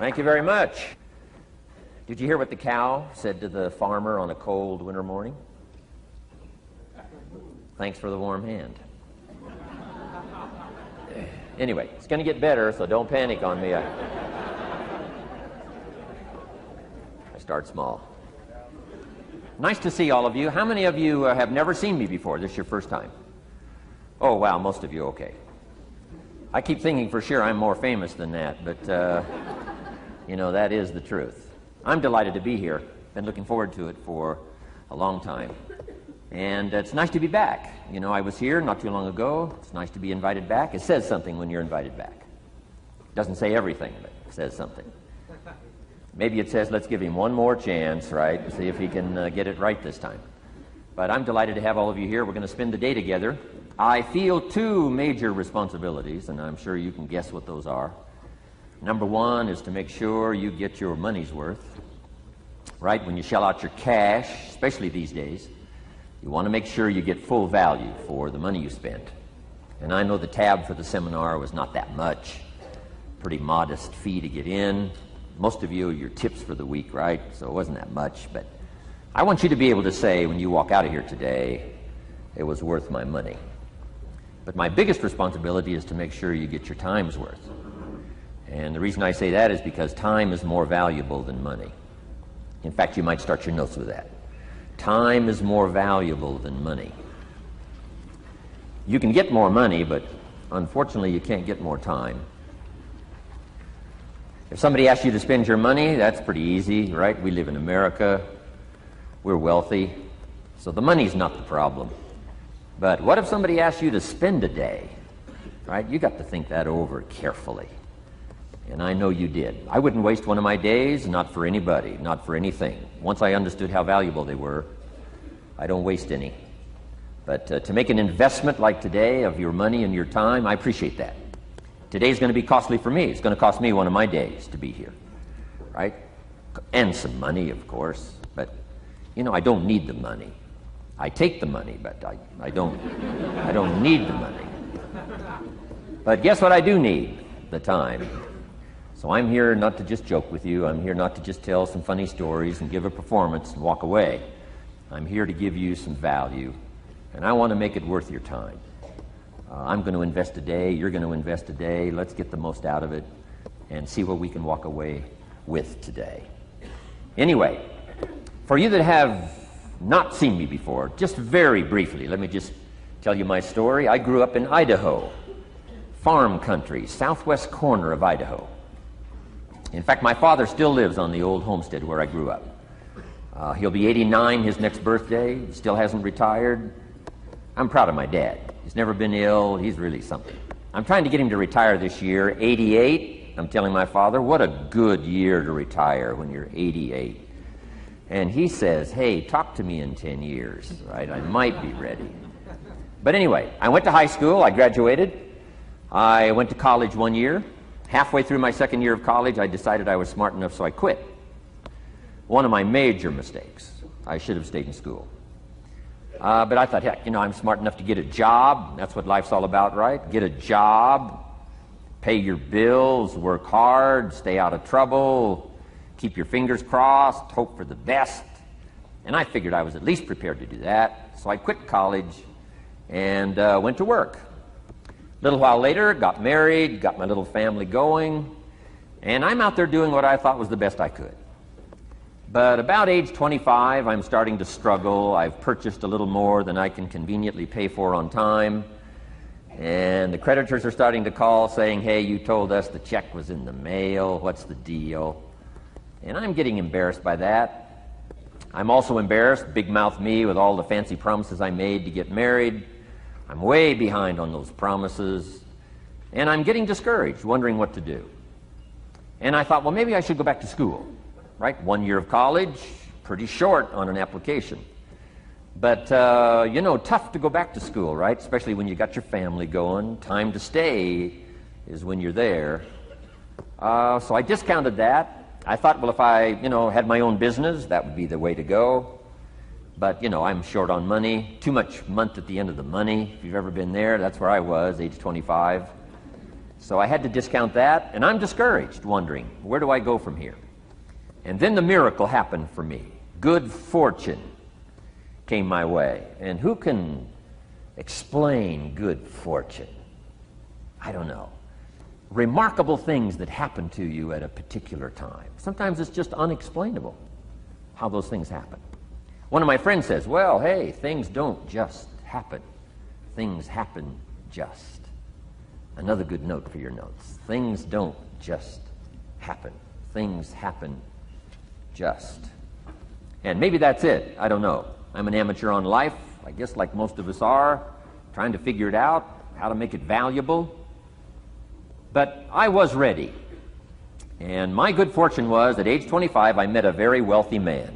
Thank you very much. Did you hear what the cow said to the farmer on a cold winter morning? Thanks for the warm hand. Anyway, it's going to get better, so don't panic on me. I start small. Nice to see all of you. How many of you have never seen me before? This is your first time? Oh, wow, most of you, okay. I keep thinking for sure I'm more famous than that, but, you know, that is the truth. I'm delighted to be here. Been looking forward to it for a long time. And it's nice to be back. You know, I was here not too long ago. It's nice to be invited back. It says something when you're invited back. It doesn't say everything, but it says something. Maybe it says, let's give him one more chance, right? See if he can get it right this time. But I'm delighted to have all of you here. We're going to spend the day together. I feel two major responsibilities, and I'm sure you can guess what those are. Number one is to make sure you get your money's worth, right? When you shell out your cash, especially these days, you want to make sure you get full value for the money you spent. And I know the tab for the seminar was not that much. Pretty modest fee to get in. Most of you, your tips for the week, right? So it wasn't that much. But I want you to be able to say when you walk out of here today, it was worth my money. But my biggest responsibility is to make sure you get your time's worth. And the reason I say that is because time is more valuable than money. In fact, you might start your notes with that. Time is more valuable than money. You can get more money, but unfortunately you can't get more time. If somebody asks you to spend your money, that's pretty easy, right? We live in America. We're wealthy. So the money's not the problem. But what if somebody asks you to spend a day, right? You got to think that over carefully. And I know you did. I wouldn't waste one of my days, not for anybody, not for anything. Once I understood how valuable they were, I don't waste any. But to make an investment like today of your money and your time, I appreciate that. Today's going to be costly for me. It's going to cost me one of my days to be here, right? And some money, of course. But, you know, I don't need the money. I take the money, but I don't need the money. But guess what I do need? The time. So I'm here not to just joke with you. I'm here not to just tell some funny stories and give a performance and walk away. I'm here to give you some value, and I want to make it worth your time. I'm going to invest a day. You're going to invest a day. Let's get the most out of it and see what we can walk away with today. Anyway, for you that have not seen me before, just very briefly, let me just tell you my story. I grew up in Idaho, farm country, southwest corner of Idaho. In fact, my father still lives on the old homestead where I grew up. He'll be 89 his next birthday. He still hasn't retired. I'm proud of my dad. He's never been ill. He's really something. I'm trying to get him to retire this year, 88. I'm telling my father, what a good year to retire when you're 88. And he says, hey, talk to me in 10 years, right? I might be ready. But anyway, I went to high school. I graduated. I went to college 1 year. Halfway through my second year of college, I decided I was smart enough, so I quit. One of my major mistakes. I should have stayed in school. But I thought, heck, you know, I'm smart enough to get a job. That's what life's all about, right? Get a job, pay your bills, work hard, stay out of trouble, keep your fingers crossed, hope for the best. And I figured I was at least prepared to do that. So I quit college and went to work. A little while later, got married, got my little family going, and I'm out there doing what I thought was the best I could. But about age 25, I'm starting to struggle. I've purchased a little more than I can conveniently pay for on time, and the creditors are starting to call saying, hey, you told us the check was in the mail. What's the deal? And I'm getting embarrassed by that. I'm also embarrassed, big mouth me, with all the fancy promises I made to get married. I'm way behind on those promises, and I'm getting discouraged, wondering what to do. And I thought, well, maybe I should go back to school, right? 1 year of college, pretty short on an application. But, you know, tough to go back to school, right? Especially when you got your family going. Time to stay is when you're there. So I discounted that. I thought, well, if I, you know, had my own business, that would be the way to go. But, you know, I'm short on money, too much month at the end of the money. If you've ever been there, that's where I was, age 25. So I had to discount that, and I'm discouraged, wondering, where do I go from here? And then the miracle happened for me. Good fortune came my way. And who can explain good fortune? I don't know. Remarkable things that happen to you at a particular time. Sometimes it's just unexplainable how those things happen. One of my friends says, well, hey, things don't just happen. Things happen just. Another good note for your notes. Things don't just happen. Things happen just. And maybe that's it. I don't know. I'm an amateur on life, I guess like most of us are, trying to figure it out, how to make it valuable. But I was ready. And my good fortune was, at age 25, I met a very wealthy man.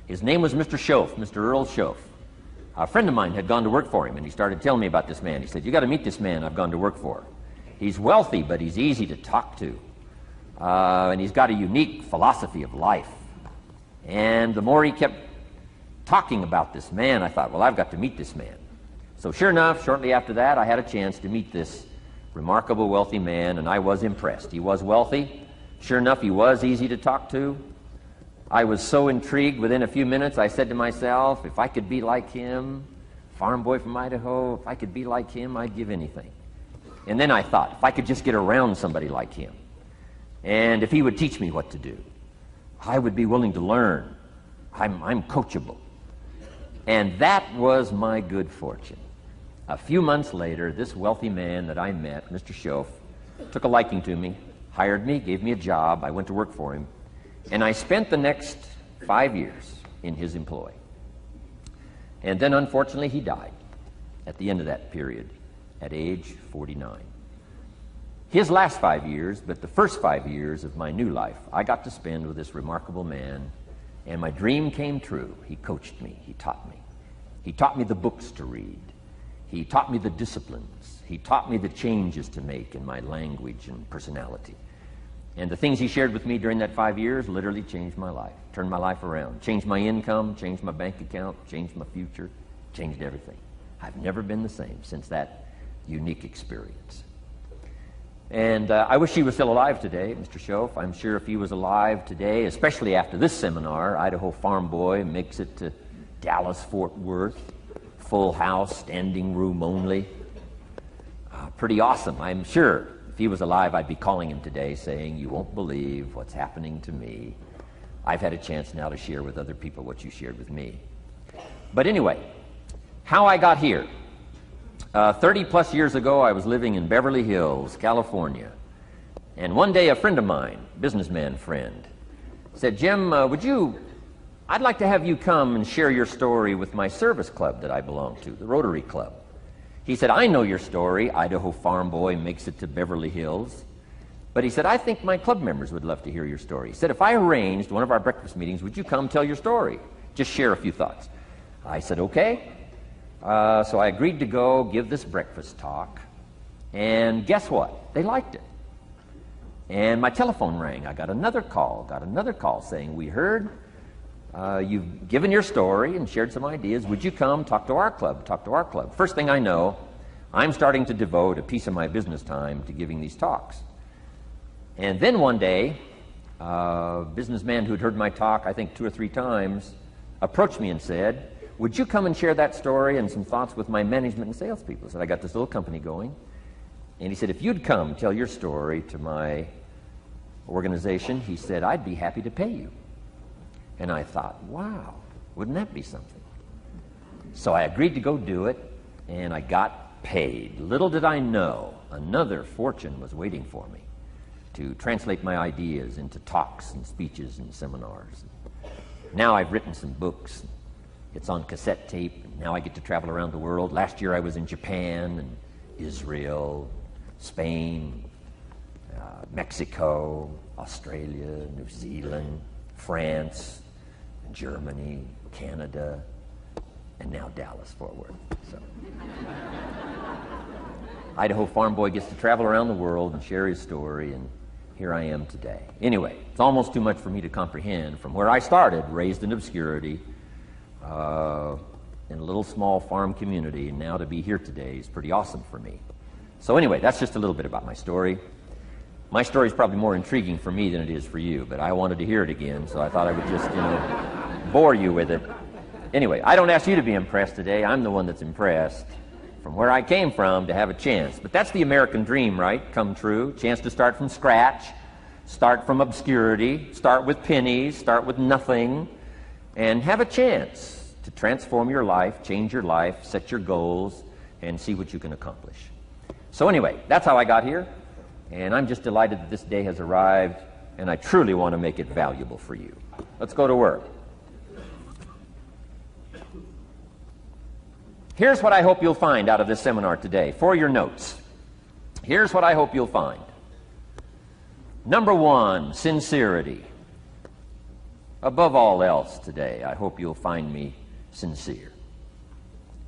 His name was Mr. Schoaf, Mr. Earl Schoaf. A friend of mine had gone to work for him, and he started telling me about this man. He said, you got to meet this man I've gone to work for. He's wealthy, but he's easy to talk to. And he's got a unique philosophy of life. And the more he kept talking about this man, I thought, well, I've got to meet this man. So sure enough, shortly after that, I had a chance to meet this remarkable wealthy man, and I was impressed. He was wealthy. Sure enough, he was easy to talk to. I was so intrigued, within a few minutes, I said to myself, if I could be like him, farm boy from Idaho, if I could be like him, I'd give anything. And then I thought, if I could just get around somebody like him, and if he would teach me what to do, I would be willing to learn. I'm coachable. And that was my good fortune. A few months later, this wealthy man that I met, Mr. Schoaf, took a liking to me, hired me, gave me a job. I went to work for him. And I spent the next 5 years in his employ. And then, unfortunately, he died at the end of that period, at age 49. His last 5 years, but the first 5 years of my new life, I got to spend with this remarkable man, and my dream came true. He coached me. He taught me. He taught me the books to read. He taught me the disciplines. He taught me the changes to make in my language and personality. And the things he shared with me during that 5 years literally changed my life, turned my life around, changed my income, changed my bank account, changed my future, changed everything. I've never been the same since that unique experience. And I wish he was still alive today, Mr. Schoaf. I'm sure if he was alive today, especially after this seminar, Idaho Farm Boy makes it to Dallas-Fort Worth, full house, standing room only. Pretty awesome, I'm sure. If he was alive, I'd be calling him today saying, you won't believe what's happening to me. I've had a chance now to share with other people what you shared with me. But anyway, how I got here. 30 plus years ago, I was living in Beverly Hills, California. And one day a friend of mine, businessman friend, said, Jim, I'd like to have you come and share your story with my service club that I belong to, the Rotary Club. He said, I know your story, Idaho Farm Boy makes it to Beverly Hills. But he said, I think my club members would love to hear your story. He said, if I arranged one of our breakfast meetings, would you come tell your story? Just share a few thoughts. I said, okay. So I agreed to go give this breakfast talk. And guess what? They liked it. And my telephone rang. I got another call saying, we heard you've given your story and shared some ideas. Would you come talk to our club? First thing I know, I'm starting to devote a piece of my business time to giving these talks. And then one day, a businessman who'd heard my talk, I think 2 or 3 times, approached me and said, would you come and share that story and some thoughts with my management and salespeople? I said, I got this little company going. And he said, if you'd come tell your story to my organization, he said, I'd be happy to pay you. And I thought, wow, wouldn't that be something? So I agreed to go do it, and I got paid. Little did I know, another fortune was waiting for me to translate my ideas into talks and speeches and seminars. Now I've written some books. It's on cassette tape. Now I get to travel around the world. Last year I was in Japan and Israel, Spain, Mexico, Australia, New Zealand, France, Germany, Canada, and now Dallas-Fort Worth. So Idaho Farm Boy gets to travel around the world and share his story, and here I am today. Anyway, it's almost too much for me to comprehend. From where I started, raised in obscurity, in a little small farm community, and now to be here today is pretty awesome for me. So anyway, that's just a little bit about my story. My story is probably more intriguing for me than it is for you, but I wanted to hear it again, so I thought I would just, bore you with it. Anyway, I don't ask you to be impressed today. I'm the one that's impressed from where I came from to have a chance. But that's the American dream, right? Come true. Chance to start from scratch, start from obscurity, start with pennies, start with nothing, and have a chance to transform your life, change your life, set your goals, and see what you can accomplish. So anyway, that's how I got here, and I'm just delighted that this day has arrived, and I truly want to make it valuable for you. Let's go to work. Here's what I hope you'll find out of this seminar today for your notes. Here's what I hope you'll find. Number one, sincerity. Above all else today, I hope you'll find me sincere.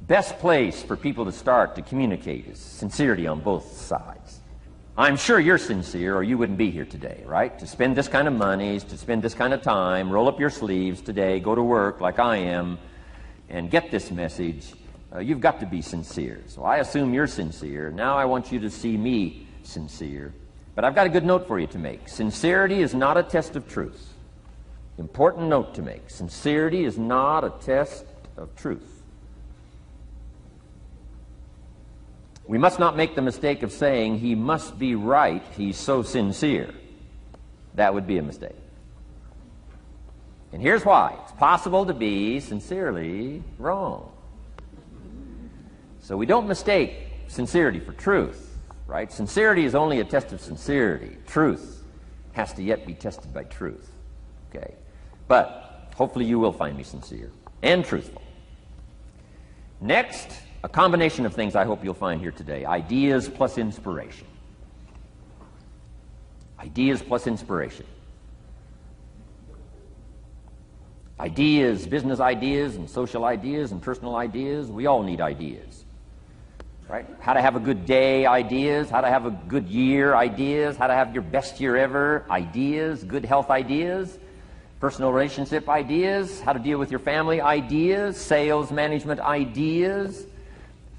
Best place for people to start to communicate is sincerity on both sides. I'm sure you're sincere or you wouldn't be here today, right? To spend this kind of money, to spend this kind of time, roll up your sleeves today, go to work like I am, and get this message. You've got to be sincere. So I assume you're sincere. Now I want you to see me sincere. But I've got a good note for you to make. Sincerity is not a test of truth. Important note to make. Sincerity is not a test of truth. We must not make the mistake of saying, he must be right, he's so sincere. That would be a mistake. And here's why. It's possible to be sincerely wrong. So we don't mistake sincerity for truth, right? Sincerity is only a test of sincerity. Truth has to yet be tested by truth, okay? But hopefully you will find me sincere and truthful. Next, a combination of things I hope you'll find here today. Ideas plus inspiration. Ideas plus inspiration. Ideas, business ideas and social ideas and personal ideas. We all need ideas, right? How to have a good day ideas, how to have a good year ideas, how to have your best year ever ideas, good health ideas, personal relationship ideas, how to deal with your family ideas, sales management ideas,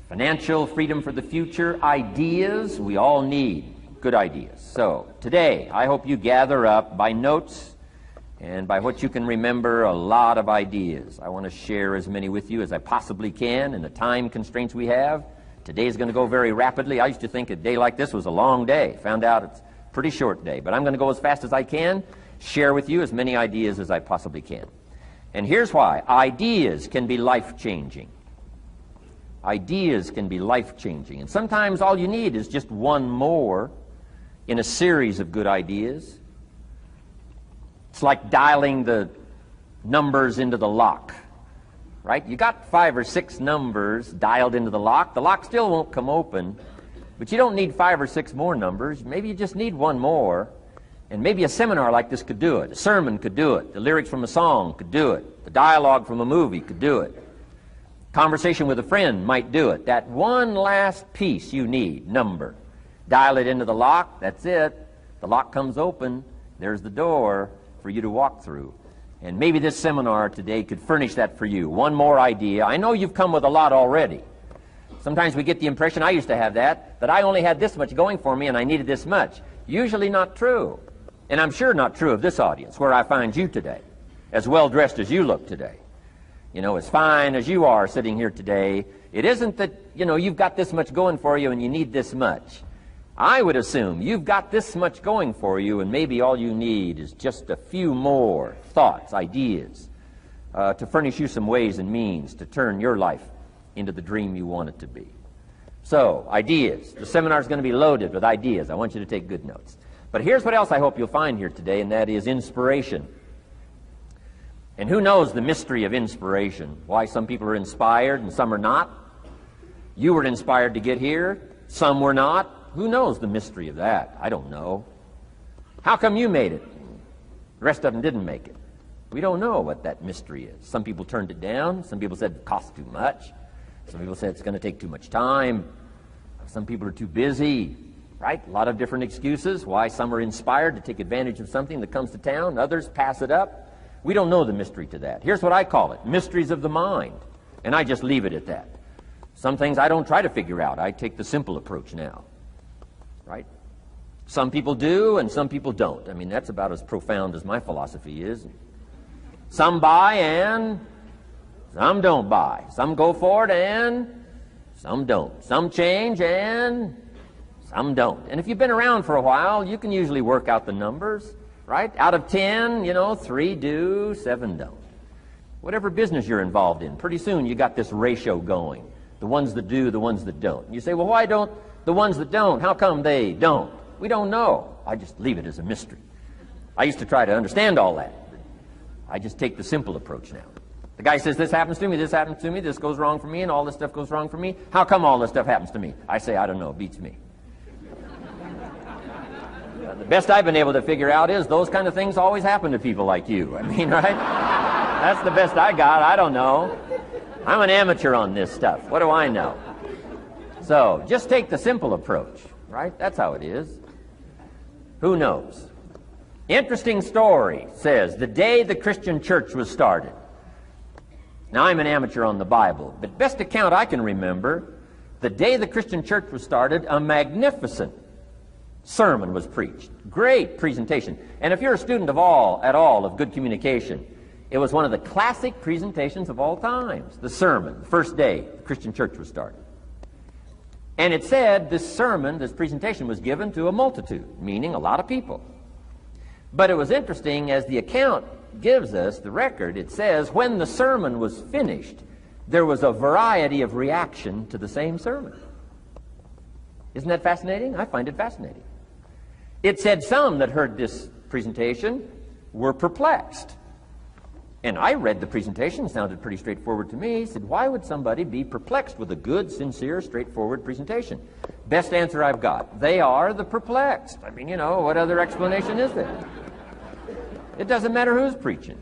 financial freedom for the future ideas. We all need good ideas. So today, I hope you gather up by notes and by what you can remember a lot of ideas. I want to share as many with you as I possibly can in the time constraints we have. Today is going to go very rapidly. I used to think a day like this was a long day. Found out it's a pretty short day. But I'm going to go as fast as I can, share with you as many ideas as I possibly can. And here's why. Ideas can be life-changing. Ideas can be life-changing. And sometimes all you need is just one more in a series of good ideas. It's like dialing the numbers into the lock, right? You got 5 or 6 numbers dialed into the lock. The lock still won't come open, but you don't need 5 or 6 more numbers. Maybe you just need one more, and maybe a seminar like this could do it. A sermon could do it. The lyrics from a song could do it. The dialogue from a movie could do it. Conversation with a friend might do it. That one last piece you need, number. Dial it into the lock, that's it. The lock comes open, there's the door for you to walk through. And maybe this seminar today could furnish that for you. One more idea. I know you've come with a lot already. Sometimes we get the impression, I used to have that I only had this much going for me and I needed this much. Usually not true. And I'm sure not true of this audience, where I find you today, as well dressed as you look today. As fine as you are sitting here today, it isn't that, you've got this much going for you and you need this much. I would assume you've got this much going for you and maybe all you need is just a few more thoughts, ideas, to furnish you some ways and means to turn your life into the dream you want it to be. So, ideas. The seminar is going to be loaded with ideas. I want you to take good notes. But here's what else I hope you'll find here today, and that is inspiration. And who knows the mystery of inspiration? Why some people are inspired and some are not? You were inspired to get here. Some were not. Who knows the mystery of that? I don't know. How come you made it? The rest of them didn't make it. We don't know what that mystery is. Some people turned it down. Some people said it costs too much. Some people said it's going to take too much time. Some people are too busy. Right? A lot of different excuses why some are inspired to take advantage of something that comes to town. Others pass it up. We don't know the mystery to that. Here's what I call it. Mysteries of the mind. And I just leave it at that. Some things I don't try to figure out. I take the simple approach now. right? Some people do and some people don't. I mean, that's about as profound as my philosophy is. Some buy and some don't buy. Some go for it and some don't. Some change and some don't. And if you've been around for a while, you can usually work out the numbers, right? Out of 10, 3 do, 7 don't. Whatever business you're involved in, pretty soon you got this ratio going. The ones that do, the ones that don't. You say, well, why don't the ones that don't, how come they don't? We don't know. I just leave it as a mystery. I used to try to understand all that. I just take the simple approach now. The guy says, this happens to me, this goes wrong for me, and all this stuff goes wrong for me. How come all this stuff happens to me? I say, I don't know, it beats me. The best I've been able to figure out is those kind of things always happen to people like you. I mean, right? That's the best I got. I don't know. I'm an amateur on this stuff. What do I know? So, just take the simple approach, right? That's how it is. Who knows? Interesting story says, the day the Christian church was started. Now, I'm an amateur on the Bible, but best account I can remember, the day the Christian church was started, a magnificent sermon was preached. Great presentation. And if you're a student at all of good communication, it was one of the classic presentations of all times. The sermon, the first day the Christian church was started. And it said this sermon, this presentation was given to a multitude, meaning a lot of people. But it was interesting, as the account gives us, the record, it says, when the sermon was finished, there was a variety of reaction to the same sermon. Isn't that fascinating? I find it fascinating. It said some that heard this presentation were perplexed. And I read the presentation, sounded pretty straightforward to me. He said, why would somebody be perplexed with a good, sincere, straightforward presentation? Best answer I've got. They are the perplexed. I mean, what other explanation is there? It doesn't matter who's preaching.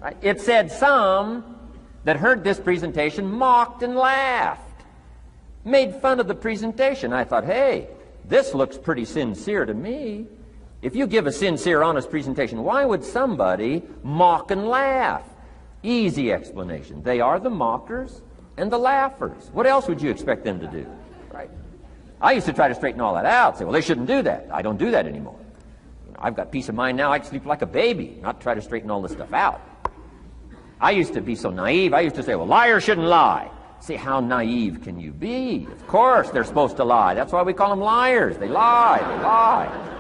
Right? It said some that heard this presentation mocked and laughed, made fun of the presentation. I thought, hey, this looks pretty sincere to me. If you give a sincere, honest presentation, why would somebody mock and laugh? Easy explanation. They are the mockers and the laughers. What else would you expect them to do? Right? I used to try to straighten all that out, say, well, they shouldn't do that. I don't do that anymore. I've got peace of mind now. I can sleep like a baby, not try to straighten all this stuff out. I used to be so naive. I used to say, well, liars shouldn't lie. See, how naive can you be? Of course they're supposed to lie. That's why we call them liars. They lie. They lie.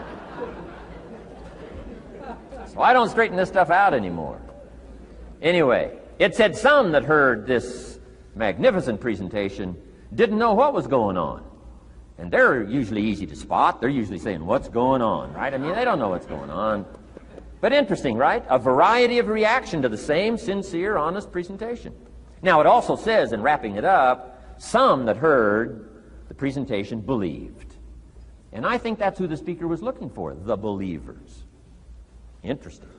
So I don't straighten this stuff out anymore. Anyway, it said some that heard this magnificent presentation didn't know what was going on. And they're usually easy to spot. They're usually saying, what's going on, right? I mean, they don't know what's going on. But interesting, right? A variety of reaction to the same sincere, honest presentation. Now, it also says, in wrapping it up, some that heard the presentation believed. And I think that's who the speaker was looking for, the believers. Interesting.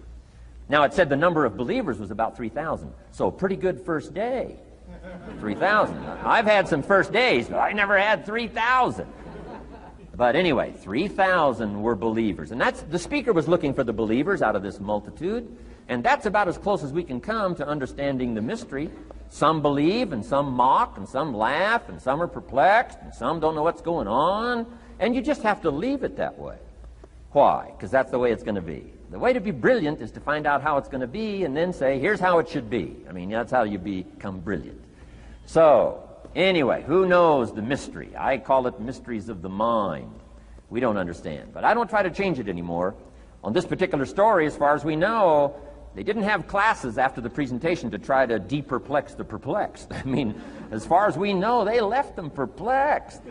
Now, it said the number of believers was about 3,000. So, a pretty good first day. 3,000. I've had some first days, but I never had 3,000. But anyway, 3,000 were believers. And that's, the speaker was looking for the believers out of this multitude. And that's about as close as we can come to understanding the mystery. Some believe, and some mock, and some laugh, and some are perplexed, and some don't know what's going on. And you just have to leave it that way. Why? Because that's the way it's going to be. The way to be brilliant is to find out how it's going to be and then say, here's how it should be. I mean, that's how you become brilliant. So, anyway, who knows the mystery? I call it mysteries of the mind. We don't understand. But I don't try to change it anymore. On this particular story, as far as we know, they didn't have classes after the presentation to try to de-perplex the perplexed. I mean, as far as we know, they left them perplexed.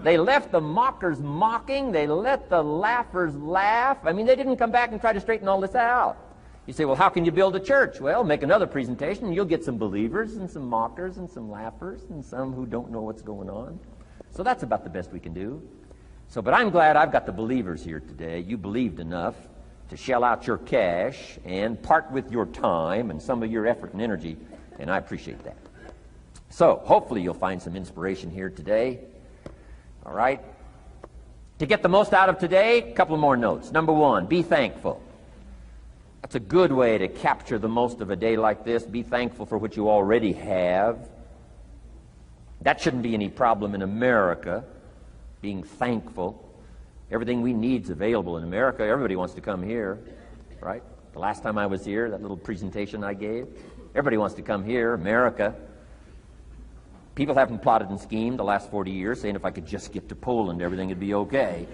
They left the mockers mocking. They let the laughers laugh. I mean, they didn't come back and try to straighten all this out. You say, well, how can you build a church? Well, make another presentation, and you'll get some believers and some mockers and some laughers and some who don't know what's going on. So that's about the best we can do. So, but I'm glad I've got the believers here today. You believed enough to shell out your cash and part with your time and some of your effort and energy, and I appreciate that. So, hopefully you'll find some inspiration here today. All right? To get the most out of today, a couple more notes. Number one, be thankful. That's a good way to capture the most of a day like this. Be thankful for what you already have. That shouldn't be any problem in America, being thankful. Everything we need is available in America. Everybody wants to come here, right? The last time I was here, that little presentation I gave, everybody wants to come here, America. People haven't plotted and schemed the last 40 years saying if I could just get to Poland, everything would be okay.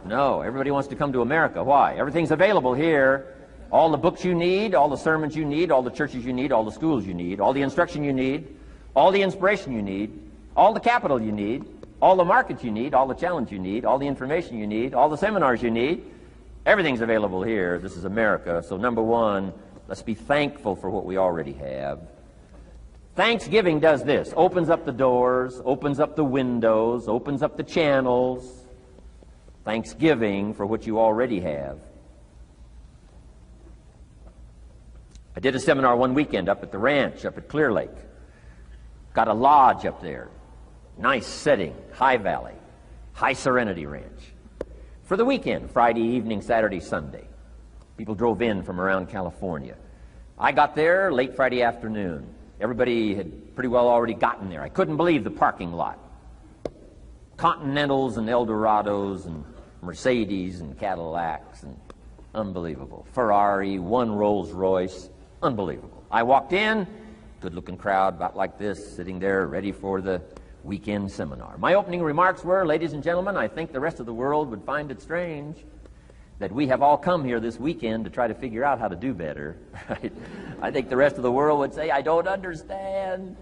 No, everybody wants to come to America. Why? Everything's available here. All the books you need, all the sermons you need, all the churches you need, all the schools you need, all the instruction you need, all the inspiration you need, all the capital you need, all the markets you need, all the challenge you need, all the information you need, all the seminars you need. Everything's available here. This is America. So number one, let's be thankful for what we already have. Thanksgiving does this. Opens up the doors, opens up the windows, opens up the channels. Thanksgiving for what you already have. I did a seminar one weekend up at the ranch, up at Clear Lake. Got a lodge up there. Nice setting, high valley, high serenity ranch. For the weekend, Friday evening, Saturday, Sunday. People drove in from around California. I got there late Friday afternoon. Everybody had pretty well already gotten there. I couldn't believe the parking lot. Continentals and Eldorados and Mercedes and Cadillacs and unbelievable. Ferrari, one Rolls Royce, unbelievable. I walked in, good-looking crowd about like this, sitting there ready for the weekend seminar. My opening remarks were, ladies and gentlemen, I think the rest of the world would find it strange that we have all come here this weekend to try to figure out how to do better. Right? I think the rest of the world would say, I don't understand.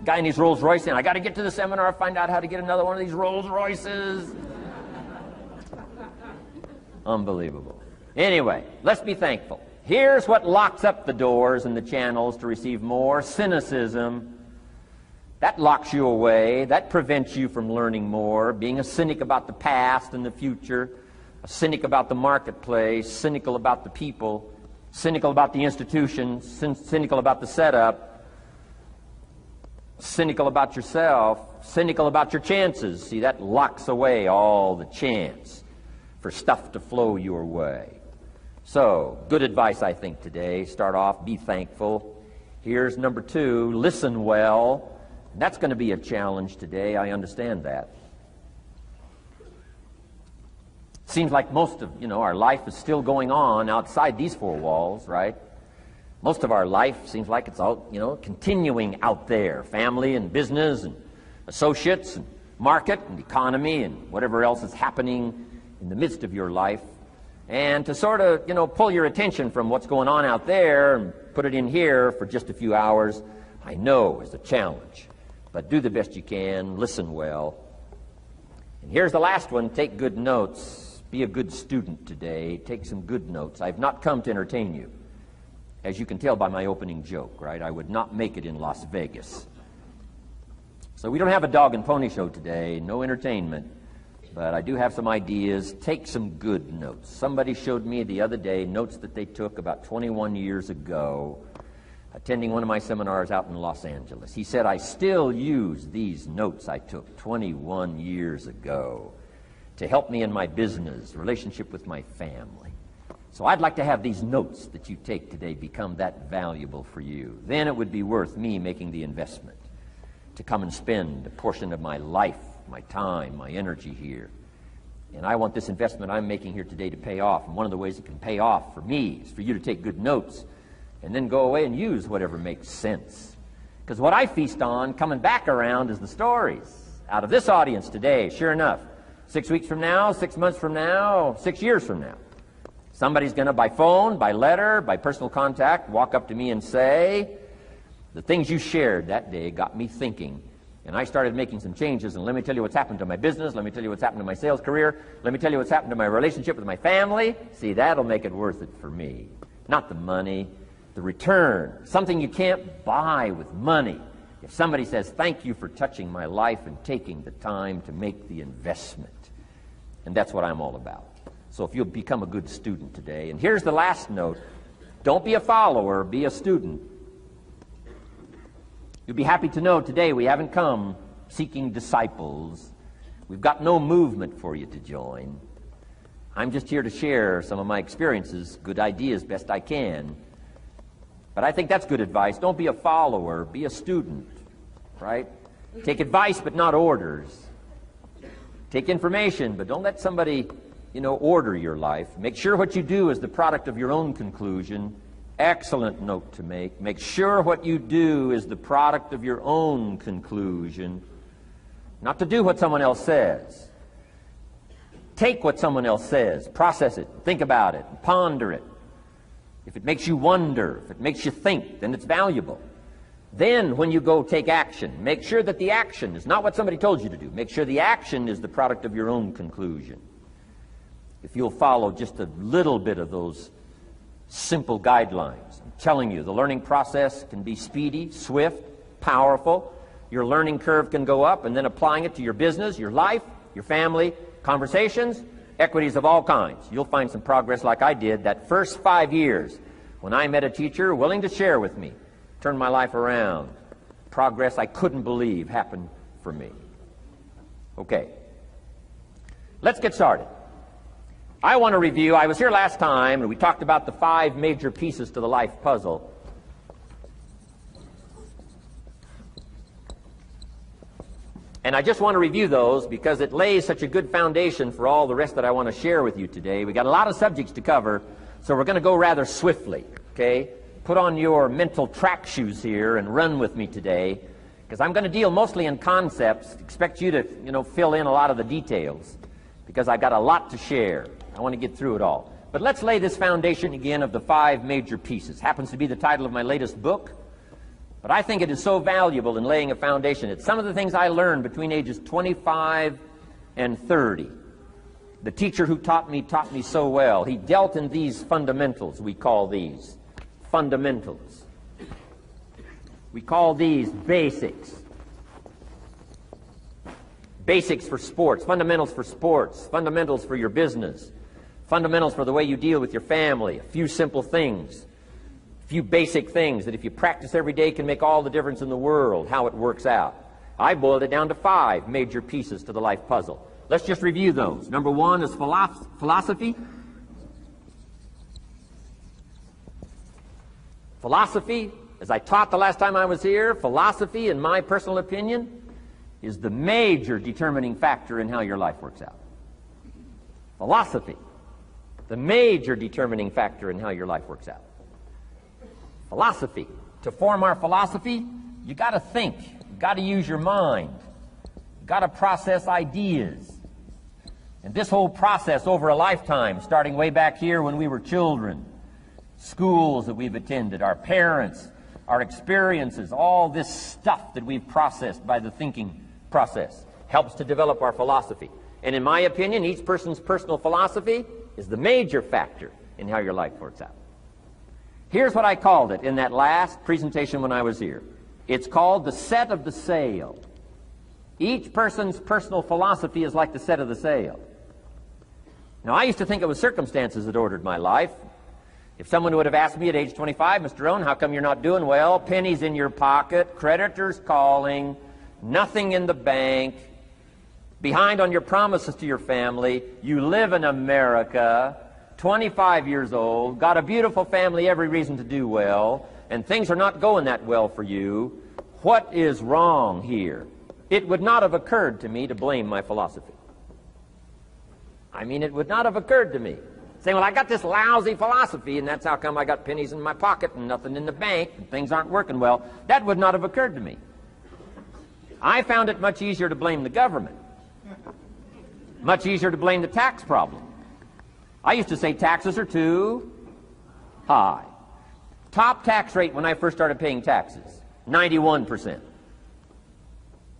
Guy in his Rolls Royce saying, I got to get to the seminar, find out how to get another one of these Rolls Royces. Unbelievable. Anyway, let's be thankful. Here's what locks up the doors and the channels to receive more: cynicism. That locks you away. That prevents you from learning more. Being a cynic about the past and the future, a cynic about the marketplace, cynical about the people, cynical about the institutions, cynical about the setup, cynical about yourself, cynical about your chances. See, that locks away all the chance for stuff to flow your way. So, good advice, I think, today. Start off, be thankful. Here's number two, listen well. That's going to be a challenge today. I understand that. Seems like most of, our life is still going on outside these four walls, right? Most of our life seems like it's all, continuing out there. Family and business and associates and market and economy and whatever else is happening in the midst of your life. And to sort of, pull your attention from what's going on out there and put it in here for just a few hours, I know is a challenge. But do the best you can, listen well. And here's the last one, take good notes. Be a good student today. Take some good notes. I've not come to entertain you. As you can tell by my opening joke, right? I would not make it in Las Vegas. So we don't have a dog and pony show today, no entertainment. But I do have some ideas. Take some good notes. Somebody showed me the other day notes that they took about 21 years ago, attending one of my seminars out in Los Angeles. He said, I still use these notes I took 21 years ago to help me in my business, relationship with my family. So I'd like to have these notes that you take today become that valuable for you. Then it would be worth me making the investment to come and spend a portion of my life, my time, my energy here. And I want this investment I'm making here today to pay off. And one of the ways it can pay off for me is for you to take good notes and then go away and use whatever makes sense. Because what I feast on coming back around is the stories out of this audience today. Sure enough, 6 weeks from now, 6 months from now, 6 years from now, somebody's going to, by phone, by letter, by personal contact, walk up to me and say, the things you shared that day got me thinking. And I started making some changes, and let me tell you what's happened to my business, let me tell you what's happened to my sales career, let me tell you what's happened to my relationship with my family. See, that'll make it worth it for me. Not the money, the return, something you can't buy with money. If somebody says, thank you for touching my life and taking the time to make the investment. And that's what I'm all about. So if you'll become a good student today. And here's the last note. Don't be a follower, be a student. You'll be happy to know today we haven't come seeking disciples. We've got no movement for you to join. I'm just here to share some of my experiences, good ideas, best I can. But I think that's good advice. Don't be a follower, be a student, right? Take advice but not orders. Take information, but don't let somebody, order your life. Make sure what you do is the product of your own conclusion. Excellent note to make. Make sure what you do is the product of your own conclusion. Not to do what someone else says. Take what someone else says, process it, think about it, ponder it. If it makes you wonder, if it makes you think, then it's valuable. Then, when you go take action, make sure that the action is not what somebody told you to do. Make sure the action is the product of your own conclusion. If you'll follow just a little bit of those simple guidelines, I'm telling you, the learning process can be speedy, swift, powerful. Your learning curve can go up, and then applying it to your business, your life, your family, conversations, equities of all kinds. You'll find some progress like I did that first 5 years when I met a teacher willing to share with me, turned my life around. Progress I couldn't believe happened for me. Okay, let's get started. I want to review, I was here last time and we talked about the 5 major pieces to the life puzzle. And I just want to review those because it lays such a good foundation for all the rest that I want to share with you today. We got a lot of subjects to cover, so we're going to go rather swiftly, okay? Put on your mental track shoes here and run with me today, because I'm going to deal mostly in concepts. Expect you to, fill in a lot of the details, because I've got a lot to share. I want to get through it all. But let's lay this foundation again of the 5 major pieces. Happens to be the title of my latest book. But I think it is so valuable in laying a foundation. It's some of the things I learned between ages 25 and 30. The teacher who taught me so well. He dealt in these fundamentals, we call these fundamentals. We call these basics. Basics for sports, fundamentals for sports, fundamentals for your business, fundamentals for the way you deal with your family, a few simple things. Few basic things that if you practice every day can make all the difference in the world, how it works out. I boiled it down to 5 major pieces to the life puzzle. Let's just review those. Number 1 is philosophy. Philosophy, as I taught the last time I was here, philosophy, in my personal opinion, is the major determining factor in how your life works out. Philosophy, the major determining factor in how your life works out. Philosophy. To form our philosophy, you got to think. You got to use your mind. You got to process ideas. And this whole process over a lifetime, starting way back here when we were children, schools that we've attended, our parents, our experiences, all this stuff that we've processed by the thinking process helps to develop our philosophy. And in my opinion, each person's personal philosophy is the major factor in how your life works out. Here's what I called it in that last presentation when I was here. It's called the set of the sail. Each person's personal philosophy is like the set of the sail. Now, I used to think it was circumstances that ordered my life. If someone would have asked me at age 25, Mr. Rohn, how come you're not doing well? Pennies in your pocket, creditors calling, nothing in the bank, behind on your promises to your family, you live in America, 25 years old, got a beautiful family, every reason to do well, and things are not going that well for you. What is wrong here? It would not have occurred to me to blame my philosophy. I mean, it would not have occurred to me. Saying, well, I got this lousy philosophy, and that's how come I got pennies in my pocket and nothing in the bank, and things aren't working well. That would not have occurred to me. I found it much easier to blame the government. Much easier to blame the tax problem. I used to say taxes are too high. Top tax rate when I first started paying taxes, 91%.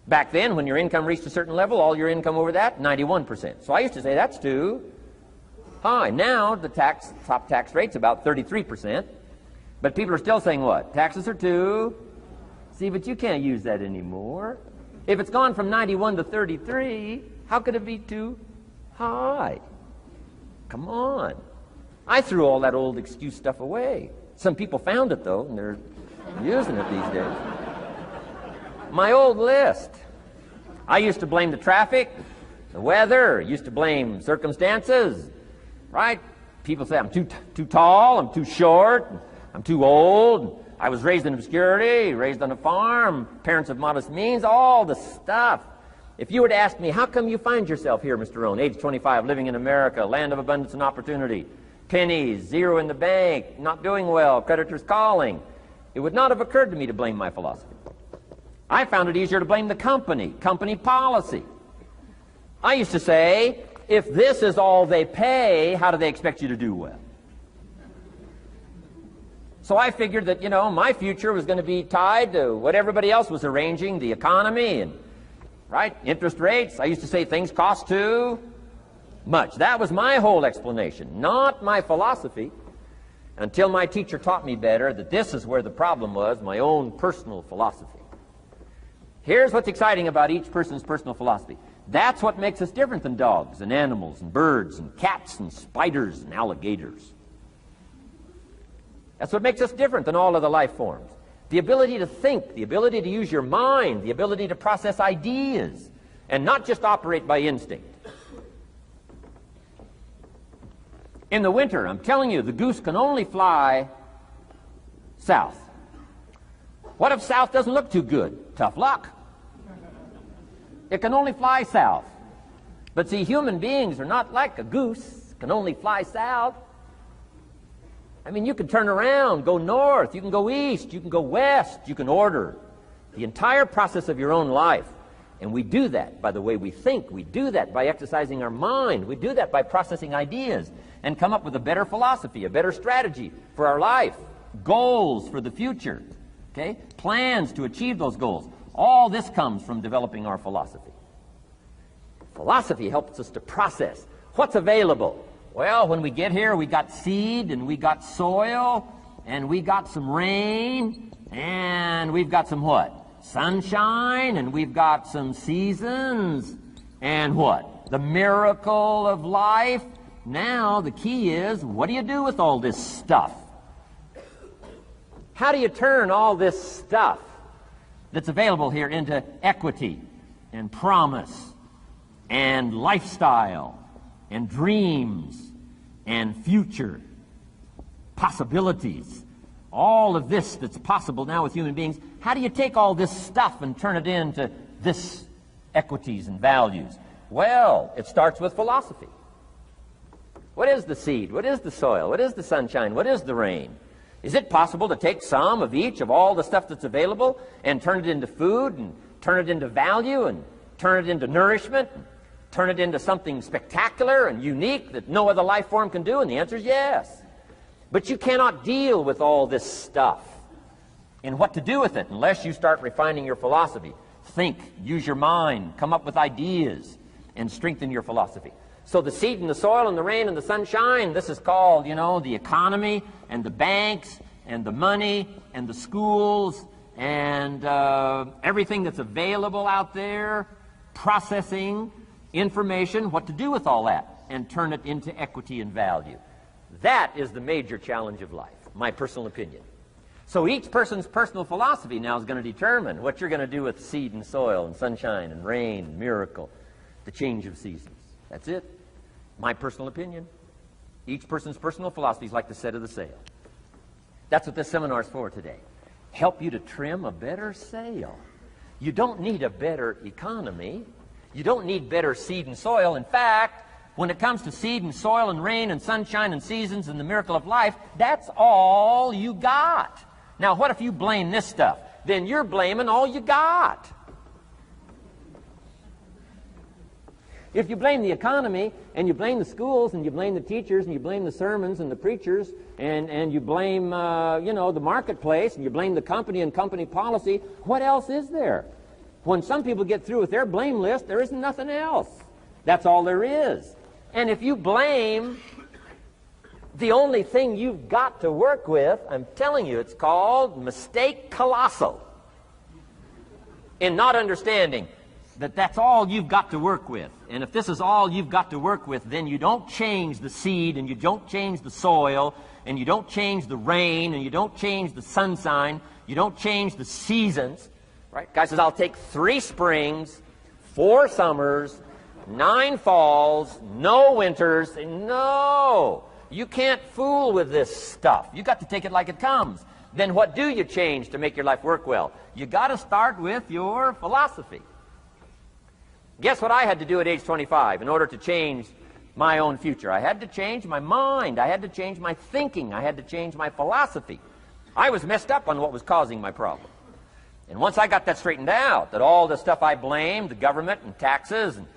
Back then, when your income reached a certain level, all your income over that, 91%. So I used to say that's too high. Now, the top tax rate's about 33%. But people are still saying what? Taxes are too. See, but you can't use that anymore. If it's gone from 91 to 33, how could it be too high? Come on. I threw all that old excuse stuff away. Some people found it, though, and they're using it these days. My old list. I used to blame the traffic, the weather, used to blame circumstances, right? People say I'm too tall, I'm too short, I'm too old, I was raised in obscurity, raised on a farm, parents of modest means, all the stuff. If you were to ask me, how come you find yourself here, Mr. Rohn, age 25, living in America, land of abundance and opportunity, pennies, zero in the bank, not doing well, creditors calling, it would not have occurred to me to blame my philosophy. I found it easier to blame the company policy. I used to say, if this is all they pay, how do they expect you to do well? So I figured that, my future was going to be tied to what everybody else was arranging, the economy and, right, interest rates. I used to say things cost too much. That was my whole explanation, not my philosophy, until my teacher taught me better that this is where the problem was, my own personal philosophy. Here's what's exciting about each person's personal philosophy. That's what makes us different than dogs and animals and birds and cats and spiders and alligators. That's what makes us different than all other life forms. The ability to think, the ability to use your mind, the ability to process ideas, and not just operate by instinct. In the winter, I'm telling you, the goose can only fly south. What if south doesn't look too good? Tough luck. It can only fly south. But see, human beings are not like a goose, can only fly south. I mean, you can turn around, go north, you can go east, you can go west, you can order the entire process of your own life. And we do that by the way we think. We do that by exercising our mind. We do that by processing ideas and come up with a better philosophy, a better strategy for our life, goals for the future, okay? Plans to achieve those goals. All this comes from developing our philosophy. Philosophy helps us to process what's available. Well, when we get here, we got seed, and we got soil, and we got some rain, and we've got some what? Sunshine, and we've got some seasons, and what? The miracle of life. Now, the key is, what do you do with all this stuff? How do you turn all this stuff that's available here into equity and promise and lifestyle and dreams and future possibilities? All of this that's possible now with human beings, how do you take all this stuff and turn it into this equities and values? Well, it starts with philosophy. What is the seed? What is the soil? What is the sunshine? What is the rain? Is it possible to take some of each of all the stuff that's available and turn it into food and turn it into value and turn it into nourishment and turn it into something spectacular and unique that no other life form can do? And the answer is yes. But you cannot deal with all this stuff and what to do with it unless you start refining your philosophy. Think, use your mind, come up with ideas, and strengthen your philosophy. So the seed and the soil and the rain and the sunshine, this is called, the economy and the banks and the money and the schools and everything that's available out there, processing information, what to do with all that, and turn it into equity and value. That is the major challenge of life, my personal opinion. So each person's personal philosophy now is going to determine what you're going to do with seed and soil and sunshine and rain and miracle, the change of seasons. That's it. My personal opinion. Each person's personal philosophy is like the set of the sail. That's what this seminar is for today. Help you to trim a better sail. You don't need a better economy. You don't need better seed and soil. In fact, when it comes to seed and soil and rain and sunshine and seasons and the miracle of life, that's all you got. Now, what if you blame this stuff? Then you're blaming all you got. If you blame the economy, and you blame the schools, and you blame the teachers, and you blame the sermons and the preachers, and you blame, the marketplace, and you blame the company and company policy, what else is there? When some people get through with their blame list, there isn't nothing else. That's all there is. And if you blame the only thing you've got to work with, I'm telling you, it's called mistake colossal in not understanding that that's all you've got to work with. And if this is all you've got to work with, then you don't change the seed, and you don't change the soil, and you don't change the rain, and you don't change the sunshine, you don't change the seasons. Right? Guy says, I'll take 3 springs, 4 summers, 9 falls, no winters. No, you can't fool with this stuff. You got to take it like it comes. Then what do you change to make your life work well? You got to start with your philosophy. Guess what I had to do at age 25 in order to change my own future? I had to change my mind. I had to change my thinking. I had to change my philosophy. I was messed up on what was causing my problem. And once I got that straightened out, that all the stuff I blamed, the government and taxes and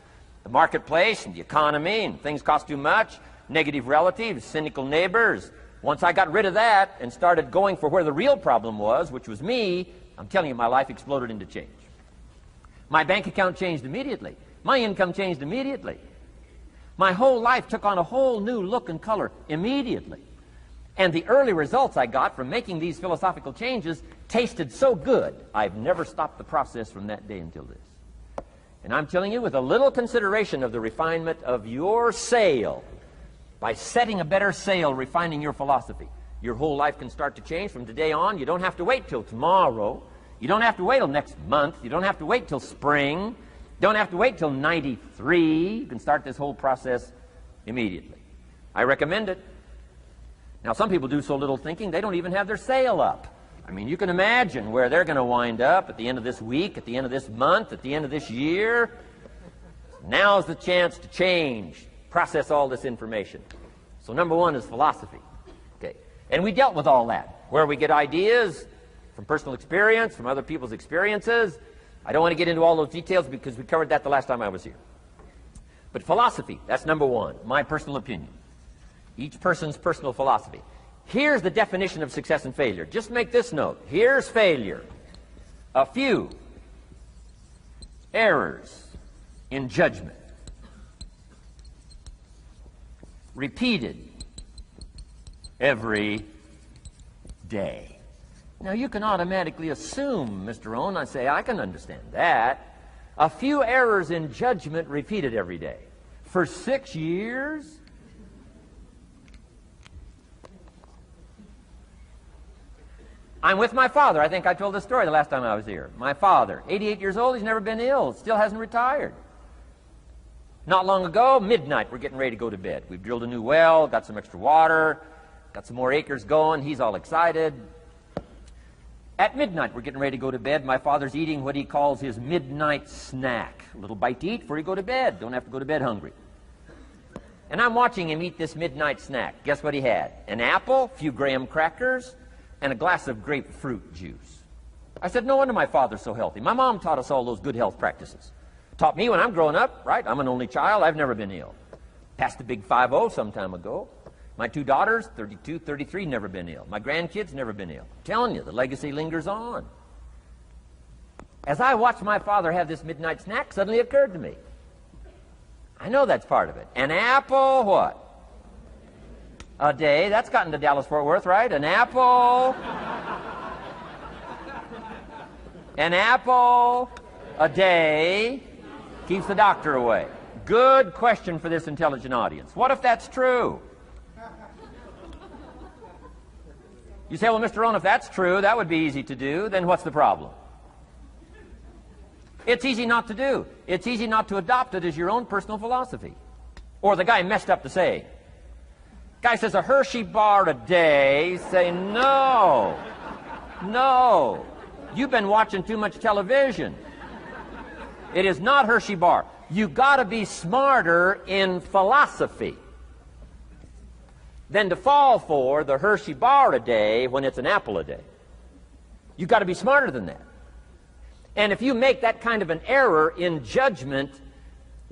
the marketplace and the economy and things cost too much, negative relatives, cynical neighbors, once I got rid of that and started going for where the real problem was, which was me, I'm telling you, my life exploded into change. My bank account changed immediately. My income changed immediately. My whole life took on a whole new look and color immediately. And the early results I got from making these philosophical changes tasted so good, I've never stopped the process from that day until this. And I'm telling you, with a little consideration of the refinement of your sail, by setting a better sail, refining your philosophy, your whole life can start to change from today on. You don't have to wait till tomorrow. You don't have to wait till next month. You don't have to wait till spring. You don't have to wait till 93. You can start this whole process immediately. I recommend it. Now, some people do so little thinking, they don't even have their sail up. I mean, you can imagine where they're going to wind up at the end of this week, at the end of this month, at the end of this year. Now's the chance to change, process all this information. So number one is philosophy. Okay. And we dealt with all that, where we get ideas from personal experience, from other people's experiences. I don't want to get into all those details because we covered that the last time I was here. But philosophy, that's number one, my personal opinion. Each person's personal philosophy. Here's the definition of success and failure. Just make this note. Here's failure. A few errors in judgment. Repeated every day. Now, you can automatically assume, Mr. Rohn, I say, I can understand that. A few errors in judgment repeated every day. For 6 years? I'm with my father. I think I told this story the last time I was here. My father, 88 years old, he's never been ill, still hasn't retired. Not long ago, midnight, we're getting ready to go to bed. We've drilled a new well, got some extra water, got some more acres going. He's all excited. At midnight, we're getting ready to go to bed. My father's eating what he calls his midnight snack. A little bite to eat before you go to bed. Don't have to go to bed hungry. And I'm watching him eat this midnight snack. Guess what he had? An apple, a few graham crackers, and a glass of grapefruit juice. I said, no wonder my father's so healthy. My mom taught us all those good health practices. Taught me when I'm growing up, right? I'm an only child. I've never been ill. Passed the big 5-0 some time ago. My 2 daughters, 32, 33, never been ill. My grandkids, never been ill. I'm telling you, the legacy lingers on. As I watched my father have this midnight snack, suddenly occurred to me. I know that's part of it. An apple, what? A day. That's gotten to Dallas-Fort Worth, right? An apple. An apple a day keeps the doctor away. Good question for this intelligent audience. What if that's true? You say, well, Mr. Rohn, if that's true, that would be easy to do. Then what's the problem? It's easy not to do. It's easy not to adopt it as your own personal philosophy. Or the guy messed up the saying. Guy says a Hershey bar a day. Say, no. No. You've been watching too much television. It is not Hershey bar. You got to be smarter in philosophy than to fall for the Hershey bar a day when it's an apple a day. You've got to be smarter than that. And if you make that kind of an error in judgment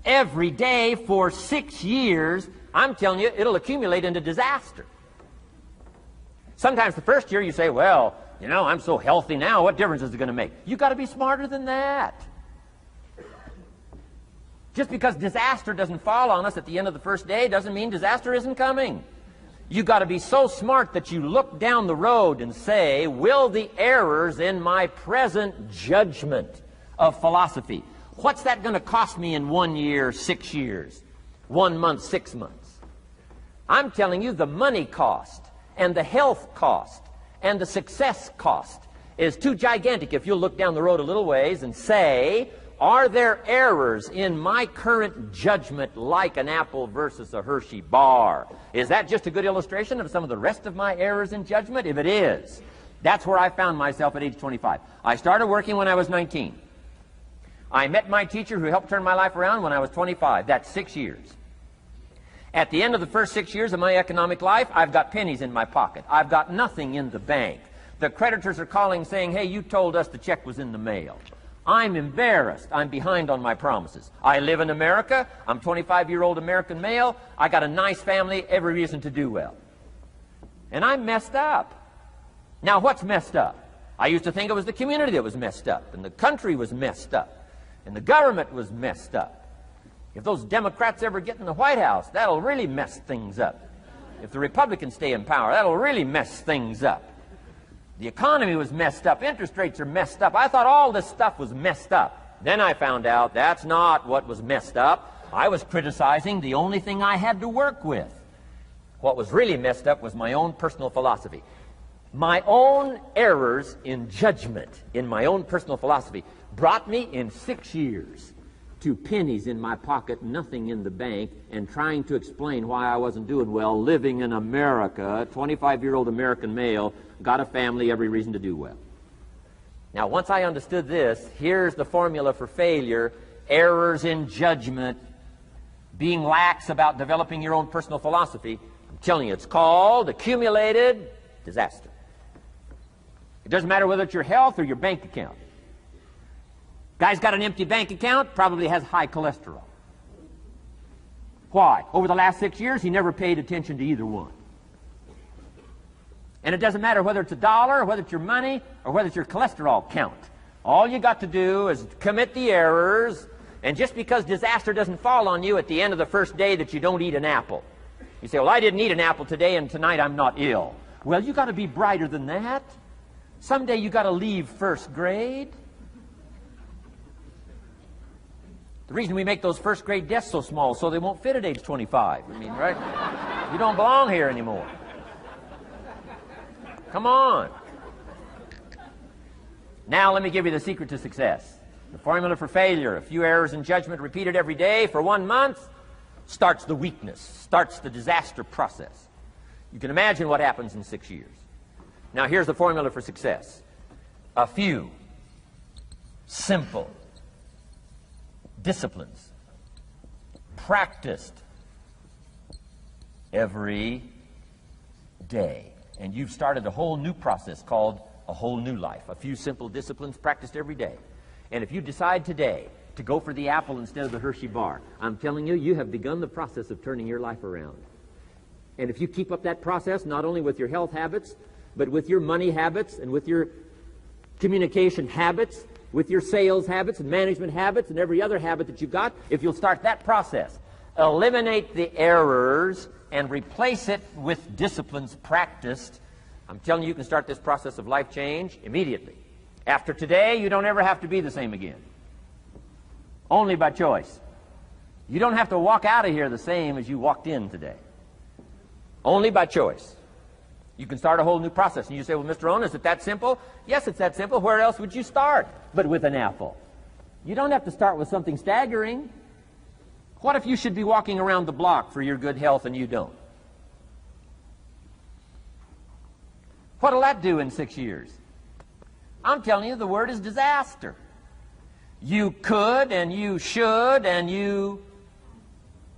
every day for 6 years, I'm telling you, it'll accumulate into disaster. Sometimes the first year you say, well, you know, I'm so healthy now, what difference is it going to make? You've got to be smarter than that. Just because disaster doesn't fall on us at the end of the first day doesn't mean disaster isn't coming. You've got to be so smart that you look down the road and say, will the errors in my present judgment of philosophy, what's that going to cost me in 1 year, 6 years, 1 month, 6 months? I'm telling you, the money cost and the health cost and the success cost is too gigantic if you'll look down the road a little ways and say, are there errors in my current judgment like an apple versus a Hershey bar? Is that just a good illustration of some of the rest of my errors in judgment? If it is, that's where I found myself at age 25. I started working when I was 19. I met my teacher who helped turn my life around when I was 25. That's 6 years. At the end of the first 6 years of my economic life, I've got pennies in my pocket. I've got nothing in the bank. The creditors are calling saying, hey, you told us the check was in the mail. I'm embarrassed. I'm behind on my promises. I live in America. I'm a 25-year-old American male. I got a nice family, every reason to do well. And I'm messed up. Now, what's messed up? I used to think it was the community that was messed up, and the country was messed up, and the government was messed up. If those Democrats ever get in the White House, that'll really mess things up. If the Republicans stay in power, that'll really mess things up. The economy was messed up. Interest rates are messed up. I thought all this stuff was messed up. Then I found out that's not what was messed up. I was criticizing the only thing I had to work with. What was really messed up was my own personal philosophy. My own errors in judgment in my own personal philosophy brought me in 6 years to pennies in my pocket, nothing in the bank, and trying to explain why I wasn't doing well, living in America, 25-year-old American male, got a family, every reason to do well. Now, once I understood this, here's the formula for failure: errors in judgment, being lax about developing your own personal philosophy. I'm telling you, it's called accumulated disaster. It doesn't matter whether it's your health or your bank account. Guy's got an empty bank account, probably has high cholesterol. Why? Over the last 6 years, he never paid attention to either one. And it doesn't matter whether it's a dollar, or whether it's your money, or whether it's your cholesterol count. All you got to do is commit the errors, and just because disaster doesn't fall on you at the end of the first day that you don't eat an apple. You say, well, I didn't eat an apple today, and tonight I'm not ill. Well, you got to be brighter than that. Someday you got to leave first grade. The reason we make those first grade desks so small so they won't fit at age 25. I mean, right? You don't belong here anymore. Come on. Now let me give you the secret to success. The formula for failure: a few errors in judgment repeated every day for 1 month starts the weakness, starts the disaster process. You can imagine what happens in 6 years. Now here's the formula for success: a few simple disciplines practiced every day. And you've started a whole new process called a whole new life. A few simple disciplines practiced every day. And if you decide today to go for the apple instead of the Hershey bar, I'm telling you, you have begun the process of turning your life around. And if you keep up that process, not only with your health habits, but with your money habits and with your communication habits, with your sales habits and management habits and every other habit that you've got, if you'll start that process, eliminate the errors and replace it with disciplines practiced, I'm telling you, you can start this process of life change immediately. After today, you don't ever have to be the same again. Only by choice. You don't have to walk out of here the same as you walked in today. Only by choice. You can start a whole new process. And you say, well, Mr. Rohn, is it that simple? Yes, it's that simple. Where else would you start but with an apple? You don't have to start with something staggering. What if you should be walking around the block for your good health and you don't? What'll that do in 6 years? I'm telling you, the word is disaster. You could and you should and you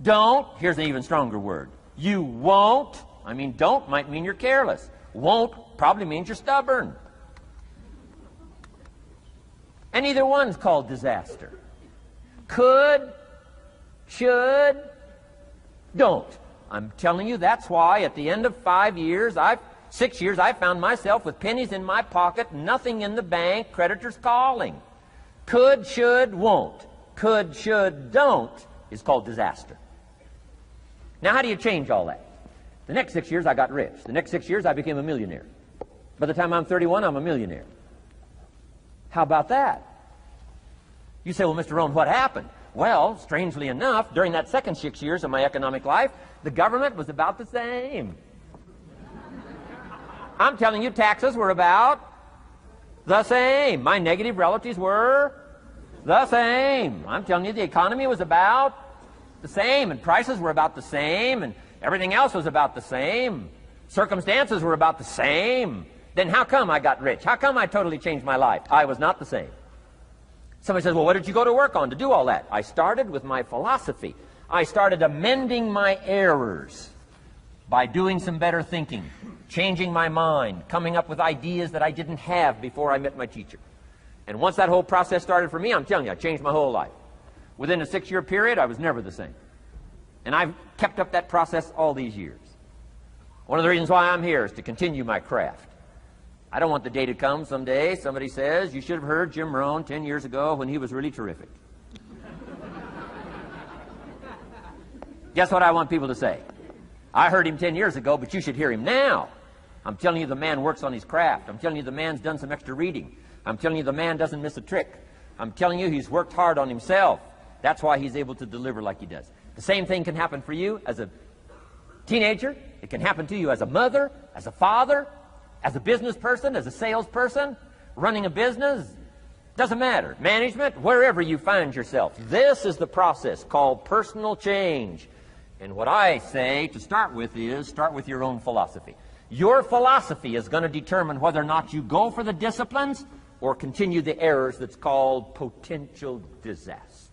don't. Here's an even stronger word. You won't. I mean, don't might mean you're careless. Won't probably means you're stubborn. And either one's called disaster. Could, should, don't. I'm telling you, that's why at the end of 6 years, I found myself with pennies in my pocket, nothing in the bank, creditors calling. Could, should, won't. Could, should, don't is called disaster. Now, how do you change all that? The next 6 years, I got rich. The next 6 years, I became a millionaire. By the time I'm 31, I'm a millionaire. How about that? You say, well, Mr. Rohn, what happened? Well, strangely enough, during that second 6 years of my economic life, the government was about the same. I'm telling you, taxes were about the same. My negative relatives were the same. I'm telling you, the economy was about the same, and prices were about the same, and everything else was about the same. Circumstances were about the same. Then how come I got rich? How come I totally changed my life? I was not the same. Somebody says, well, what did you go to work on to do all that? I started with my philosophy. I started amending my errors by doing some better thinking, changing my mind, coming up with ideas that I didn't have before I met my teacher. And once that whole process started for me, I'm telling you, I changed my whole life. Within a 6-year period, I was never the same. And I've kept up that process all these years. One of the reasons why I'm here is to continue my craft. I don't want the day to come someday somebody says, you should have heard Jim Rohn 10 years ago when he was really terrific. Guess what I want people to say? I heard him 10 years ago, but you should hear him now. I'm telling you the man works on his craft. I'm telling you the man's done some extra reading. I'm telling you the man doesn't miss a trick. I'm telling you he's worked hard on himself. That's why he's able to deliver like he does. The same thing can happen for you as a teenager. It can happen to you as a mother, as a father, as a business person, as a salesperson, running a business. Doesn't matter. Management, wherever you find yourself. This is the process called personal change. And what I say to start with is, start with your own philosophy. Your philosophy is going to determine whether or not you go for the disciplines or continue the errors that's called potential disaster.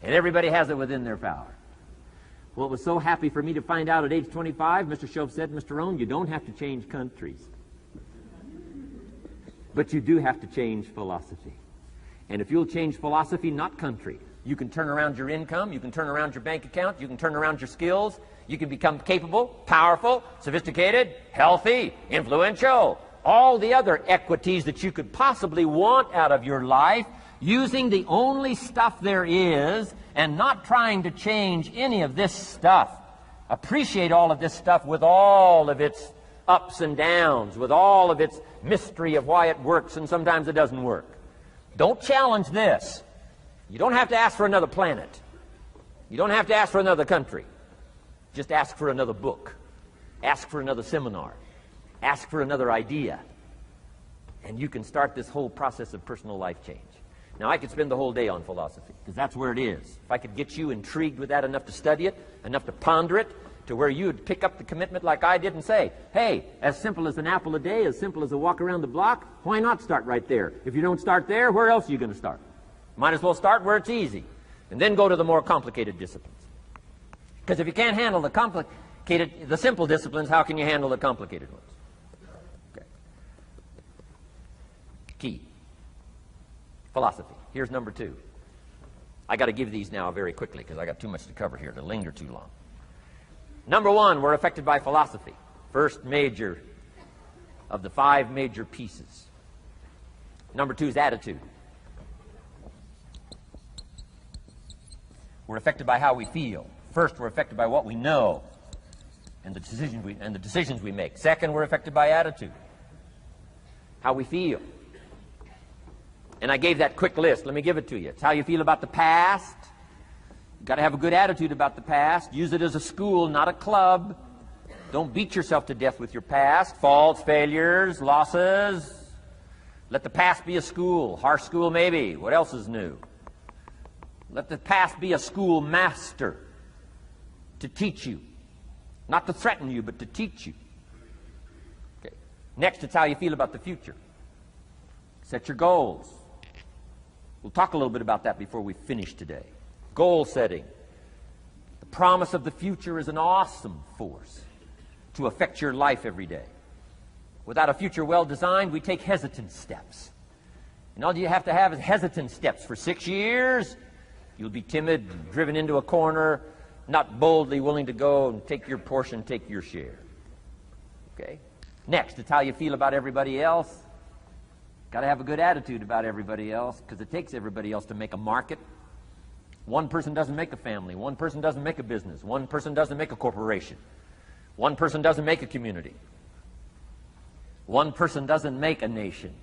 And everybody has it within their power. Well, it was so happy for me to find out at age 25, Mr. Shove said, Mr. Rohn, you don't have to change countries. But you do have to change philosophy. And if you'll change philosophy, not country, you can turn around your income, you can turn around your bank account, you can turn around your skills, you can become capable, powerful, sophisticated, healthy, influential, all the other equities that you could possibly want out of your life, using the only stuff there is and not trying to change any of this stuff. Appreciate all of this stuff with all of its ups and downs, with all of its mystery of why it works and sometimes it doesn't work. Don't challenge this. You don't have to ask for another planet. You don't have to ask for another country. Just ask for another book. Ask for another seminar. Ask for another idea. And you can start this whole process of personal life change. Now, I could spend the whole day on philosophy, because that's where it is. If I could get you intrigued with that enough to study it, enough to ponder it, to where you would pick up the commitment like I did and say, hey, as simple as an apple a day, as simple as a walk around the block, why not start right there? If you don't start there, where else are you going to start? Might as well start where it's easy, and then go to the more complicated disciplines. Because if you can't handle the simple disciplines, how can you handle the complicated ones? Okay. Key. Philosophy. Here's number 2. I got to give these now very quickly because I got too much to cover here to linger too long. Number 1, we're affected by philosophy. First major of the 5 major pieces. Number 2 is attitude. We're affected by how we feel. First, we're affected by what we know and the decisions we make. Second, we're affected by attitude. How we feel. And I gave that quick list. Let me give it to you. It's how you feel about the past. You've got to have a good attitude about the past. Use it as a school, not a club. Don't beat yourself to death with your past. Faults, failures, losses. Let the past be a school. Harsh school maybe. What else is new? Let the past be a school master to teach you. Not to threaten you, but to teach you. Okay. Next, it's how you feel about the future. Set your goals. We'll talk a little bit about that before we finish today. Goal setting. The promise of the future is an awesome force to affect your life every day. Without a future well designed, we take hesitant steps. And all you have to have is hesitant steps. For 6 years, you'll be timid, driven into a corner, not boldly willing to go and take your portion, take your share. Okay? Next, it's how you feel about everybody else. Got to have a good attitude about everybody else, because it takes everybody else to make a market. One person doesn't make a family. One person doesn't make a business. One person doesn't make a corporation. One person doesn't make a community. One person doesn't make a nation.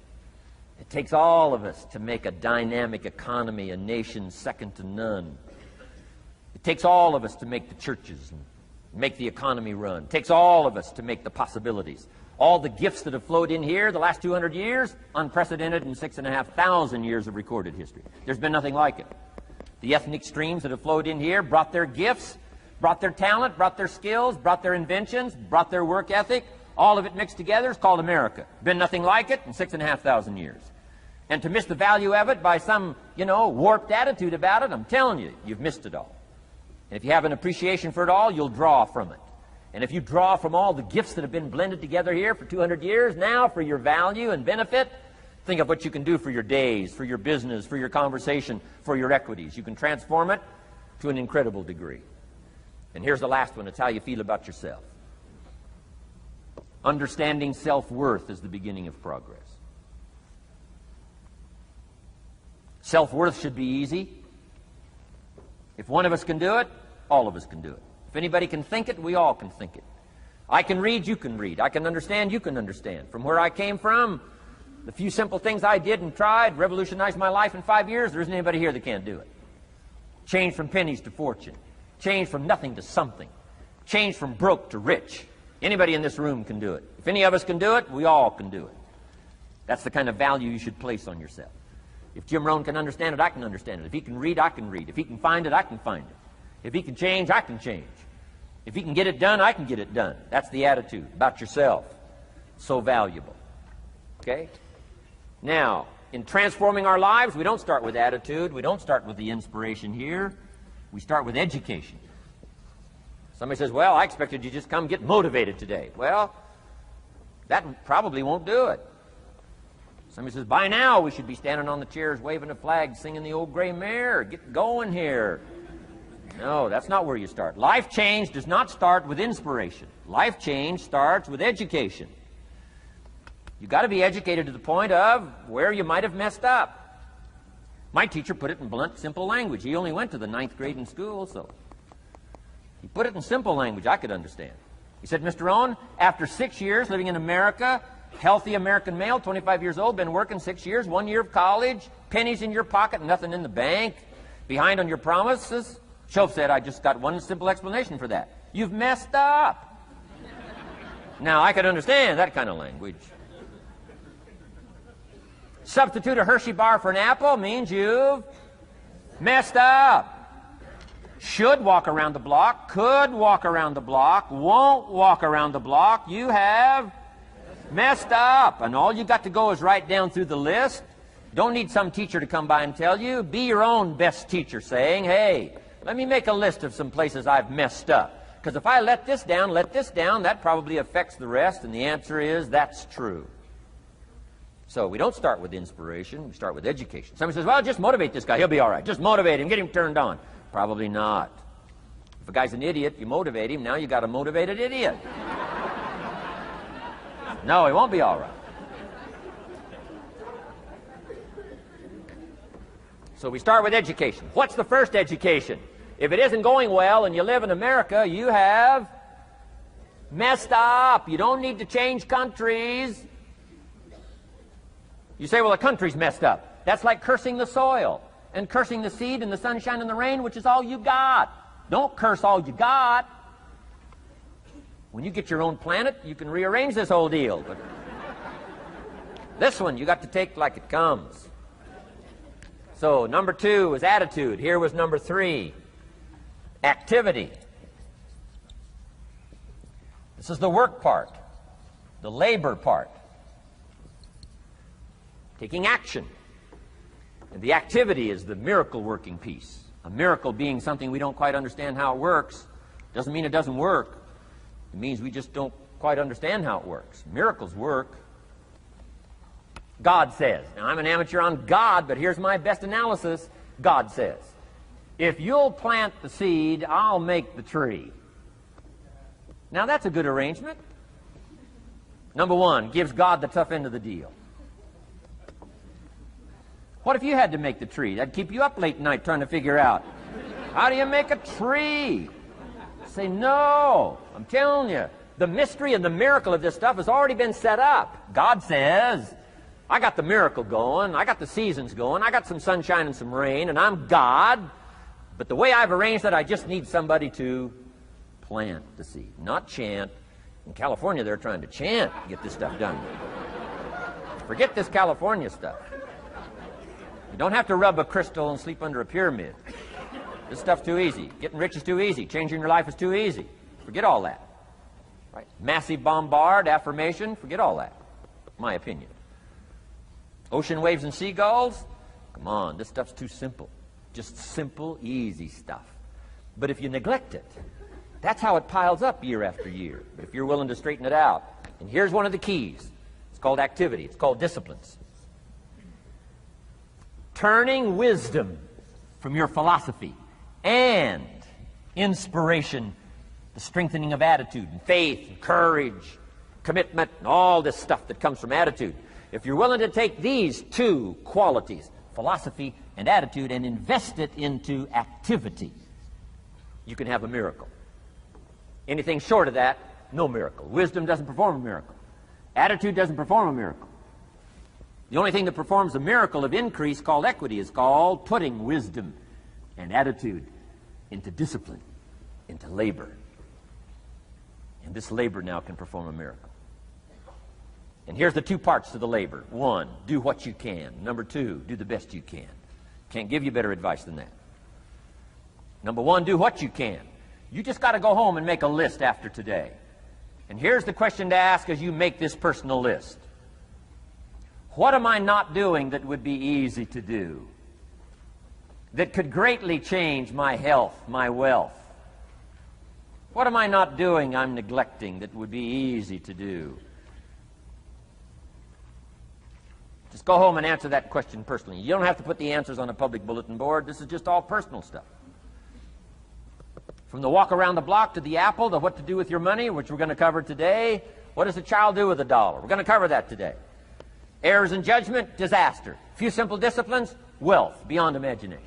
It takes all of us to make a dynamic economy, a nation second to none. It takes all of us to make the churches and make the economy run. It takes all of us to make the possibilities. All the gifts that have flowed in here the last 200 years, unprecedented in 6,500 years of recorded history. There's been nothing like it. The ethnic streams that have flowed in here brought their gifts, brought their talent, brought their skills, brought their inventions, brought their work ethic. All of it mixed together is called America. Been nothing like it in 6,500 years. And to miss the value of it by some, warped attitude about it, I'm telling you, you've missed it all. And if you have an appreciation for it all, you'll draw from it. And if you draw from all the gifts that have been blended together here for 200 years, now for your value and benefit, think of what you can do for your days, for your business, for your conversation, for your equities. You can transform it to an incredible degree. And here's the last one. It's how you feel about yourself. Understanding self-worth is the beginning of progress. Self-worth should be easy. If one of us can do it, all of us can do it. If anybody can think it, we all can think it. I can read, you can read. I can understand, you can understand. From where I came from, the few simple things I did and tried revolutionized my life in 5 years. There isn't anybody here that can't do it. Change from pennies to fortune. Change from nothing to something. Change from broke to rich. Anybody in this room can do it. If any of us can do it, we all can do it. That's the kind of value you should place on yourself. If Jim Rohn can understand it, I can understand it. If he can read, I can read. If he can find it, I can find it. If he can change, I can change. If he can get it done, I can get it done. That's the attitude about yourself. So valuable. Okay? Now, in transforming our lives, we don't start with attitude. We don't start with the inspiration here. We start with education. Somebody says, well, I expected you just come get motivated today. Well, that probably won't do it. Somebody says, by now we should be standing on the chairs, waving a flag, singing the old gray mare. Get going here. No, that's not where you start. Life change does not start with inspiration. Life change starts with education. You've got to be educated to the point of where you might have messed up. My teacher put it in blunt, simple language. He only went to the 9th grade in school, so he put it in simple language I could understand. He said, Mr. Rohn, after 6 years living in America, healthy American male, 25 years old, been working 6 years, 1 year of college, pennies in your pocket, nothing in the bank, behind on your promises. Shoaff said, I just got one simple explanation for that. You've messed up. Now, I could understand that kind of language. Substitute a Hershey bar for an apple means you've messed up. Should walk around the block, could walk around the block, won't walk around the block. You have messed up. And all you got to go is right down through the list. Don't need some teacher to come by and tell you. Be your own best teacher saying, hey, let me make a list of some places I've messed up. Because if I let this down, that probably affects the rest. And the answer is, that's true. So we don't start with inspiration. We start with education. Somebody says, well, just motivate this guy. He'll be all right. Just motivate him. Get him turned on. Probably not. If a guy's an idiot, you motivate him. Now you got a motivated idiot. No, he won't be all right. So we start with education. What's the first education? If it isn't going well and you live in America, you have messed up. You don't need to change countries. You say, well, the country's messed up. That's like cursing the soil and cursing the seed and the sunshine and the rain, which is all you got. Don't curse all you got. When you get your own planet, you can rearrange this whole deal. But this one, you got to take like it comes. So number 2 was attitude. Here was number 3, activity. This is the work part, the labor part. Taking action. And the activity is the miracle working piece. A miracle being something we don't quite understand how it works doesn't mean it doesn't work. It means we just don't quite understand how it works. Miracles work. God says. Now, I'm an amateur on God, but here's my best analysis. God says, if you'll plant the seed, I'll make the tree. Now, that's a good arrangement. Number 1, gives God the tough end of the deal. What if you had to make the tree? That'd keep you up late at night trying to figure out, how do you make a tree? Say, no. I'm telling you, the mystery and the miracle of this stuff has already been set up. God says, I got the miracle going, I got the seasons going, I got some sunshine and some rain, and I'm God. But the way I've arranged that, I just need somebody to plant the seed, not chant. In California, they're trying to chant to get this stuff done. Forget this California stuff. You don't have to rub a crystal and sleep under a pyramid. This stuff's too easy. Getting rich is too easy. Changing your life is too easy. Forget all that. Right? Massive bombard, affirmation, forget all that. My opinion. Ocean waves and seagulls? Come on, this stuff's too simple. Just simple, easy stuff. But if you neglect it, that's how it piles up year after year. But if you're willing to straighten it out, and here's one of the keys. It's called activity. It's called disciplines. Turning wisdom from your philosophy and inspiration, the strengthening of attitude and faith and courage, commitment, and all this stuff that comes from attitude. If you're willing to take these two qualities, philosophy and attitude, and invest it into activity, you can have a miracle. Anything short of that, no miracle. Wisdom doesn't perform a miracle. Attitude doesn't perform a miracle. The only thing that performs a miracle of increase called equity is called putting wisdom and attitude into discipline, into labor. And this labor now can perform a miracle. And here's the two parts to the labor. One, do what you can. Number two, do the best you can. Can't give you better advice than that. Number one, do what you can. You just got to go home and make a list after today. And here's the question to ask as you make this personal list. What am I not doing that would be easy to do? That could greatly change my health, my wealth? What am I not doing I'm neglecting that would be easy to do? Just go home and answer that question personally. You don't have to put the answers on a public bulletin board. This is just all personal stuff. From the walk around the block to the apple to what to do with your money, which we're going to cover today. What does a child do with $1? We're going to cover that today. Errors in judgment, disaster. Few simple disciplines, wealth beyond imagination.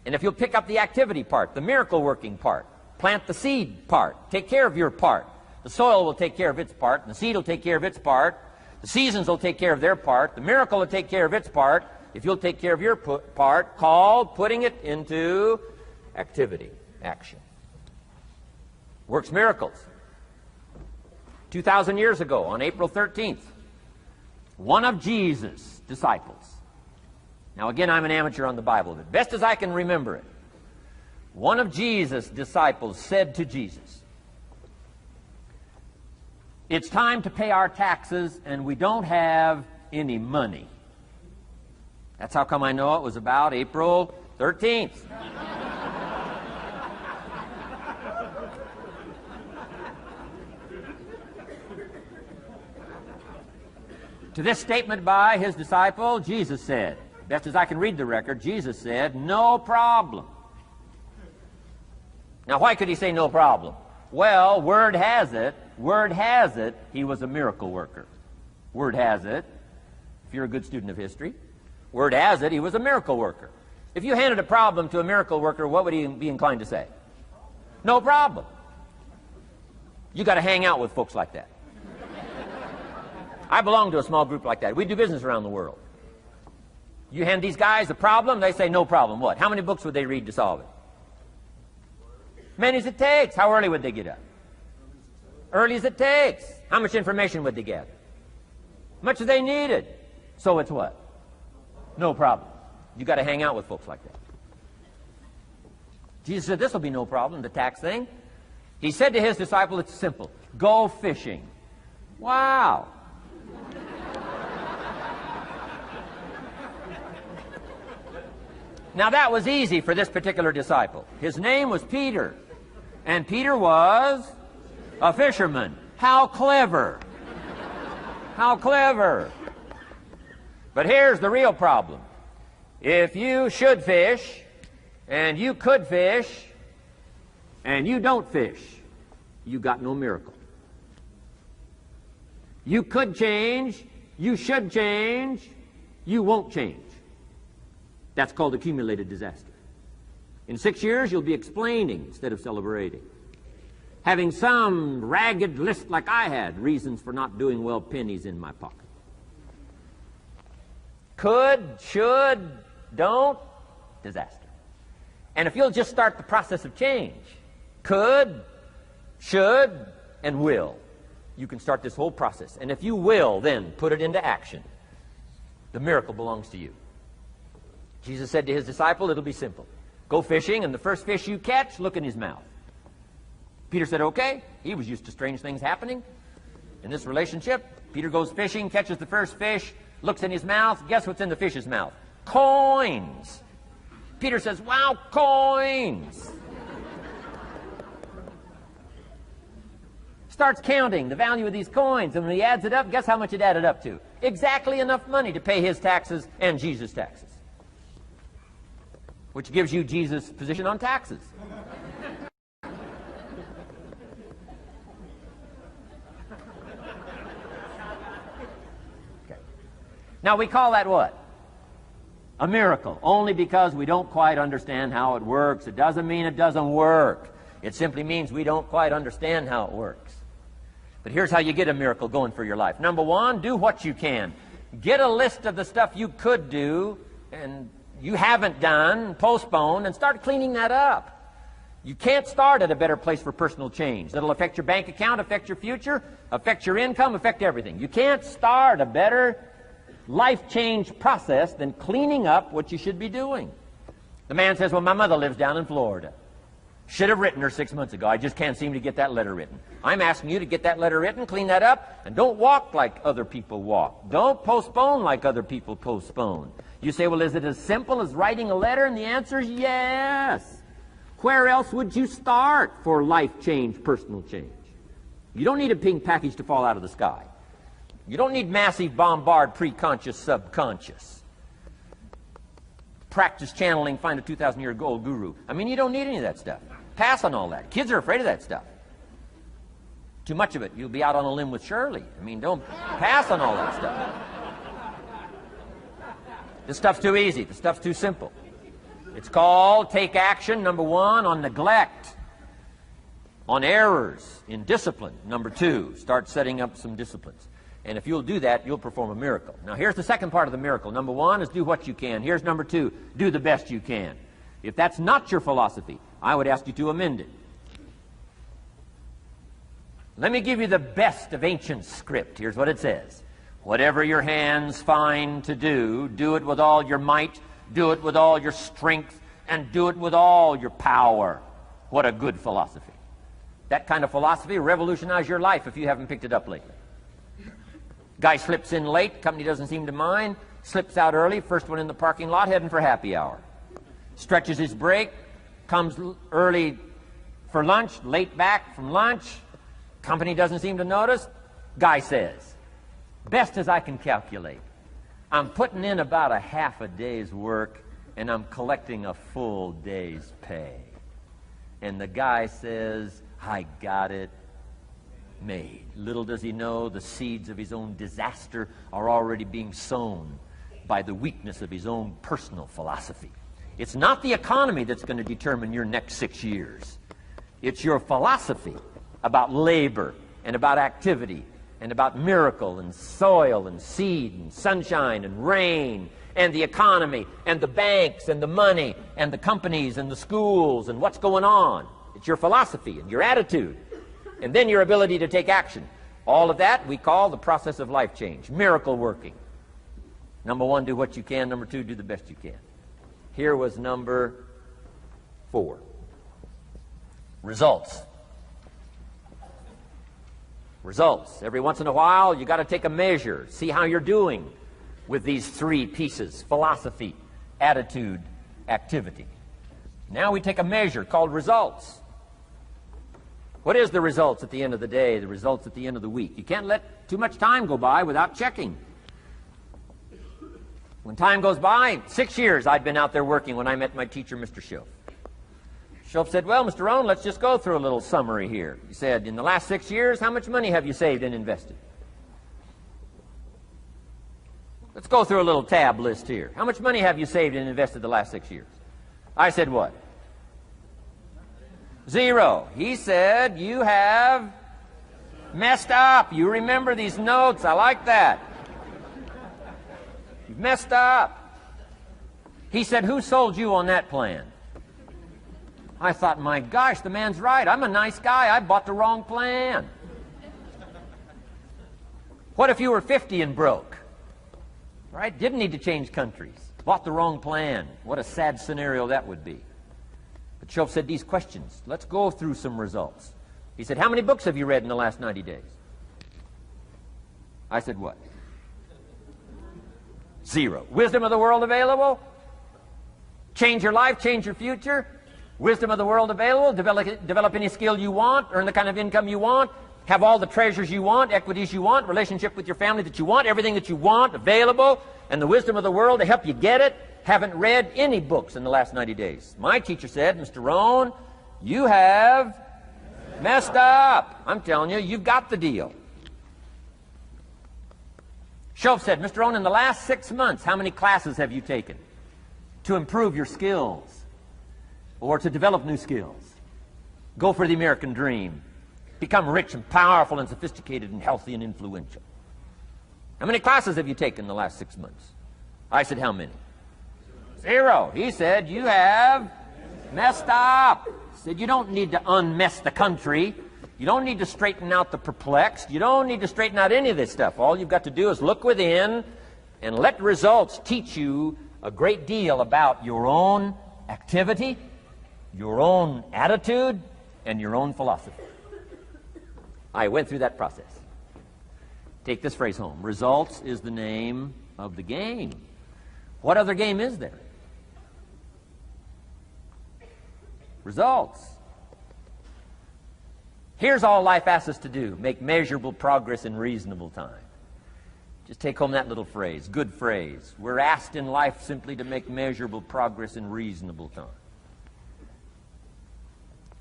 And if you'll pick up the activity part, the miracle working part, plant the seed part, take care of your part. The soil will take care of its part, and the seed will take care of its part. The seasons will take care of their part. The miracle will take care of its part. If you'll take care of your part, called putting it into activity, action. Works miracles. 2,000 years ago, on April 13th, one of Jesus' disciples. Now again, I'm an amateur on the Bible, but best as I can remember it, one of Jesus' disciples said to Jesus, "It's time to pay our taxes, and we don't have any money." That's how come I know it was about April 13th. To this statement by his disciple, Jesus said, best as I can read the record, Jesus said, "No problem." Now, why could he say no problem? Well, word has it, he was a miracle worker. Word has it, if you're a good student of history, word has it, he was a miracle worker. If you handed a problem to a miracle worker, what would he be inclined to say? No problem. You got to hang out with folks like that. I belong to a small group like that. We do business around the world. You hand these guys a problem, they say no problem. What? How many books would they read to solve it? Many as it takes. How early would they get up? Early as it takes. How much information would they gather? Much as they needed. So it's what? No problem. You got to hang out with folks like that. Jesus said this will be no problem, the tax thing. He said to his disciple, it's simple. Go fishing. Wow. Now that was easy for this particular disciple. His name was Peter. And Peter was a fisherman. How clever. How clever. But here's the real problem. If you should fish, and you could fish, and you don't fish, you got no miracle. You could change, you should change, you won't change. That's called accumulated disaster. In 6 years, you'll be explaining instead of celebrating. Having some ragged list like I had, reasons for not doing well, pennies in my pocket. Could, should, don't, disaster. And if you'll just start the process of change, could, should, and will, you can start this whole process. And if you will, then put it into action. The miracle belongs to you. Jesus said to his disciple, it'll be simple. Go fishing, and the first fish you catch, look in his mouth. Peter said, okay. He was used to strange things happening. In this relationship, Peter goes fishing, catches the first fish, looks in his mouth. Guess what's in the fish's mouth? Coins. Peter says, wow, coins. Starts counting the value of these coins, and when he adds it up, guess how much it added up to? Exactly enough money to pay his taxes and Jesus' taxes. Which gives you Jesus' position on taxes. Okay. Now we call that what? A miracle, only because we don't quite understand how it works. It doesn't mean it doesn't work. It simply means we don't quite understand how it works. But here's how you get a miracle going for your life. Number one, do what you can. Get a list of the stuff you could do and you haven't done, postpone, and start cleaning that up. You can't start at a better place for personal change. That'll affect your bank account, affect your future, affect your income, affect everything. You can't start a better life change process than cleaning up what you should be doing. The man says, well, my mother lives down in Florida. Should have written her 6 months ago. I just can't seem to get that letter written. I'm asking you to get that letter written, clean that up, and don't walk like other people walk. Don't postpone like other people postpone. You say, well, is it as simple as writing a letter? And the answer is yes. Where else would you start for life change, personal change? You don't need a pink package to fall out of the sky. You don't need massive bombard, pre-conscious, subconscious. Practice channeling, find a 2,000-year-old guru. I mean, you don't need any of that stuff. Pass on all that. Kids are afraid of that stuff. Too much of it, you'll be out on a limb with Shirley. I mean, don't pass on all that stuff. This stuff's too easy. This stuff's too simple. It's called take action, number one, on neglect, on errors, in discipline. Number two, start setting up some disciplines. And if you'll do that, you'll perform a miracle. Now, here's the second part of the miracle. Number one is do what you can. Here's number two, do the best you can. If that's not your philosophy, I would ask you to amend it. Let me give you the best of ancient script. Here's what it says. Whatever your hands find to do, do it with all your might, do it with all your strength, and do it with all your power. What a good philosophy. That kind of philosophy will revolutionize your life if you haven't picked it up lately. Guy slips in late, company doesn't seem to mind, slips out early, first one in the parking lot, heading for happy hour. Stretches his break, comes early for lunch, late back from lunch, company doesn't seem to notice. Guy says, best as I can calculate, I'm putting in about a half a day's work and I'm collecting a full day's pay. And the guy says, I got it made. Little does he know the seeds of his own disaster are already being sown by the weakness of his own personal philosophy. It's not the economy that's going to determine your next 6 years. It's your philosophy about labor and about activity and about miracle and soil and seed and sunshine and rain and the economy and the banks and the money and the companies and the schools and what's going on. It's your philosophy and your attitude. And then your ability to take action. All of that we call the process of life change, miracle working. Number one, do what you can. Number two, do the best you can. Here was number 4. Results. Results. Every once in a while, you got to take a measure, see how you're doing with these 3 pieces: philosophy, attitude, activity. Now we take a measure called results. What is the results at the end of the day, the results at the end of the week? You can't let too much time go by without checking. When time goes by, 6 years I'd been out there working when I met my teacher, Mr. Schoaf. Schoaf said, well, Mr. Rohn, let's just go through a little summary here. He said, in the last 6 years, how much money have you saved and invested? Let's go through a little tab list here. How much money have you saved and invested the last 6 years? I said, what? 0. He said, you have messed up. You remember these notes. I like that. You've messed up. He said, who sold you on that plan? I thought, my gosh, the man's right. I'm a nice guy. I bought the wrong plan. What if you were 50 and broke? Right? Didn't need to change countries. Bought the wrong plan. What a sad scenario that would be. But Schoaf said these questions. Let's go through some results. He said, how many books have you read in the last 90 days? I said, what? 0. Wisdom of the world available? Change your life, change your future? Wisdom of the world available? Develop any skill you want, earn the kind of income you want, have all the treasures you want, equities you want, relationship with your family that you want, everything that you want available, and the wisdom of the world to help you get it. Haven't read any books in the last 90 days. My teacher said, Mr. Rohn, you have messed up. I'm telling you, you've got the deal. Shove said, Mr. Rohn, in the last 6 months, how many classes have you taken to improve your skills or to develop new skills? Go for the American dream. Become rich and powerful and sophisticated and healthy and influential. How many classes have you taken in the last 6 months? I said, how many? 0. He said, you have messed up. He said, you don't need to unmess the country. You don't need to straighten out the perplexed. You don't need to straighten out any of this stuff. All you've got to do is look within and let results teach you a great deal about your own activity, your own attitude, and your own philosophy. I went through that process. Take this phrase home. Results is the name of the game. What other game is there? Results. Here's all life asks us to do. Make measurable progress in reasonable time. Just take home that little phrase. Good phrase. We're asked in life simply to make measurable progress in reasonable time.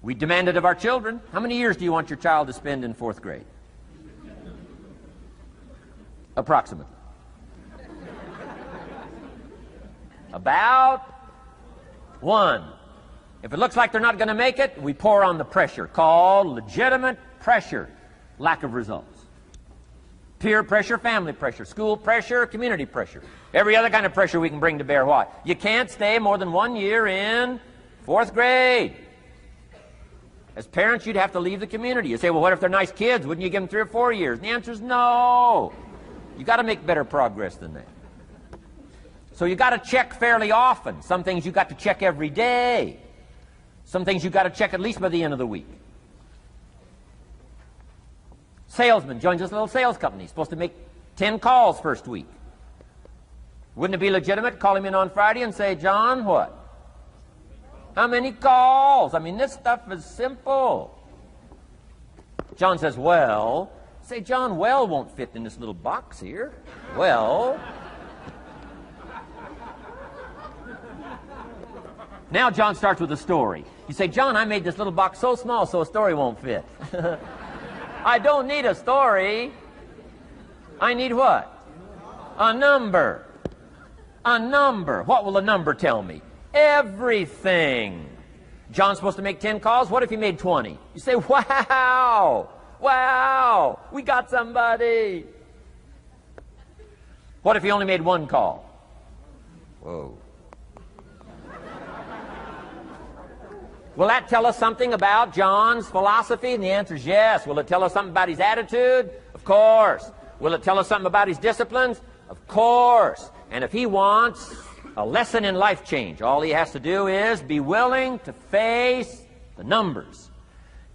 We demand it of our children. How many years do you want your child to spend in 4th grade? Approximately. About 1. If it looks like they're not going to make it, we pour on the pressure, called legitimate pressure, lack of results. Peer pressure, family pressure, school pressure, community pressure. Every other kind of pressure we can bring to bear. What? You can't stay more than 1 year in 4th grade. As parents, you'd have to leave the community. You say, well, what if they're nice kids? Wouldn't you give them 3 or 4 years? And the answer is no. You've got to make better progress than that. So you've got to check fairly often. Some things you've got to check every day. Some things you've got to check at least by the end of the week. Salesman joins this little sales company. He's supposed to make 10 calls first week. Wouldn't it be legitimate to call him in on Friday and say, John, what? How many calls? I mean, this stuff is simple. John says, well. Say, John, well won't fit in this little box here. Well. Now John starts with a story. You say, John, I made this little box so small so a story won't fit. I don't need a story. I need what? A number. A number. What will a number tell me? Everything. John's supposed to make 10 calls. What if he made 20? You say, wow. Wow. We got somebody. What if he only made 1 call? Whoa. Will that tell us something about John's philosophy? And the answer is yes. Will it tell us something about his attitude? Of course. Will it tell us something about his disciplines? Of course. And if he wants a lesson in life change, all he has to do is be willing to face the numbers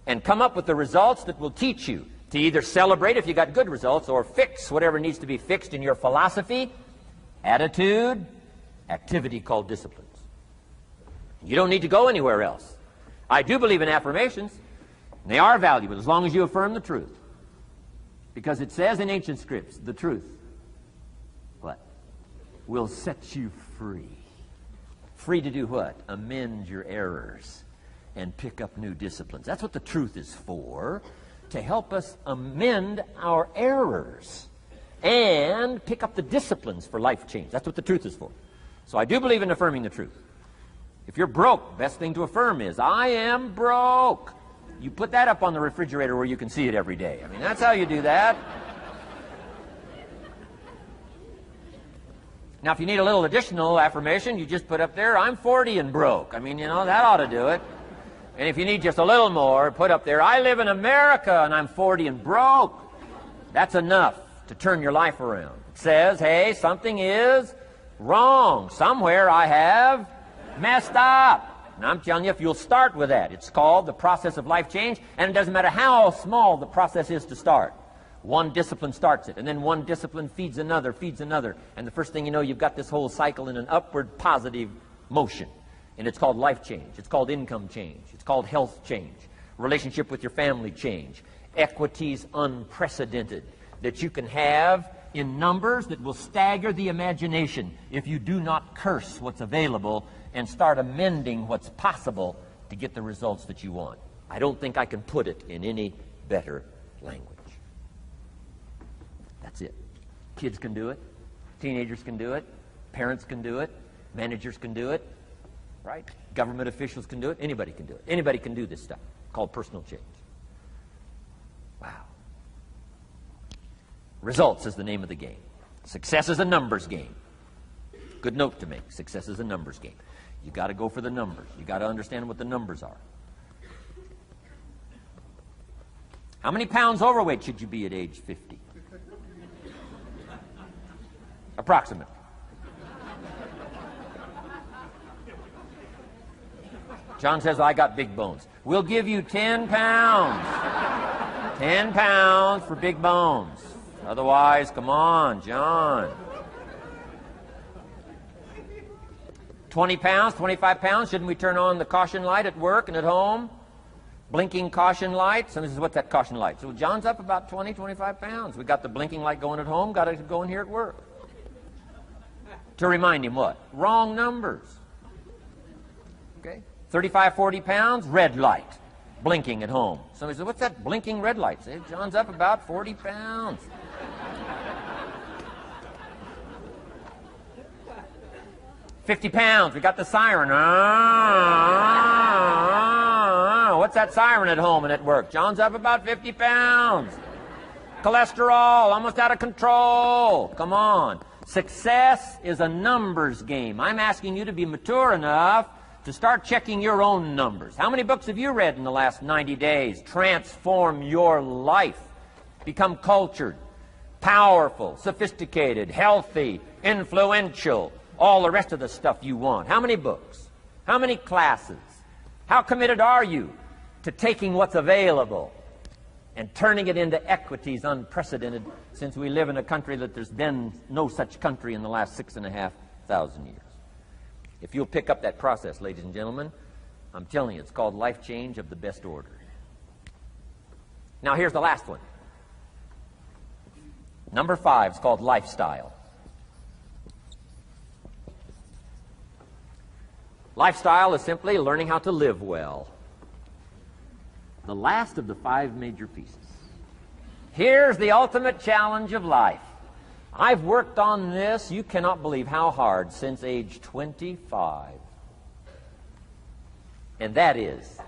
and come up with the results that will teach you to either celebrate if you got good results or fix whatever needs to be fixed in your philosophy, attitude, activity called disciplines. You don't need to go anywhere else. I do believe in affirmations. They are valuable as long as you affirm the truth. Because it says in ancient scripts, the truth, what? Will set you free. Free to do what? Amend your errors and pick up new disciplines. That's what the truth is for, to help us amend our errors and pick up the disciplines for life change. That's what the truth is for. So I do believe in affirming the truth. If you're broke, best thing to affirm is, I am broke. You put that up on the refrigerator where you can see it every day. I mean, that's how you do that. Now, if you need a little additional affirmation, you just put up there, I'm 40 and broke. I mean, you know, that ought to do it. And if you need just a little more, put up there, I live in America and I'm 40 and broke. That's enough to turn your life around. It says, hey, something is wrong. Somewhere I have messed up. And I'm telling you, if you'll start with that, it's called the process of life change, and it doesn't matter how small the process is to start. One discipline starts it, and then one discipline feeds another, and the first thing you know, you've got this whole cycle in an upward positive motion. And it's called life change. It's called income change. It's called health change. Relationship with your family change. Equities unprecedented that you can have in numbers that will stagger the imagination if you do not curse what's available and start amending what's possible to get the results that you want. I don't think I can put it in any better language. That's it. Kids can do it. Teenagers can do it. Parents can do it. Managers can do it. Right? Government officials can do it. Anybody can do it. Anybody can do this stuff called personal change. Wow. Results is the name of the game. Success is a numbers game. Good note to make. Success is a numbers game. You got to go for the numbers. You got to understand what the numbers are. How many pounds overweight should you be at age 50? Approximately. John says, I got big bones. We'll give you 10 pounds. 10 pounds for big bones. Otherwise, come on, John. 20 pounds, 25 pounds. Shouldn't we turn on the caution light at work and at home? Blinking caution light. Somebody says, what's that caution light? So John's up about 20, 25 pounds. We got the blinking light going at home, got it going here at work. To remind him what? Wrong numbers. Okay? 35, 40 pounds, red light, blinking at home. Somebody says, what's that blinking red light? Say, John's up about 40 pounds. 50 pounds, we got the siren. What's that siren at home and at work? John's up about 50 pounds. Cholesterol, almost out of control. Come on. Success is a numbers game. I'm asking you to be mature enough to start checking your own numbers. How many books have you read in the last 90 days? Transform your life. Become cultured, powerful, sophisticated, healthy, influential, all the rest of the stuff you want. How many books? How many classes? How committed are you to taking what's available and turning it into equities unprecedented, since we live in a country that there's been no such country in the last 6,500 years? If you'll pick up that process, ladies and gentlemen, I'm telling you, it's called life change of the best order. Now here's the last one. Number 5 is called lifestyle. Lifestyle is simply learning how to live well. The last of the 5 major pieces. Here's the ultimate challenge of life. I've worked on this, you cannot believe how hard, since age 25. And that is,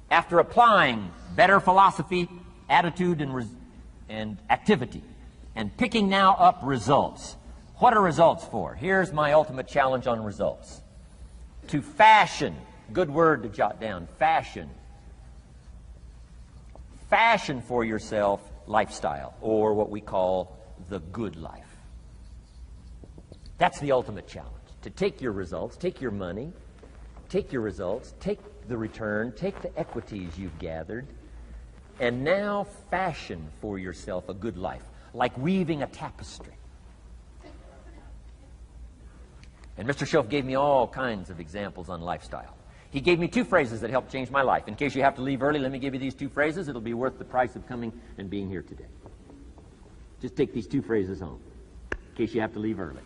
after applying better philosophy, attitude, and activity, and picking now up results. What are results for? Here's my ultimate challenge on results. To fashion, good word to jot down, fashion. Fashion for yourself lifestyle, or what we call the good life. That's the ultimate challenge. To take your results, take your money, take your results, take the return, take the equities you've gathered, and now fashion for yourself a good life, like weaving a tapestry. And Mr. Schoaf gave me all kinds of examples on lifestyle. He gave me 2 phrases that helped change my life. In case you have to leave early, let me give you these 2 phrases. It'll be worth the price of coming and being here today. Just take these 2 phrases home, in case you have to leave early.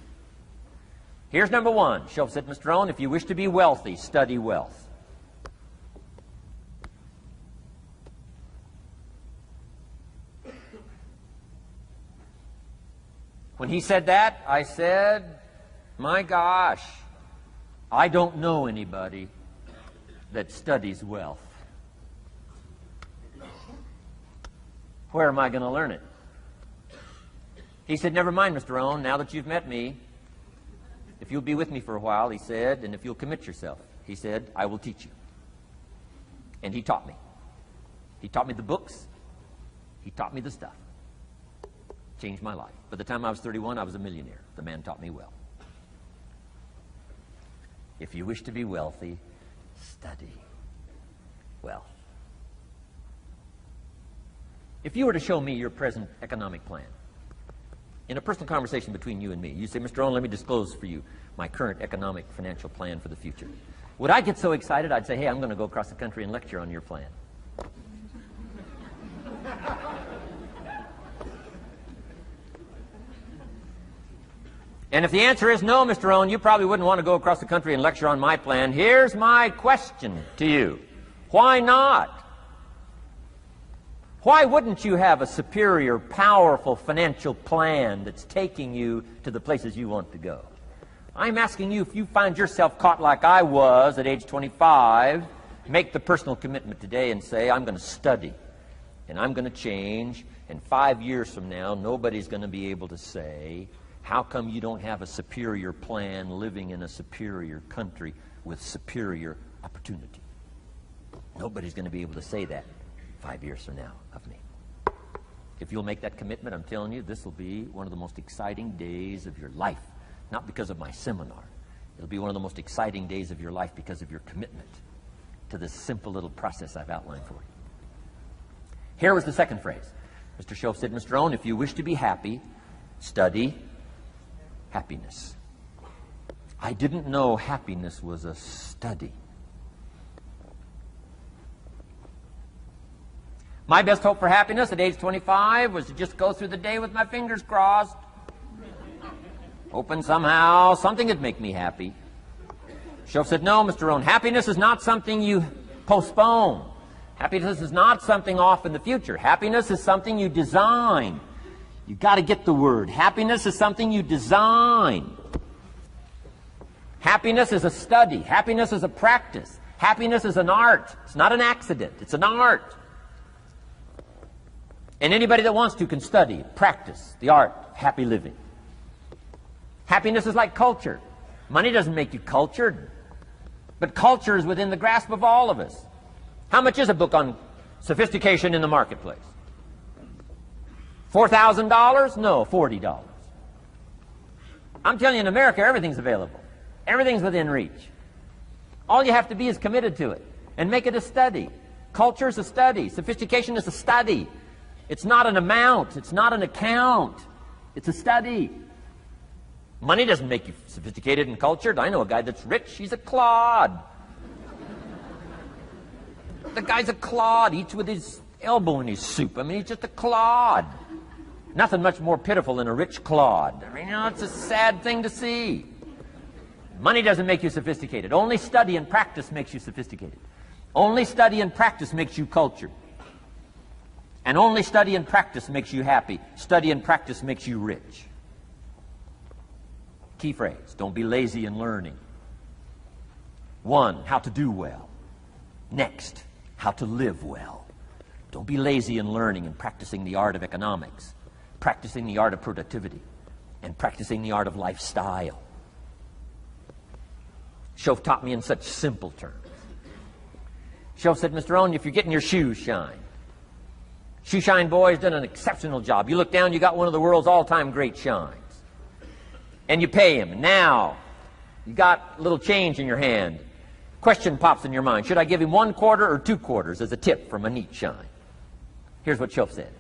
Here's number 1. Schoaf said, Mr. Rohn, if you wish to be wealthy, study wealth. When he said that, I said, my gosh, I don't know anybody that studies wealth. Where am I going to learn it? He said, never mind, Mr. Rohn, now that you've met me, if you'll be with me for a while, he said, and if you'll commit yourself, he said, I will teach you. And he taught me. He taught me the books. He taught me the stuff. Changed my life. By the time I was 31, I was a millionaire. The man taught me well. If you wish to be wealthy, study wealth. If you were to show me your present economic plan, in a personal conversation between you and me, you say, Mr. Rohn, let me disclose for you my current economic financial plan for the future. Would I get so excited I'd say, hey, I'm going to go across the country and lecture on your plan? And if the answer is no, Mr. Rohn, you probably wouldn't want to go across the country and lecture on my plan. Here's my question to you. Why not? Why wouldn't you have a superior, powerful financial plan that's taking you to the places you want to go? I'm asking you, if you find yourself caught like I was at age 25, make the personal commitment today and say, I'm going to study and I'm going to change, and 5 years from now, nobody's going to be able to say, how come you don't have a superior plan living in a superior country with superior opportunity? Nobody's going to be able to say that 5 years from now of me. If you'll make that commitment, I'm telling you, this will be one of the most exciting days of your life. Not because of my seminar. It'll be one of the most exciting days of your life because of your commitment to this simple little process I've outlined for you. Here was the second phrase. Mr. Shoaff said, Mr. Rohn, if you wish to be happy, study happiness. I didn't know happiness was a study. My best hope for happiness at age 25 was to just go through the day with my fingers crossed, hoping somehow something would make me happy. Shoaff said, no, Mr. Rohn, happiness is not something you postpone. Happiness is not something off in the future. Happiness is something you design. You've got to get the word. Happiness is something you design. Happiness is a study. Happiness is a practice. Happiness is an art. It's not an accident. It's an art. And anybody that wants to can study, practice the art of happy living. Happiness is like culture. Money doesn't make you cultured, but culture is within the grasp of all of us. How much is a book on sophistication in the marketplace? $4,000? No, $40. I'm telling you, in America, everything's available. Everything's within reach. All you have to be is committed to it and make it a study. Culture is a study. Sophistication is a study. It's not an amount. It's not an account. It's a study. Money doesn't make you sophisticated and cultured. I know a guy that's rich. He's a clod. The guy's a clod. Eats with his elbow in his soup. I mean, he's just a clod. Nothing much more pitiful than a rich clod. I mean, you know, it's a sad thing to see. Money doesn't make you sophisticated. Only study and practice makes you sophisticated. Only study and practice makes you cultured. And only study and practice makes you happy. Study and practice makes you rich. Key phrase, don't be lazy in learning. 1, how to do well. Next, how to live well. Don't be lazy in learning and practicing the art of economics, practicing the art of productivity, and practicing the art of lifestyle. Shoaff taught me in such simple terms. Shoaff said, Mr. Rohn, if you're getting your shoes shined, Shoe Shine Boy's done an exceptional job. You look down, you got one of the world's all-time great shines. And you pay him. Now, you got a little change in your hand. Question pops in your mind. Should I give him 1 quarter or 2 quarters as a tip from a neat shine? Here's what Shoaff said.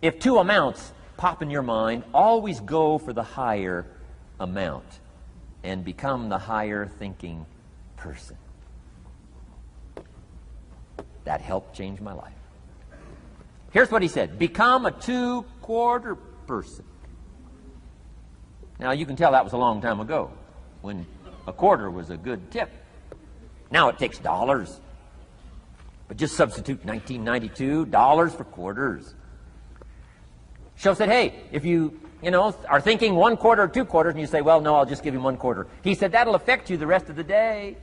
If 2 amounts pop in your mind, always go for the higher amount and become the higher thinking person. That helped change my life. Here's what he said. Become a 2-quarter person. Now, you can tell that was a long time ago when a quarter was a good tip. Now it takes dollars. But just substitute 1992, dollars for quarters. Shoaff said, hey, if you are thinking 1 quarter or 2 quarters, and you say, well, no, I'll just give him 1 quarter. He said, that'll affect you the rest of the day.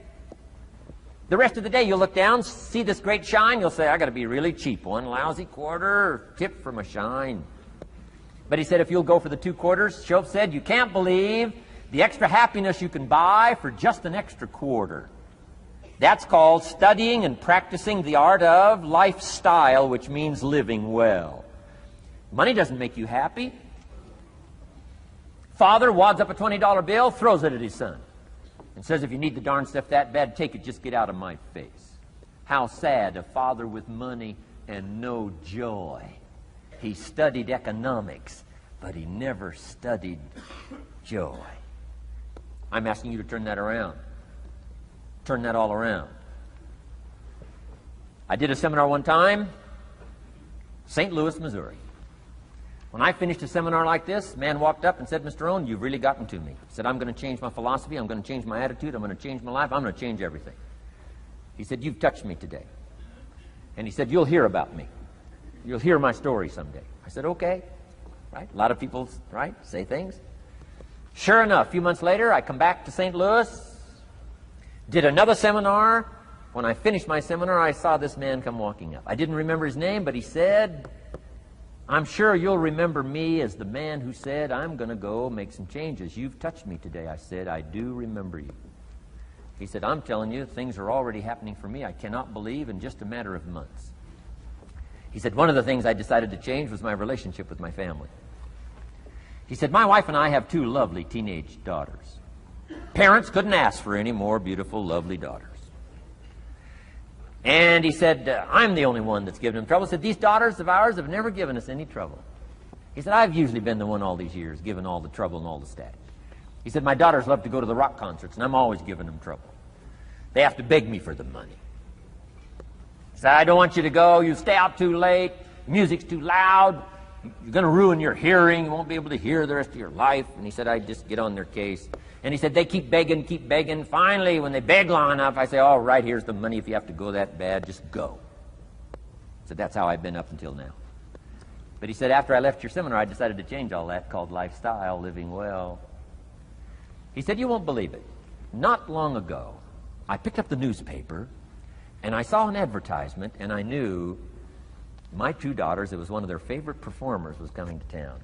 The rest of the day, you'll look down, see this great shine, you'll say, I got to be really cheap. 1 lousy quarter, tip from a shine. But he said, if you'll go for the 2 quarters, Shoaff said, you can't believe the extra happiness you can buy for just an extra quarter. That's called studying and practicing the art of lifestyle, which means living well. Money doesn't make you happy. Father wads up a $20 bill, throws it at his son, and says, if you need the darn stuff that bad, take it, just get out of my face. How sad, a father with money and no joy. He studied economics, but he never studied joy. I'm asking you to turn that around. Turn that all around. I did a seminar one time, St. Louis, Missouri. When I finished a seminar like this, a man walked up and said, "Mr. Rohn, you've really gotten to me." He said, "I'm going to change my philosophy. I'm going to change my attitude. I'm going to change my life. I'm going to change everything." He said, "You've touched me today." And he said, "You'll hear about me. You'll hear my story someday." I said, "Okay." Right? A lot of people, right, say things. Sure enough, a few months later, I come back to St. Louis, did another seminar. When I finished my seminar, I saw this man come walking up. I didn't remember his name, but he said, "I'm sure you'll remember me as the man who said, I'm going to go make some changes. You've touched me today." I said, "I do remember you." He said, "I'm telling you, things are already happening for me. I cannot believe in just a matter of months." He said, "One of the things I decided to change was my relationship with my family." He said, "My wife and I have 2 lovely teenage daughters. Parents couldn't ask for any more beautiful, lovely daughters. And he said, I'm the only one that's given them trouble." He said, "These daughters of ours have never given us any trouble." He said, "I've usually been the one all these years giving all the trouble and all the static." He said, "My daughters love to go to the rock concerts, and I'm always giving them trouble. They have to beg me for the money. He said, I don't want you to go. You stay out too late. Music's too loud. You're going to ruin your hearing. You won't be able to hear the rest of your life." And he said, I just get on their case. And he said, "They keep begging, keep begging. Finally, when they beg long enough, I say, all right, here's the money. If you have to go that bad, just go." So that's how I've been up until now. But he said, after I left your seminar, I decided to change all that, called lifestyle, living well. He said, "You won't believe it. Not long ago, I picked up the newspaper, and I saw an advertisement, and I knew my 2 daughters, it was one of their favorite performers, was coming to town."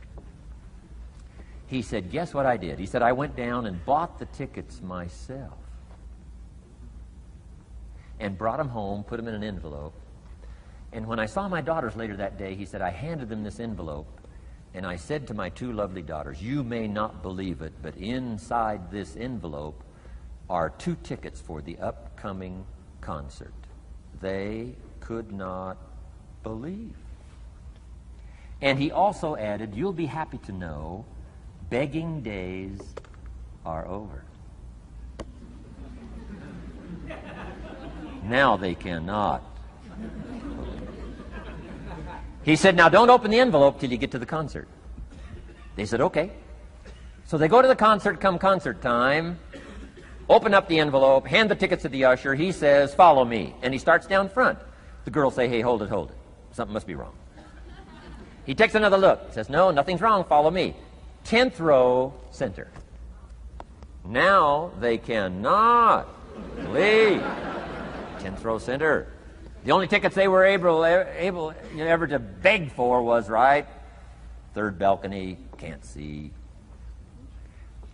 He said, "Guess what I did?" He said, "I went down and bought the tickets myself and brought them home, put them in an envelope. And when I saw my daughters later that day," he said, "I handed them this envelope, and I said to my 2 lovely daughters, you may not believe it, but inside this envelope are 2 tickets for the upcoming concert." They could not believe. And he also added, "You'll be happy to know begging days are over. Now they cannot." He said, "Now don't open the envelope till you get to the concert." They said, "Okay." So they go to the concert, come concert time, open up the envelope, hand the tickets to the usher. He says, "Follow me." And he starts down front. The girls say, "Hey, hold it, hold it. Something must be wrong." He takes another look, says, "No, nothing's wrong, follow me." 10th row, center. Now they cannot believe. 10th row, center. The only tickets they were able ever to beg for was, right, 3rd balcony, can't see.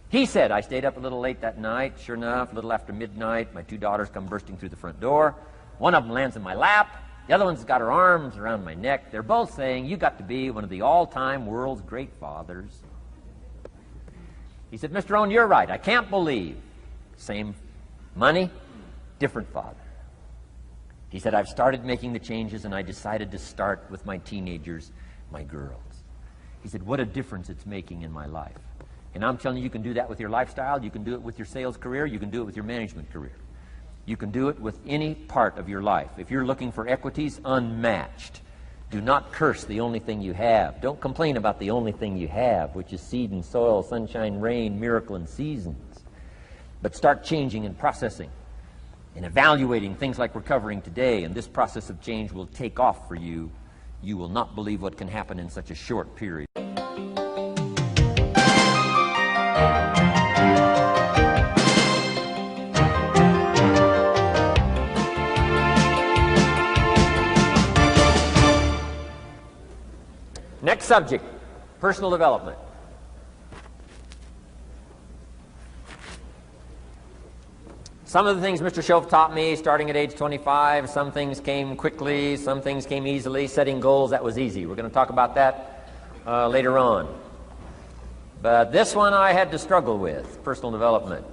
He said, "I stayed up a little late that night. Sure enough, a little after midnight, my 2 daughters come bursting through the front door. One of them lands in my lap. The other one's got her arms around my neck. They're both saying, 'You got to be one of the all-time world's great fathers.'" He said, "Mr. Rohn, you're right. I can't believe." Same money, different father. He said, "I've started making the changes, and I decided to start with my teenagers, my girls." He said, "What a difference it's making in my life." And I'm telling you, you can do that with your lifestyle. You can do it with your sales career. You can do it with your management career. You can do it with any part of your life. If you're looking for equities, unmatched. Do not curse the only thing you have. Don't complain about the only thing you have, which is seed and soil, sunshine, rain, miracle, and seasons. But start changing and processing and evaluating things like we're covering today, and this process of change will take off for you. You will not believe what can happen in such a short period. Next subject, personal development. Some of the things Mr. Schoaf taught me starting at age 25, some things came quickly, some things came easily. Setting goals, that was easy. We're going to talk about that later on. But this one I had to struggle with, personal development.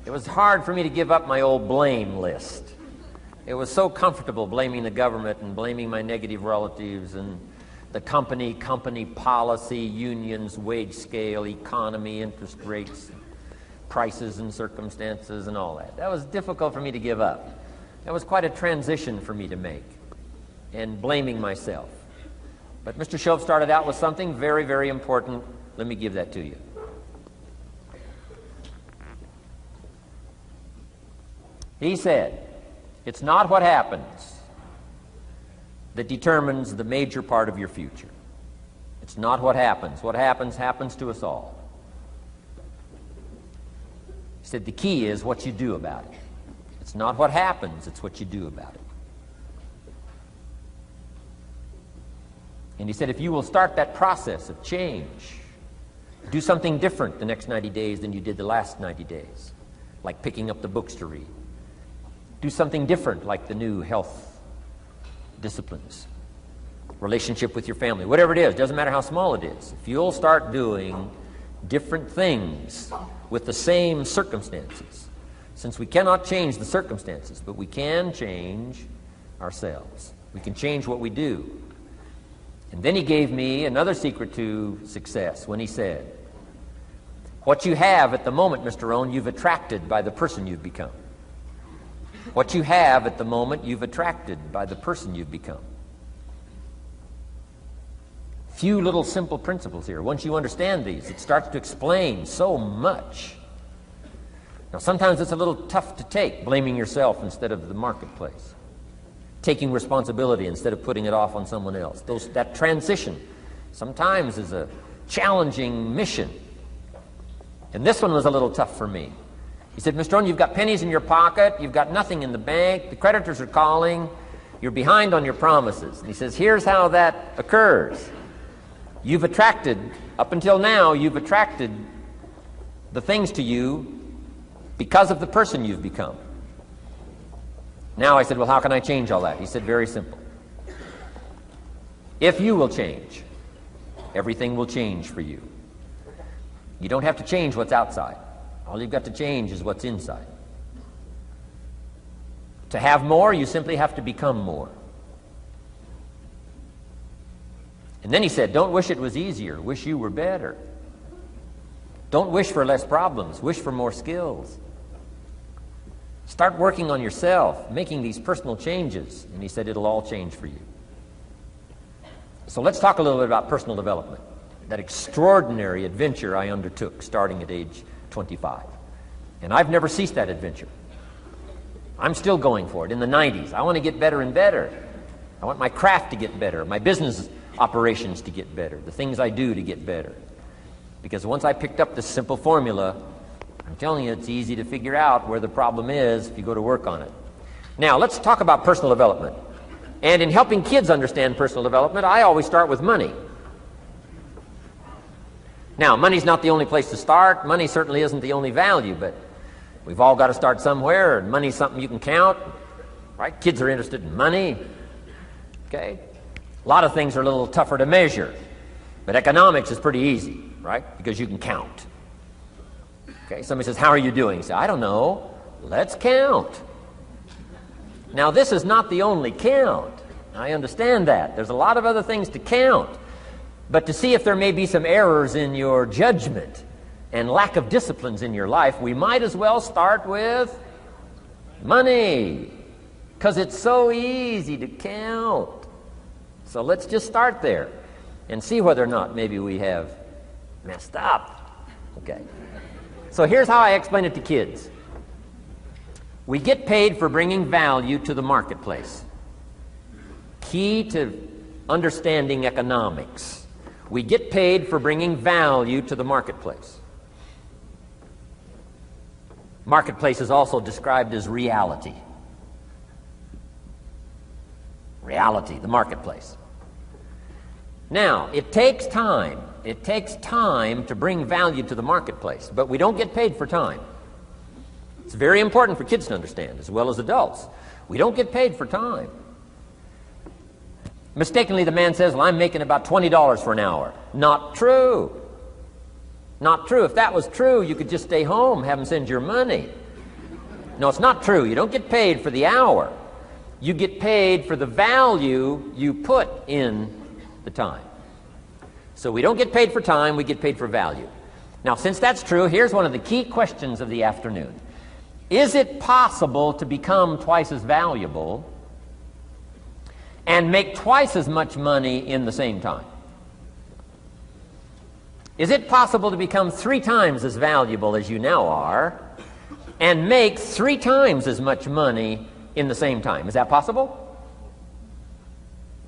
It was hard for me to give up my old blame list. It was so comfortable blaming the government and blaming my negative relatives and the company policy, unions, wage scale, economy, interest rates, prices and circumstances and all that. That was difficult for me to give up. That was quite a transition for me to make, and blaming myself. But Mr. Shoaff started out with something very, very important. Let me give that to you. He said, it's not what happens that determines the major part of your future. It's not what happens. What happens, happens to us all. He said the key is what you do about it. It's not what happens, it's what you do about it. And he said if you will start that process of change, do something different the next 90 days than you did the last 90 days, like picking up the books to read. Do something different like the new health disciplines, relationship with your family, whatever it is, doesn't matter how small it is. If you'll start doing different things with the same circumstances, since we cannot change the circumstances, but we can change ourselves. We can change what we do. And then he gave me another secret to success when he said, what you have at the moment, Mr. Rohn, you've attracted by the person you've become. What you have at the moment, you've attracted by the person you've become. Few little simple principles here. Once you understand these, it starts to explain so much. Now, sometimes it's a little tough to take, blaming yourself instead of the marketplace, taking responsibility instead of putting it off on someone else. That transition sometimes is a challenging mission. And this one was a little tough for me. He said, Mr. Rohn, you've got pennies in your pocket, you've got nothing in the bank, the creditors are calling, you're behind on your promises. And he says, here's how that occurs. You've attracted, up until now, you've attracted the things to you because of the person you've become. Now I said, well, how can I change all that? He said, very simple. If you will change, everything will change for you. You don't have to change what's outside. All you've got to change is what's inside. To have more, you simply have to become more. And then he said, don't wish it was easier, wish you were better. Don't wish for less problems, wish for more skills. Start working on yourself, making these personal changes. And he said, it'll all change for you. So let's talk a little bit about personal development. That extraordinary adventure I undertook starting at age 25. And I've never ceased that adventure. I'm still going for it. In the 90s, I want to get better and better. I want my craft to get better, my business operations to get better, the things I do to get better. Because once I picked up this simple formula, I'm telling you, it's easy to figure out where the problem is if you go to work on it. Now, let's talk about personal development. And in helping kids understand personal development, I always start with money. Now, money's not the only place to start. Money certainly isn't the only value, but we've all got to start somewhere, and money's something you can count, right? Kids are interested in money, okay? A lot of things are a little tougher to measure, but economics is pretty easy, right? Because you can count. Okay, somebody says, how are you doing? You say, I don't know. Let's count. Now, this is not the only count. I understand that. There's a lot of other things to count. But to see if there may be some errors in your judgment and lack of disciplines in your life, we might as well start with money, because it's so easy to count. So let's just start there and see whether or not maybe we have messed up. Okay. So here's how I explain it to kids. We get paid for bringing value to the marketplace. Key to understanding economics. We get paid for bringing value to the marketplace. Marketplace is also described as reality. Reality, the marketplace. Now, it takes time. It takes time to bring value to the marketplace, but we don't get paid for time. It's very important for kids to understand, as well as adults. We don't get paid for time. Mistakenly, the man says, well, I'm making about $20 for an hour. Not true. Not true. If that was true, you could just stay home, have them send your money. No, it's not true. You don't get paid for the hour. You get paid for the value you put in the time. So we don't get paid for time, we get paid for value. Now, since that's true, here's one of the key questions of the afternoon. Is it possible to become twice as valuable and make twice as much money in the same time? Is it possible to become 3 times as valuable as you now are and make 3 times as much money in the same time? Is that possible?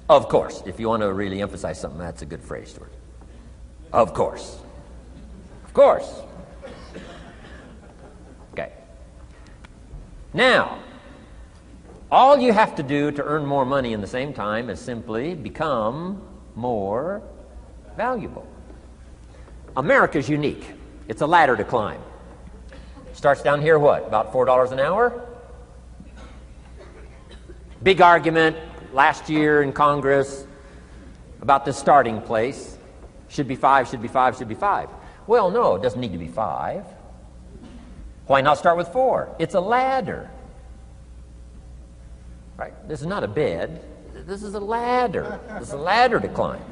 Of course. If you want to really emphasize something, that's a good phrase, Stuart. Of course. Of course. Okay. Now, all you have to do to earn more money in the same time is simply become more valuable. America's unique. It's a ladder to climb. Starts down here, what? About $4 an hour? Big argument last year in Congress about the starting place. Should be 5, should be 5, should be 5. Well, no, it doesn't need to be 5. Why not start with 4? It's a ladder. Right? This is not a bed. This is a ladder. This is a ladder to climb.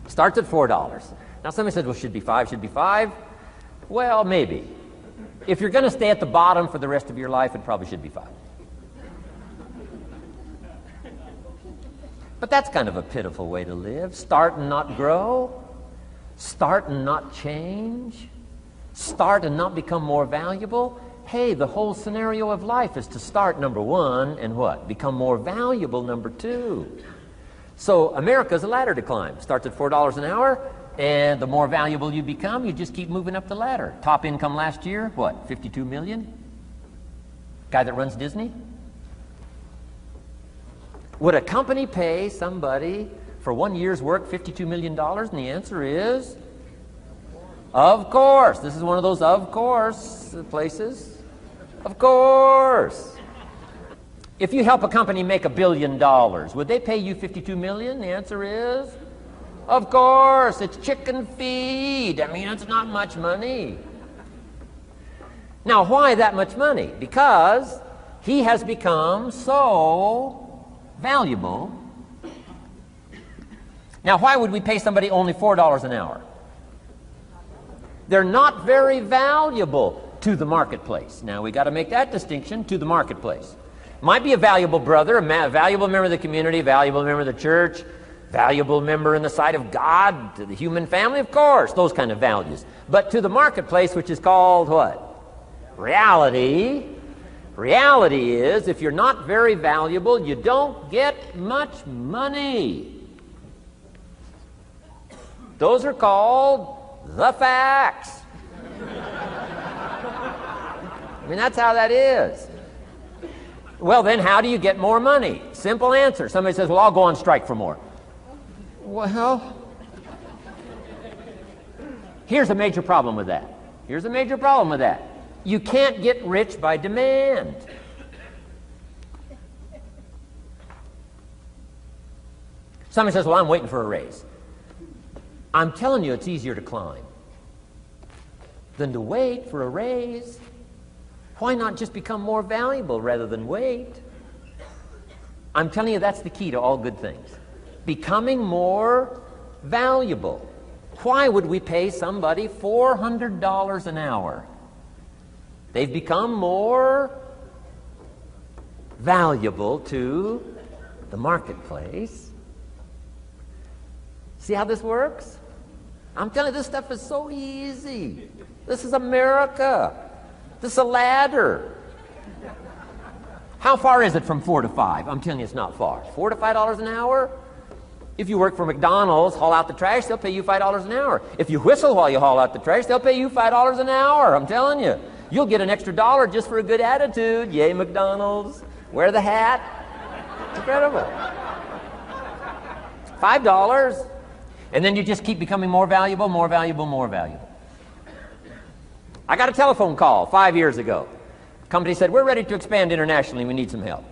Starts at $4. Now somebody says, well, should be 5, should be 5. Well, maybe. If you're going to stay at the bottom for the rest of your life, it probably should be 5. But that's kind of a pitiful way to live. Start and not grow. Start and not change. Start and not become more valuable. Hey, the whole scenario of life is to start, number 1, and what? Become more valuable, number 2. So America's a ladder to climb. Starts at $4 an hour, and the more valuable you become, you just keep moving up the ladder. Top income last year, what, 52 million? Guy that runs Disney? Would a company pay somebody for 1 year's work $52 million? And the answer is, of course. This is one of those of course places. Of course. If you help a company make $1 billion, would they pay you $52 million? The answer is, of course. It's chicken feed. I mean, it's not much money. Now, why that much money? Because he has become so valuable. Now, why would we pay somebody only $4 an hour? They're not very valuable to the marketplace. Now, we got to make that distinction, to the marketplace. Might be a valuable brother, a valuable member of the community, a valuable member of the church, valuable member in the sight of God, to the human family, of course, those kind of values. But to the marketplace, which is called what? Reality. Reality is, if you're not very valuable, you don't get much money. Those are called the facts. I mean, that's how that is. Well, then, how do you get more money? Simple answer. Somebody says, well, I'll go on strike for more. Well, here's a major problem with that. Here's a major problem with that. You can't get rich by demand. Somebody says, well, I'm waiting for a raise. I'm telling you, it's easier to climb than to wait for a raise. Why not just become more valuable rather than wait? I'm telling you, that's the key to all good things. Becoming more valuable. Why would we pay somebody $400 an hour? They've become more valuable to the marketplace. See how this works? I'm telling you, this stuff is so easy. This is America. This is a ladder. How far is it from 4 to 5? I'm telling you, it's not far. $4 to $5 an hour? If you work for McDonald's, haul out the trash, they'll pay you $5 an hour. If you whistle while you haul out the trash, they'll pay you $5 an hour. I'm telling you. You'll get an extra $1 just for a good attitude. Yay, McDonald's. Wear the hat. It's incredible. $5. And then you just keep becoming more valuable, more valuable, more valuable. I got a telephone call 5 years ago. The company said, we're ready to expand internationally. We need some help.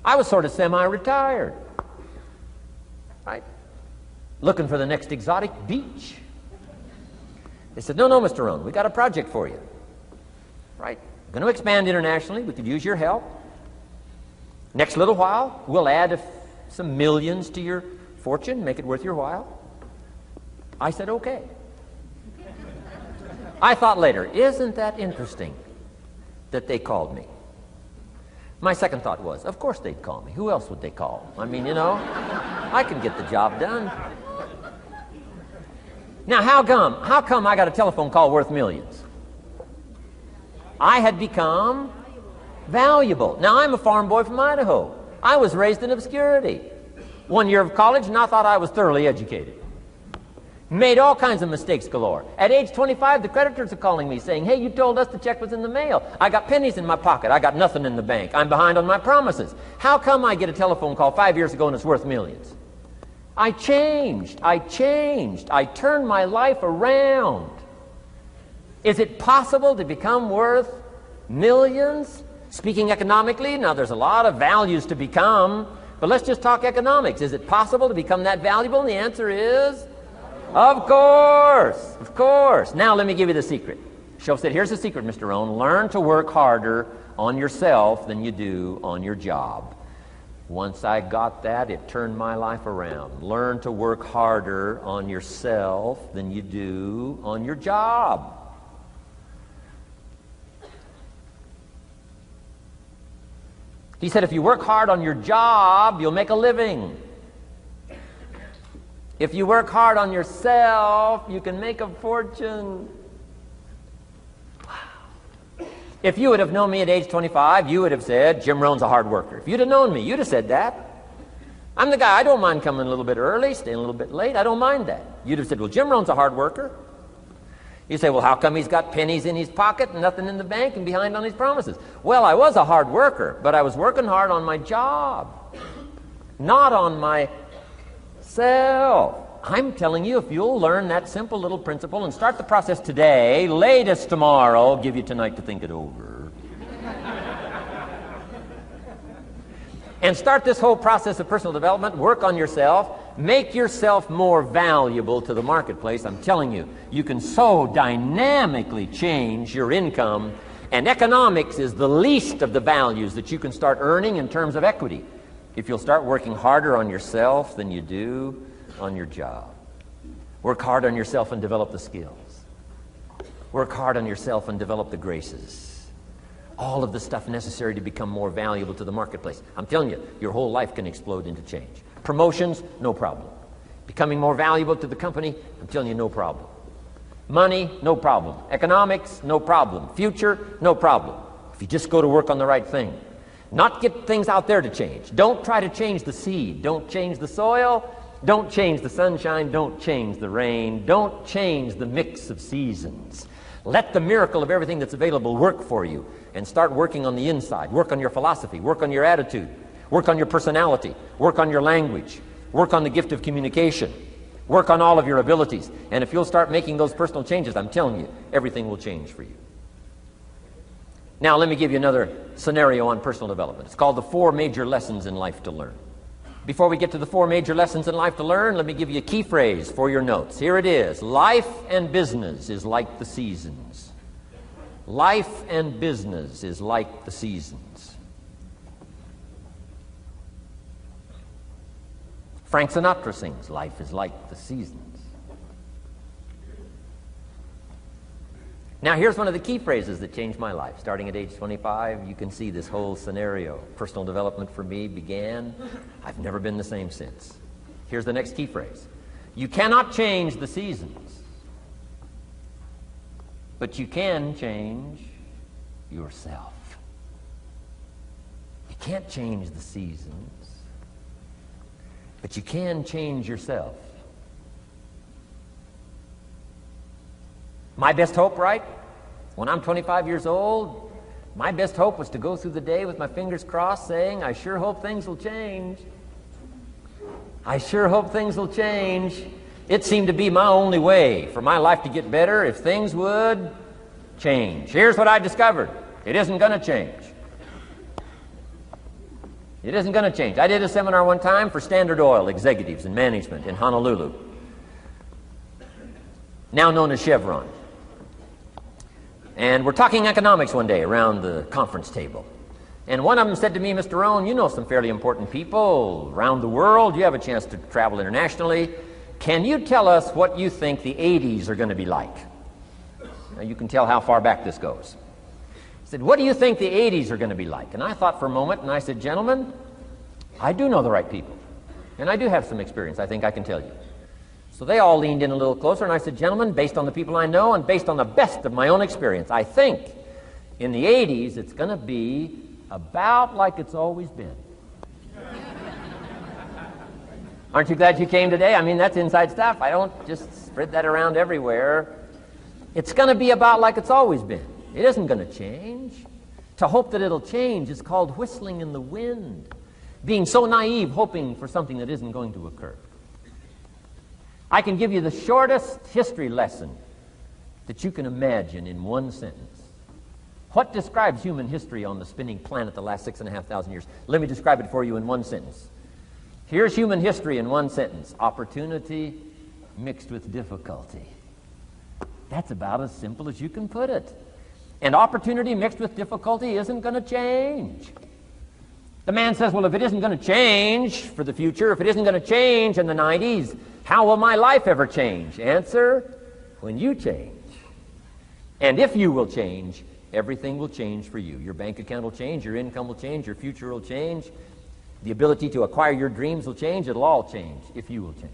I was sort of semi-retired. Right? Looking for the next exotic beach. They said, no, Mr. Rohn, we got a project for you. Right? We're going to expand internationally. We could use your help. Next little while, we'll add some millions to your fortune, make it worth your while. I said, okay. I thought later, isn't that interesting that they called me? My second thought was, of course they'd call me. Who else would they call? I mean, I can get the job done. Now, how come I got a telephone call worth millions? I had become valuable. Now, I'm a farm boy from Idaho. I was raised in obscurity. 1 year of college, and I thought I was thoroughly educated. Made all kinds of mistakes galore. At age 25, the creditors are calling me saying, hey, you told us the check was in the mail. I got pennies in my pocket. I got nothing in the bank. I'm behind on my promises. How come I get a telephone call 5 years ago and it's worth millions? I changed. I turned my life around. Is it possible to become worth millions? Speaking economically, now there's a lot of values to become, but let's just talk economics. Is it possible to become that valuable? And the answer is, of course, of course. Now let me give you the secret. Shoaff said, here's the secret, Mr. Rohn. Learn to work harder on yourself than you do on your job. Once I got that, it turned my life around. Learn to work harder on yourself than you do on your job. He said, if you work hard on your job, you'll make a living. If you work hard on yourself, you can make a fortune. Wow. If you would have known me at age 25, you would have said, Jim Rohn's a hard worker. If you'd have known me, you'd have said that. I'm the guy, I don't mind coming a little bit early, staying a little bit late. I don't mind that. You'd have said, well, Jim Rohn's a hard worker. You say, well, how come he's got pennies in his pocket and nothing in the bank and behind on his promises? Well, I was a hard worker, but I was working hard on my job, not on myself. I'm telling you, if you'll learn that simple little principle and start the process today, latest tomorrow, give you tonight to think it over. And start this whole process of personal development, work on yourself, make yourself more valuable to the marketplace. I'm telling you, you can so dynamically change your income, and economics is the least of the values that you can start earning in terms of equity if you'll start working harder on yourself than you do on your job. Work hard on yourself and develop the skills. Work hard on yourself and develop the graces. All of the stuff necessary to become more valuable to the marketplace. I'm telling you, your whole life can explode into change. Promotions, no problem. Becoming more valuable to the company, I'm telling you, no problem. Money, no problem. Economics, no problem. Future, no problem. If you just go to work on the right thing. Not get things out there to change. Don't try to change the seed. Don't change the soil. Don't change the sunshine. Don't change the rain. Don't change the mix of seasons. Let the miracle of everything that's available work for you, and start working on the inside. Work on your philosophy. Work on your attitude. Work on your personality. Work on your language. Work on the gift of communication. Work on all of your abilities. And if you'll start making those personal changes, I'm telling you, everything will change for you. Now, let me give you another scenario on personal development. It's called the 4 major lessons in life to learn. Before we get to the 4 major lessons in life to learn, let me give you a key phrase for your notes. Here it is. Life and business is like the seasons. Life and business is like the seasons. Frank Sinatra sings, life is like the seasons. Now, here's one of the key phrases that changed my life. Starting at age 25, you can see this whole scenario. Personal development for me began. I've never been the same since. Here's the next key phrase. You cannot change the seasons, but you can change yourself. You can't change the seasons, but you can change yourself. My best hope, right? When I'm 25 years old, my best hope was to go through the day with my fingers crossed saying, I sure hope things will change. I sure hope things will change. It seemed to be my only way for my life to get better if things would change. Here's what I discovered. It isn't going to change. It isn't going to change. I did a seminar one time for Standard Oil executives and management in Honolulu, now known as Chevron. And we're talking economics one day around the conference table. And one of them said to me, Mr. Rohn, you know some fairly important people around the world. You have a chance to travel internationally. Can you tell us what you think the 80s are going to be like? Now you can tell how far back this goes. He said, what do you think the 80s are going to be like? And I thought for a moment, and I said, gentlemen, I do know the right people. And I do have some experience, I think I can tell you. So they all leaned in a little closer, and I said, gentlemen, based on the people I know and based on the best of my own experience, I think in the 80s it's going to be about like it's always been. Aren't you glad you came today? I mean, that's inside stuff. I don't just spread that around everywhere. It's going to be about like it's always been. It isn't going to change. To hope that it'll change is called whistling in the wind, being so naive, hoping for something that isn't going to occur. I can give you the shortest history lesson that you can imagine in one sentence. What describes human history on the spinning planet the last 6,500 years? Let me describe it for you in one sentence. Here's human history in one sentence. Opportunity mixed with difficulty. That's about as simple as you can put it. And opportunity mixed with difficulty isn't going to change. The man says, well, if it isn't going to change for the future, if it isn't going to change in the 90s, how will my life ever change? Answer, when you change. And if you will change, everything will change for you. Your bank account will change, your income will change, your future will change, the ability to acquire your dreams will change. It'll all change if you will change.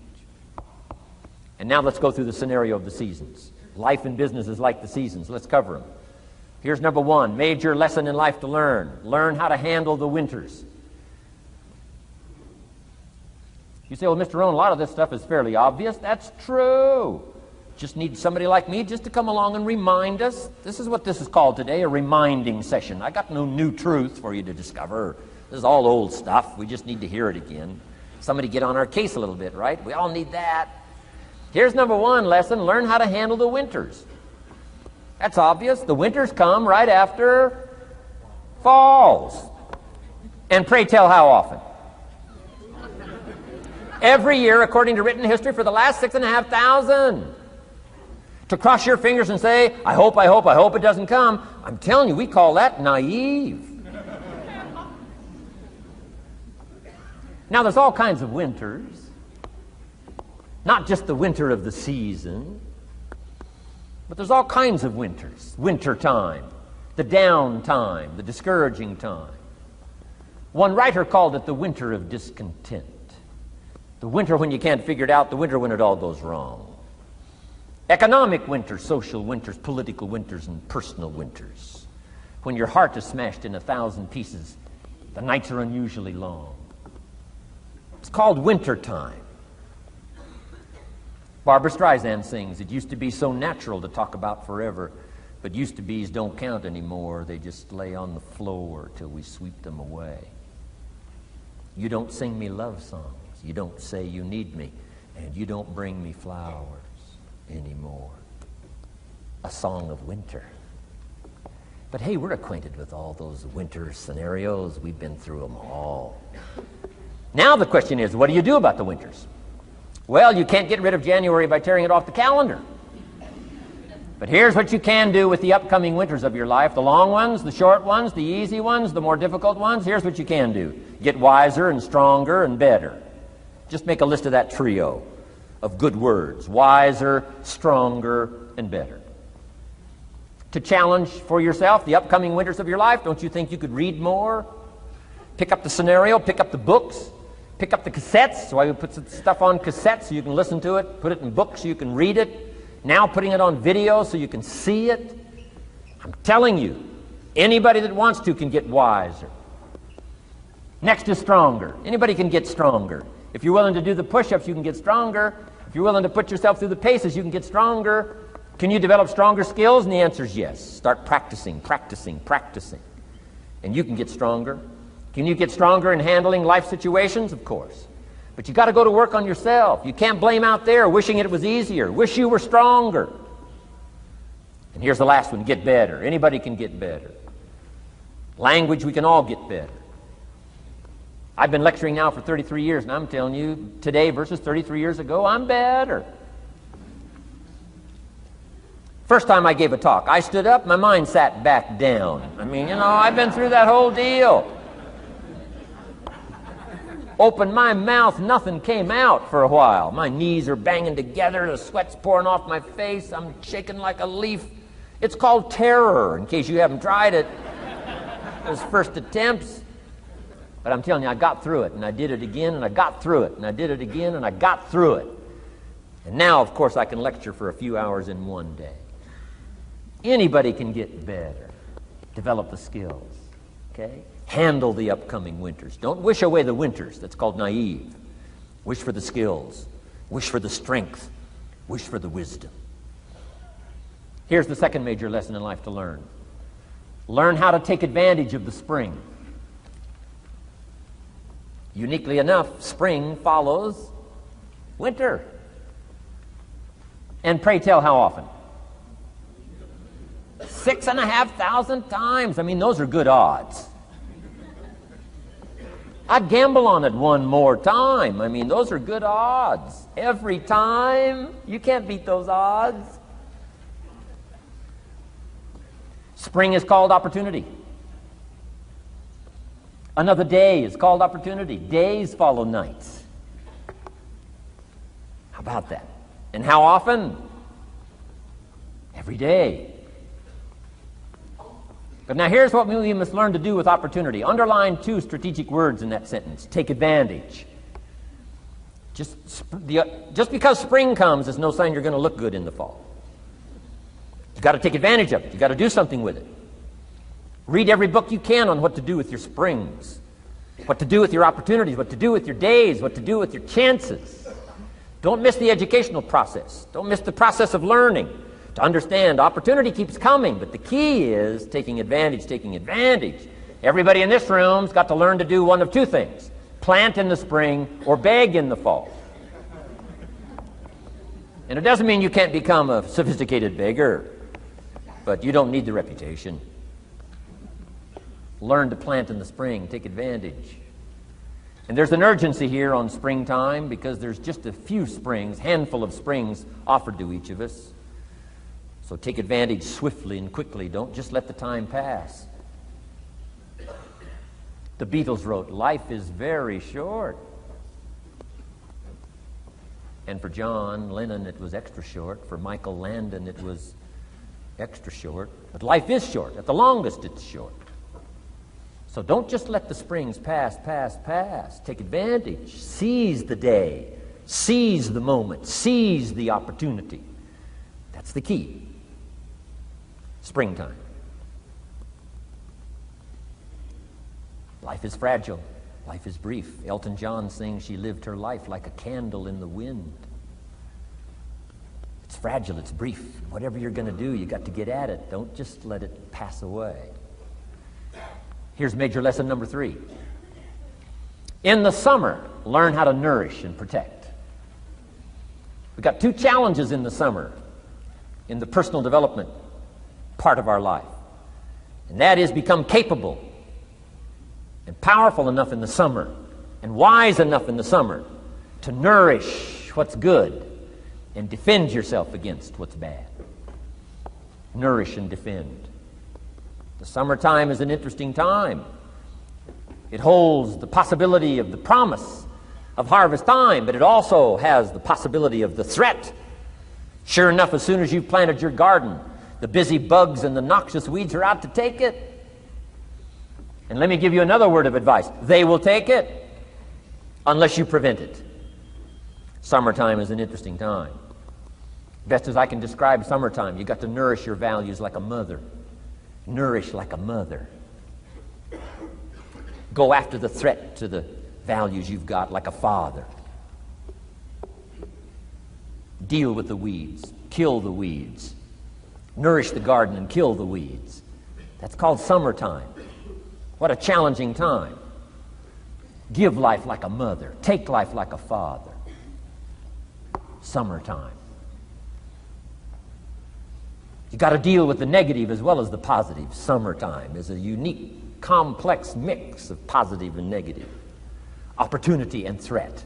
And now let's go through the scenario of the seasons. Life and business is like the seasons. Let's cover them. Here's number one, major lesson in life to learn. Learn how to handle the winters. You say, well, Mr. Rohn, a lot of this stuff is fairly obvious. That's true. Just need somebody like me just to come along and remind us. This is what this is called today, a reminding session. I got no new truth for you to discover. This is all old stuff. We just need to hear it again. Somebody get on our case a little bit, right? We all need that. Here's number one lesson, learn how to handle the winters. That's obvious. The winters come right after falls. And pray tell how often? Every year, according to written history, for the last 6,500. To cross your fingers and say, I hope it doesn't come. I'm telling you, we call that naive. Now, there's all kinds of winters. Not just the winter of the season, but there's all kinds of winters. Winter time, the down time, the discouraging time. One writer called it the winter of discontent. The winter when you can't figure it out, the winter when it all goes wrong. Economic winters, social winters, political winters, and personal winters. When your heart is smashed in 1,000 pieces, the nights are unusually long. It's called winter time. Barbra Streisand sings, it used to be so natural to talk about forever, but used to be's don't count anymore. They just lay on the floor till we sweep them away. You don't sing me love songs. You don't say you need me, and you don't bring me flowers anymore. A song of winter. But hey, we're acquainted with all those winter scenarios. We've been through them all. Now the question is, what do you do about the winters? Well, you can't get rid of January by tearing it off the calendar. But here's what you can do with the upcoming winters of your life. The long ones, the short ones, the easy ones, the more difficult ones. Here's what you can do. Get wiser and stronger and better. Just make a list of that trio of good words. Wiser, stronger, and better. To challenge for yourself the upcoming winters of your life, don't you think you could read more? Pick up the scenario, pick up the books, pick up the cassettes. So I would put some stuff on cassettes so you can listen to it. Put it in books so you can read it. Now putting it on video so you can see it. I'm telling you, anybody that wants to can get wiser. Next is stronger. Anybody can get stronger. If you're willing to do the push-ups, you can get stronger. If you're willing to put yourself through the paces, you can get stronger. Can you develop stronger skills? And the answer is yes. Start practicing, practicing, practicing. And you can get stronger. Can you get stronger in handling life situations? Of course. But you got to go to work on yourself. You can't blame out there wishing it was easier. Wish you were stronger. And here's the last one, get better. Anybody can get better. Language, we can all get better. I've been lecturing now for 33 years, and I'm telling you, today versus 33 years ago, I'm better. First time I gave a talk, I stood up, my mind sat back down. I mean, I've been through that whole deal. Opened my mouth, nothing came out for a while. My knees are banging together, the sweat's pouring off my face, I'm shaking like a leaf. It's called terror, in case you haven't tried it. Those first attempts. But I'm telling you, I got through it, and I did it again, and I got through it, and I did it again, and I got through it. And now, of course, I can lecture for a few hours in one day. Anybody can get better. Develop the skills, okay? Handle the upcoming winters. Don't wish away the winters. That's called naive. Wish for the skills. Wish for the strength. Wish for the wisdom. Here's the second major lesson in life to learn. Learn how to take advantage of the spring. Uniquely enough, spring follows winter. And pray tell, how often? 6,500 times. I mean, those are good odds. I'd gamble on it one more time. I mean, those are good odds. Every time. You can't beat those odds. Spring is called opportunity. Another day is called opportunity. Days follow nights. How about that? And how often? Every day. But now here's what we must learn to do with opportunity. Underline two strategic words in that sentence. Take advantage. Just because spring comes is no sign you're going to look good in the fall. You've got to take advantage of it. You've got to do something with it. Read every book you can on what to do with your springs, what to do with your opportunities, what to do with your days, what to do with your chances. Don't miss the educational process. Don't miss the process of learning. To understand, opportunity keeps coming, but the key is taking advantage, taking advantage. Everybody in this room's got to learn to do one of two things: plant in the spring or beg in the fall. And it doesn't mean you can't become a sophisticated beggar, but you don't need the reputation. Learn to plant in the spring, take advantage. And there's an urgency here on springtime because there's just a few springs, handful of springs offered to each of us. So take advantage swiftly and quickly. Don't just let the time pass. The Beatles wrote, "Life is very short." And for John Lennon, it was extra short. For Michael Landon, it was extra short. But life is short. At the longest, it's short. So don't just let the springs pass. Take advantage. Seize the day. Seize the moment. Seize the opportunity. That's the key. Springtime. Life is fragile. Life is brief. Elton John sings, "She lived her life like a candle in the wind." It's fragile. It's brief. Whatever you're going to do, you got to get at it. Don't just let it pass away. Here's major lesson number 3. In the summer, learn how to nourish and protect. We've got 2 challenges in the summer in the personal development part of our life. And that is become capable and powerful enough in the summer and wise enough in the summer to nourish what's good and defend yourself against what's bad. Nourish and defend. The summertime is an interesting time. It holds the possibility of the promise of harvest time, but it also has the possibility of the threat. Sure enough, as soon as you've planted your garden, the busy bugs and the noxious weeds are out to take it. And let me give you another word of advice. They will take it unless you prevent it. Summertime is an interesting time. Best as I can describe summertime, you've got to nourish your values like a mother. Nourish like a mother. Go after the threat to the values you've got like a father. Deal with the weeds. Kill the weeds. Nourish the garden and kill the weeds. That's called summertime. What a challenging time. Give life like a mother. Take life like a father. Summertime. You've got to deal with the negative as well as the positive. Summertime is a unique, complex mix of positive and negative. Opportunity and threat.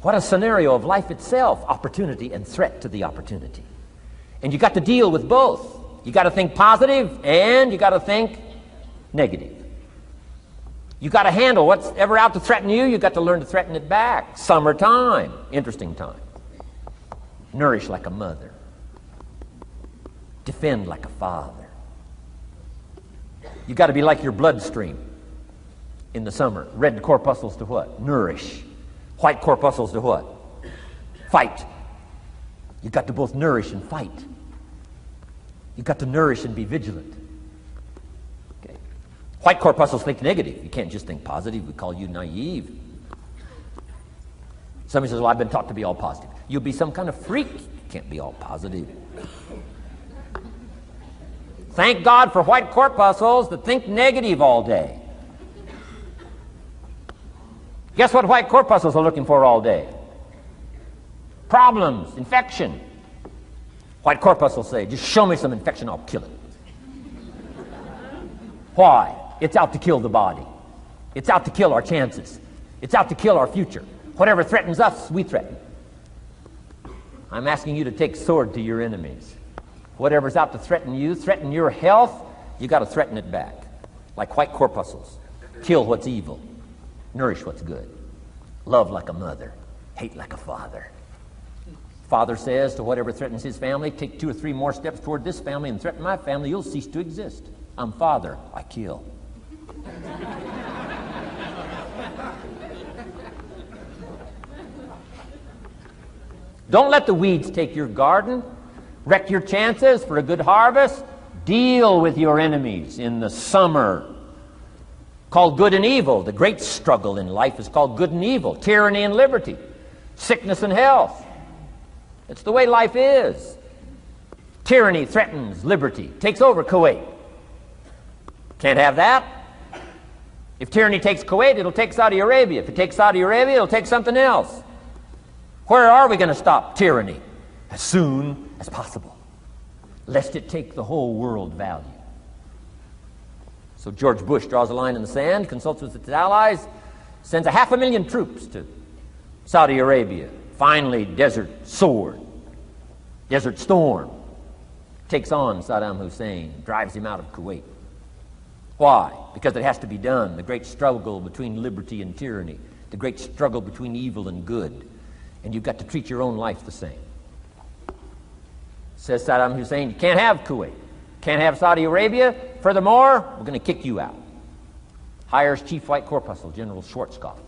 What a scenario of life itself. Opportunity and threat to the opportunity. And you got to deal with both. You got to think positive and you got to think negative. You got to handle what's ever out to threaten you. You got to learn to threaten it back. Summertime, interesting time. Nourish like a mother. Defend like a father. You got to be like your bloodstream in the summer. Red corpuscles to what? Nourish. White corpuscles to what? Fight. You got to both nourish and fight. You got to nourish and be vigilant. Okay. White corpuscles think negative. You can't just think positive. We call you naive. Somebody says, well, I've been taught to be all positive. You'll be some kind of freak. You can't be all positive. Thank God for white corpuscles that think negative all day. Guess what white corpuscles are looking for all day? Problems, infection. White corpuscles say, just show me some infection, I'll kill it. Why? It's out to kill the body. It's out to kill our chances. It's out to kill our future. Whatever threatens us, we threaten. I'm asking you to take sword to your enemies. Whatever's out to threaten you, threaten your health, you got to threaten it back. Like white corpuscles. Kill what's evil. Nourish what's good. Love like a mother. Hate like a father. Father says to whatever threatens his family, take 2 or 3 more steps toward this family and threaten my family, you'll cease to exist. I'm father, I kill. Don't let the weeds take your garden. Wreck your chances for a good harvest. Deal with your enemies in the summer. Called good and evil. The great struggle in life is called good and evil. Tyranny and liberty. Sickness and health. It's the way life is. Tyranny threatens liberty. Takes over Kuwait. Can't have that. If tyranny takes Kuwait, it'll take Saudi Arabia. If it takes Saudi Arabia, it'll take something else. Where are we going to stop tyranny? As soon as possible, lest it take the whole world value. So George Bush draws a line in the sand, consults with its allies, sends 500,000 troops to Saudi Arabia. Finally, Desert Sword, Desert Storm, takes on Saddam Hussein, drives him out of Kuwait. Why? Because it has to be done. The great struggle between liberty and tyranny, the great struggle between evil and good. And you've got to treat your own life the same. Says Saddam Hussein, you can't have Kuwait, can't have Saudi Arabia. Furthermore, we're going to kick you out. Hires Chief White Corpuscle, General Schwarzkopf.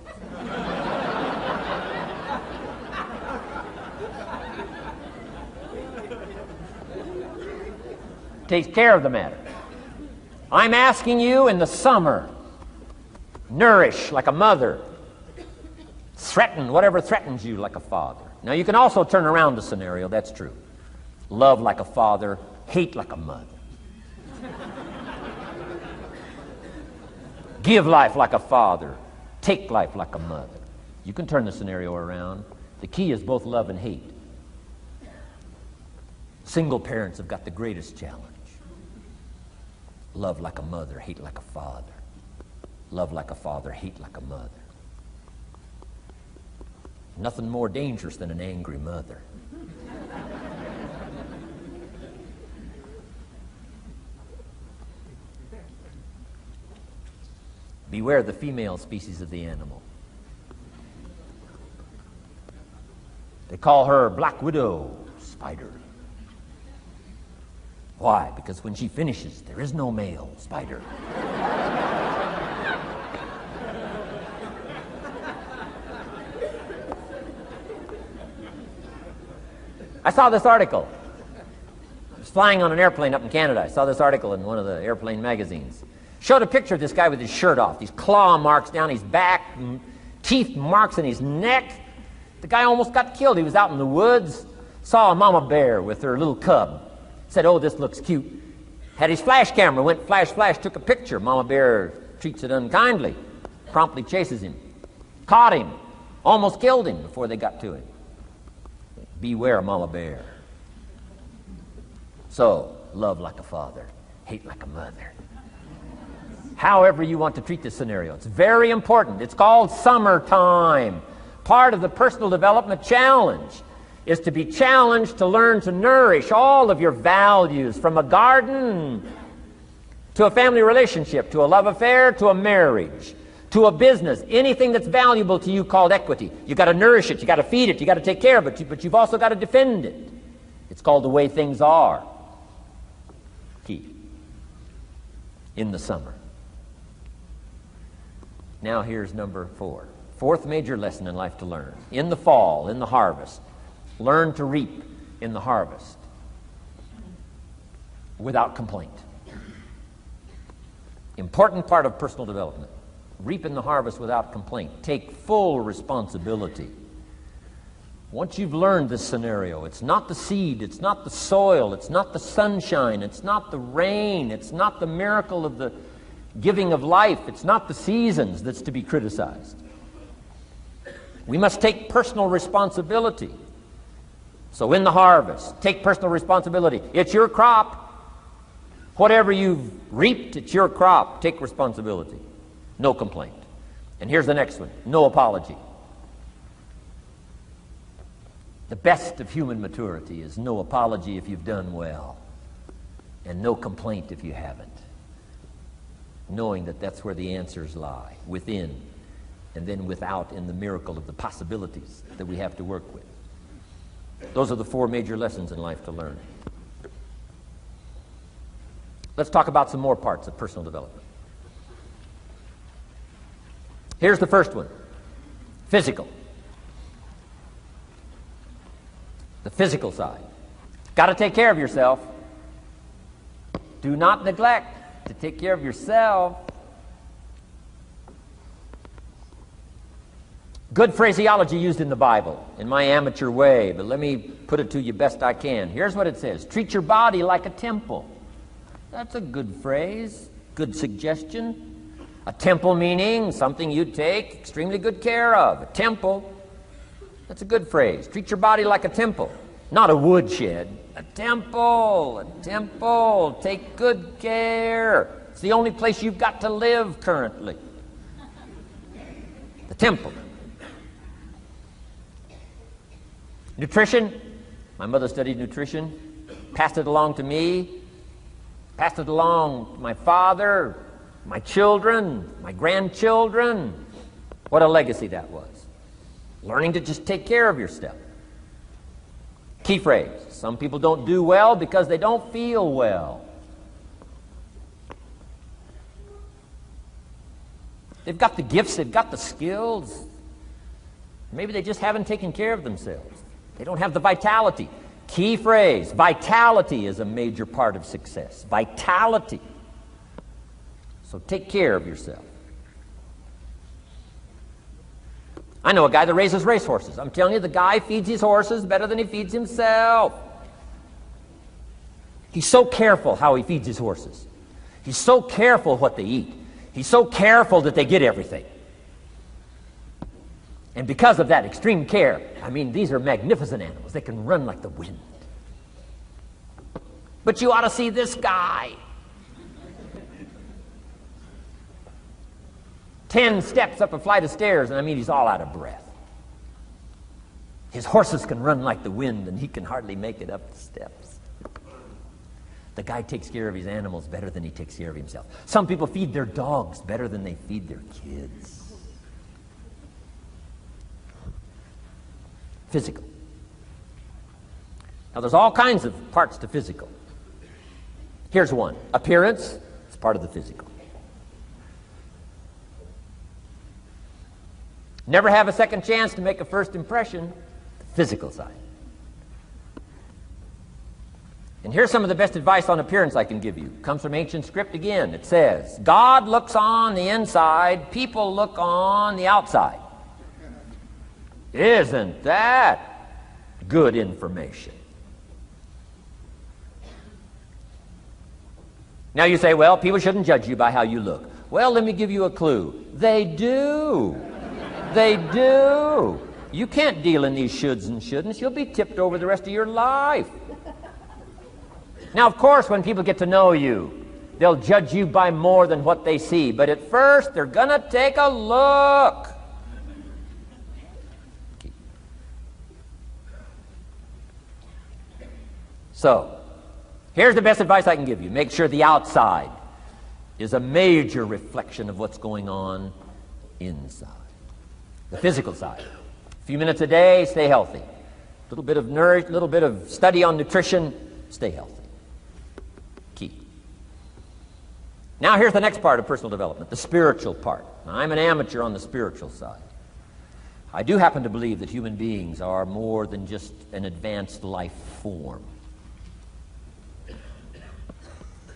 Takes care of the matter. I'm asking you in the summer, nourish like a mother. Threaten whatever threatens you like a father. Now you can also turn around the scenario, that's true. Love like a father, hate like a mother. Give life like a father, take life like a mother. You can turn the scenario around. The key is both love and hate. Single parents have got the greatest challenge. Love like a mother, hate like a father. Love like a father, hate like a mother. Nothing more dangerous than an angry mother. Beware the female species of the animal. They call her Black Widow spider. Why? Because when she finishes, there is no male spider. I saw this article. I was flying on an airplane up in Canada. I saw this article in one of the airplane magazines. Showed a picture of this guy with his shirt off, these claw marks down his back, teeth marks in his neck. The guy almost got killed. He was out in the woods, saw a mama bear with her little cub. Said, oh, this looks cute. Had his flash camera, went flash, flash, took a picture. Mama bear treats it unkindly, promptly chases him. Caught him, almost killed him before they got to him. Beware, mama bear. So, love like a father, hate like a mother. However you want to treat this scenario. It's very important. It's called summertime. Part of the personal development challenge is to be challenged to learn to nourish all of your values, from a garden to a family relationship, to a love affair, to a marriage, to a business, anything that's valuable to you called equity. You've got to nourish it, you've got to feed it, you've got to take care of it, but you've also got to defend it. It's called the way things are. Key. In the summer. Now here's number 4. Fourth major lesson in life to learn. In the fall, in the harvest, learn to reap in the harvest without complaint. Important part of personal development. Reap in the harvest without complaint. Take full responsibility. Once you've learned this scenario, it's not the seed, it's not the soil, it's not the sunshine, it's not the rain, it's not the miracle of the giving of life, it's not the seasons that's to be criticized. We must take personal responsibility. So in the harvest, take personal responsibility. It's your crop. Whatever you've reaped, it's your crop. Take responsibility. No complaint. And here's the next one. No apology. The best of human maturity is no apology if you've done well, and no complaint if you haven't. Knowing that that's where the answers lie, within, and then without, in the miracle of the possibilities that we have to work with. Those are the 4 major lessons in life to learn. Let's talk about some more parts of personal development. Here's the first one. Physical. The physical side. Got to take care of yourself. Do not neglect to take care of yourself. Good phraseology used in the Bible, in my amateur way, but let me put it to you best I can. Here's what it says. Treat your body like a temple. That's a good phrase, good suggestion. A temple meaning something you take extremely good care of. A temple. That's a good phrase. Treat your body like a temple, not a woodshed. A temple, a temple. Take good care. It's the only place you've got to live currently. The temple. Nutrition. My mother studied nutrition, passed it along to me, passed it along to my father, my children, my grandchildren. What a legacy that was. Learning to just take care of yourself. Key phrase. Some people don't do well because they don't feel well. They've got the gifts, they've got the skills. Maybe they just haven't taken care of themselves. They don't have the vitality. Key phrase. Vitality is a major part of success. Vitality. So take care of yourself. I know a guy that raises racehorses. I'm telling you, the guy feeds his horses better than he feeds himself. He's so careful how he feeds his horses. He's so careful what they eat. He's so careful that they get everything. And because of that extreme care, I mean, these are magnificent animals. They can run like the wind. But you ought to see this guy. 10 steps up a flight of stairs, and I mean, he's all out of breath. His horses can run like the wind, and he can hardly make it up the steps. The guy takes care of his animals better than he takes care of himself. Some people feed their dogs better than they feed their kids. Physical. Now, there's all kinds of parts to physical. Here's one. Appearance is part of the physical. Never have a second chance to make a first impression. The physical side. And here's some of the best advice on appearance I can give you. It comes from ancient script again. It says, God looks on the inside, people look on the outside. Isn't that good information? Now you say, well, people shouldn't judge you by how you look. Well, let me give you a clue. They do. They do. You can't deal in these shoulds and shouldn'ts. You'll be tipped over the rest of your life. Now, of course, when people get to know you, they'll judge you by more than what they see. But at first, they're going to take a look. So, here's the best advice I can give you. Make sure the outside is a major reflection of what's going on inside. The physical side. A few minutes a day, stay healthy. A little bit of study on nutrition, stay healthy. Key. Now here's the next part of personal development, the spiritual part. Now, I'm an amateur on the spiritual side. I do happen to believe that human beings are more than just an advanced life form.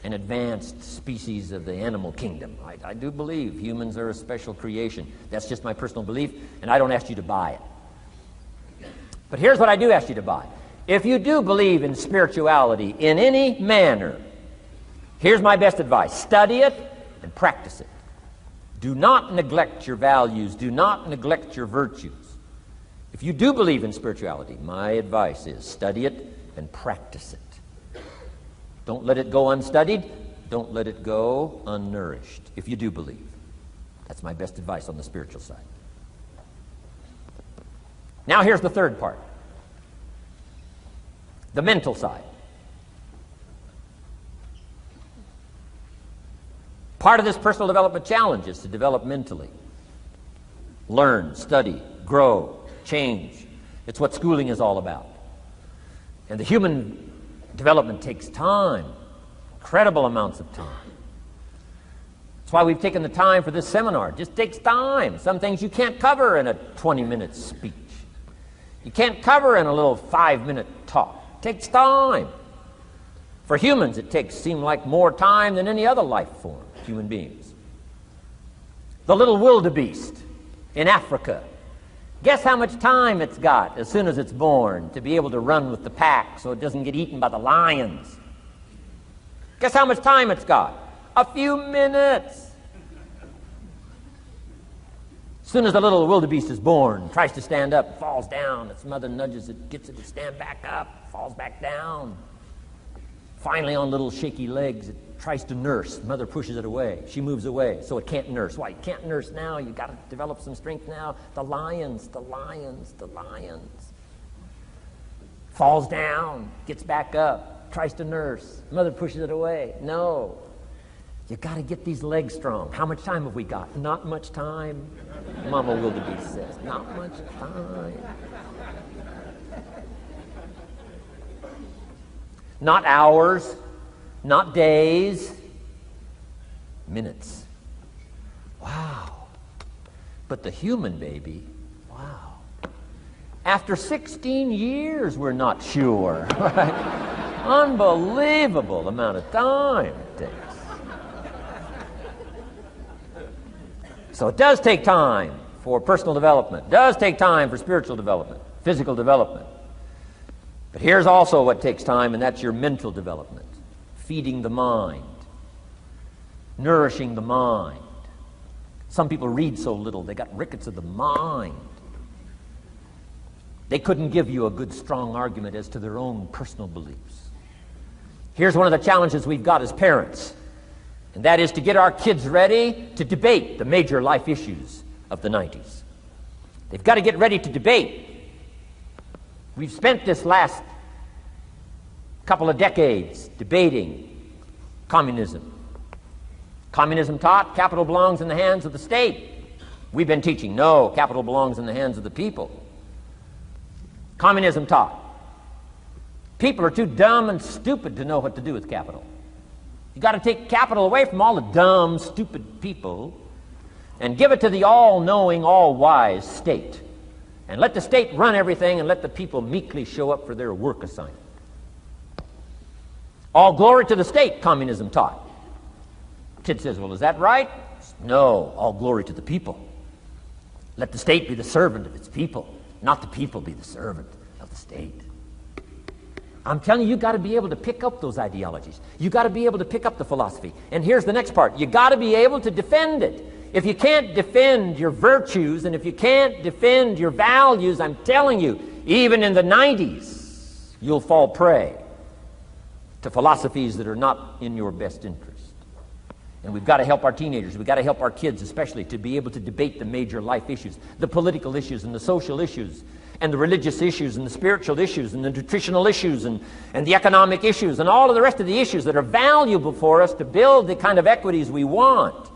An advanced species of the animal kingdom. I do believe humans are a special creation. That's just my personal belief, and I don't ask you to buy it. But here's what I do ask you to buy. If you do believe in spirituality in any manner, here's my best advice. Study it and practice it. Do not neglect your values. Do not neglect your virtues. If you do believe in spirituality, my advice is study it and practice it. Don't let it go unstudied. Don't let it go unnourished, if you do believe. That's my best advice on the spiritual side. Now here's the third part. The mental side. Part of this personal development challenge is to develop mentally. Learn, study, grow, change. It's what schooling is all about. And the human development takes time, incredible amounts of time. That's why we've taken the time for this seminar. It just takes time. Some things you can't cover in a 20-minute speech. You can't cover in a little 5-minute talk. It takes time. For humans, it seems like more time than any other life form, human beings. The little wildebeest in Africa. Guess how much time it's got as soon as it's born to be able to run with the pack so it doesn't get eaten by the lions? Guess how much time it's got? A few minutes. As soon as the little wildebeest is born, tries to stand up, falls down. Its mother nudges it, gets it to stand back up, falls back down. Finally, on little shaky legs, it tries to nurse. Mother pushes it away. She moves away, so it can't nurse. Why? You can't nurse now. You've got to develop some strength now. The lions. Falls down, gets back up, tries to nurse. Mother pushes it away. No. You've got to get these legs strong. How much time have we got? Not much time. Mama wildebeest says, not much time. Not hours, not days, minutes. Wow. But the human baby, wow. After 16 years, we're not sure. Right? Unbelievable amount of time it takes. So it does take time for personal development. It does take time for spiritual development, physical development. But here's also what takes time, and that's your mental development. Feeding the mind. Nourishing the mind. Some people read so little, they got rickets of the mind. They couldn't give you a good, strong argument as to their own personal beliefs. Here's one of the challenges we've got as parents, and that is to get our kids ready to debate the major life issues of the 90s. They've got to get ready to debate. We've spent this last couple of decades debating communism. Communism taught capital belongs in the hands of the state. We've been teaching, no, capital belongs in the hands of the people. Communism taught people are too dumb and stupid to know what to do with capital. You've got to take capital away from all the dumb, stupid people and give it to the all-knowing, all-wise state. And let the state run everything and let the people meekly show up for their work assignment. All glory to the state, communism taught. Kid says, well, is that right? No, all glory to the people. Let the state be the servant of its people, not the people be the servant of the state. I'm telling you, you've got to be able to pick up those ideologies. You've got to be able to pick up the philosophy. And here's the next part. You've got to be able to defend it. If you can't defend your virtues and if you can't defend your values, I'm telling you, even in the 90s, you'll fall prey to philosophies that are not in your best interest. And we've got to help our teenagers, we've got to help our kids especially to be able to debate the major life issues, the political issues and the social issues, and the religious issues and the spiritual issues and the nutritional issues and the economic issues and all of the rest of the issues that are valuable for us to build the kind of equities we want.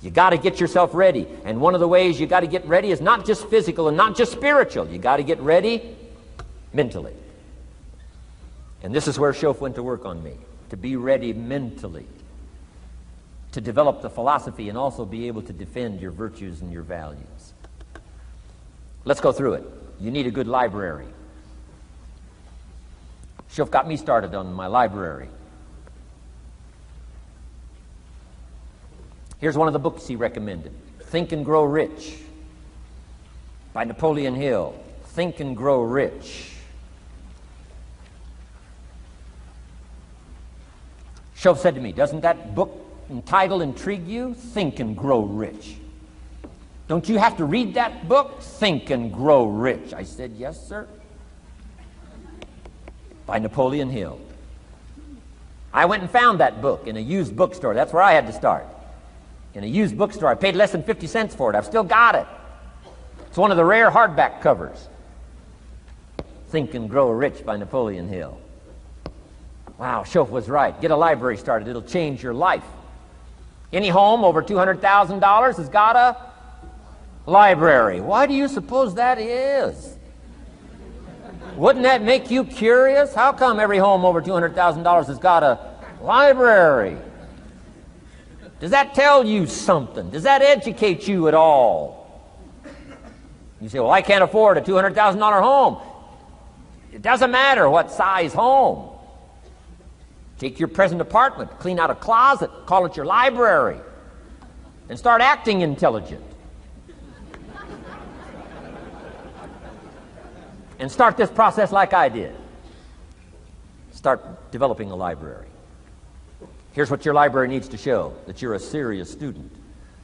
You got to get yourself ready. And one of the ways you got to get ready is not just physical and not just spiritual. You got to get ready mentally. And this is where Shoaff went to work on me, to be ready mentally, to develop the philosophy and also be able to defend your virtues and your values. Let's go through it. You need a good library. Shoaff got me started on my library. Here's one of the books he recommended. Think and Grow Rich by Napoleon Hill. Think and Grow Rich. Shoaff said to me, doesn't that book and title intrigue you? Think and Grow Rich. Don't you have to read that book? Think and Grow Rich. I said, yes, sir. By Napoleon Hill. I went and found that book in a used bookstore. That's where I had to start. In a used bookstore. I paid less than 50 cents for it. I've still got it. It's one of the rare hardback covers. Think and Grow Rich by Napoleon Hill. Wow, Shoaff was right. Get a library started. It'll change your life. Any home over $200,000 has got a library. Why do you suppose that is? Wouldn't that make you curious? How come every home over $200,000 has got a library? Does that tell you something? Does that educate you at all? You say, well, I can't afford a $200,000 home. It doesn't matter what size home. Take your present apartment, clean out a closet, call it your library, and start acting intelligent. And start this process like I did. Start developing a library. Here's what your library needs to show, that you're a serious student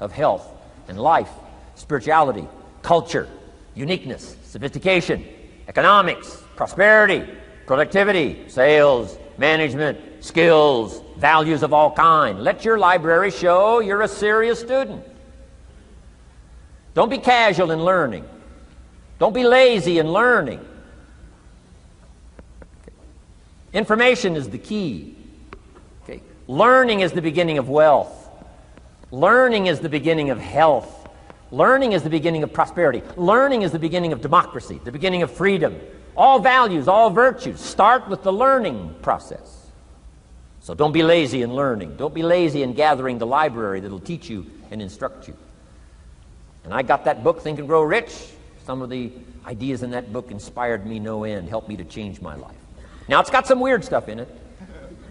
of health and life, spirituality, culture, uniqueness, sophistication, economics, prosperity, productivity, sales, management, skills, values of all kinds. Let your library show you're a serious student. Don't be casual in learning. Don't be lazy in learning. Information is the key. Okay. Learning is the beginning of wealth. Learning is the beginning of health. Learning is the beginning of prosperity. Learning is the beginning of democracy, the beginning of freedom. All values, all virtues start with the learning process. So don't be lazy in learning. Don't be lazy in gathering the library that'll teach you and instruct you. And I got that book, Think and Grow Rich. Some of the ideas in that book inspired me no end, helped me to change my life. Now, it's got some weird stuff in it.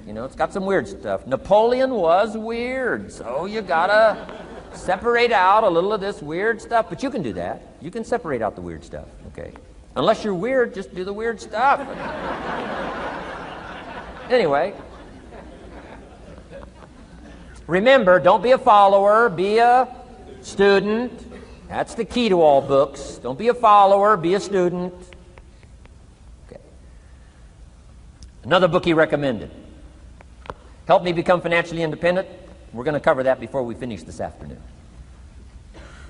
You know, it's got some weird stuff. Napoleon was weird, so you gotta separate out a little of this weird stuff. But you can do that. You can separate out the weird stuff, okay? Unless you're weird, just do the weird stuff. Anyway, remember, don't be a follower, be a student. That's the key to all books. Don't be a follower, be a student. Okay. Another book he recommended. Help Me Become Financially Independent. We're going to cover that before we finish this afternoon.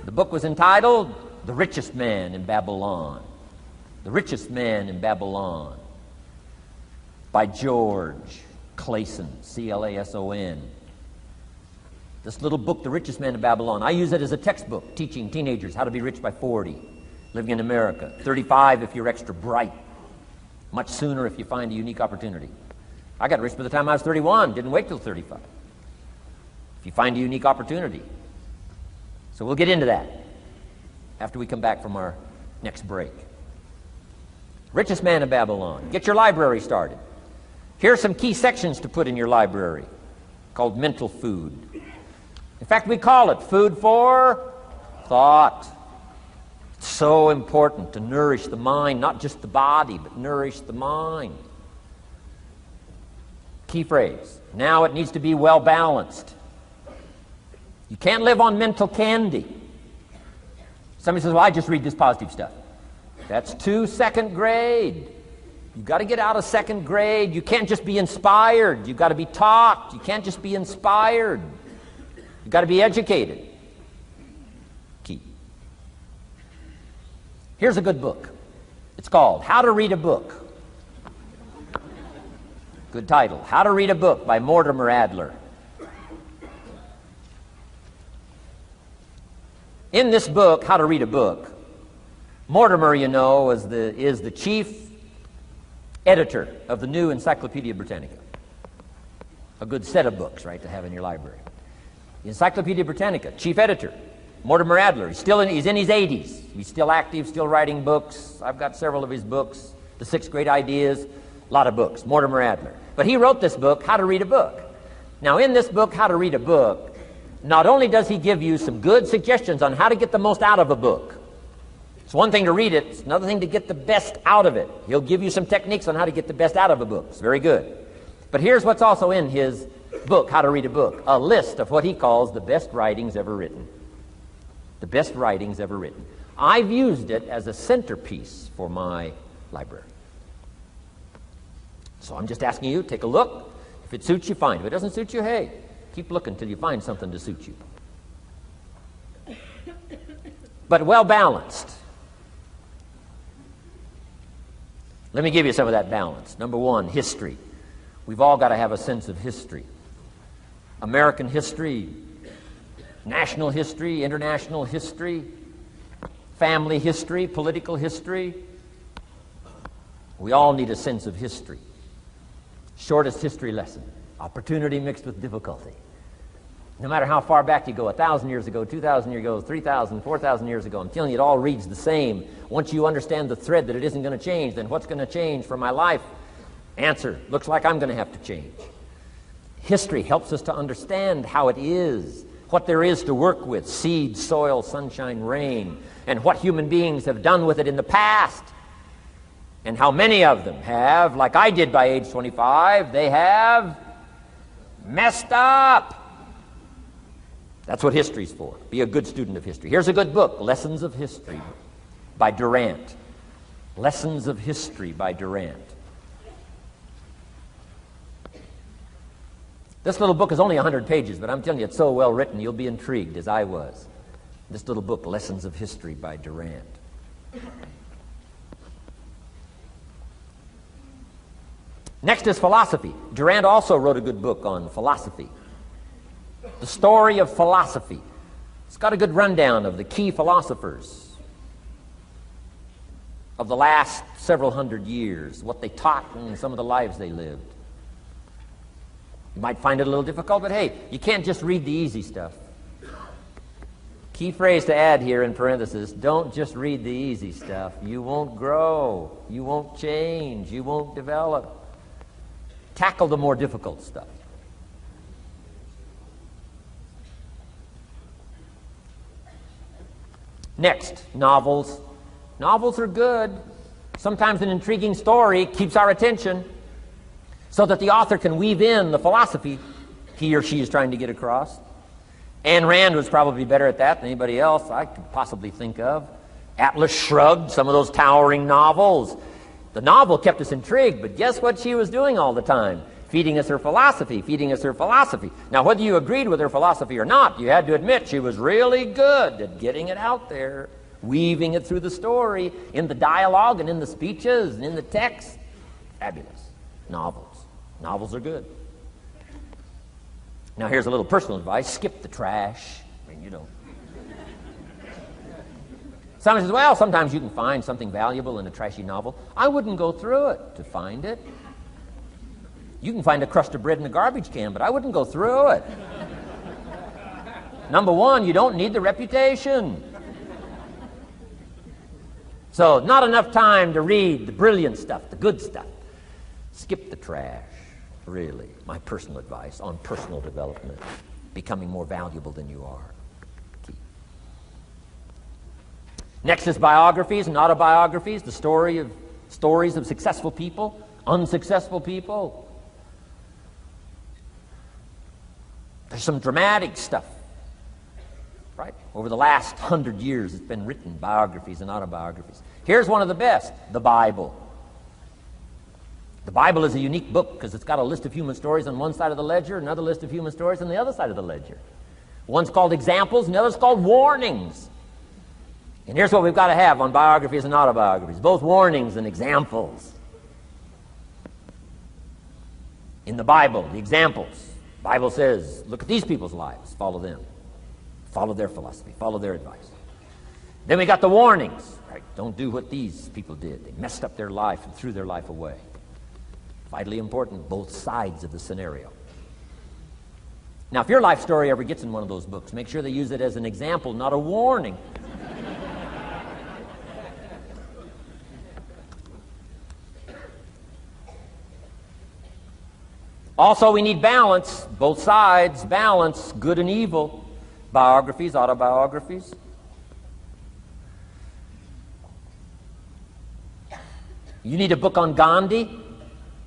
The book was entitled The Richest Man in Babylon. The Richest Man in Babylon by George Clason, C-L-A-S-O-N. This little book, The Richest Man in Babylon, I use it as a textbook teaching teenagers how to be rich by 40, living in America. 35 if you're extra bright. Much sooner if you find a unique opportunity. I got rich by the time I was 31, didn't wait till 35. If you find a unique opportunity. So we'll get into that after we come back from our next break. Richest Man in Babylon. Get your library started. Here are some key sections to put in your library called mental food. In fact, we call it food for thought. It's so important to nourish the mind, not just the body, but nourish the mind. Key phrase. Now it needs to be well balanced. You can't live on mental candy. Somebody says, well, I just read this positive stuff. That's too second grade. You've got to get out of second grade. You can't just be inspired. You've got to be taught. You can't just be inspired. You've got to be educated. Key. Here's a good book. It's called How to Read a Book. Good title. How to Read a Book by Mortimer Adler. In this book, How to Read a Book, Mortimer, you know, is the chief editor of the new Encyclopedia Britannica. A good set of books, right, to have in your library. The Encyclopedia Britannica, chief editor, Mortimer Adler. He's in his 80s. He's still active, still writing books. I've got several of his books. The 6 Great Ideas, a lot of books. Mortimer Adler. But he wrote this book, How to Read a Book. Now, in this book, How to Read a Book, not only does he give you some good suggestions on how to get the most out of a book. It's one thing to read it, it's another thing to get the best out of it. He'll give you some techniques on how to get the best out of a book. It's very good. But here's what's also in his book, How to Read a Book, a list of what he calls the best writings ever written. The best writings ever written. I've used it as a centerpiece for my library. So I'm just asking you, take a look. If it suits you, fine. If it doesn't suit you, hey, keep looking until you find something to suit you. But well balanced. Let me give you some of that balance. Number one, history. We've all got to have a sense of history. American history, national history, international history, family history, political history. We all need a sense of history. Shortest history lesson. Opportunity mixed with difficulty. No matter how far back you go, 1,000 years ago, 2,000 years ago, 3,000, 4,000 years ago, I'm telling you, it all reads the same. Once you understand the thread that it isn't going to change, then what's going to change for my life? Answer, looks like I'm going to have to change. History helps us to understand how it is, what there is to work with, seed, soil, sunshine, rain, and what human beings have done with it in the past. And how many of them have, like I did by age 25, they have messed up. That's what history's for. Be a good student of history. Here's a good book, Lessons of History by Durant. Lessons of History by Durant. This little book is only 100 pages, but I'm telling you, it's so well written, you'll be intrigued, as I was. This little book, Lessons of History by Durant. Next is philosophy. Durant also wrote a good book on philosophy. The Story of Philosophy. It's got a good rundown of the key philosophers of the last several hundred years, what they taught and some of the lives they lived. You might find it a little difficult, but hey, you can't just read the easy stuff. Key phrase to add here in parentheses, don't just read the easy stuff. You won't grow. You won't change. You won't develop. Tackle the more difficult stuff. Next, novels. Novels are good. Sometimes an intriguing story keeps our attention so that the author can weave in the philosophy he or she is trying to get across. Ayn Rand was probably better at that than anybody else I could possibly think of. Atlas Shrugged, some of those towering novels. The novel kept us intrigued, but guess what she was doing all the time? Feeding us her philosophy, feeding us her philosophy. Now, whether you agreed with her philosophy or not, you had to admit she was really good at getting it out there, weaving it through the story, in the dialogue and in the speeches and in the text. Fabulous. Novels. Novels are good. Now, here's a little personal advice. Skip the trash. I mean, you know. Someone says, well, sometimes you can find something valuable in a trashy novel. I wouldn't go through it to find it. You can find a crust of bread in a garbage can, but I wouldn't go through it. Number one, you don't need the reputation. So, not enough time to read the brilliant stuff, the good stuff. Skip the trash, really. My personal advice on personal development, becoming more valuable than you are. Key. Next is biographies and autobiographies, the stories of successful people, unsuccessful people. There's some dramatic stuff, right? Over the last 100 years, it's been written, biographies and autobiographies. Here's one of the best, the Bible. The Bible is a unique book because it's got a list of human stories on one side of the ledger, another list of human stories on the other side of the ledger. One's called examples, and the other's called warnings. And here's what we've got to have on biographies and autobiographies, both warnings and examples. In the Bible, the examples. The Bible says, look at these people's lives, follow them. Follow their philosophy, follow their advice. Then we got the warnings. Right? Don't do what these people did. They messed up their life and threw their life away. Vitally important, both sides of the scenario. Now, if your life story ever gets in one of those books, make sure they use it as an example, not a warning. Also, we need balance, both sides, balance, good and evil, biographies, autobiographies. You need a book on Gandhi.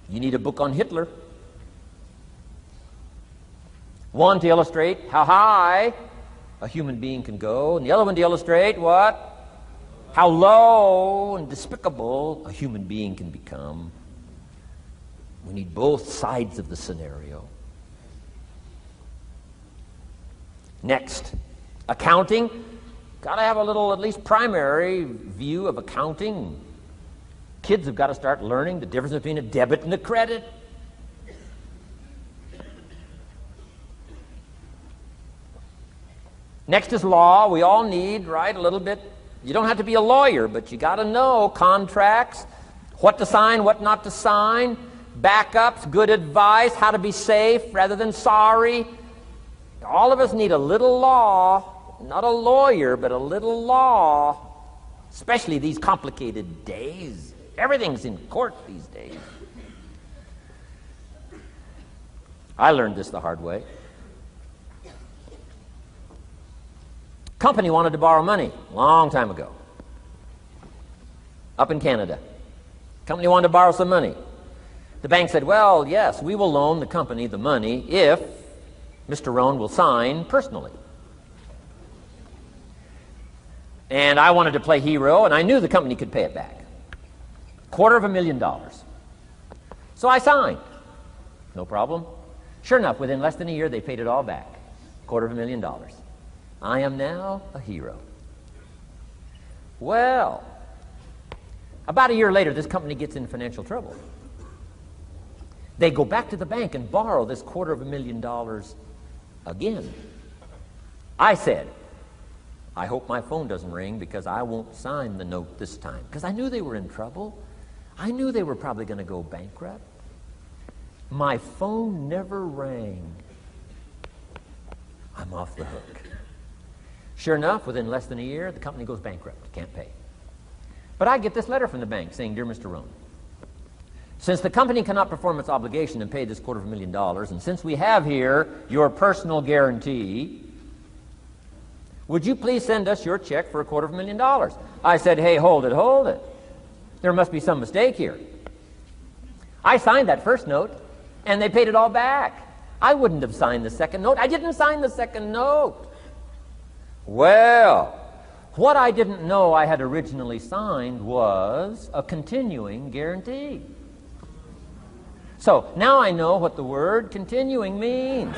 You need a book on Hitler. One to illustrate how high a human being can go, and the other one to illustrate what? How low and despicable a human being can become. We need both sides of the scenario. Next, accounting. Got to have a little, at least primary view of accounting. Kids have got to start learning the difference between a debit and a credit. Next is law. We all need, right, a little bit. You don't have to be a lawyer, but you got to know contracts, what to sign, what not to sign, backups, good advice, how to be safe rather than sorry. All of us need a little law, not a lawyer, but a little law, especially these complicated days. Everything's in court these days. I learned this the hard way. Company wanted to borrow money a long time ago, up in Canada. Company wanted to borrow some money. The bank said, well, yes, we will loan the company the money if Mr. Rohn will sign personally. And I wanted to play hero, and I knew the company could pay it back. $250,000. So I signed. No problem. Sure enough, within less than a year, they paid it all back. $250,000. I am now a hero. Well, about a year later, this company gets in financial trouble. They go back to the bank and borrow this $250,000 again. I said, I hope my phone doesn't ring because I won't sign the note this time. Because I knew they were in trouble. I knew they were probably going to go bankrupt. My phone never rang. I'm off the hook. Sure enough, within less than a year, the company goes bankrupt. Can't pay. But I get this letter from the bank saying, Dear Mr. Rohn, since the company cannot perform its obligation and pay this $250,000, and since we have here your personal guarantee, would you please send us your check for $250,000? I said, hey, hold it. There must be some mistake here. I signed that first note, and they paid it all back. I wouldn't have signed the second note. I didn't sign the second note. Well, what I didn't know I had originally signed was a continuing guarantee. So now I know what the word continuing means.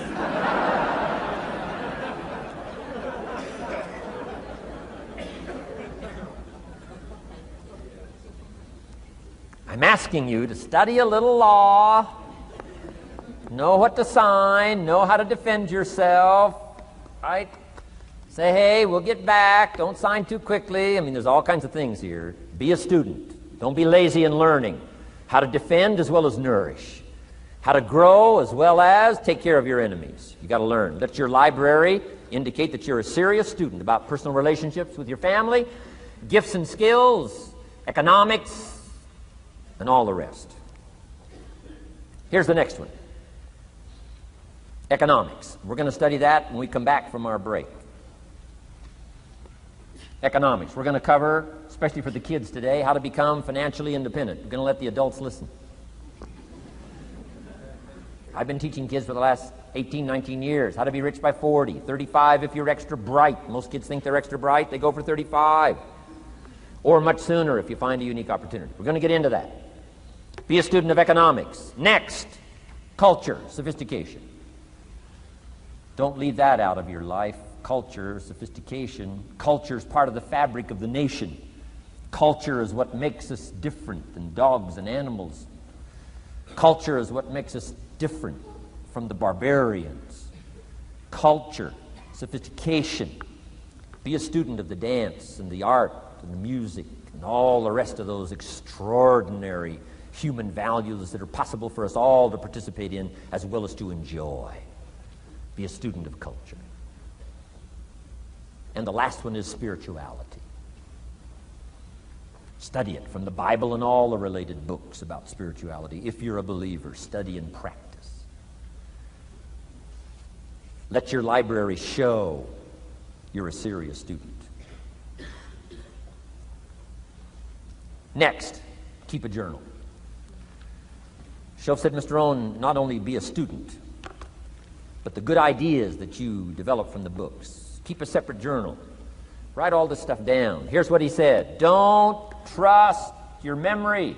I'm asking you to study a little law, know what to sign, know how to defend yourself, right? Say, hey, we'll get back. Don't sign too quickly. I mean, there's all kinds of things here. Be a student. Don't be lazy in learning. How to defend as well as nourish. How to grow as well as take care of your enemies. You got to learn. Let your library indicate that you're a serious student about personal relationships with your family, gifts and skills, economics, and all the rest. Here's the next one. Economics. We're going to study that when we come back from our break. Economics. We're going to cover, especially for the kids today, how to become financially independent. We're going to let the adults listen. I've been teaching kids for the last 18, 19 years how to be rich by 40, 35 if you're extra bright. Most kids think they're extra bright. They go for 35. Or much sooner if you find a unique opportunity. We're going to get into that. Be a student of economics. Next, culture, sophistication. Don't leave that out of your life culture, sophistication. Culture is part of the fabric of the nation. Culture is what makes us different than dogs and animals. Culture is what makes us different from the barbarians. Culture, sophistication. Be a student of the dance and the art and the music and all the rest of those extraordinary human values that are possible for us all to participate in as well as to enjoy. Be a student of culture. And the last one is spirituality. Study it from the Bible and all the related books about spirituality. If you're a believer, study and practice. Let your library show you're a serious student. Next, keep a journal. Shoaff said, Mr. Rohn, not only be a student, but the good ideas that you develop from the books. Keep a separate journal. Write all this stuff down. Here's what he said. Don't trust your memory.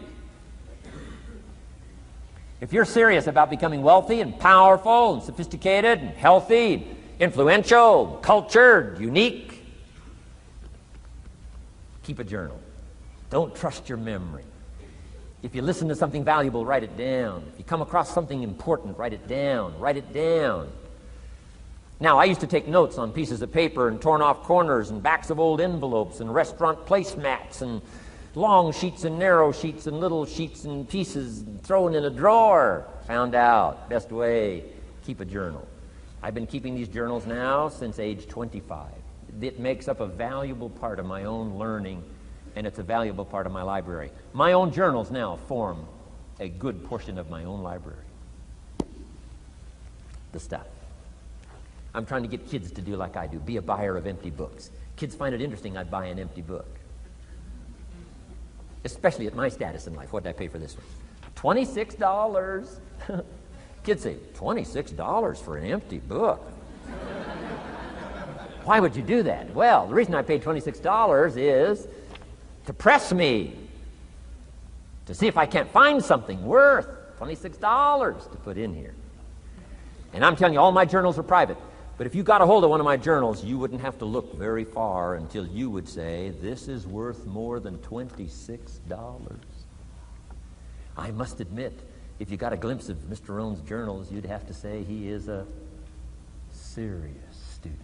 If you're serious about becoming wealthy and powerful and sophisticated and healthy, influential, cultured, unique, keep a journal. Don't trust your memory. If you listen to something valuable, write it down. If you come across something important, write it down. Write it down. Now, I used to take notes on pieces of paper and torn off corners and backs of old envelopes and restaurant placemats and long sheets and narrow sheets and little sheets and pieces thrown in a drawer. Found out, best way, keep a journal. I've been keeping these journals now since age 25. It makes up a valuable part of my own learning, and it's a valuable part of my library. My own journals now form a good portion of my own library. The stuff. I'm trying to get kids to do like I do, be a buyer of empty books. Kids find it interesting I buy an empty book. Especially at my status in life. What did I pay for this one? $26. Kids say, $26 for an empty book? Why would you do that? Well, the reason I paid $26 is to press me, to see if I can't find something worth $26 to put in here. And I'm telling you, all my journals are private. But if you got a hold of one of my journals, you wouldn't have to look very far until you would say, this is worth more than $26. I must admit, if you got a glimpse of Mr. Rohn's journals, you'd have to say he is a serious student.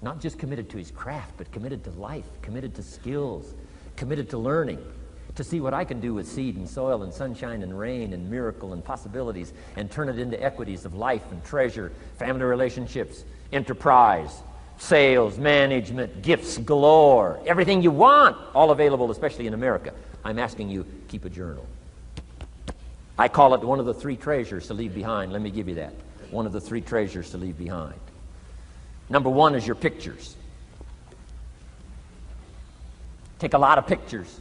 Not just committed to his craft, but committed to life, committed to skills, committed to learning, to see what I can do with seed and soil and sunshine and rain and miracle and possibilities and turn it into equities of life and treasure, family relationships, enterprise, sales, management, gifts galore, everything you want, all available, especially in America. I'm asking you, keep a journal. I call it one of the three treasures to leave behind. Let me give you that. One of the three treasures to leave behind. Number one is your pictures. Take a lot of pictures.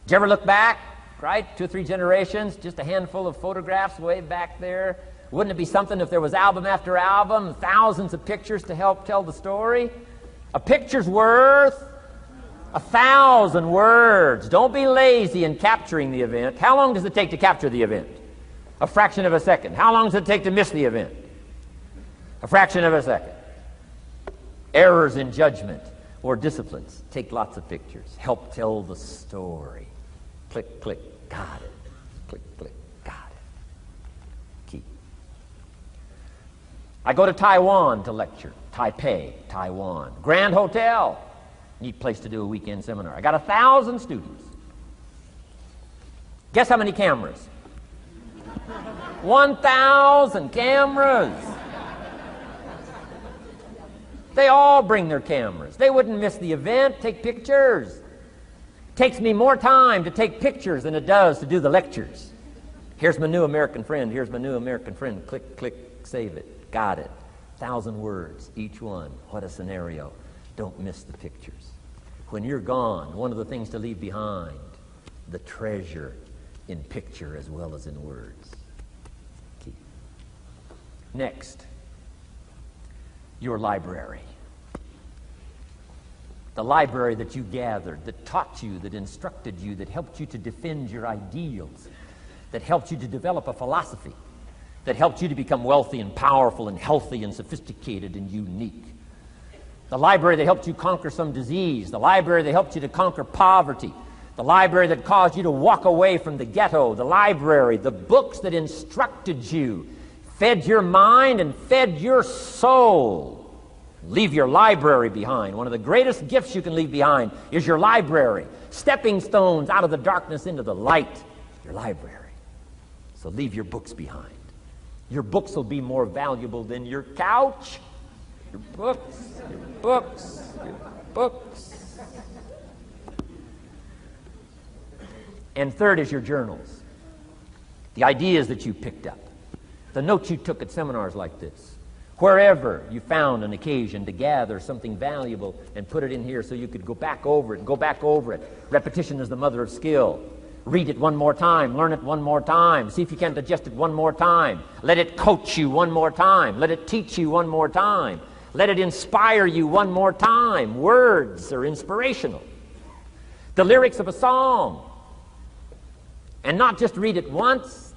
Did you ever look back, right? 2 or 3 generations, just a handful of photographs way back there. Wouldn't it be something if there was album after album, thousands of pictures to help tell the story? A picture's worth 1,000 words. Don't be lazy in capturing the event. How long does it take to capture the event? A fraction of a second. How long does it take to miss the event? A fraction of a second. Errors in judgment or disciplines. Take lots of pictures. Help tell the story. Click, click, got it. Click, click, got it. Keep. I go to Taiwan to lecture. Taipei, Taiwan. Grand Hotel. Neat place to do a weekend seminar. I got 1,000 students. Guess how many cameras? 1,000 cameras. They all bring their cameras. They wouldn't miss the event, take pictures. Takes me more time to take pictures than it does to do the lectures. Here's my new American friend. Here's my new American friend. Click, click, save it. Got it. 1,000 words, each one. What a scenario. Don't miss the pictures. When you're gone, one of the things to leave behind, the treasure in picture as well as in words. Keep. Next, your library. The library that you gathered, that taught you, that instructed you, that helped you to defend your ideals, that helped you to develop a philosophy, that helped you to become wealthy and powerful and healthy and sophisticated and unique. The library that helped you conquer some disease. The library that helped you to conquer poverty. The library that caused you to walk away from the ghetto. The library, the books that instructed you, fed your mind and fed your soul. Leave your library behind. One of the greatest gifts you can leave behind is your library. Stepping stones out of the darkness into the light. Your library. So leave your books behind. Your books will be more valuable than your couch. Your books, your books, your books. And third is your journals. The ideas that you picked up. The notes you took at seminars like this. Wherever you found an occasion to gather something valuable and put it in here so you could go back over it and go back over it. Repetition is the mother of skill. Read it one more time. Learn it one more time. See if you can digest it one more time. Let it coach you one more time. Let it teach you one more time. Let it inspire you one more time. Words are inspirational. The lyrics of a song. And not just read it once.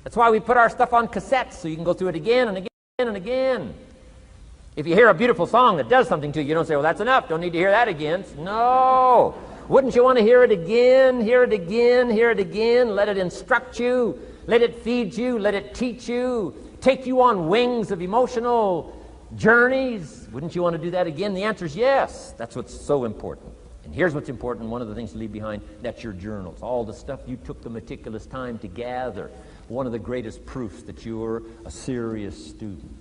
That's why we put our stuff on cassettes so you can go through it again and again and again. If you hear a beautiful song that does something to you, you don't say, well, that's enough. Don't need to hear that again. No. Wouldn't you want to hear it again, hear it again, hear it again? Let it instruct you. Let it feed you. Let it teach you. Take you on wings of emotional journeys. Wouldn't you want to do that again? The answer is yes. That's what's so important. And here's what's important. One of the things to leave behind, that's your journals. All the stuff you took the meticulous time to gather. One of the greatest proofs that you're a serious student.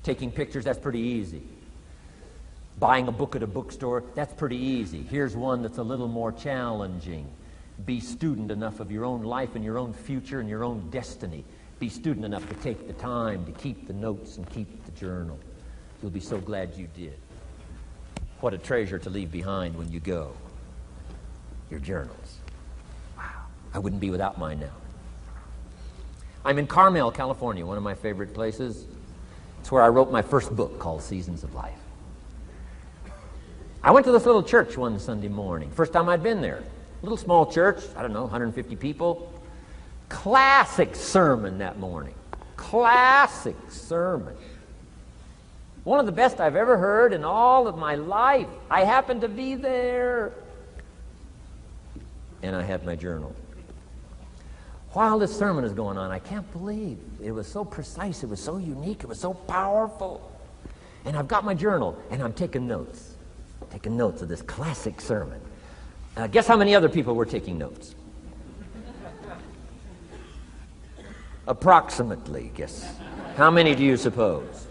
Taking pictures, that's pretty easy. Buying a book at a bookstore, that's pretty easy. Here's one that's a little more challenging. Be student enough of your own life and your own future and your own destiny. Be student enough to take the time to keep the notes and keep the journal. You'll be so glad you did. What a treasure to leave behind when you go. Your journals. Wow. I wouldn't be without mine now. I'm in Carmel, California, one of my favorite places. It's where I wrote my first book called Seasons of Life. I went to this little church one Sunday morning. First time I'd been there. A little small church, I don't know, 150 people. Classic sermon that morning. Classic sermon. One of the best I've ever heard in all of my life. I happened to be there. And I had my journal. While this sermon is going on, I can't believe it was so precise, it was so unique, it was so powerful. And I've got my journal, and I'm taking notes. Taking notes of this classic sermon. Guess how many other people were taking notes? Approximately, guess. How many do you suppose?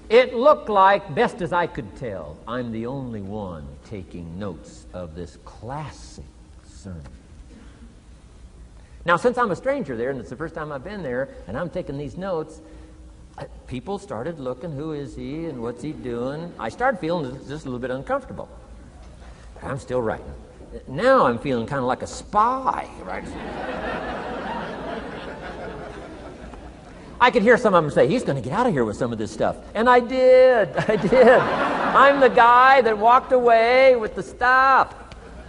It looked like, best as I could tell, I'm the only one taking notes of this classic sermon. Now, since I'm a stranger there, and it's the first time I've been there, and I'm taking these notes, people started looking, who is he and what's he doing? I started feeling just a little bit uncomfortable. I'm still writing. Now I'm feeling kind of like a spy, right? I could hear some of them say, he's going to get out of here with some of this stuff. And I did. I'm the guy that walked away with the stuff.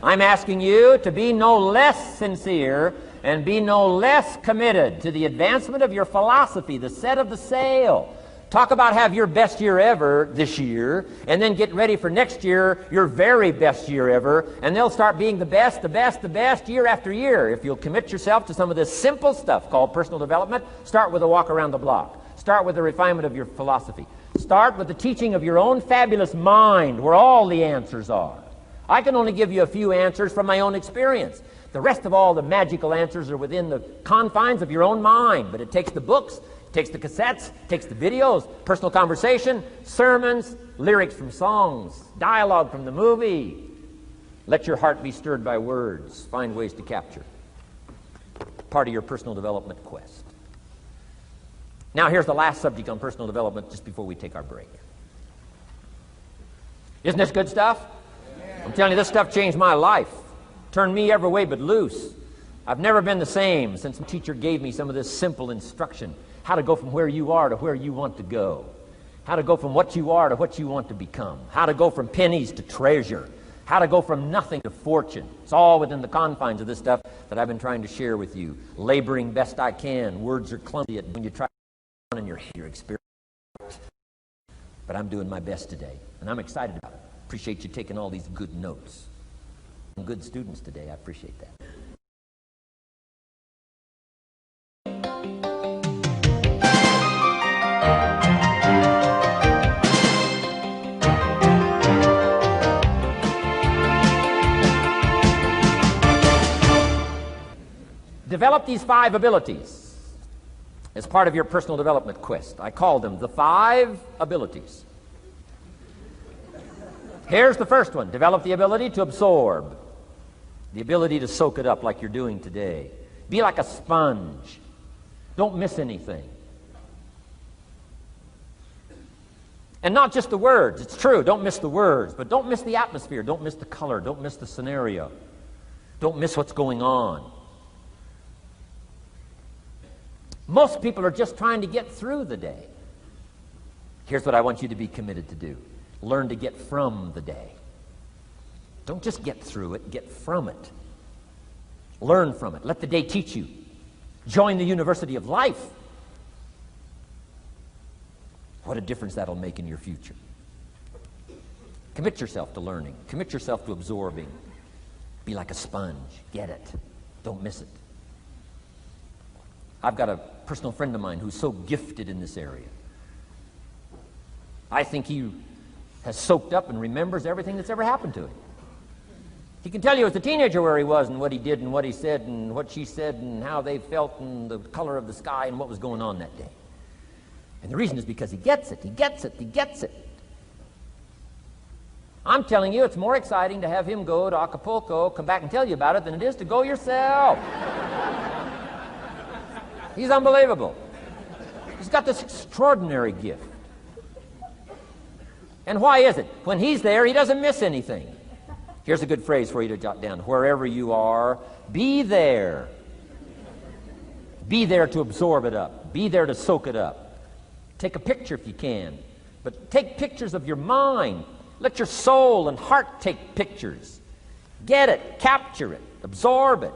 I'm asking you to be no less sincere and be no less committed to the advancement of your philosophy, the set of the sail. Talk about have your best year ever this year, and then get ready for next year, your very best year ever, and they'll start being the best year after year. If you'll commit yourself to some of this simple stuff called personal development, start with a walk around the block. Start with the refinement of your philosophy. Start with the teaching of your own fabulous mind, where all the answers are. I can only give you a few answers from my own experience. The rest of all the magical answers are within the confines of your own mind. But it takes the books, it takes the cassettes, it takes the videos, personal conversation, sermons, lyrics from songs, dialogue from the movie. Let your heart be stirred by words. Find ways to capture. Part of your personal development quest. Now here's the last subject on personal development just before we take our break. Isn't this good stuff? I'm telling you, this stuff changed my life. Turned me every way but loose. I've never been the same since the teacher gave me some of this simple instruction. How to go from where you are to where you want to go. How to go from what you are to what you want to become. How to go from pennies to treasure. How to go from nothing to fortune. It's all within the confines of this stuff that I've been trying to share with you. Laboring best I can. Words are clumsy when you try and your experience. But I'm doing my best today, and I'm excited about it. Appreciate you taking all these good notes. Good students today. I appreciate that. Develop these 5 abilities as part of your personal development quest. I call them the 5 abilities. Here's the first one. Develop the ability to absorb. The ability to soak it up like you're doing today. Be like a sponge. Don't miss anything. And not just the words. It's true, don't miss the words, but don't miss the atmosphere. Don't miss the color. Don't miss the scenario. Don't miss what's going on. Most people are just trying to get through the day. Here's what I want you to be committed to do. Learn to get from the day. Don't just get through it, get from it. Learn from it. Let the day teach you. Join the University of Life. What a difference that'll make in your future. Commit yourself to learning. Commit yourself to absorbing. Be like a sponge. Get it. Don't miss it. I've got a personal friend of mine who's so gifted in this area. I think he has soaked up and remembers everything that's ever happened to him. He can tell you as a teenager where he was and what he did and what he said and what she said and how they felt and the color of the sky and what was going on that day. And the reason is because he gets it. He gets it. He gets it. I'm telling you, it's more exciting to have him go to Acapulco, come back and tell you about it, than it is to go yourself. He's unbelievable. He's got this extraordinary gift. And why is it? When he's there, he doesn't miss anything. Here's a good phrase for you to jot down. Wherever you are, be there. Be there to absorb it up. Be there to soak it up. Take a picture if you can. But take pictures of your mind. Let your soul and heart take pictures. Get it. Capture it. Absorb it.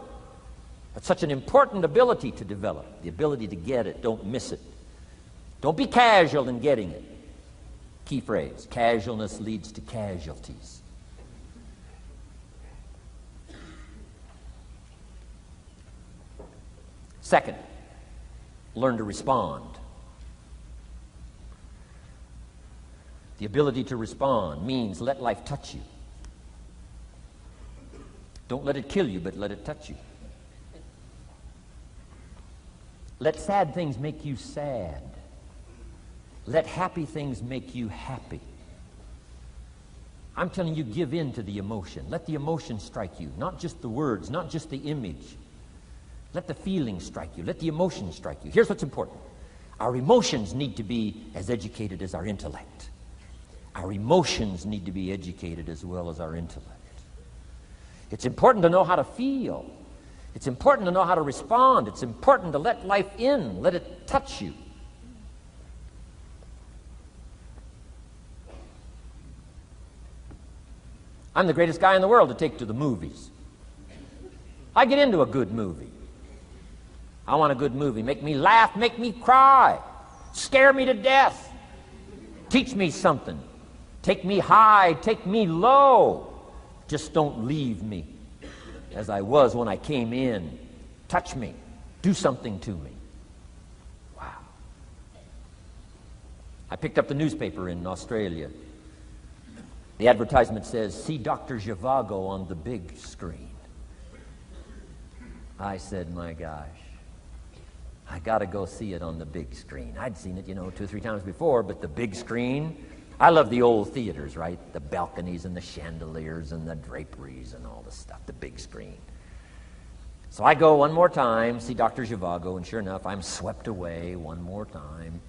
That's such an important ability to develop. The ability to get it. Don't miss it. Don't be casual in getting it. Key phrase. Casualness leads to casualties. Second, learn to respond. The ability to respond means let life touch you. Don't let it kill you, but let it touch you. Let sad things make you sad. Let happy things make you happy. I'm telling you, give in to the emotion. Let the emotion strike you, not just the words, not just the image. Let the feeling strike you. Let the emotion strike you. Here's what's important. Our emotions need to be as educated as our intellect. Our emotions need to be educated as well as our intellect. It's important to know how to feel. It's important to know how to respond. It's important to let life in. Let it touch you. I'm the greatest guy in the world to take to the movies. I get into a good movie. I want a good movie. Make me laugh, make me cry, scare me to death, teach me something, take me high, take me low. Just don't leave me as I was when I came in. Touch me. Do something to me. Wow. I picked up the newspaper in Australia. The advertisement says, see Dr. Zhivago on the big screen. I said, my gosh, I got to go see it on the big screen. I'd seen it, 2 or 3 times before, but the big screen, I love the old theaters, right? The balconies and the chandeliers and the draperies and all the stuff, the big screen. So I go one more time, see Dr. Zhivago, and sure enough, I'm swept away one more time.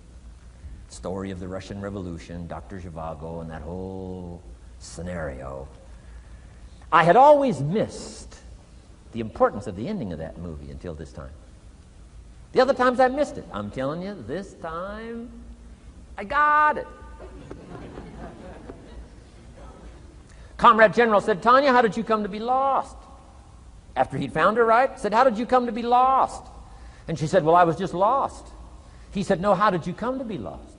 Story of the Russian Revolution, Dr. Zhivago, and that whole scenario. I had always missed the importance of the ending of that movie until this time. The other times I missed it. I'm telling you, this time, I got it. Comrade General said, Tanya, how did you come to be lost? After he'd found her, right? Said, how did you come to be lost? And she said, well, I was just lost. He said, no, how did you come to be lost?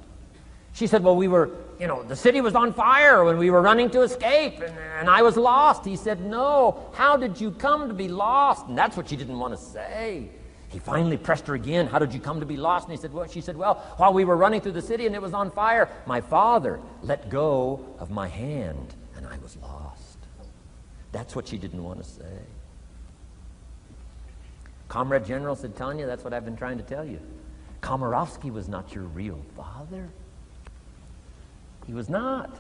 She said, well, we were, the city was on fire when we were running to escape, and I was lost. He said, no, how did you come to be lost? And that's what she didn't want to say. He finally pressed her again, how did you come to be lost? And he said, well, she said, well, while we were running through the city and it was on fire, my father let go of my hand, and I was lost. That's what she didn't want to say. Comrade General said, Tanya, that's what I've been trying to tell you. Komorowski was not your real father. He was not.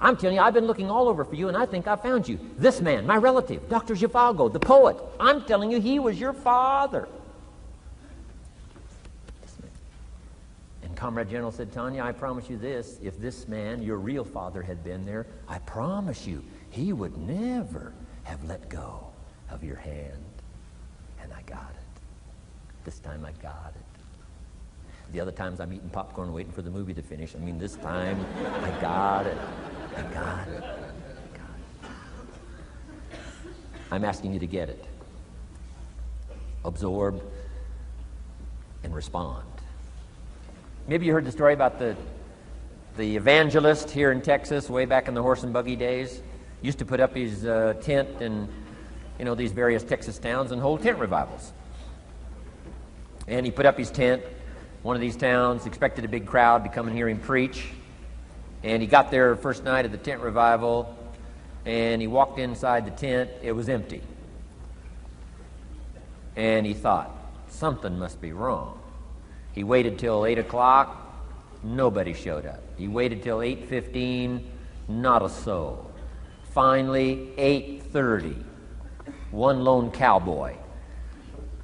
I'm telling you, I've been looking all over for you, and I think I found you. This man, my relative, Dr. Zhivago, the poet, I'm telling you, he was your father. And Comrade General said, Tanya, I promise you this, if this man, your real father, had been there, I promise you, he would never have let go of your hand. And I got it. This time I got it. The other times I'm eating popcorn waiting for the movie to finish. I mean, this time I got it. I got it. I got it. I'm asking you to get it. Absorb and respond. Maybe you heard the story about the evangelist here in Texas way back in the horse and buggy days. Used to put up his tent in these various Texas towns and hold tent revivals. And he put up his tent. One of these towns expected a big crowd to come and hear him preach. And he got there first night of the tent revival, and he walked inside the tent. It was empty. And he thought, something must be wrong. He waited till 8 o'clock. Nobody showed up. He waited till 8:15. Not a soul. Finally, 8:30. One lone cowboy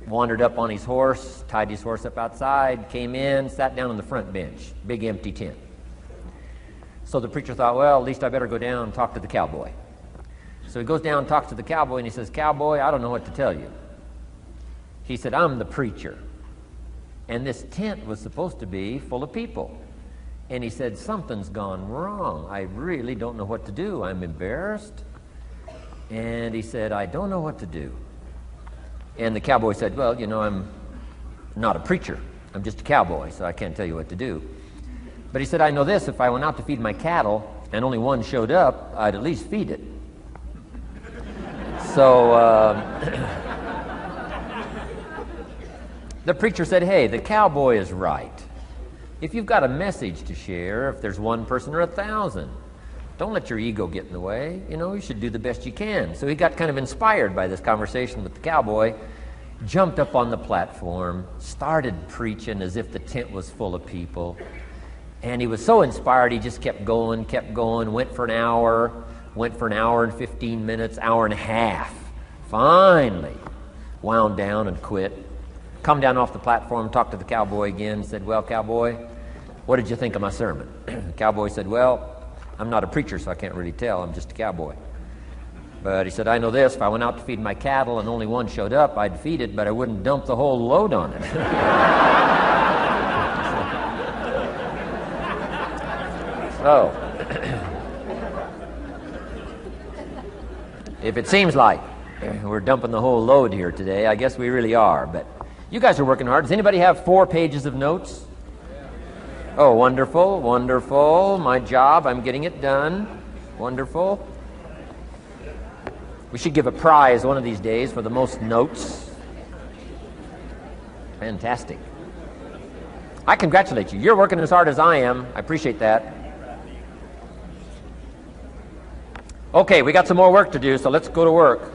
wandered up on his horse, tied his horse up outside, came in, sat down on the front bench, big empty tent. So the preacher thought, well, at least I better go down and talk to the cowboy. So he goes down and talks to the cowboy, and he says, Cowboy, I don't know what to tell you. He said, I'm the preacher, and this tent was supposed to be full of people. And he said, something's gone wrong. I really don't know what to do. I'm embarrassed. And he said, I don't know what to do. And the cowboy said, well, I'm not a preacher. I'm just a cowboy, so I can't tell you what to do. But he said, I know this, if I went out to feed my cattle and only one showed up, I'd at least feed it. So the preacher said, hey, the cowboy is right. If you've got a message to share, if there's one person or 1,000, don't let your ego get in the way. You should do the best you can. So he got kind of inspired by this conversation with the cowboy, jumped up on the platform, started preaching as if the tent was full of people. And he was so inspired, he just kept going, went for an hour and 15 minutes, hour and a half. Finally, wound down and quit. Come down off the platform, talked to the cowboy again, said, well, cowboy, what did you think of my sermon? The cowboy said, well, I'm not a preacher, so I can't really tell. I'm just a cowboy. But he said, I know this. If I went out to feed my cattle and only one showed up, I'd feed it, but I wouldn't dump the whole load on it. So, if it seems like we're dumping the whole load here today, I guess we really are. But you guys are working hard. Does anybody have 4 pages of notes? Oh, wonderful, wonderful. My job, I'm getting it done. Wonderful. We should give a prize one of these days for the most notes. Fantastic. I congratulate you. You're working as hard as I am. I appreciate that. Okay, we got some more work to do, so let's go to work.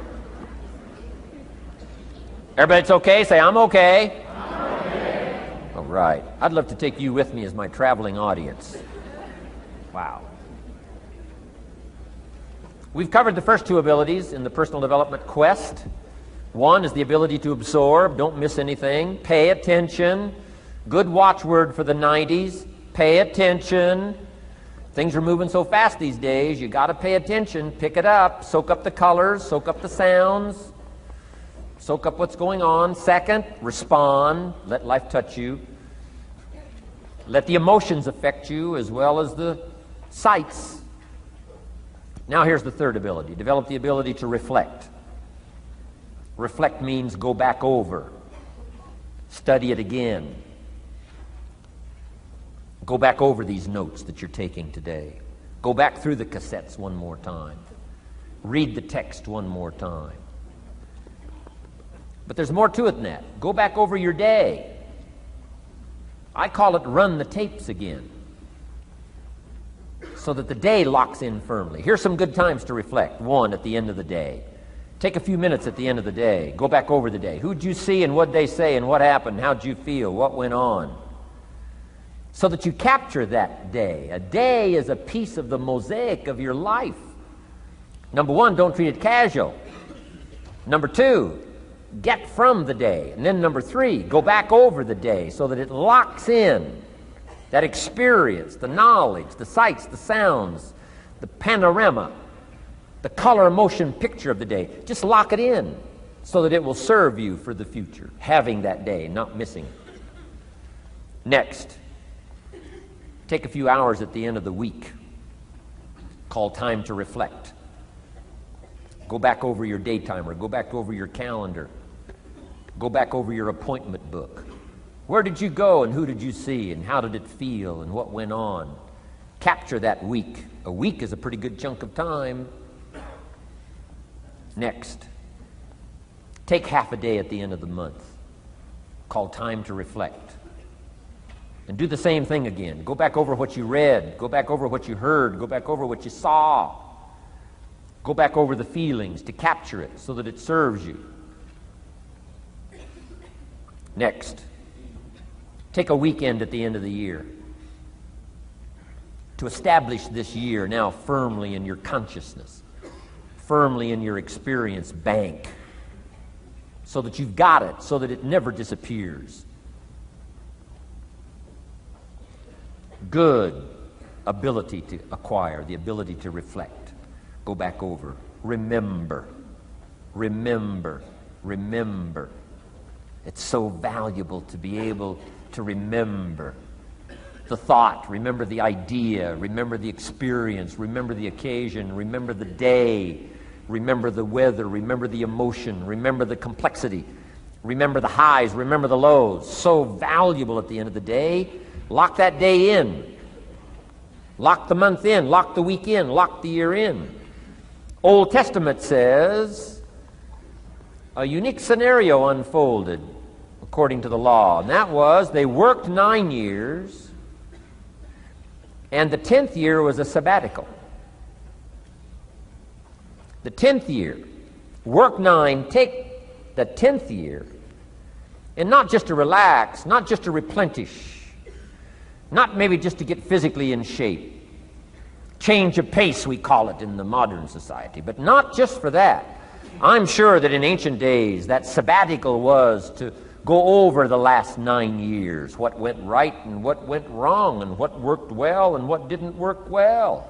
Everybody's okay? Say, I'm okay. All right. I'd love to take you with me as my traveling audience. Wow. We've covered the first 2 abilities in the personal development quest. One is the ability to absorb, don't miss anything, pay attention. Good watchword for the 90s, pay attention. Things are moving so fast these days, you got to pay attention, pick it up, soak up the colors, soak up the sounds, soak up what's going on. Second, respond, let life touch you. Let the emotions affect you as well as the sights. Now here's the third ability. Develop the ability to reflect. Reflect means go back over. Study it again. Go back over these notes that you're taking today. Go back through the cassettes one more time. Read the text one more time. But there's more to it than that. Go back over your day. I call it run the tapes again, so that the day locks in firmly. Here's some good times to reflect. One, at the end of the day. Take a few minutes at the end of the day. Go back over the day. Who'd you see and what'd they say and what happened? How'd you feel? What went on? So that you capture that day. A day is a piece of the mosaic of your life. Number one, don't treat it casual. Number two, get from the day. And then number three, go back over the day so that it locks in that experience, the knowledge, the sights, the sounds, the panorama, the color motion picture of the day. Just lock it in so that it will serve you for the future, having that day, not missing it. Next, take a few hours at the end of the week, called time to reflect. Go back over your day timer, go back over your calendar, go back over your appointment book. Where did you go and who did you see and how did it feel and what went on? Capture that week. A week is a pretty good chunk of time. Next, take half a day at the end of the month, called time to reflect. And do the same thing again. Go back over what you read, go back over what you heard, go back over what you saw. Go back over the feelings to capture it so that it serves you. Next, take a weekend at the end of the year to establish this year now firmly in your consciousness, firmly in your experience bank, so that you've got it, so that it never disappears. Good ability to acquire, the ability to reflect. Go back over. Remember. Remember. Remember. It's so valuable to be able to remember the thought, remember the idea, remember the experience, remember the occasion, remember the day, remember the weather, remember the emotion, remember the complexity, remember the highs, remember the lows. So valuable at the end of the day. Lock that day in. Lock the month in. Lock the week in. Lock the year in. Old Testament says a unique scenario unfolded according to the law, and that was they worked 9 years, and the 10th year was a sabbatical. The 10th year, work 9, take the 10th year, and not just to relax, not just to replenish, not maybe just to get physically in shape. Change of pace, we call it in the modern society, but not just for that. I'm sure that in ancient days, that sabbatical was to go over the last 9 years, what went right and what went wrong, and what worked well and what didn't work well.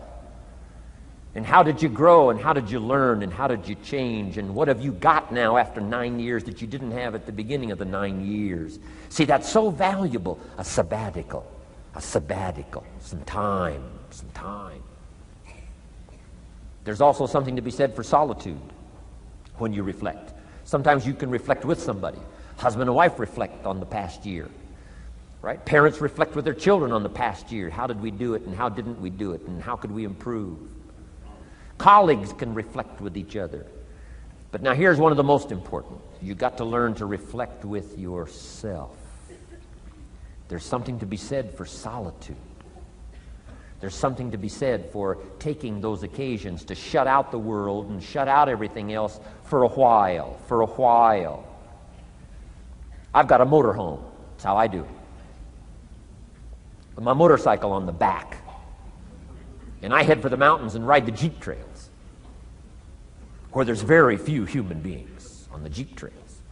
And how did you grow, and how did you learn, and how did you change, and what have you got now after 9 years that you didn't have at the beginning of the 9 years? See, that's so valuable, a sabbatical, some time. There's also something to be said for solitude when you reflect. Sometimes you can reflect with somebody. Husband and wife reflect on the past year, right? Parents reflect with their children on the past year. How did we do it, and how didn't we do it, and how could we improve? Colleagues can reflect with each other. But now here's one of the most important. You've got to learn to reflect with yourself. There's something to be said for solitude. There's something to be said for taking those occasions to shut out the world and shut out everything else for a while. I've got a motorhome. That's how I do it. With my motorcycle on the back. And I head for the mountains and ride the Jeep trails, where there's very few human beings on the Jeep trails,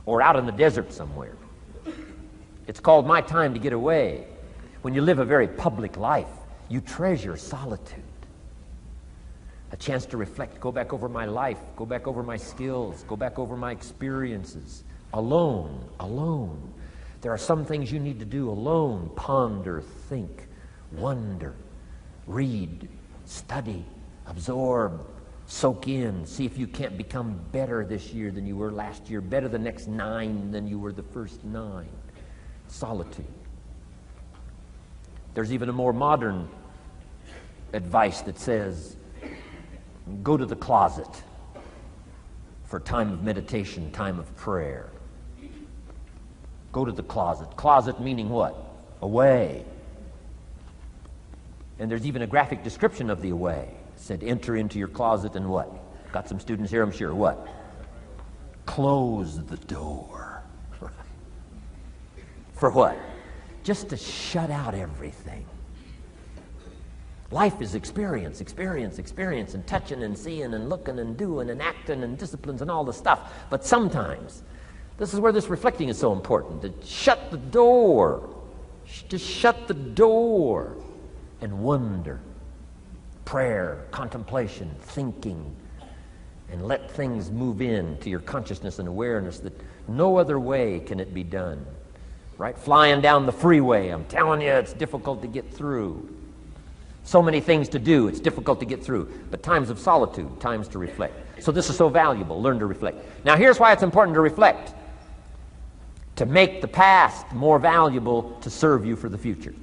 or out in the desert somewhere. It's called my time to get away. When you live a very public life, you treasure solitude. A chance to reflect, go back over my life, go back over my skills, go back over my experiences. Alone. There are some things you need to do alone. Ponder, think, wonder, read, study, absorb, Soak in. See if you can't become better this year than you were last year, better the next 9 than you were the first 9. Solitude. There's even a more modern advice that says, go to the closet for time of meditation, time of prayer. Go to the closet. Closet meaning what? Away. And there's even a graphic description of the away. It said, enter into your closet and what? Got some students here, I'm sure. What? Close the door. For what? Just to shut out everything. Life is experience, and touching and seeing and looking and doing and acting and disciplines and all the stuff. But sometimes, this is where this reflecting is so important, to shut the door. To shut the door and wonder. Prayer, contemplation, thinking, and let things move in to your consciousness and awareness that no other way can it be done. Right? Flying down the freeway, I'm telling you, it's difficult to get through. So many things to do, it's difficult to get through. But times of solitude, times to reflect. So this is so valuable, learn to reflect. Now here's why it's important to reflect. To make the past more valuable to serve you for the future.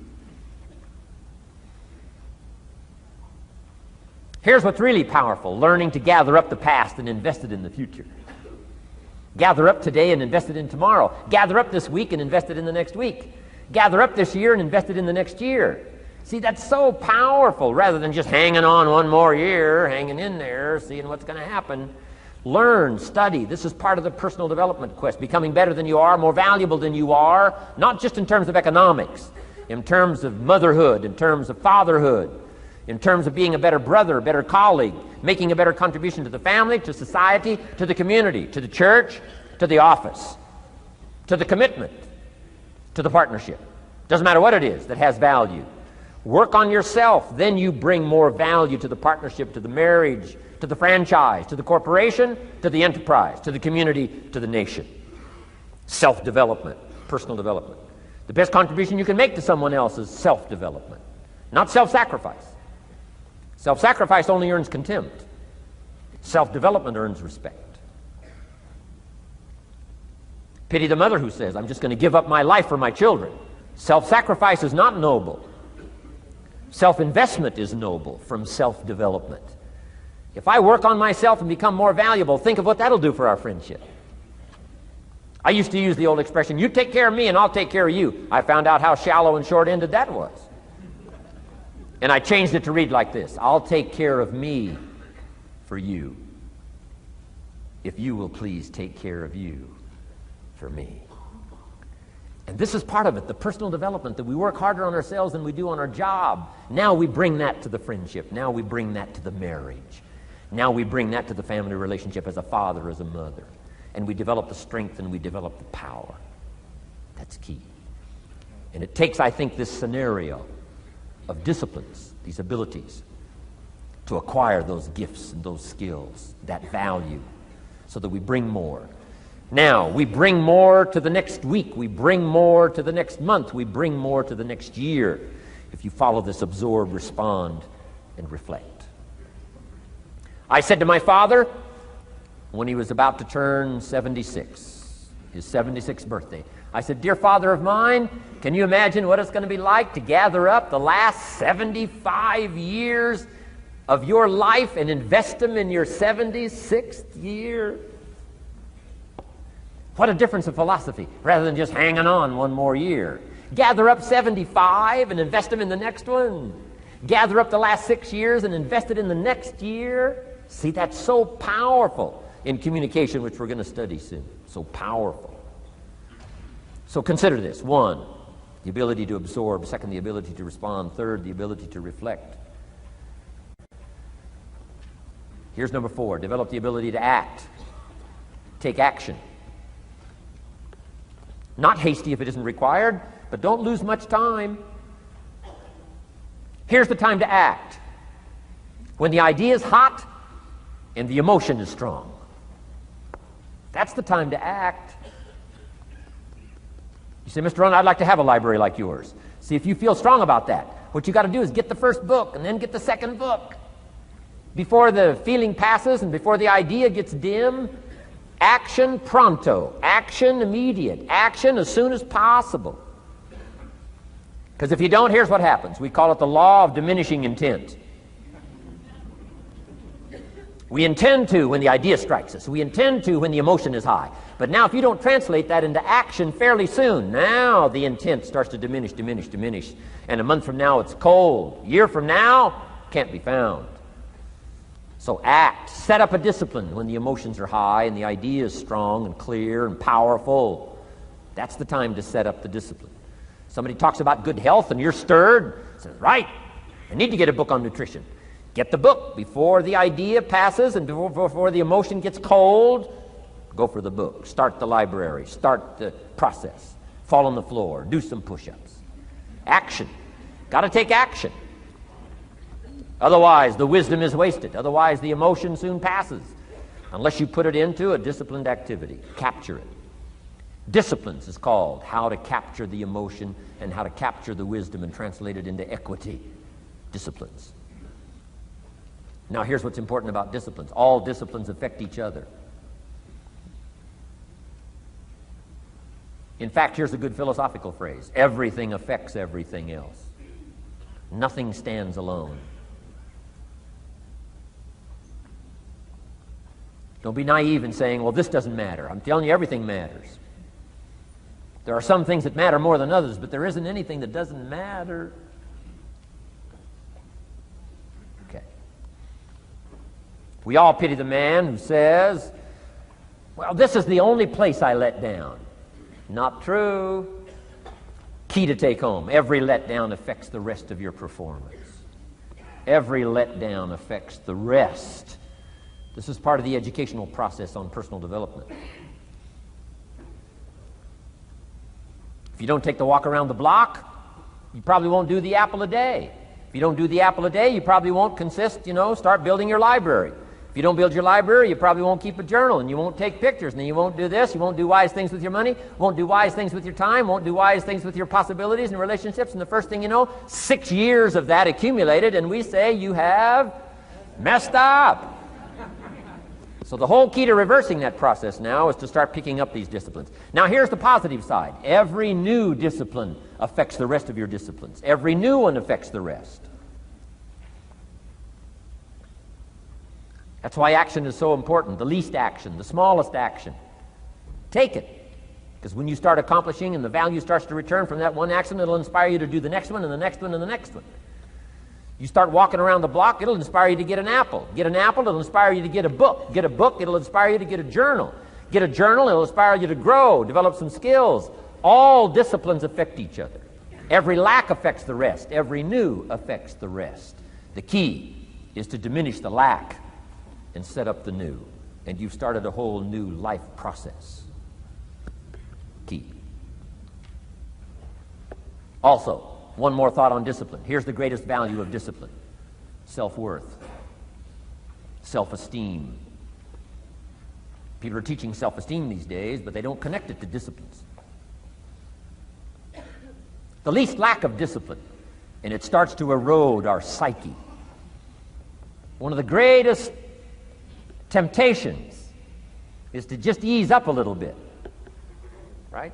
Here's what's really powerful, learning to gather up the past and invest it in the future. Gather up today and invest it in tomorrow. Gather up this week and invest it in the next week. Gather up this year and invest it in the next year. See, that's so powerful, rather than just hanging on one more year, hanging in there, seeing what's going to happen. Learn, study. This is part of the personal development quest, becoming better than you are, more valuable than you are, not just in terms of economics, in terms of motherhood, in terms of fatherhood, in terms of being a better brother, a better colleague, making a better contribution to the family, to society, to the community, to the church, to the office, to the commitment, to the partnership. Doesn't matter what it is that has value. Work on yourself, then you bring more value to the partnership, to the marriage, to the franchise, to the corporation, to the enterprise, to the community, to the nation. Self-development, personal development. The best contribution you can make to someone else is self-development, not self-sacrifice. Self-sacrifice only earns contempt. Self-development earns respect. Pity the mother who says, I'm just going to give up my life for my children. Self-sacrifice is not noble. Self-investment is noble from self-development. If I work on myself and become more valuable, think of what that'll do for our friendship. I used to use the old expression, you take care of me and I'll take care of you. I found out how shallow and short-ended that was. And I changed it to read like this, I'll take care of me for you, if you will please take care of you for me. And this is part of it, the personal development, that we work harder on ourselves than we do on our job. Now we bring that to the friendship. Now we bring that to the marriage. Now we bring that to the family relationship as a father, as a mother. And we develop the strength and we develop the power. That's key. And it takes, I think, this scenario of disciplines, these abilities, to acquire those gifts and those skills, that value, so that we bring more. Now, we bring more to the next week. We bring more to the next month. We bring more to the next year. If you follow this absorb, respond, and reflect. I said to my father, when he was about to turn 76, his 76th birthday, I said, dear father of mine, can you imagine what it's going to be like to gather up the last 75 years of your life and invest them in your 76th year? What a difference of philosophy, rather than just hanging on one more year. Gather up 75 and invest them in the next one. Gather up the last 6 years and invest it in the next year. See, that's so powerful in communication, which we're going to study soon. So powerful. So consider this. 1, the ability to absorb. 2, the ability to respond. 3, the ability to reflect. Here's number 4, develop the ability to act. Take action. Not hasty if it isn't required, but don't lose much time. Here's the time to act. When the idea is hot and the emotion is strong. That's the time to act. You say, Mr. Rohn, I'd like to have a library like yours. See, if you feel strong about that, what you got to do is get the first book and then get the second book. before the feeling passes and before the idea gets dim, action pronto, action immediate, action as soon as possible. Because if you don't, here's what happens. We call it the law of diminishing intent. We intend to when the idea strikes us. We intend to when the emotion is high. But now if you don't translate that into action fairly soon, now the intent starts to diminish. And a month from now it's cold. A year from now, can't be found. So act. Set up a discipline when the emotions are high and the idea is strong and clear and powerful. That's the time to set up the discipline. Somebody talks about good health and you're stirred. Says, right, I need to get a book on nutrition. Get the book before the idea passes and before the emotion gets cold. Go for the book. Start the library. Start the process. Fall on the floor. Do some push-ups. Action. Got to take action. Otherwise, the wisdom is wasted. Otherwise, the emotion soon passes. Unless you put it into a disciplined activity. Capture it. Disciplines is called how to capture the emotion and how to capture the wisdom and translate it into equity. Disciplines. Now, here's what's important about disciplines. All disciplines affect each other. In fact, here's a good philosophical phrase. Everything affects everything else. Nothing stands alone. Don't be naive in saying, well, this doesn't matter. I'm telling you, everything matters. There are some things that matter more than others, but there isn't anything that doesn't matter. Okay. We all pity the man who says, well, this is the only place I let down. Not true. Key to take home. Every letdown affects the rest of your performance. Every letdown affects the rest. This is part of the educational process on personal development. If you don't take the walk around the block, you probably won't do the apple a day. If you don't do the apple a day, you probably won't start building your library. If you don't build your library, you probably won't keep a journal, and you won't take pictures, and then you won't do this, you won't do wise things with your money, won't do wise things with your time, won't do wise things with your possibilities and relationships, and the first thing you know, 6 years of that accumulated, and we say you have messed up. So the whole key to reversing that process now is to start picking up these disciplines. Now here's the positive side. Every new discipline affects the rest of your disciplines. Every new one affects the rest. That's why action is so important. The least action, the smallest action. Take it. Because when you start accomplishing and the value starts to return from that one action, it'll inspire you to do the next one and the next one and the next one. You start walking around the block, it'll inspire you to get an apple. Get an apple, it'll inspire you to get a book. Get a book, it'll inspire you to get a journal. Get a journal, it'll inspire you to grow, develop some skills. All disciplines affect each other. Every lack affects the rest. Every new affects the rest. The key is to diminish the lack and set up the new. And you've started a whole new life process. Key. Also, one more thought on discipline. Here's the greatest value of discipline. Self-worth. Self-esteem. People are teaching self-esteem these days, but they don't connect it to disciplines. The least lack of discipline, and it starts to erode our psyche. One of the greatest temptations is to just ease up a little bit. Right?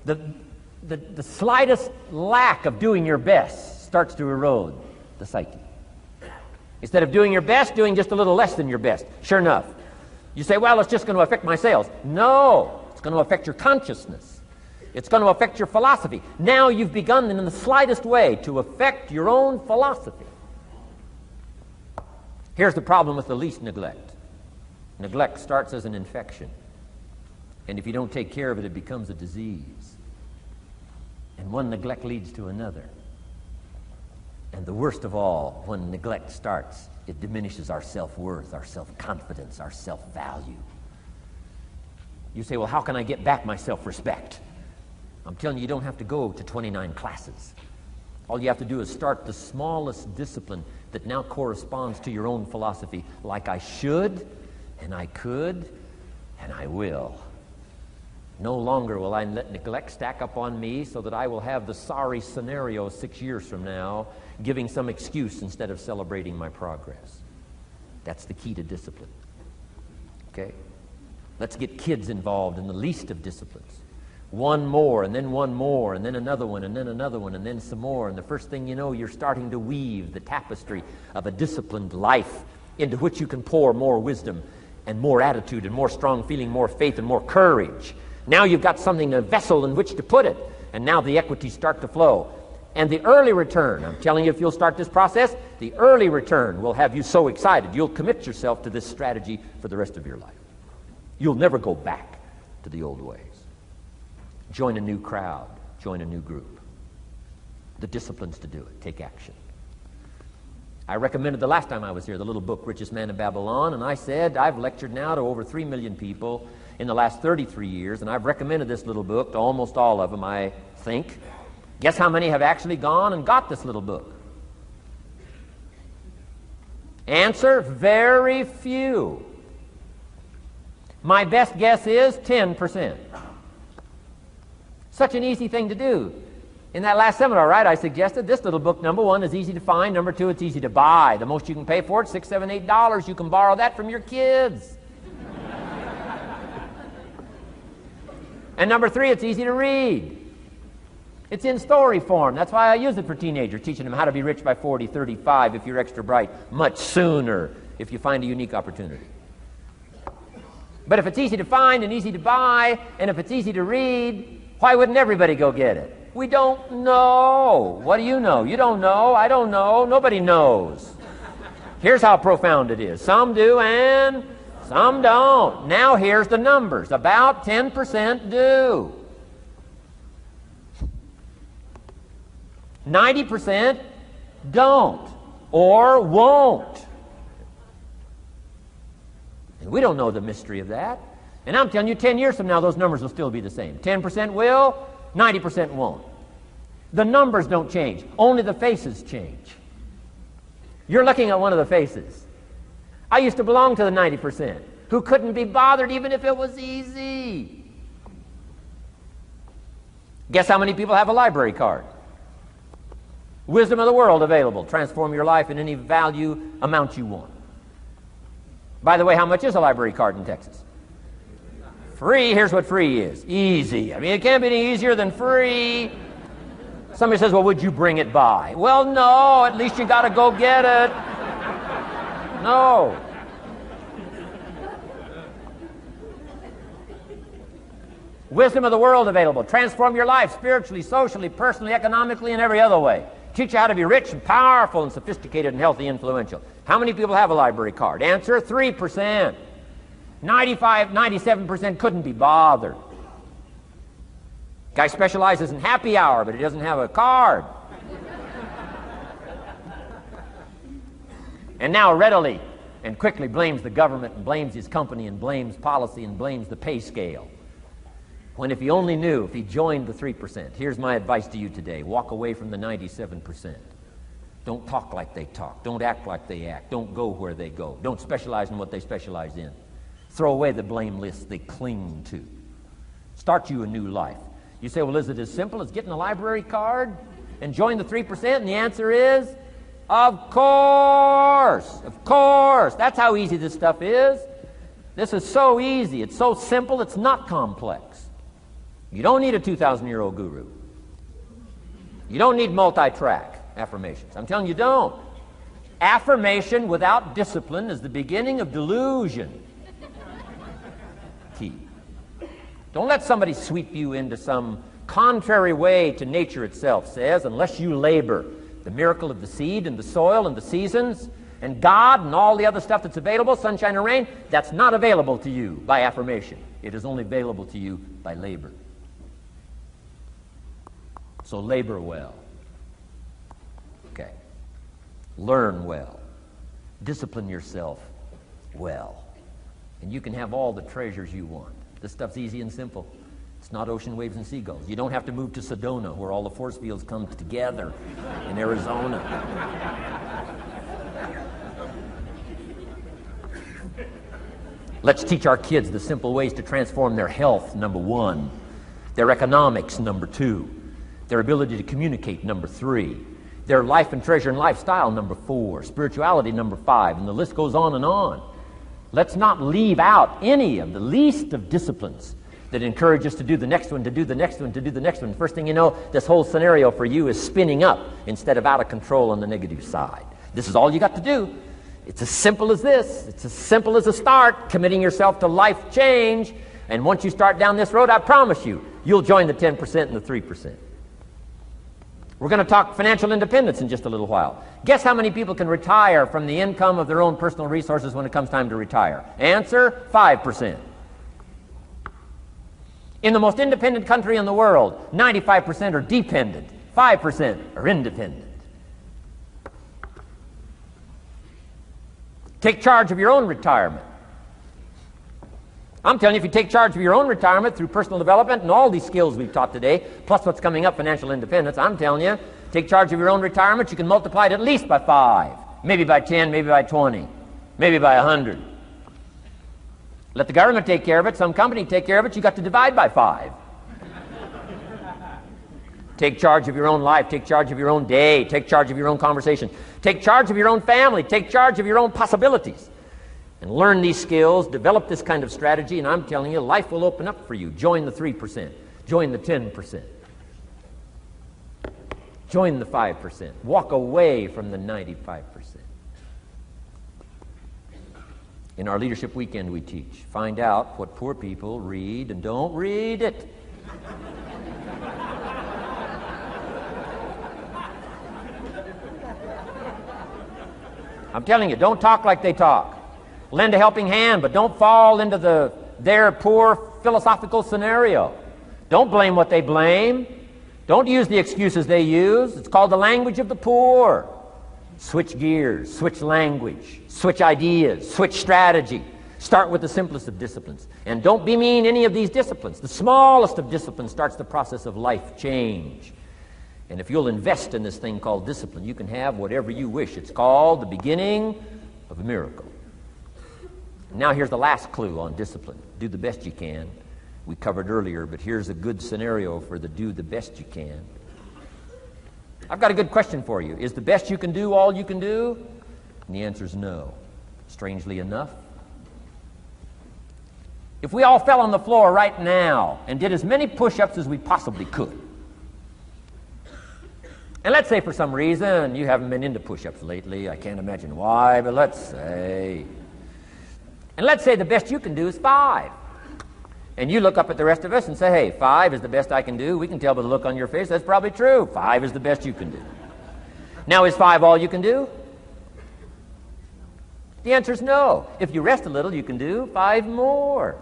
The slightest lack of doing your best starts to erode the psyche. Instead of doing your best, doing just a little less than your best. Sure enough. You say, well, it's just going to affect my sales. No, it's going to affect your consciousness. It's going to affect your philosophy. Now you've begun in the slightest way to affect your own philosophy. Here's the problem with the least neglect. Neglect starts as an infection. And if you don't take care of it, it becomes a disease. And one neglect leads to another. And the worst of all, when neglect starts, it diminishes our self-worth, our self-confidence, our self-value. You say, well, how can I get back my self-respect? I'm telling you, you don't have to go to 29 classes. All you have to do is start the smallest discipline that now corresponds to your own philosophy, like I should, and I could, and I will. No longer will I let neglect stack up on me so that I will have the sorry scenario 6 years from now, giving some excuse instead of celebrating my progress. That's the key to discipline. Okay? Let's get kids involved in the least of disciplines. One more, and then one more, and then another one, and then another one, and then some more. And the first thing you know, you're starting to weave the tapestry of a disciplined life into which you can pour more wisdom and more attitude and more strong feeling, more faith and more courage. Now you've got something, a vessel in which to put it. And now the equities start to flow. And the early return, I'm telling you, if you'll start this process, the early return will have you so excited. You'll commit yourself to this strategy for the rest of your life. You'll never go back to the old ways. Join a new crowd. Join a new group. The disciplines to do it. Take action. I recommended the last time I was here the little book, Richest Man in Babylon, and I said I've lectured now to over 3 million people in the last 33 years, and I've recommended this little book to almost all of them, I think. Guess how many have actually gone and got this little book? Answer, very few. My best guess is 10%. Such an easy thing to do. In that last seminar, right, I suggested this little book, number one, is easy to find. Number two, it's easy to buy. The most you can pay for it, $6, $7, $8. You can borrow that from your kids. And number three, it's easy to read. It's in story form. That's why I use it for teenagers, teaching them how to be rich by 40, 35 if you're extra bright, much sooner if you find a unique opportunity. But if it's easy to find and easy to buy, and if it's easy to read, why wouldn't everybody go get it? We don't know. What do you know? You don't know. I don't know. Nobody knows. Here's how profound it is. Some do and some don't. Now here's the numbers. About 10% do. 90% don't or won't. And we don't know the mystery of that. And I'm telling you, 10 years from now, those numbers will still be the same. 10% will, 90% won't. The numbers don't change. Only the faces change. You're looking at one of the faces. I used to belong to the 90% who couldn't be bothered even if it was easy. Guess how many people have a library card? Wisdom of the world available. Transform your life in any value amount you want. By the way, how much is a library card in Texas? Free. Here's what free is. Easy. I mean, it can't be any easier than free. Somebody says, well, would you bring it by? Well, no. At least you got to go get it. No. Wisdom of the world available. Transform your life spiritually, socially, personally, economically, and every other way. Teach you how to be rich and powerful and sophisticated and healthy, influential. How many people have a library card? Answer, 3%. 95, 97% couldn't be bothered. Guy specializes in happy hour, but he doesn't have a card. And now readily and quickly blames the government and blames his company and blames policy and blames the pay scale. When if he only knew, if he joined the 3%, here's my advice to you today. Walk away from the 97%. Don't talk like they talk. Don't act like they act. Don't go where they go. Don't specialize in what they specialize in. Throw away the blame list they cling to. Start you a new life. You say, well, is it as simple as getting a library card and join the 3%? And the answer is, of course. Of course. That's how easy this stuff is. This is so easy. It's so simple. It's not complex. You don't need a 2,000-year-old guru. You don't need multi-track affirmations. I'm telling you, don't. Affirmation without discipline is the beginning of delusion. Key. Don't let somebody sweep you into some contrary way to nature itself says, unless you labor. The miracle of the seed and the soil and the seasons and God and all the other stuff that's available, sunshine and rain, that's not available to you by affirmation. It is only available to you by labor. So labor well. Okay. Learn well. Discipline yourself well. And you can have all the treasures you want. This stuff's easy and simple. It's not ocean waves and seagulls. You don't have to move to Sedona where all the force fields come together in Arizona. Let's teach our kids the simple ways to transform their health, number one. Their economics, number two. Their ability to communicate, number three. Their life and treasure and lifestyle, number 4. Spirituality, number 5. And the list goes on and on. Let's not leave out any of the least of disciplines that encourage us to do the next one, to do the next one, to do the next one. First thing you know, this whole scenario for you is spinning up instead of out of control on the negative side. This is all you got to do. It's as simple as this. It's as simple as a start, committing yourself to life change. And once you start down this road, I promise you, you'll join the 10% and the 3%. We're going to talk financial independence in just a little while. Guess how many people can retire from the income of their own personal resources when it comes time to retire? Answer, 5%. In the most independent country in the world, 95% are dependent, 5% are independent. Take charge of your own retirement. I'm telling you, if you take charge of your own retirement through personal development and all these skills we've taught today, plus what's coming up, financial independence, I'm telling you, take charge of your own retirement, you can multiply it at least by 5, maybe by 10, maybe by 20, maybe by 100. Let the government take care of it, some company take care of it, you got to divide by 5. Take charge of your own life, take charge of your own day, take charge of your own conversation, take charge of your own family, take charge of your own possibilities. And learn these skills, develop this kind of strategy, and I'm telling you, life will open up for you. Join the 3%. Join the 10%. Join the 5%. Walk away from the 95%. In our Leadership Weekend we teach, find out what poor people read and don't read it. I'm telling you, don't talk like they talk. Lend a helping hand, but don't fall into their poor philosophical scenario. Don't blame what they blame. Don't use the excuses they use. It's called the language of the poor. Switch gears, switch language, switch ideas, switch strategy. Start with the simplest of disciplines. And don't bemean any of these disciplines. The smallest of disciplines starts the process of life change. And if you'll invest in this thing called discipline, you can have whatever you wish. It's called the beginning of a miracle. Now here's the last clue on discipline. Do the best you can. We covered earlier, but here's a good scenario for the do the best you can. I've got a good question for you. Is the best you can do all you can do? And the answer is no. Strangely enough. If we all fell on the floor right now and did as many push-ups as we possibly could, and let's say for some reason you haven't been into push-ups lately, I can't imagine why, but let's say the best you can do is 5. And you look up at the rest of us and say, hey, 5 is the best I can do. We can tell by the look on your face that's probably true. 5 is the best you can do. Now, is 5 all you can do? The answer is no. If you rest a little, you can do 5 more.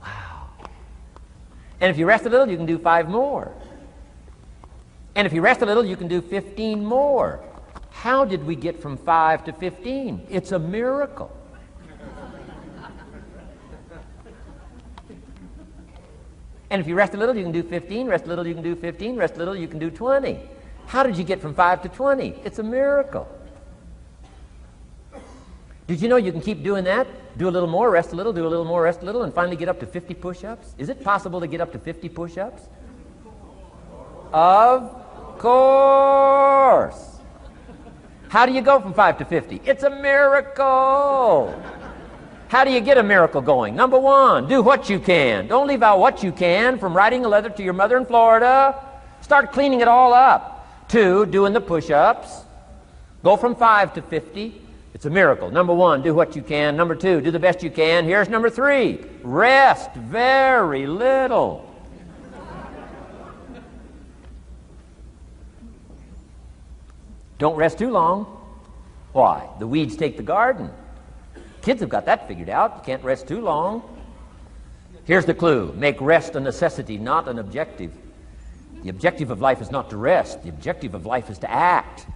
Wow. And if you rest a little, you can do 5 more. And if you rest a little, you can do 15 more. How did we get from 5 to 15? It's a miracle. And if you rest a little, you can do 15. Rest a little, you can do 15. Rest a little, you can do 20. How did you get from 5 to 20? It's a miracle. Did you know you can keep doing that? Do a little more, rest a little, do a little more, rest a little, and finally get up to 50 push-ups? Is it possible to get up to 50 push-ups? Of course. How do you go from 5 to 50? It's a miracle. How do you get a miracle going? Number 1, do what you can. Don't leave out what you can, from writing a letter to your mother in Florida. Start cleaning it all up. 2, doing the push-ups. Go from 5 to 50. It's a miracle. Number 1, do what you can. Number 2, do the best you can. Here's number 3, rest very little. Don't rest too long. Why? The weeds take the garden. Kids have got that figured out. You can't rest too long. Here's the clue. Make rest a necessity, not an objective. The objective of life is not to rest. The objective of life is to act.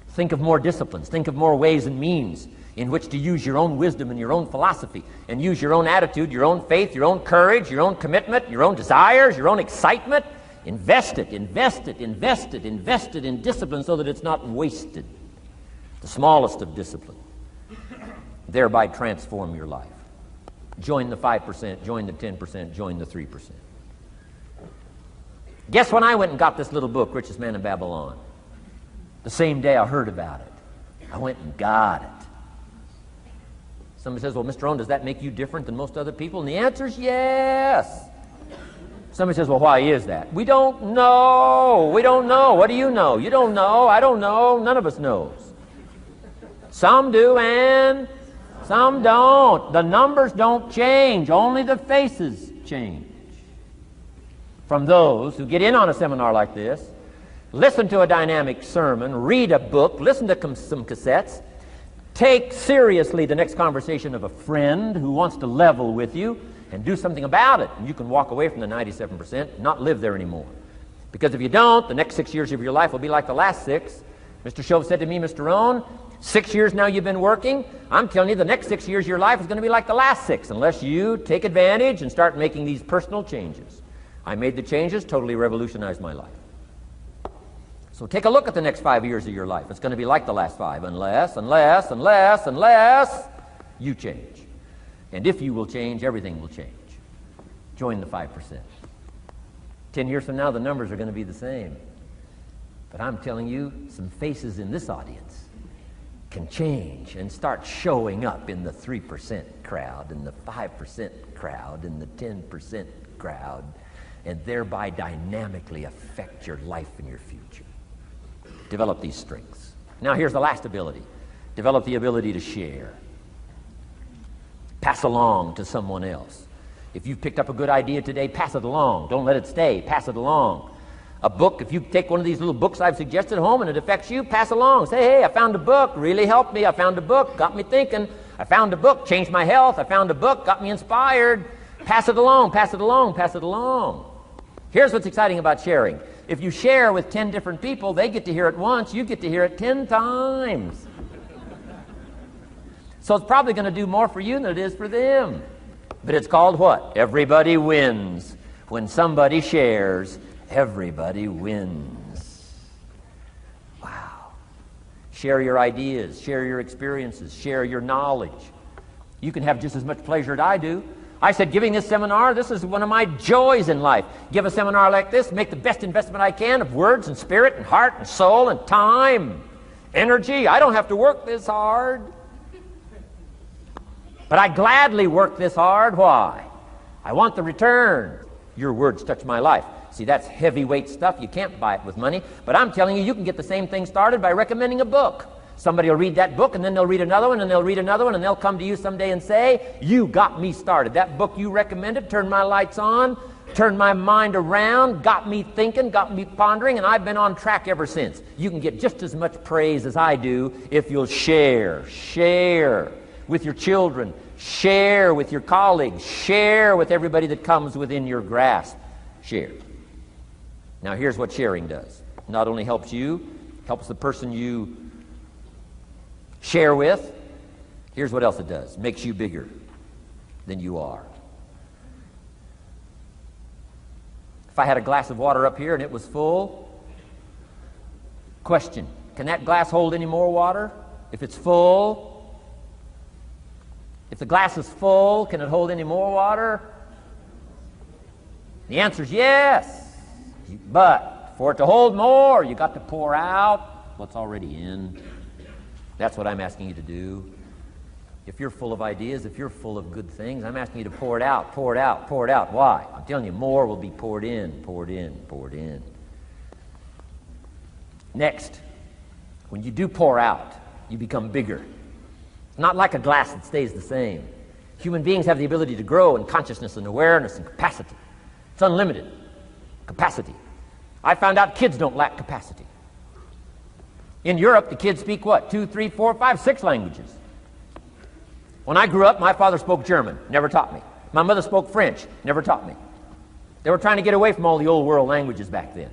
Think of more disciplines. Think of more ways and means in which to use your own wisdom and your own philosophy, and use your own attitude, your own faith, your own courage, your own commitment, your own desires, your own excitement. Invest it, invest it, invest it, invest it in discipline so that it's not wasted. The smallest of discipline. Thereby transform your life. Join the 5%, join the 10%, join the 3%. Guess when I went and got this little book, Richest Man in Babylon? The same day I heard about it. I went and got it. Somebody says, well, Mr. Rohn, does that make you different than most other people? And the answer is yes. Somebody says, well, why is that? We don't know. We don't know. What do you know? You don't know. I don't know. None of us knows. Some do and some don't. The numbers don't change. Only the faces change. From those who get in on a seminar like this, listen to a dynamic sermon, read a book, listen to some cassettes, take seriously the next conversation of a friend who wants to level with you, and do something about it. And you can walk away from the 97%, not live there anymore. Because if you don't, the next 6 years of your life will be like the last 6. Mr. Shove said to me, Mr. Rohn, 6 years now you've been working. I'm telling you, the next 6 years of your life is going to be like the last 6, unless you take advantage and start making these personal changes. I made the changes, totally revolutionized my life. So take a look at the next 5 years of your life. It's going to be like the last 5, unless you change. And if you will change, everything will change. Join the 5%. 10 years from now, the numbers are going to be the same. But I'm telling you, some faces in this audience can change and start showing up in the 3% crowd, in the 5% crowd, in the 10% crowd, and thereby dynamically affect your life and your future. Develop these strengths. Now here's the last ability. Develop the ability to share. Pass along to someone else. If you've picked up a good idea today, pass it along. Don't let it stay. Pass it along. A book, if you take one of these little books I've suggested home and it affects you, pass along. Say, hey, I found a book, really helped me. I found a book, got me thinking. I found a book, changed my health. I found a book, got me inspired. Pass it along, pass it along, pass it along. Here's what's exciting about sharing. If you share with 10 different people, they get to hear it once, you get to hear it 10 times. So it's probably going to do more for you than it is for them. But it's called what? Everybody wins. When somebody shares, everybody wins. Wow. Share your ideas, share your experiences, share your knowledge. You can have just as much pleasure as I do. I said, giving this seminar, this is one of my joys in life. Give a seminar like this, make the best investment I can of words and spirit and heart and soul and time, energy. I don't have to work this hard. But I gladly work this hard. Why? I want the return. Your words touch my life. See, that's heavyweight stuff. You can't buy it with money. But I'm telling you, you can get the same thing started by recommending a book. Somebody will read that book, and then they'll read another one, and they'll read another one, and they'll come to you someday and say, you got me started. That book you recommended turned my lights on, turned my mind around, got me thinking, got me pondering, and I've been on track ever since. You can get just as much praise as I do if you'll share. Share with your children. Share with your colleagues. Share with everybody that comes within your grasp. Share. Now here's what sharing does. It not only helps you, helps the person you share with. Here's what else it does. Makes you bigger than you are. If I had a glass of water up here and it was full, question, can that glass hold any more water? If it's full, if the glass is full, can it hold any more water? The answer is yes. But for it to hold more, you got to pour out what's already in. That's what I'm asking you to do. If you're full of ideas, if you're full of good things, I'm asking you to pour it out, pour it out, pour it out. Why? I'm telling you, more will be poured in, poured in, poured in. Next, when you do pour out, you become bigger. It's not like a glass that stays the same. Human beings have the ability to grow in consciousness and awareness and capacity. It's unlimited capacity. I found out kids don't lack capacity. In Europe, the kids speak what? 2, 3, 4, 5, 6 languages. When I grew up, my father spoke German, never taught me. My mother spoke French, never taught me. They were trying to get away from all the old world languages back then.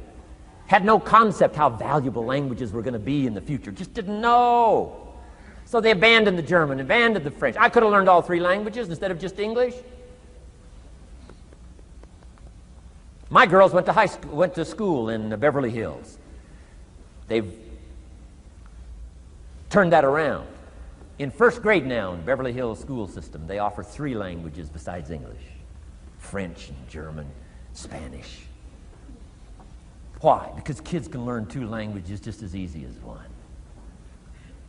Had no concept how valuable languages were going to be in the future. Just didn't know. So they abandoned the German, abandoned the French. I could have learned all 3 languages instead of just English. My girls went to school in Beverly Hills. They've turned that around. In first grade now in Beverly Hills school system, they offer 3 languages besides English. French and German, Spanish. Why? Because kids can learn 2 languages just as easy as 1.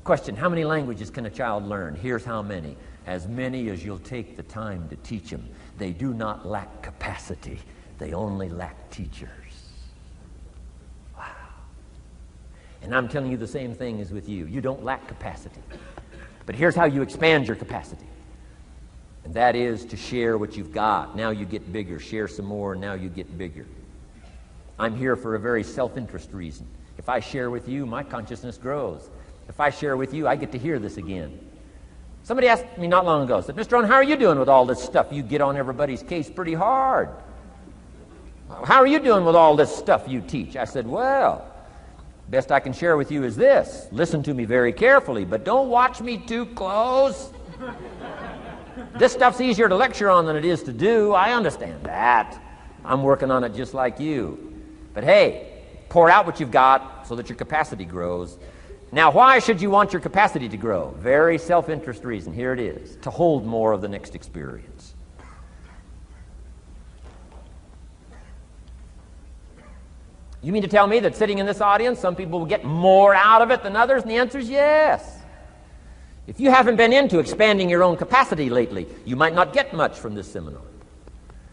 Question, how many languages can a child learn? Here's how many. As many as you'll take the time to teach them. They do not lack capacity. They only lack teachers. Wow. And I'm telling you the same thing is with you. You don't lack capacity. But here's how you expand your capacity. And that is to share what you've got. Now you get bigger. Share some more, now you get bigger. I'm here for a very self-interest reason. If I share with you, my consciousness grows. If I share with you, I get to hear this again. Somebody asked me not long ago, said, Mr. Rohn, how are you doing with all this stuff? You get on everybody's case pretty hard. How are you doing with all this stuff you teach? I said, well, best I can share with you is this. Listen to me very carefully, but don't watch me too close. This stuff's easier to lecture on than it is to do. I understand that. I'm working on it just like you. But hey, pour out what you've got so that your capacity grows. Now, why should you want your capacity to grow? Very self-interest reason. Here it is. To hold more of the next experience. You mean to tell me that sitting in this audience, some people will get more out of it than others? And the answer is yes. If you haven't been into expanding your own capacity lately, you might not get much from this seminar.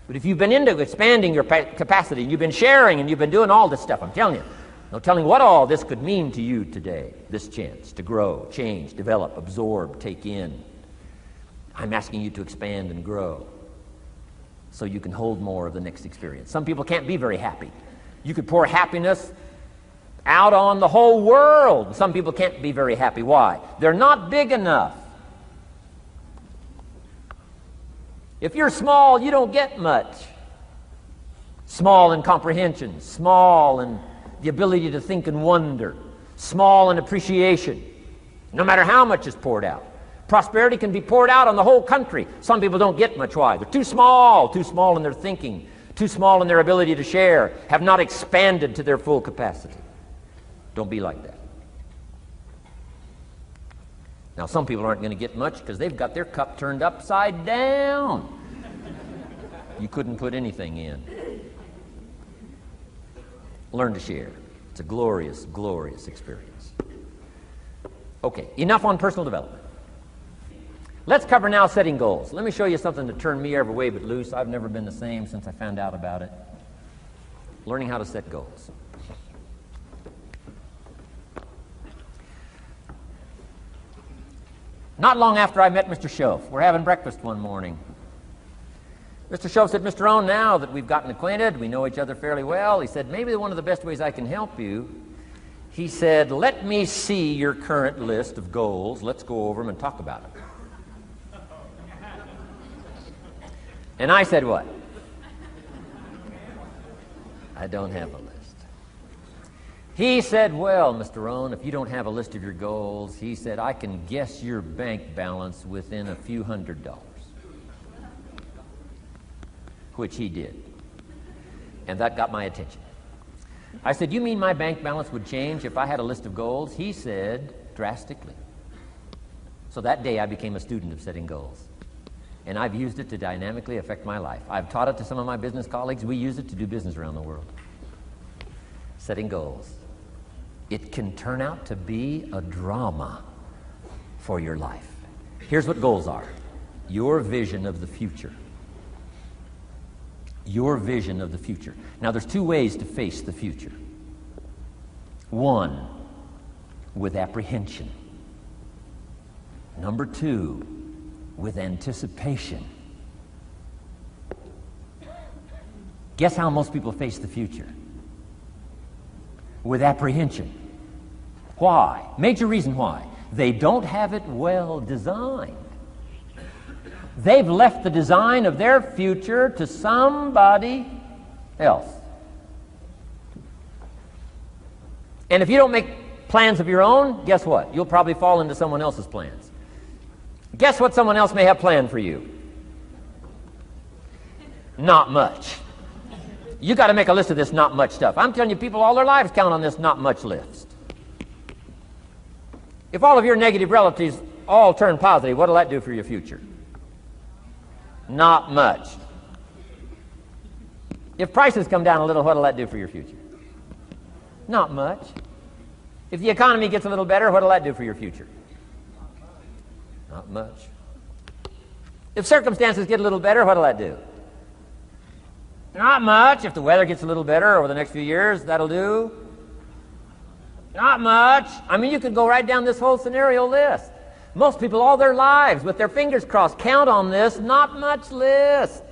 But if you've been into expanding your capacity, and you've been sharing, and you've been doing all this stuff, I'm telling you, no telling what all this could mean to you today, this chance to grow, change, develop, absorb, take in. I'm asking you to expand and grow so you can hold more of the next experience. Some people can't be very happy. You could pour happiness out on the whole world. Some people can't be very happy. Why? They're not big enough. If you're small, you don't get much. Small in comprehension, small in the ability to think and wonder, small in appreciation, no matter how much is poured out. Prosperity can be poured out on the whole country. Some people don't get much. Why? They're too small in their thinking, too small in their ability to share, have not expanded to their full capacity. Don't be like that. Now, some people aren't going to get much because they've got their cup turned upside down. You couldn't put anything in. Learn to share. It's a glorious, glorious experience. Okay, enough on personal development. Let's cover now setting goals. Let me show you something to turn me every way but loose. I've never been the same since I found out about it. Learning how to set goals. Not long after I met Mr. Schoaf, we're having breakfast one morning. Mr. Schoaf said, Mr. Rohn, now that we've gotten acquainted, we know each other fairly well, he said, maybe one of the best ways I can help you, he said, let me see your current list of goals. Let's go over them and talk about it. And I said, what? I don't have a list. He said, well, Mr. Rohn, if you don't have a list of your goals, he said, I can guess your bank balance within a few $100s. Which he did. And that got my attention. I said, you mean my bank balance would change if I had a list of goals? He said, drastically. So that day I became a student of setting goals. And I've used it to dynamically affect my life. I've taught it to some of my business colleagues. We use it to do business around the world. Setting goals. It can turn out to be a drama for your life. Here's what goals are. Your vision of the future. Your vision of the future. Now, there's 2 ways to face the future. 1, with apprehension. Number 2, with anticipation. Guess how most people face the future? With apprehension. Why? Major reason why. They don't have it well designed. They've left the design of their future to somebody else. And if you don't make plans of your own, guess what? You'll probably fall into someone else's plans. Guess what someone else may have planned for you? Not much. You got to make a list of this not much stuff. I'm telling you, people all their lives count on this not much list. If all of your negative relatives all turn positive, what will that do for your future? Not much. If prices come down a little, what will that do for your future? Not much. If the economy gets a little better, what'll that do for your future? Not much. If circumstances get a little better, what'll that do? Not much. If the weather gets a little better over the next few years, that'll do. Not much. I mean, you could go right down this whole scenario list. Most people all their lives, with their fingers crossed, count on this not much list.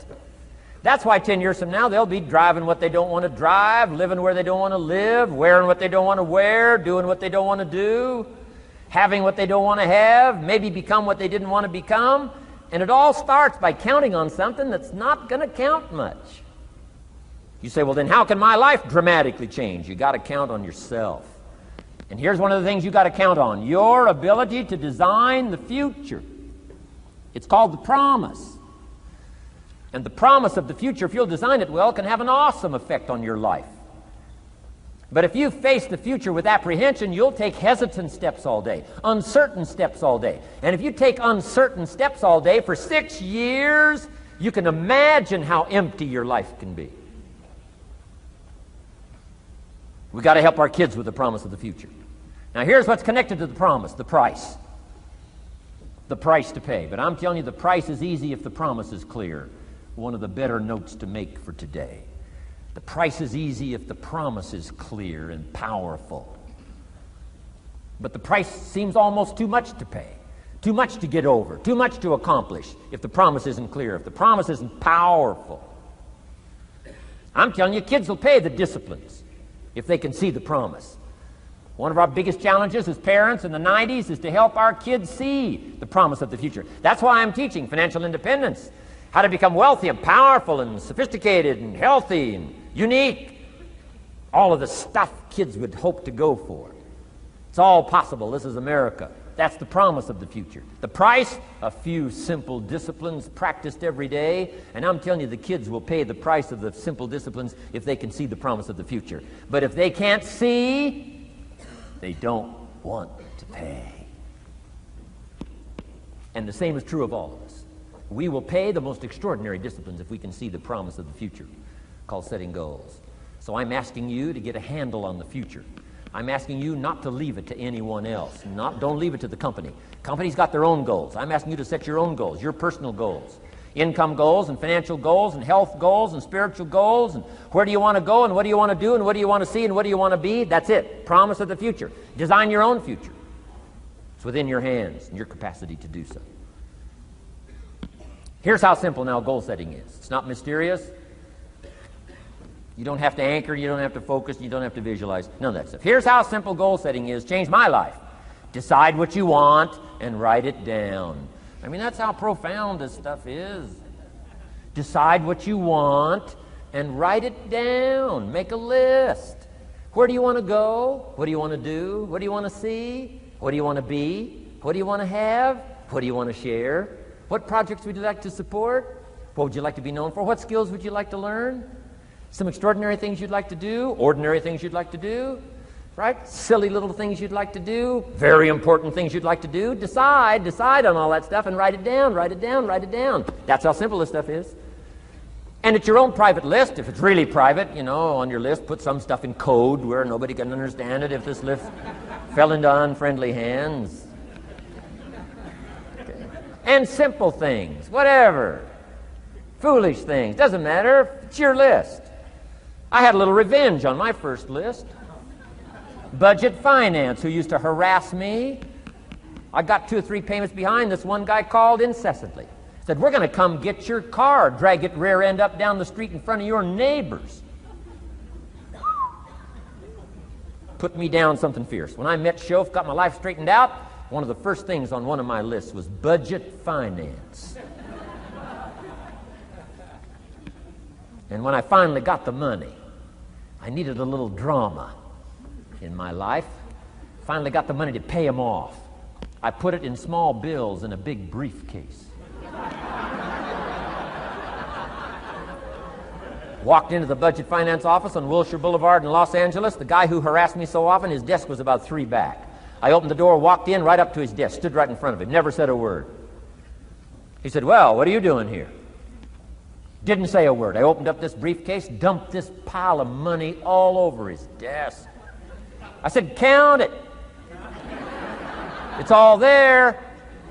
That's why 10 years from now, they'll be driving what they don't want to drive, living where they don't want to live, wearing what they don't want to wear, doing what they don't want to do, having what they don't want to have, maybe become what they didn't want to become. And it all starts by counting on something that's not going to count much. You say, well, then how can my life dramatically change? You got to count on yourself. And here's one of the things you got to count on: your ability to design the future. It's called the promise. And the promise of the future, if you'll design it well, can have an awesome effect on your life. But if you face the future with apprehension, you'll take hesitant steps all day, uncertain steps all day. And if you take uncertain steps all day for 6 years, you can imagine how empty your life can be. We've got to help our kids with the promise of the future. Now here's what's connected to the promise: the price. The price to pay. But I'm telling you, the price is easy if the promise is clear. One of the better notes to make for today. The price is easy if the promise is clear and powerful. But the price seems almost too much to pay, too much to get over, too much to accomplish if the promise isn't clear, if the promise isn't powerful. I'm telling you, kids will pay the disciplines if they can see the promise. One of our biggest challenges as parents in the 90s is to help our kids see the promise of the future. That's why I'm teaching financial independence, how to become wealthy and powerful and sophisticated and healthy and unique. All of the stuff kids would hope to go for. It's all possible. This is America. That's the promise of the future. The price, a few simple disciplines practiced every day. And I'm telling you, the kids will pay the price of the simple disciplines if they can see the promise of the future. But if they can't see, they don't want to pay. And the same is true of all of us. We will pay the most extraordinary disciplines if we can see the promise of the future, called setting goals. So I'm asking you to get a handle on the future. I'm asking you not to leave it to anyone else. Don't leave it to the company. Company's got their own goals. I'm asking you to set your own goals, your personal goals. Income goals and financial goals and health goals and spiritual goals, and where do you want to go and what do you want to do and what do you want to see and what do you want to be. That's it. Promise of the future. Design your own future. It's within your hands and your capacity to do so. Here's how simple now goal setting is. It's not mysterious. You don't have to anchor, you don't have to focus, you don't have to visualize, none of that stuff. Here's how simple goal setting is. Changed my life. Decide what you want and write it down. I mean, that's how profound this stuff is. Decide what you want and write it down. Make a list. Where do you want to go? What do you want to do? What do you want to see? What do you want to be? What do you want to have? What do you want to share? What projects would you like to support? What would you like to be known for? What skills would you like to learn? Some extraordinary things you'd like to do, ordinary things you'd like to do, right? Silly little things you'd like to do, very important things you'd like to do. Decide on all that stuff and write it down, write it down, write it down. That's how simple this stuff is. And it's your own private list. If it's really private, on your list, put some stuff in code where nobody can understand it if this list fell into unfriendly hands. Okay. And simple things, whatever. Foolish things, doesn't matter. It's your list. I had a little revenge on my first list. Budget finance, who used to harass me. I got 2 or 3 payments behind. This one guy called incessantly. Said, we're going to come get your car, drag it rear end up down the street in front of your neighbors. Put me down something fierce. When I met Shof, got my life straightened out, one of the first things on one of my lists was budget finance. And when I finally got the money, I needed a little drama in my life. Finally got the money to pay him off. I put it in small bills in a big briefcase. Walked into the budget finance office on Wilshire Boulevard in Los Angeles. The guy who harassed me so often, his desk was about 3 back. I opened the door, walked in, right up to his desk, stood right in front of him, never said a word. He said, well, what are you doing here? Didn't say a word. I opened up this briefcase, dumped this pile of money all over his desk. I said, count it. It's all there.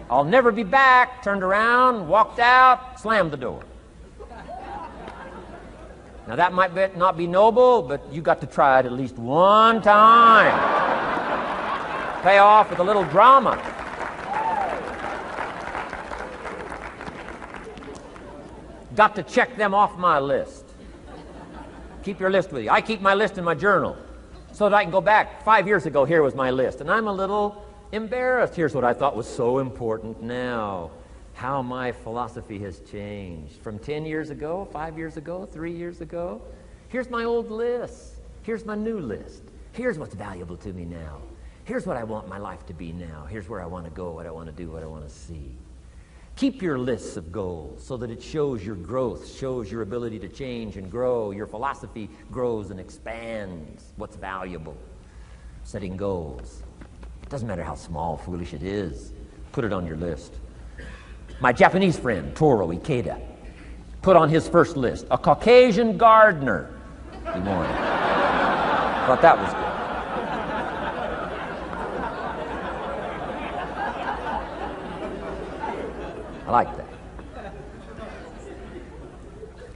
I'll never be back. Turned around, walked out, slammed the door. Now that might not be noble, but you got to try it at least one time. Pay off with a little drama. Got to check them off my list. Keep your list with you. I keep my list in my journal so that I can go back. 5 years ago, here was my list. And I'm a little embarrassed. Here's what I thought was so important now. How my philosophy has changed. From 10 years ago, 5 years ago, 3 years ago. Here's my old list. Here's my new list. Here's what's valuable to me now. Here's what I want my life to be now. Here's where I want to go, what I want to do, what I want to see. Keep your lists of goals so that it shows your growth, shows your ability to change and grow. Your philosophy grows and expands what's valuable. Setting goals. It doesn't matter how small, foolish it is. Put it on your list. My Japanese friend, Toro Ikeda, put on his first list, a Caucasian gardener. He wanted. Thought that was good. I like that.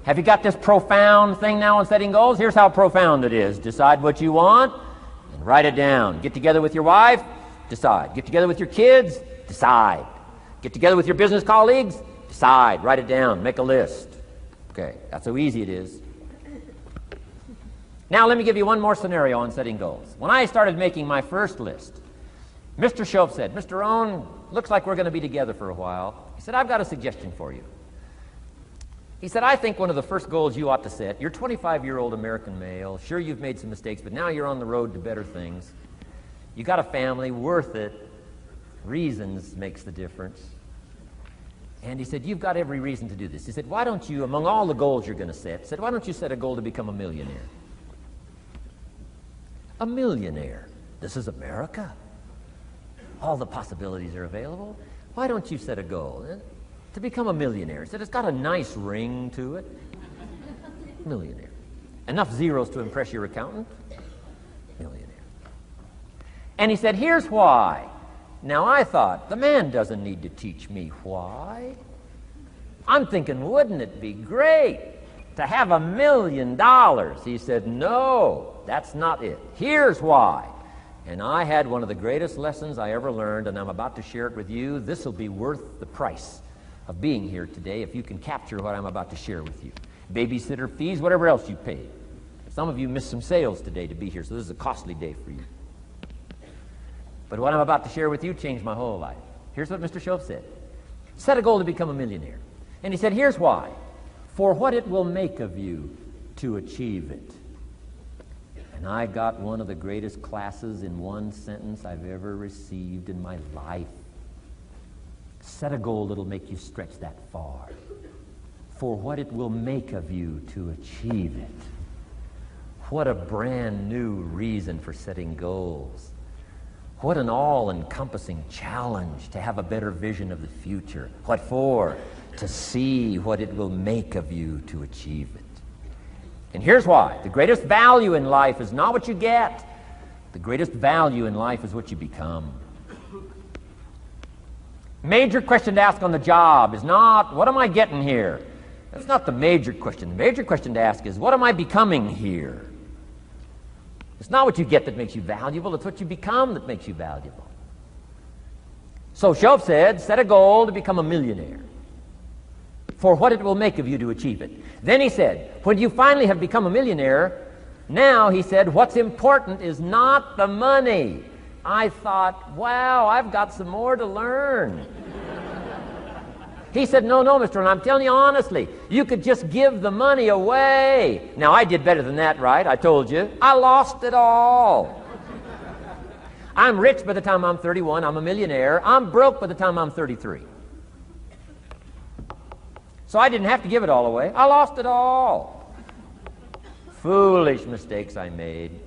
Have you got this profound thing now on setting goals? Here's how profound it is. Decide what you want and write it down. Get together with your wife, decide. Get together with your kids, decide. Get together with your business colleagues, decide. Write it down. Make a list. Okay, that's how easy it is. Now let me give you one more scenario on setting goals. When I started making my first list, Mr. Shope said, Mr. Rohn, looks like we're going to be together for a while. He said, I've got a suggestion for you. He said, I think one of the first goals you ought to set, you're a 25-year-old American male. Sure, you've made some mistakes, but now you're on the road to better things. You got a family, worth it. Reasons makes the difference. And he said, you've got every reason to do this. He said, why don't you, among all the goals you're going to set, said, why don't you set a goal to become a millionaire? A millionaire. This is America. All the possibilities are available. Why don't you set a goal to become a millionaire? He said, it's got a nice ring to it. Millionaire. Enough zeros to impress your accountant? Millionaire. And he said, here's why. Now I thought, the man doesn't need to teach me why. I'm thinking, wouldn't it be great to have $1 million? He said, no, that's not it. Here's why. And I had one of the greatest lessons I ever learned, and I'm about to share it with you. This will be worth the price of being here today if you can capture what I'm about to share with you. Babysitter fees, whatever else you paid. Some of you missed some sales today to be here, so this is a costly day for you. But what I'm about to share with you changed my whole life. Here's what Mr. Shope said. Set a goal to become a millionaire. And he said, here's why. For what it will make of you to achieve it. And I got one of the greatest classes in one sentence I've ever received in my life. Set a goal that'll make you stretch that far. For what it will make of you to achieve it. What a brand new reason for setting goals. What an all-encompassing challenge to have a better vision of the future. What for? To see what it will make of you to achieve it. And here's why. The greatest value in life is not what you get. The greatest value in life is what you become. Major question to ask on the job is not, what am I getting here? That's not the major question. The major question to ask is, what am I becoming here? It's not what you get that makes you valuable. It's what you become that makes you valuable. So Shope said, set a goal to become a millionaire. For what it will make of you to achieve it. Then he said, when you finally have become a millionaire, now, he said, what's important is not the money. I thought, wow, I've got some more to learn. He said, no, Mr. Rohn, I'm telling you honestly, you could just give the money away. Now, I did better than that, right? I told you. I lost it all. I'm rich by the time I'm 31. I'm a millionaire. I'm broke by the time I'm 33. So I didn't have to give it all away. I lost it all. Foolish mistakes I made.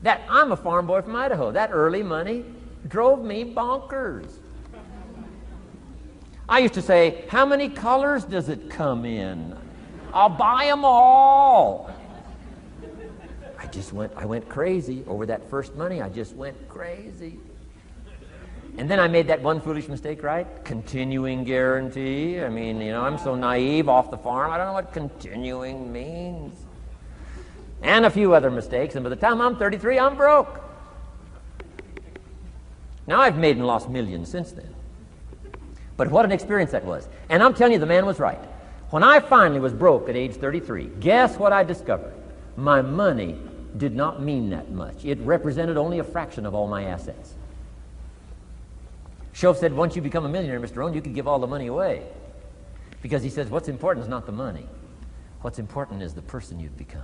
I'm a farm boy from Idaho. That early money drove me bonkers. I used to say, how many colors does it come in? I'll buy them all. I went crazy over that first money. I just went crazy. And then I made that one foolish mistake, right? Continuing guarantee. I mean, I'm so naive off the farm. I don't know what continuing means. And a few other mistakes. And by the time I'm 33, I'm broke. Now I've made and lost millions since then. But what an experience that was. And I'm telling you, the man was right. When I finally was broke at age 33, guess what I discovered? My money did not mean that much. It represented only a fraction of all my assets. Shoaff said, once you become a millionaire, Mr. Rohn, you can give all the money away. Because he says, what's important is not the money. What's important is the person you've become.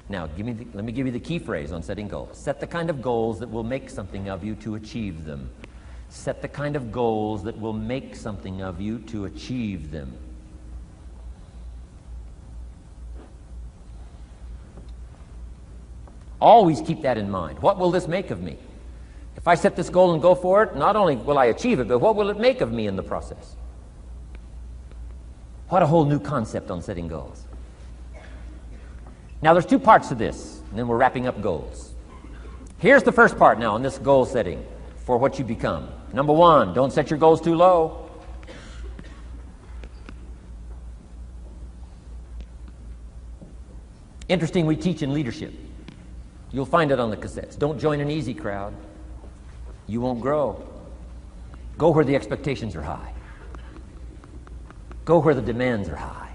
Now, let me give you the key phrase on setting goals. Set the kind of goals that will make something of you to achieve them. Set the kind of goals that will make something of you to achieve them. Always keep that in mind. What will this make of me? If I set this goal and go for it, not only will I achieve it, but what will it make of me in the process? What a whole new concept on setting goals. Now, there's two parts to this, and then we're wrapping up goals. Here's the first part now in this goal setting for what you become. Number one, don't set your goals too low. Interesting, we teach in leadership. You'll find it on the cassettes. Don't join an easy crowd. You won't grow. Go where the expectations are high. Go where the demands are high.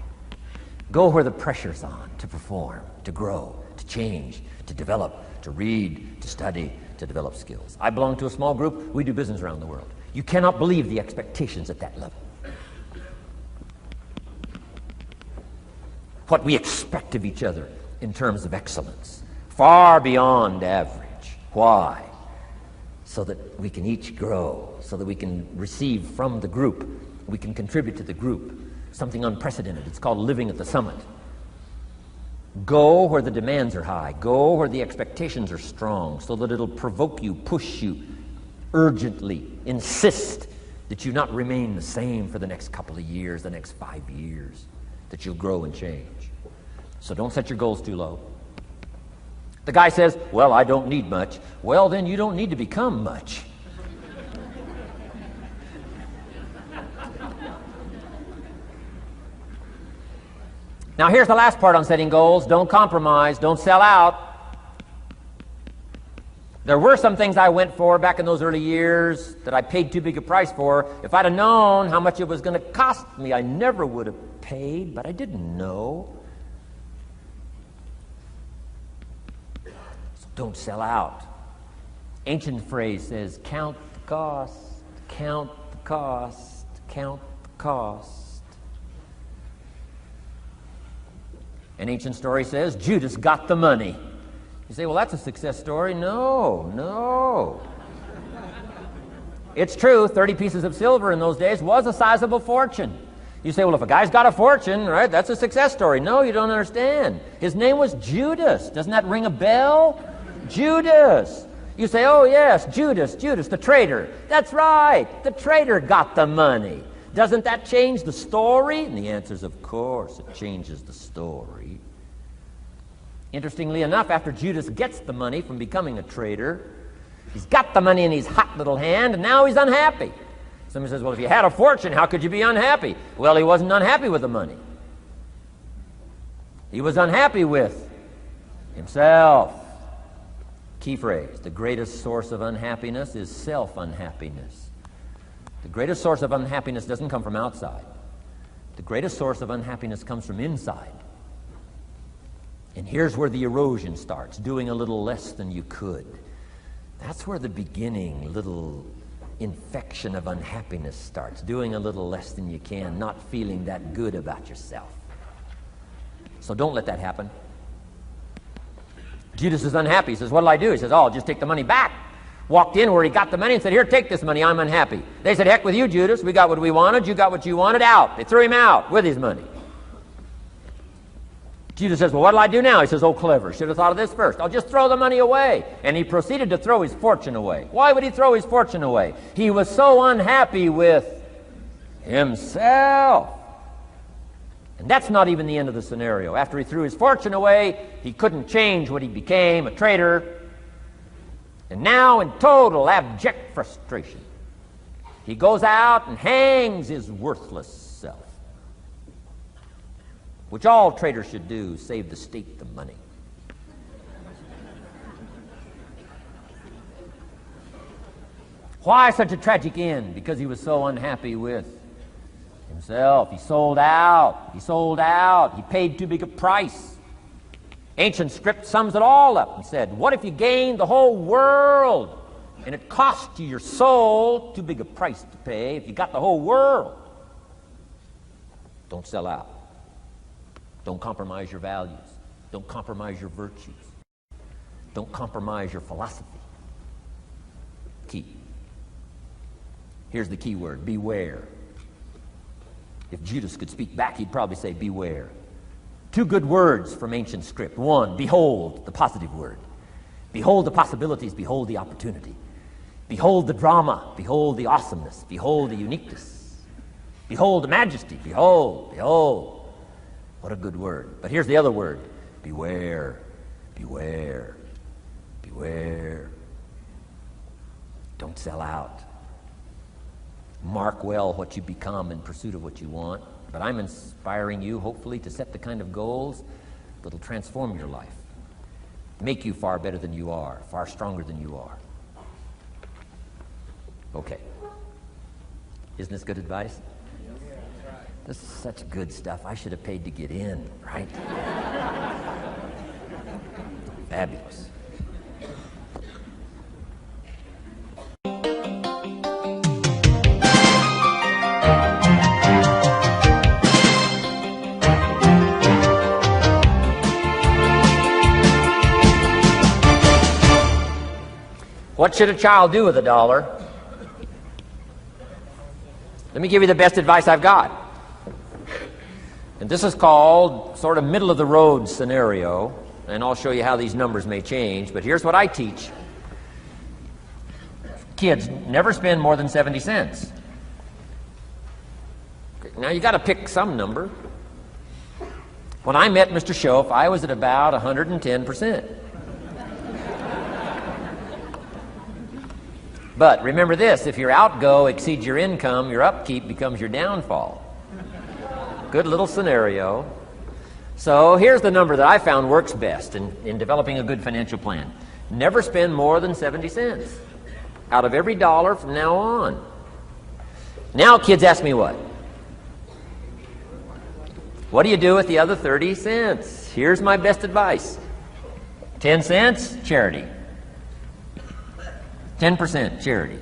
Go where the pressure's on to perform, to grow, to change, to develop, to read, to study, to develop skills. I belong to a small group. We do business around the world. You cannot believe the expectations at that level. What we expect of each other in terms of excellence. Far beyond average. Why? So that we can each grow, so that we can receive from the group, we can contribute to the group. Something unprecedented. It's called living at the summit. Go where the demands are high. Go where the expectations are strong, so that it'll provoke you, push you, urgently insist that you not remain the same for the next couple of years, the next 5 years, that you'll grow and change. So don't set your goals too low. The guy says, well, I don't need much. Well, then you don't need to become much. Now, here's the last part on setting goals. Don't compromise. Don't sell out. There were some things I went for back in those early years that I paid too big a price for. If I'd have known how much it was going to cost me, I never would have paid, but I didn't know. Don't sell out. Ancient phrase says, count the cost, count the cost, count the cost. An ancient story says, Judas got the money. You say, well, that's a success story. No. It's true, 30 pieces of silver in those days was a sizable fortune. You say, well, if a guy's got a fortune, right, that's a success story. No, you don't understand. His name was Judas. Doesn't that ring a bell? Judas. You say, oh yes, Judas, the traitor. That's right, the traitor got the money. Doesn't that change the story? And the answer is, of course, it changes the story. Interestingly enough, after Judas gets the money from becoming a traitor, he's got the money in his hot little hand, and now he's unhappy. Somebody says, well, if you had a fortune, how could you be unhappy? Well, he wasn't unhappy with the money. He was unhappy with himself. Key phrase, the greatest source of unhappiness is self-unhappiness. The greatest source of unhappiness doesn't come from outside. The greatest source of unhappiness comes from inside. And here's where the erosion starts, doing a little less than you could. That's where the beginning little infection of unhappiness starts, doing a little less than you can, not feeling that good about yourself. So don't let that happen. Judas is unhappy. He says, what'll I do? He says, oh, I'll just take the money back. Walked in where he got the money and said, here, take this money. I'm unhappy. They said, heck with you, Judas. We got what we wanted. You got what you wanted. Out. They threw him out with his money. Judas says, well, what'll I do now? He says, oh, clever. Should have thought of this first. I'll just throw the money away. And he proceeded to throw his fortune away. Why would he throw his fortune away? He was so unhappy with himself. And that's not even the end of the scenario. After he threw his fortune away, he couldn't change what he became, a trader. And now, in total abject frustration, he goes out and hangs his worthless self, which all traders should do, save the state the money. Why such a tragic end? Because he was so unhappy with himself. He sold out. He sold out. He paid too big a price. Ancient script sums it all up and said, what if you gained the whole world and it cost you your soul? Too big a price to pay if you got the whole world. Don't sell out. Don't compromise your values. Don't compromise your virtues. Don't compromise your philosophy. Key. Here's the key word, beware. If Judas could speak back, he'd probably say beware. Two good words from ancient script. One, behold, the positive word. Behold the possibilities, behold the opportunity. Behold the drama, behold the awesomeness, behold the uniqueness. Behold the majesty, behold, behold. What a good word. But here's the other word, beware, beware, beware. Don't sell out. Mark well what you become in pursuit of what you want. But I'm inspiring you, hopefully, to set the kind of goals that will transform your life, make you far better than you are, far stronger than you are. Okay. Isn't this good advice? This is such good stuff. I should have paid to get in, right? Fabulous. What should a child do with $1? Let me give you the best advice I've got. And this is called sort of middle of the road scenario, and I'll show you how these numbers may change, but here's what I teach. Kids, never spend more than 70 cents. Okay, now you got to pick some number. When I met Mr. Schoaf, I was at about 110%. But remember this, if your outgo exceeds your income, your upkeep becomes your downfall. Good little scenario. So here's the number that I found works best in developing a good financial plan. Never spend more than 70 cents out of every dollar from now on. Now kids ask me what? What do you do with the other 30 cents? Here's my best advice. 10 cents, charity. 10% charity.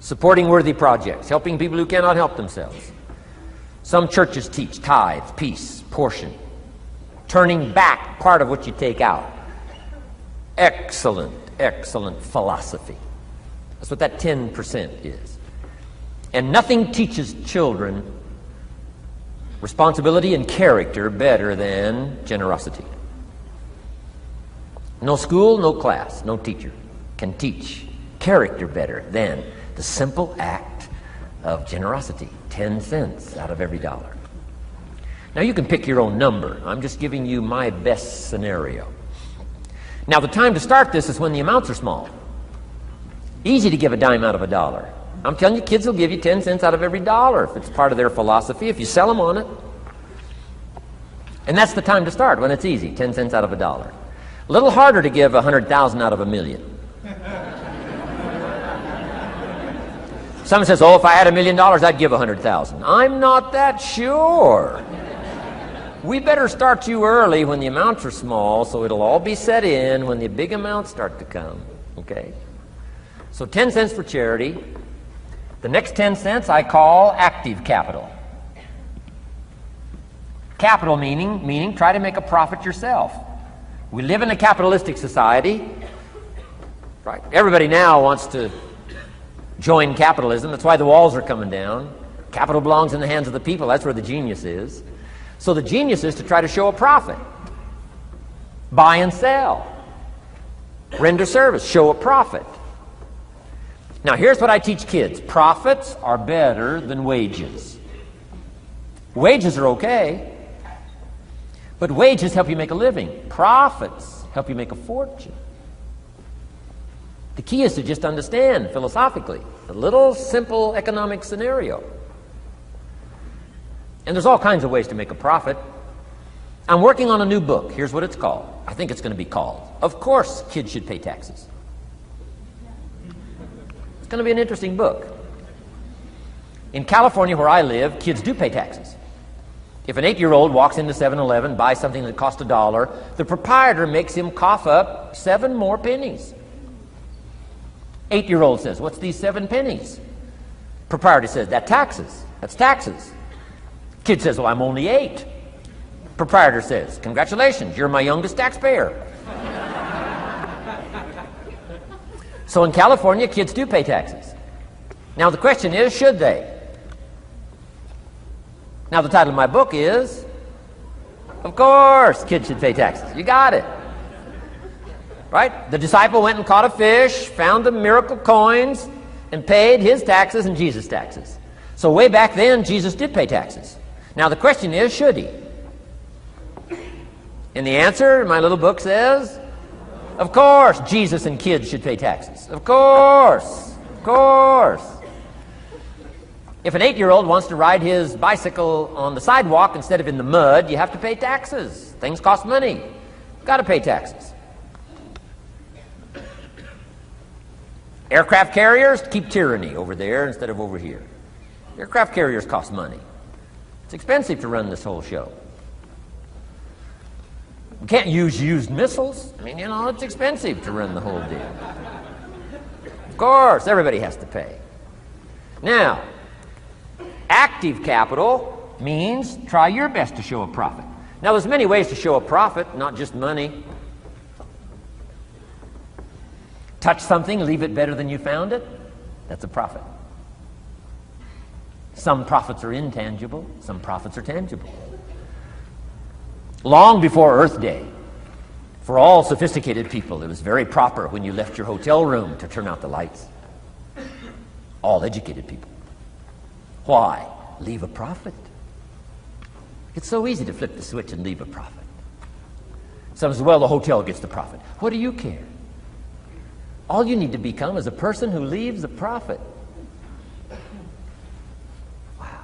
Supporting worthy projects, helping people who cannot help themselves. Some churches teach tithe, peace, portion. Turning back part of what you take out. Excellent, excellent philosophy. That's what that 10% is. And nothing teaches children responsibility and character better than generosity. No school, no class, no teacher can teach character better than the simple act of generosity. 10 cents out of every dollar. Now you can pick your own number. I'm just giving you my best scenario. Now the time to start this is when the amounts are small. Easy to give a dime out of $1. I'm telling you, kids will give you 10 cents out of every dollar if it's part of their philosophy, if you sell them on it. And that's the time to start, when it's easy, 10 cents out of $1. A little harder to give 100,000 out of 1,000,000. Someone says, oh, if I had $1 million, I'd give 100,000. I'm not that sure. We better start you early when the amounts are small, so it'll all be set in when the big amounts start to come. Okay? So 10 cents for charity. The next 10 cents I call active capital. Capital meaning try to make a profit yourself. We live in a capitalistic society. Right? Everybody now wants to join capitalism. That's why the walls are coming down. Capital belongs in the hands of the people. That's where the genius is. So the genius is to try to show a profit. Buy and sell. Render service. Show a profit. Now here's what I teach kids. Profits are better than wages. Wages are okay, but wages help you make a living. Profits help you make a fortune. The key is to just understand philosophically a little simple economic scenario. And there's all kinds of ways to make a profit. I'm working on a new book. Here's what it's called. I think it's going to be called, Of Course Kids Should Pay Taxes. It's going to be an interesting book. In California, where I live, kids do pay taxes. If an 8-year-old walks into 7-Eleven, buys something that costs $1, the proprietor makes him cough up 7 more pennies. 8-year-old says, "What's these 7 pennies?" Proprietor says, "That's taxes. That's taxes." Kid says, "Well, I'm only 8. Proprietor says, "Congratulations, you're my youngest taxpayer." So in California, kids do pay taxes. Now the question is, should they? Now the title of my book is, Of Course Kids Should Pay Taxes. You got it. Right? The disciple went and caught a fish, found the miracle coins, and paid his taxes and Jesus' taxes. So way back then, Jesus did pay taxes. Now the question is, should he? And the answer, my little book says, of course Jesus and kids should pay taxes. Of course. Of course. If an 8-year-old wants to ride his bicycle on the sidewalk instead of in the mud, you have to pay taxes. Things cost money. You've got to pay taxes. Aircraft carriers keep tyranny over there instead of over here. Aircraft carriers cost money. It's expensive to run this whole show. We can't use used missiles. I mean, it's expensive to run the whole deal. Of course, everybody has to pay. Now, active capital means try your best to show a profit. Now, there's many ways to show a profit, not just money. Touch something, leave it better than you found it. That's a profit. Some profits are intangible, some profits are tangible. Long before Earth Day, for all sophisticated people, it was very proper when you left your hotel room to turn out the lights. All educated people. Why? Leave a profit. It's so easy to flip the switch and leave a profit. Some say, well, the hotel gets the profit. What do you care? All you need to become is a person who leaves a profit. Wow.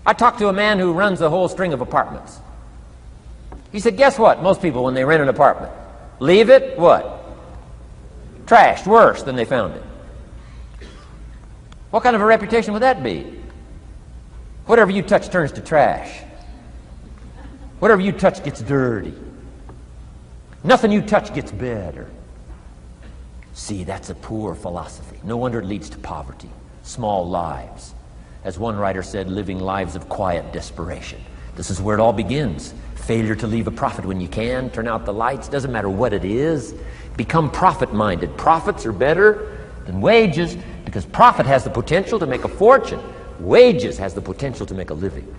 I talked to a man who runs a whole string of apartments. He said, guess what? Most people, when they rent an apartment, leave it, what? Trashed, worse than they found it. What kind of a reputation would that be? Whatever you touch turns to trash. Whatever you touch gets dirty. Nothing you touch gets better. See, that's a poor philosophy. No wonder it leads to poverty, small lives. As one writer said, living lives of quiet desperation. This is where it all begins. Failure to leave a profit when you can, turn out the lights, doesn't matter what it is. Become profit-minded. Profits are better than wages because profit has the potential to make a fortune. Wages has the potential to make a living.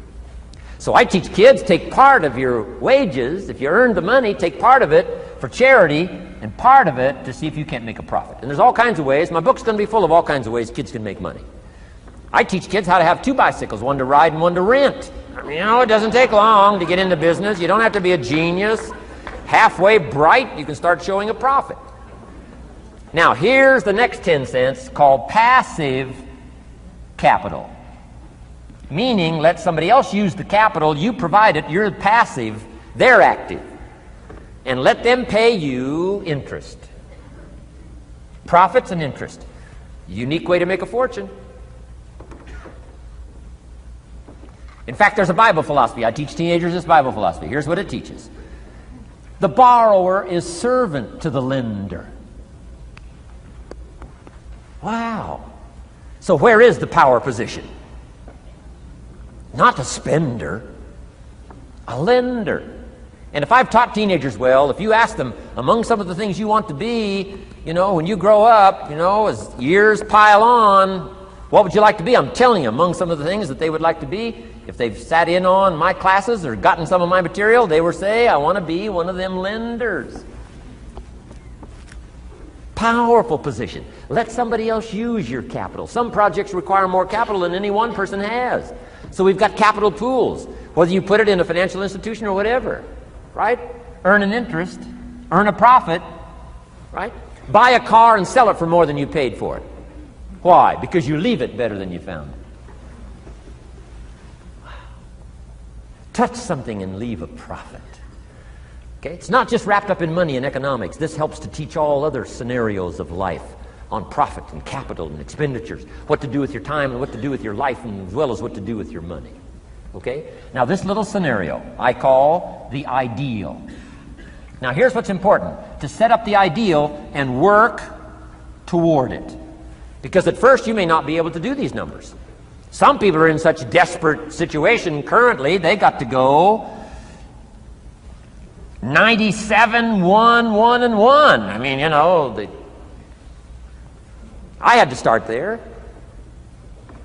So I teach kids, take part of your wages. If you earn the money, take part of it for charity and part of it to see if you can't make a profit. And there's all kinds of ways. My book's going to be full of all kinds of ways kids can make money. I teach kids how to have 2 bicycles, one to ride and one to rent. I mean, it doesn't take long to get into business. You don't have to be a genius. Halfway bright, you can start showing a profit. Now, here's the next 10 cents called passive capital. Meaning, let somebody else use the capital, you provide it, you're passive, they're active. And let them pay you interest. Profits and interest. Unique way to make a fortune. In fact, there's a Bible philosophy. I teach teenagers this Bible philosophy. Here's what it teaches. The borrower is servant to the lender. Wow. So where is the power position? Not a spender, a lender. And if I've taught teenagers well, if you ask them, among some of the things you want to be, when you grow up, as years pile on, what would you like to be? I'm telling you, among some of the things that they would like to be, if they've sat in on my classes or gotten some of my material, they will say, I want to be one of them lenders. Powerful position. Let somebody else use your capital. Some projects require more capital than any one person has. So we've got capital pools, whether you put it in a financial institution or whatever, right? Earn an interest, earn a profit, right? Buy a car and sell it for more than you paid for it. Why? Because you leave it better than you found it. Touch something and leave a profit. Okay? It's not just wrapped up in money and economics. This helps to teach all other scenarios of life on profit and capital and expenditures, what to do with your time and what to do with your life, and as well as what to do with your money. Okay? Now this little scenario I call the ideal. Now here's what's important: to set up the ideal and work toward it. Because at first you may not be able to do these numbers. Some people are in such desperate situation currently, they got to go 97, 1, 1, and 1. I mean, you know, I had to start there.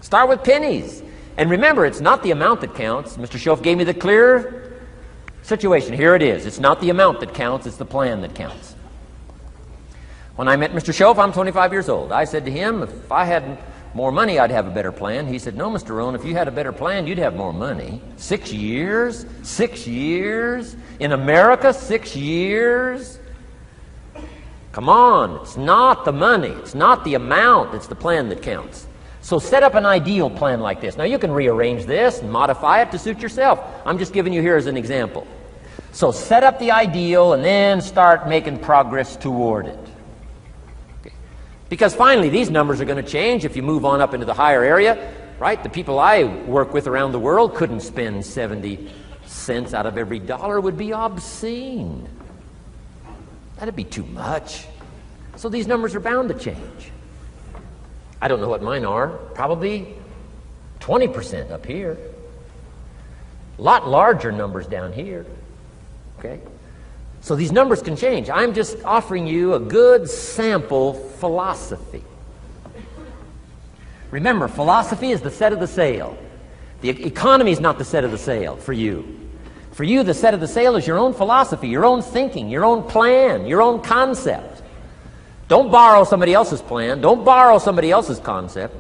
Start with pennies. And remember, it's not the amount that counts. Mr. Schoaf gave me the clear situation. Here it is. It's not the amount that counts, it's the plan that counts. When I met Mr. Schoaf, I'm 25 years old. I said to him, if I had more money, I'd have a better plan. He said, no, Mr. Rohn, if you had a better plan, you'd have more money. 6 years? 6 years? In America, 6 years? Come on, it's not the money, it's not the amount, it's the plan that counts. So set up an ideal plan like this. Now you can rearrange this and modify it to suit yourself. I'm just giving you here as an example. So set up the ideal and then start making progress toward it. Because finally, these numbers are going to change if you move on up into the higher area, right? The people I work with around the world couldn't spend 70 cents out of every dollar. It would be obscene. That'd be too much. So these numbers are bound to change. I don't know what mine are. Probably 20% up here. A lot larger numbers down here. Okay? So these numbers can change. I'm just offering you a good sample philosophy. Remember, philosophy is the set of the sail. The economy is not the set of the sail for you. For you, the set of the sail is your own philosophy, your own thinking, your own plan, your own concept. Don't borrow somebody else's plan. Don't borrow somebody else's concept.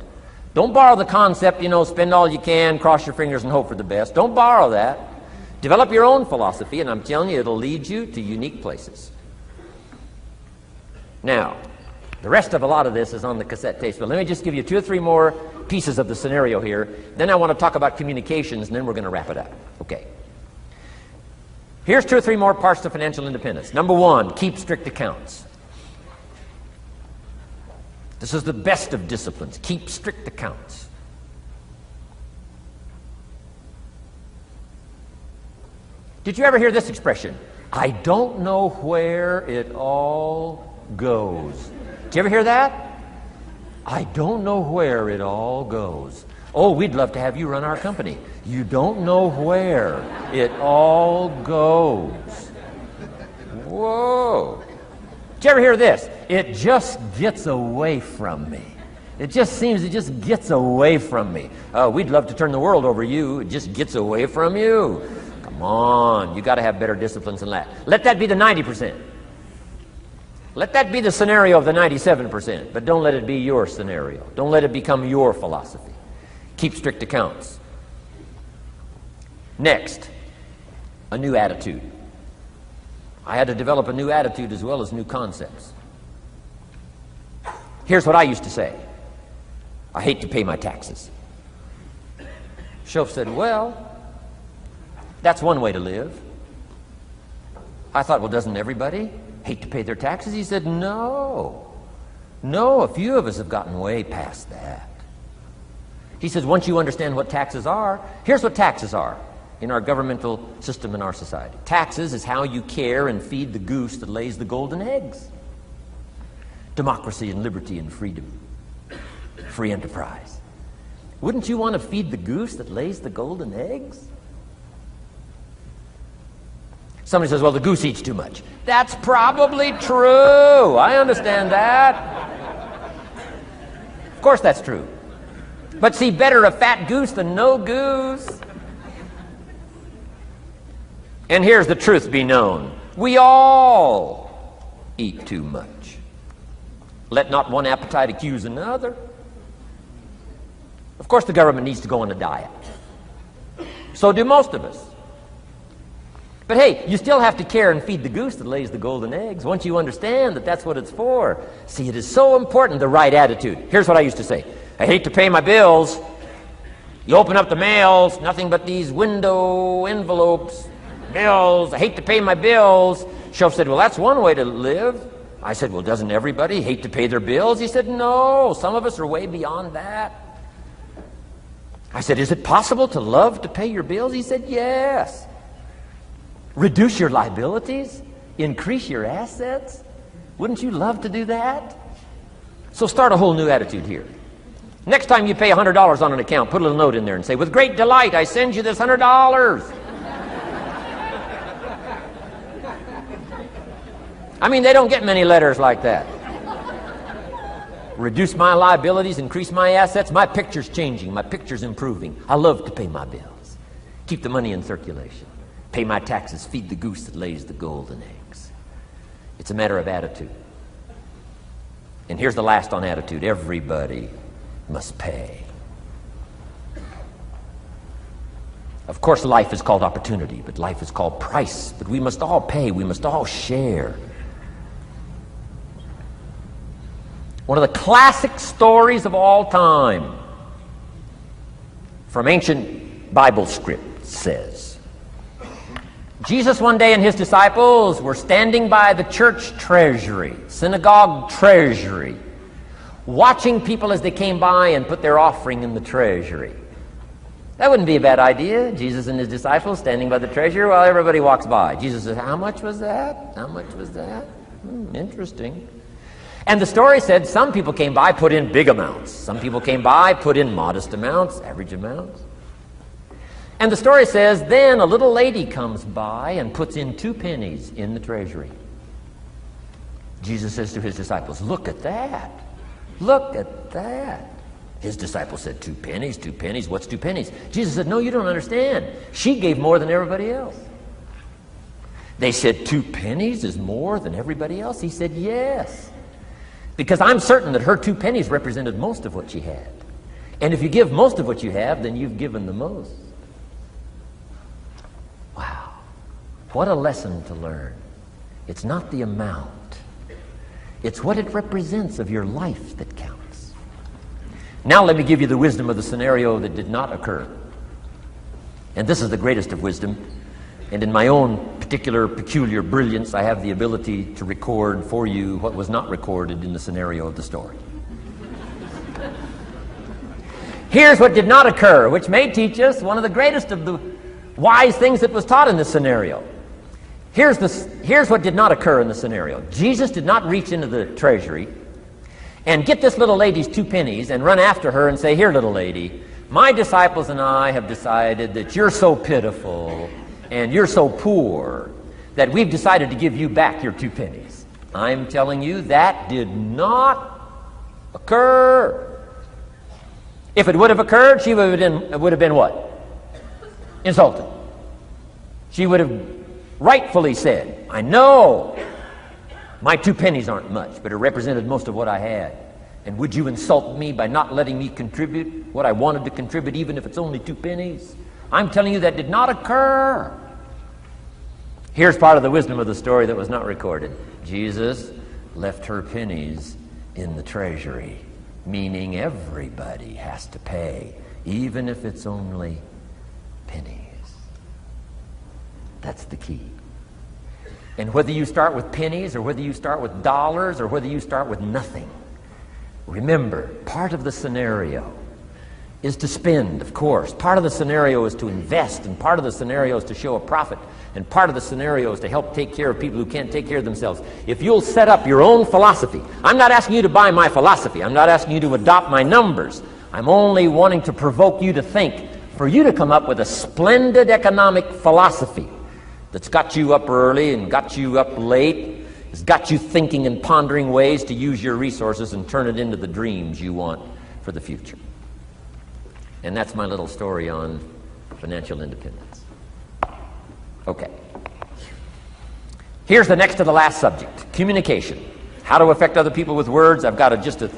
Don't borrow the concept, spend all you can, cross your fingers and hope for the best. Don't borrow that. Develop your own philosophy, and I'm telling you, it'll lead you to unique places. Now, the rest of a lot of this is on the cassette tapes, but let me just give you 2 or 3 more pieces of the scenario here. Then I want to talk about communications, and then we're going to wrap it up. Okay. Here's 2 or 3 more parts to financial independence. Number 1, keep strict accounts. This is the best of disciplines. Keep strict accounts. Did you ever hear this expression? I don't know where it all goes. Did you ever hear that? I don't know where it all goes. Oh, we'd love to have you run our company. You don't know where it all goes. Whoa. Did you ever hear this? It just gets away from me. It just seems it just gets away from me. Oh, we'd love to turn the world over you. It just gets away from you. Come on, you got to have better disciplines than that. Let that be the 90%. Let that be the scenario of the 97%, but don't let it be your scenario. Don't let it become your philosophy. Keep strict accounts. Next, a new attitude. I had to develop a new attitude as well as new concepts. Here's what I used to say. I hate to pay my taxes. Schoaf said, well, that's one way to live. I thought, well, doesn't everybody hate to pay their taxes? He said, no. No, a few of us have gotten way past that. He says, once you understand what taxes are, here's what taxes are in our governmental system in our society. Taxes is how you care and feed the goose that lays the golden eggs. Democracy and liberty and freedom. Free enterprise. Wouldn't you want to feed the goose that lays the golden eggs? Somebody says, well, the goose eats too much. That's probably true. I understand that. Of course that's true. But see, better a fat goose than no goose. And here's the truth be known. We all eat too much. Let not one appetite accuse another. Of course the government needs to go on a diet. So do most of us. But hey, you still have to care and feed the goose that lays the golden eggs once you understand that that's what it's for. See, it is so important, the right attitude. Here's what I used to say. I hate to pay my bills. You open up the mails, nothing but these window envelopes, bills. I hate to pay my bills. Shoaff said, well, that's one way to live. I said, well, doesn't everybody hate to pay their bills? He said, no, some of us are way beyond that. I said, is it possible to love to pay your bills? He said, yes. Reduce your liabilities? Increase your assets? Wouldn't you love to do that? So start a whole new attitude here. Next time you pay $100 on an account, put a little note in there and say, with great delight, I send you this $100. I mean, they don't get many letters like that. Reduce my liabilities, increase my assets. My picture's changing. My picture's improving. I love to pay my bills. Keep the money in circulation. Pay my taxes. Feed the goose that lays the golden eggs. It's a matter of attitude. And here's the last on attitude. Everybody must pay. Of course, life is called opportunity, but life is called price. But we must all pay. We must all share. One of the classic stories of all time from ancient Bible script says, Jesus one day and his disciples were standing by the church treasury, synagogue treasury, watching people as they came by and put their offering in the treasury. That wouldn't be a bad idea. Jesus and his disciples standing by the treasury while everybody walks by. Jesus says, how much was that? How much was that? Interesting. And the story said some people came by, put in big amounts. Some people came by, put in modest amounts, average amounts. And the story says, then a little lady comes by and puts in 2 pennies in the treasury. Jesus says to his disciples, look at that. Look at that. His disciples said, 2 pennies, 2 pennies, what's 2 pennies? Jesus said, no, you don't understand. She gave more than everybody else. They said, 2 pennies is more than everybody else? He said, yes. Because I'm certain that her 2 pennies represented most of what she had. And if you give most of what you have, then you've given the most. Wow. What a lesson to learn. It's not the amount. It's what it represents of your life that counts. Now let me give you the wisdom of the scenario that did not occur. And this is the greatest of wisdom. And in my own particular peculiar brilliance, I have the ability to record for you what was not recorded in the scenario of the story. Here's what did not occur, which may teach us one of the greatest of the wise things that was taught in this scenario. Here's what did not occur in the scenario. Jesus did not reach into the treasury and get this little lady's 2 pennies and run after her and say, here, little lady, my disciples and I have decided that you're so pitiful and you're so poor that we've decided to give you back your 2 pennies. I'm telling you, that did not occur. If it would have occurred, she would have been what? Insulted. She would have rightfully said, I know my 2 pennies aren't much, but it represented most of what I had. And would you insult me by not letting me contribute what I wanted to contribute, even if it's only 2 pennies? I'm telling you, that did not occur. Here's part of the wisdom of the story that was not recorded. Jesus left her pennies in the treasury, meaning everybody has to pay, even if it's only pennies. That's the key. And whether you start with pennies or whether you start with dollars or whether you start with nothing, remember, part of the scenario is to spend, of course. Part of the scenario is to invest, and part of the scenario is to show a profit, and part of the scenario is to help take care of people who can't take care of themselves. If you'll set up your own philosophy, I'm not asking you to buy my philosophy. I'm not asking you to adopt my numbers. I'm only wanting to provoke you to think, for you to come up with a splendid economic philosophy that's got you up early and got you up late, has got you thinking and pondering ways to use your resources and turn it into the dreams you want for the future. And that's my little story on financial independence. Okay. Here's the next to the last subject, communication. How to affect other people with words. I've got just a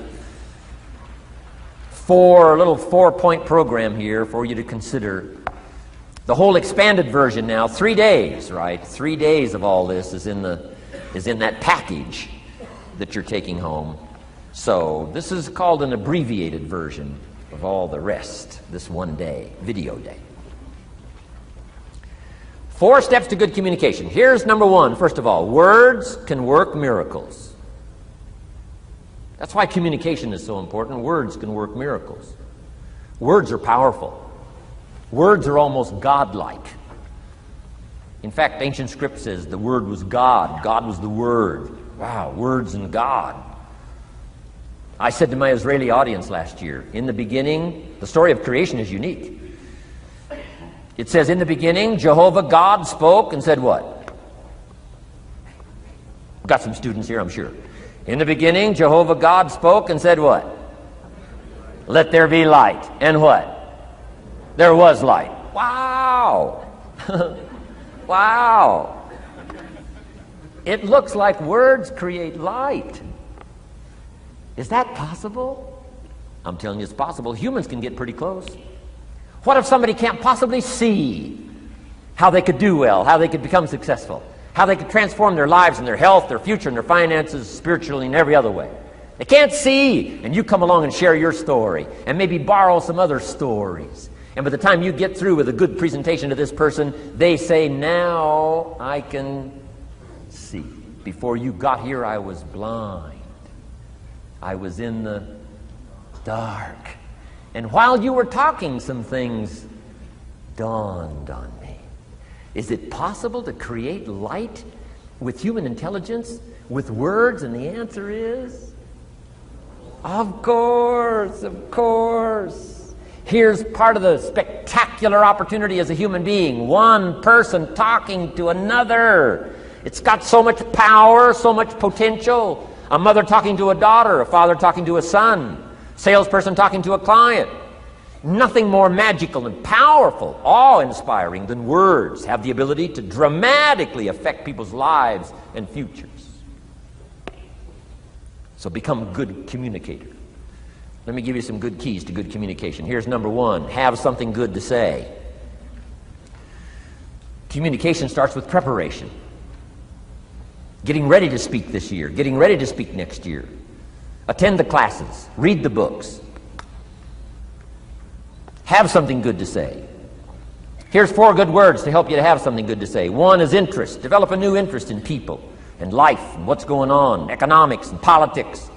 little 4-point program here for you to consider The whole expanded version now, 3 days, right? 3 days of all this is in that package that you're taking home. So this is called an abbreviated version of all the rest, this one day, video day. 4 steps to good communication. Here's number 1, first of all. Words can work miracles. That's why communication is so important. Words can work miracles. Words are powerful. Words are almost godlike. In fact, ancient script says the Word was God. God was the Word. Wow, words and God. I said to my Israeli audience last year, in the beginning, the story of creation is unique. It says, in the beginning, Jehovah God spoke and said what? Got some students here, I'm sure. In the beginning, Jehovah God spoke and said what? Let there be light. And what? There was light. Wow! Wow! It looks like words create light. Is that possible? I'm telling you it's possible. Humans can get pretty close. What if somebody can't possibly see how they could do well, how they could become successful, how they could transform their lives and their health, their future, and their finances, spiritually, and every other way? They can't see, and you come along and share your story, and maybe borrow some other stories. And by the time you get through with a good presentation to this person, they say, now I can see. Before you got here, I was blind. I was in the dark. And while you were talking, some things dawned on me. Is it possible to create light with human intelligence, with words? And the answer is, of course, of course. Here's part of the spectacular opportunity as a human being. One person talking to another. It's got so much power, so much potential. A mother talking to a daughter, a father talking to a son, salesperson talking to a client. Nothing more magical and powerful, awe-inspiring than words have the ability to dramatically affect people's lives and futures. So become a good communicator. Let me give you some good keys to good communication. Here's number 1, have something good to say. Communication starts with preparation. Getting ready to speak this year, getting ready to speak next year. Attend the classes, read the books. Have something good to say. Here's 4 good words to help you to have something good to say. 1 is interest. Develop a new interest in people and life and what's going on, economics and politics,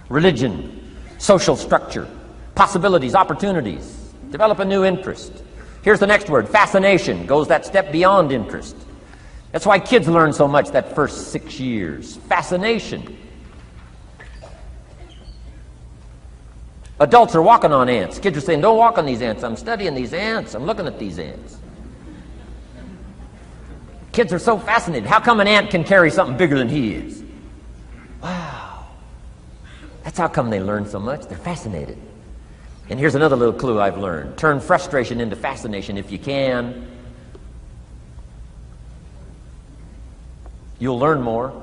religion, social structure, possibilities, opportunities. Develop a new interest. Here's the next word, fascination. Goes that step beyond interest. That's why kids learn so much that first 6 years. Fascination. Adults are walking on ants. Kids are saying, don't walk on these ants. I'm studying these ants. I'm looking at these ants. Kids are so fascinated. How come an ant can carry something bigger than he is? Wow. That's how come they learn so much. They're fascinated. And here's another little clue I've learned. Turn frustration into fascination if you can. You'll learn more.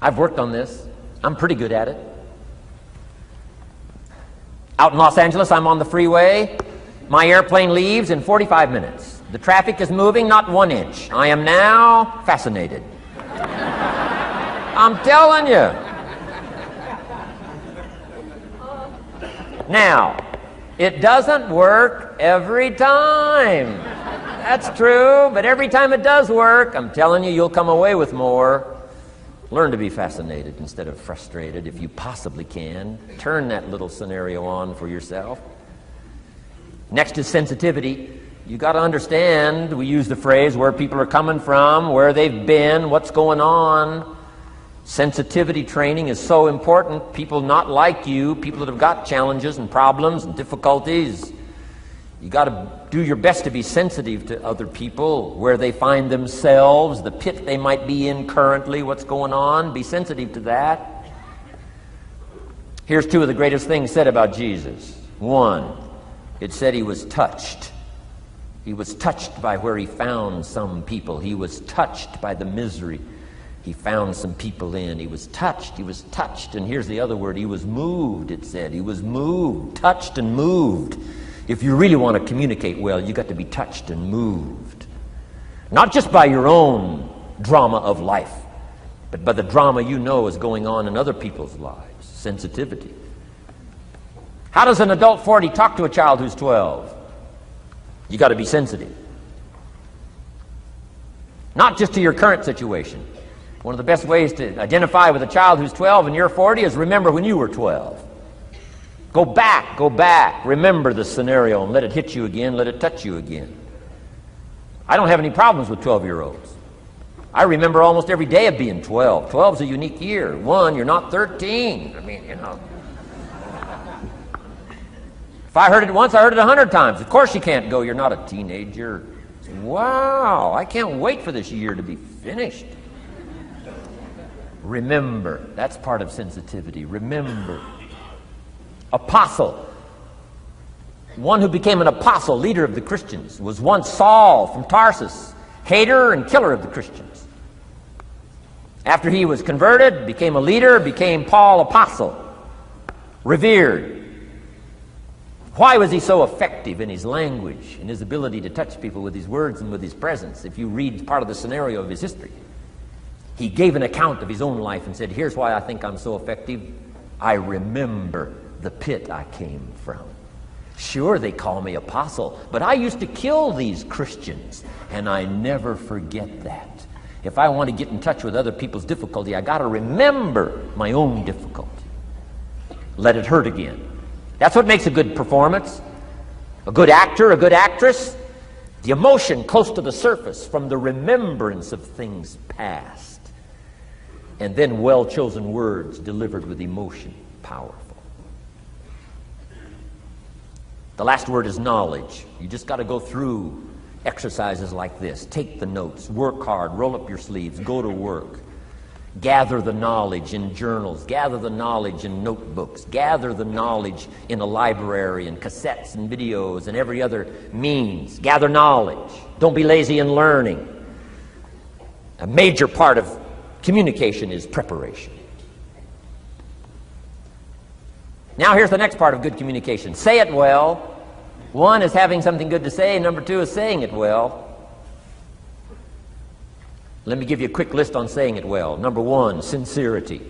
I've worked on this. I'm pretty good at it. Out in Los Angeles, I'm on the freeway. My airplane leaves in 45 minutes. The traffic is moving not 1 inch. I am now fascinated. I'm telling you. Now, it doesn't work every time. That's true, but every time it does work, I'm telling you, you'll come away with more. Learn to be fascinated instead of frustrated if you possibly can. Turn that little scenario on for yourself. Next is sensitivity. You got to understand, we use the phrase where people are coming from, where they've been, what's going on. Sensitivity training is so important. People not like you, people that have got challenges and problems and difficulties, you got to do your best to be sensitive to other people, where they find themselves, the pit they might be in currently, what's going on. Be sensitive to that. Here's 2 of the greatest things said about Jesus. 1, it said he was touched. He was touched by where he found some people. He was touched by the misery he found some people in. He was touched. And here's the other word, he was moved, it said. He was moved, touched and moved. If you really want to communicate well, you got to be touched and moved. Not just by your own drama of life, but by the drama you know is going on in other people's lives. Sensitivity. How does an adult 40 talk to a child who's 12? You got to be sensitive. Not just to your current situation. One of the best ways to identify with a child who's 12 and you're 40 is remember when you were 12. Go back, remember the scenario and let it hit you again, let it touch you again. I don't have any problems with 12-year-olds. I remember almost every day of being 12. 12's a unique year. One, you're not 13. I mean, you know. If I heard it once, I heard it 100 times. Of course you can't go, you're not a teenager. Wow, I can't wait for this year to be finished. Remember, that's part of sensitivity. Remember. Apostle. One who became an apostle, leader of the Christians, was once Saul from Tarsus, hater and killer of the Christians. After he was converted, became a leader, became Paul apostle, revered. Why was he so effective in his language, in his ability to touch people with his words and with his presence? If you read part of the scenario of his history, he gave an account of his own life and said, here's why I think I'm so effective. I remember the pit I came from. Sure, they call me apostle, but I used to kill these Christians, and I never forget that. If I want to get in touch with other people's difficulty, I got to remember my own difficulty. Let it hurt again. That's what makes a good performance. A good actor, a good actress. The emotion close to the surface from the remembrance of things past. And then well-chosen words delivered with emotion. Powerful. The last word is knowledge. You just got to go through exercises like this. Take the notes, work hard, roll up your sleeves, go to work. Gather the knowledge in journals, gather the knowledge in notebooks, gather the knowledge in a library and cassettes and videos and every other means. Gather knowledge. Don't be lazy in learning. A major part of communication is preparation. Now here's the next part of good communication. Say it well. One is having something good to say. Number two is saying it well. Let me give you a quick list on saying it well. Number one, sincerity.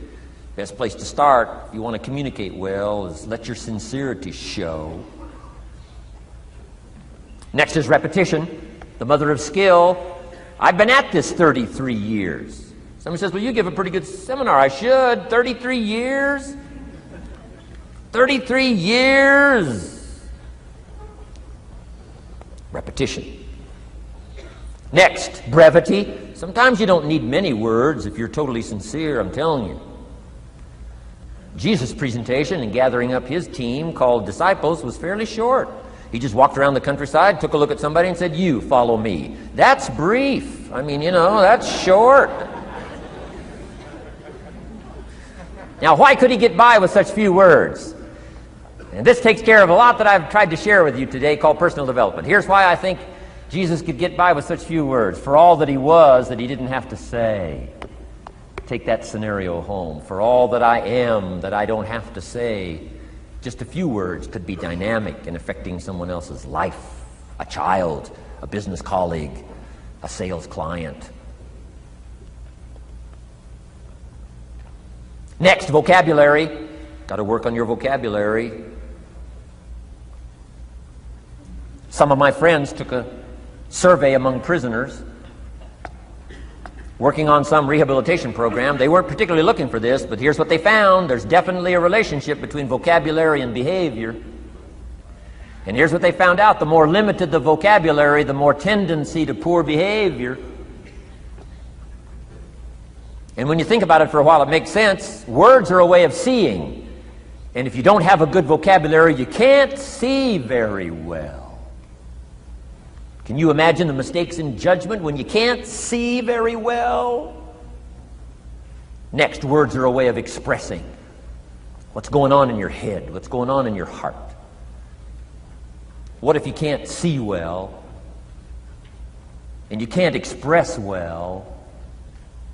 Best place to start if you want to communicate well is let your sincerity show. Next is repetition, the mother of skill. I've been at this 33 years. Someone says, well, you give a pretty good seminar. I should. 33 years? 33 years. Repetition. Next, brevity. Sometimes you don't need many words if you're totally sincere, I'm telling you. Jesus' presentation in gathering up his team called disciples was fairly short. He just walked around the countryside, took a look at somebody and said, you follow me. That's brief. I mean, you know, that's short. Now, why could he get by with such few words? And this takes care of a lot that I've tried to share with you today called personal development. Here's why I think Jesus could get by with such few words. For all that he was, that he didn't have to say. Take that scenario home. For all that I am, that I don't have to say. Just a few words could be dynamic in affecting someone else's life. A child, a business colleague, a sales client. Next, vocabulary. Got to work on your vocabulary. Some of my friends took a survey among prisoners working on some rehabilitation program. They weren't particularly looking for this, but here's what they found. There's definitely a relationship between vocabulary and behavior. And here's what they found out. The more limited the vocabulary, the more tendency to poor behavior. And when you think about it for a while, it makes sense. Words are a way of seeing. And if you don't have a good vocabulary, you can't see very well. Can you imagine the mistakes in judgment when you can't see very well? Next, words are a way of expressing what's going on in your head, what's going on in your heart. What if you can't see well and you can't express well?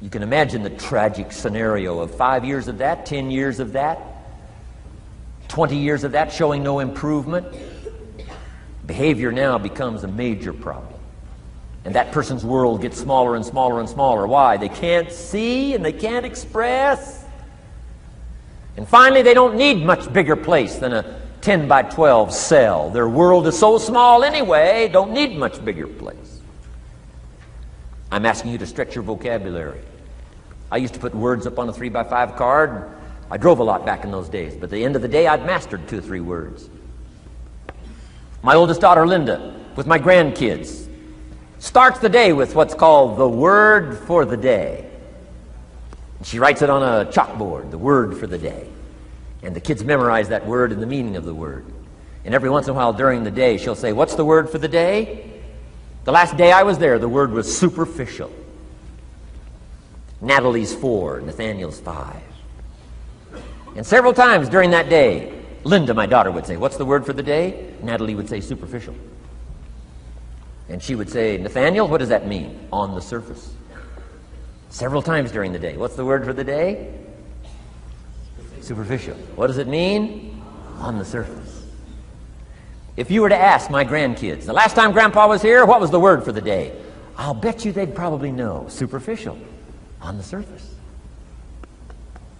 You can imagine the tragic scenario of 5 years of that, 10 years of that, 20 years of that showing no improvement. behavior now becomes a major problem. And that person's world gets smaller and smaller and smaller. Why? They can't see and they can't express. And finally, they don't need much bigger place than a 10 by 12 cell. Their world is so small anyway, don't need much bigger place. I'm asking you to stretch your vocabulary. I used to put words up on a 3 by 5 card. I drove a lot back in those days, but at the end of the day, I'd mastered 2 or 3 words. My oldest daughter, Linda, with my grandkids, starts the day with what's called the word for the day. She writes it on a chalkboard, the word for the day. And the kids memorize that word and the meaning of the word. And every once in a while during the day, she'll say, "What's the word for the day?" The last day I was there, the word was superficial. Natalie's 4, Nathaniel's 5. And several times during that day, Linda, my daughter, would say, "What's the word for the day?" Natalie would say, "Superficial." And she would say, "Nathaniel, what does that mean?" "On the surface." Several times during the day. "What's the word for the day?" Superficial. "What does it mean?" "On the surface." If you were to ask my grandkids, "The last time Grandpa was here, what was the word for the day?" I'll bet you they'd probably know. Superficial. On the surface.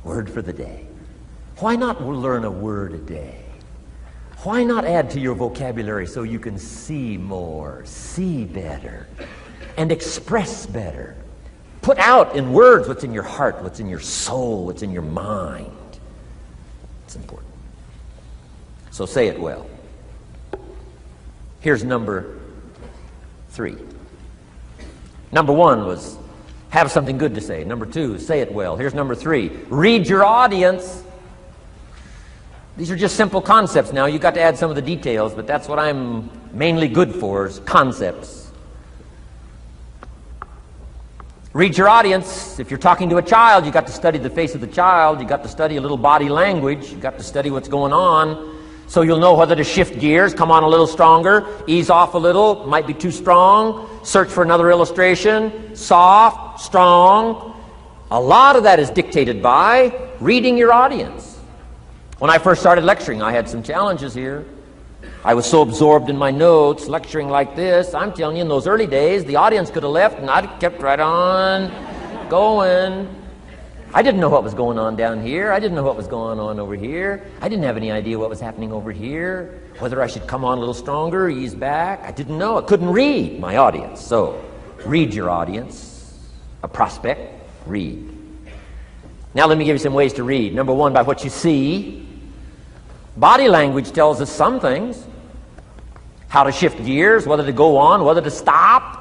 Word for the day. Why not learn a word a day? Why not add to your vocabulary so you can see more, see better, and express better? Put out in words what's in your heart, what's in your soul, what's in your mind. It's important. So say it well. Here's number 3. Number 1 was have something good to say. Number 2, say it well. Here's number 3. Read your audience. These are just simple concepts now. You've got to add some of the details, but that's what I'm mainly good for, is concepts. Read your audience. If you're talking to a child, you've got to study the face of the child. You've got to study a little body language. You've got to study what's going on. So you'll know whether to shift gears, come on a little stronger, ease off a little, might be too strong, search for another illustration, soft, strong. A lot of that is dictated by reading your audience. When I first started lecturing, I had some challenges here. I was so absorbed in my notes, lecturing like this. I'm telling you, in those early days, the audience could have left and I'd kept right on going. I didn't know what was going on down here. I didn't know what was going on over here. I didn't have any idea what was happening over here, whether I should come on a little stronger, ease back. I didn't know. I couldn't read my audience. So, read your audience. A prospect, read. Now let me give you some ways to read. Number 1, by what you see. Body language tells us some things. How to shift gears, whether to go on, whether to stop.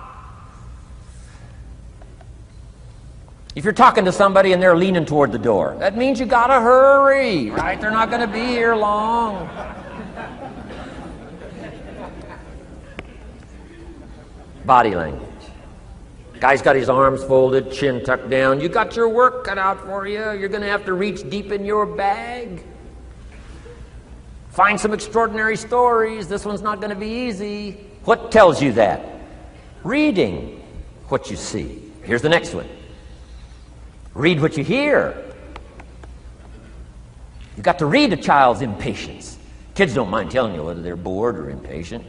If you're talking to somebody and they're leaning toward the door, that means you gotta hurry, right? They're not gonna be here long. Body language. Guy's got his arms folded, chin tucked down. You got your work cut out for you. You're gonna have to reach deep in your bag. Find some extraordinary stories. This one's not gonna be easy. What tells you that? Reading what you see. Here's the next one. Read what you hear. You've got to read a child's impatience. Kids don't mind telling you whether they're bored or impatient.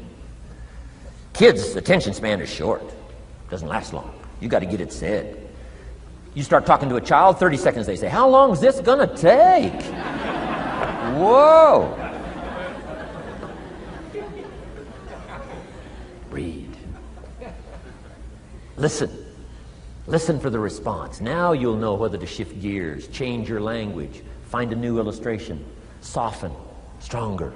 Kids' attention span is short. Doesn't last long. You've got to get it said. You start talking to a child, 30 seconds they say, "How long is this going to take?" Whoa. Read. Listen. Listen for the response. Now you'll know whether to shift gears, change your language, find a new illustration, soften, stronger.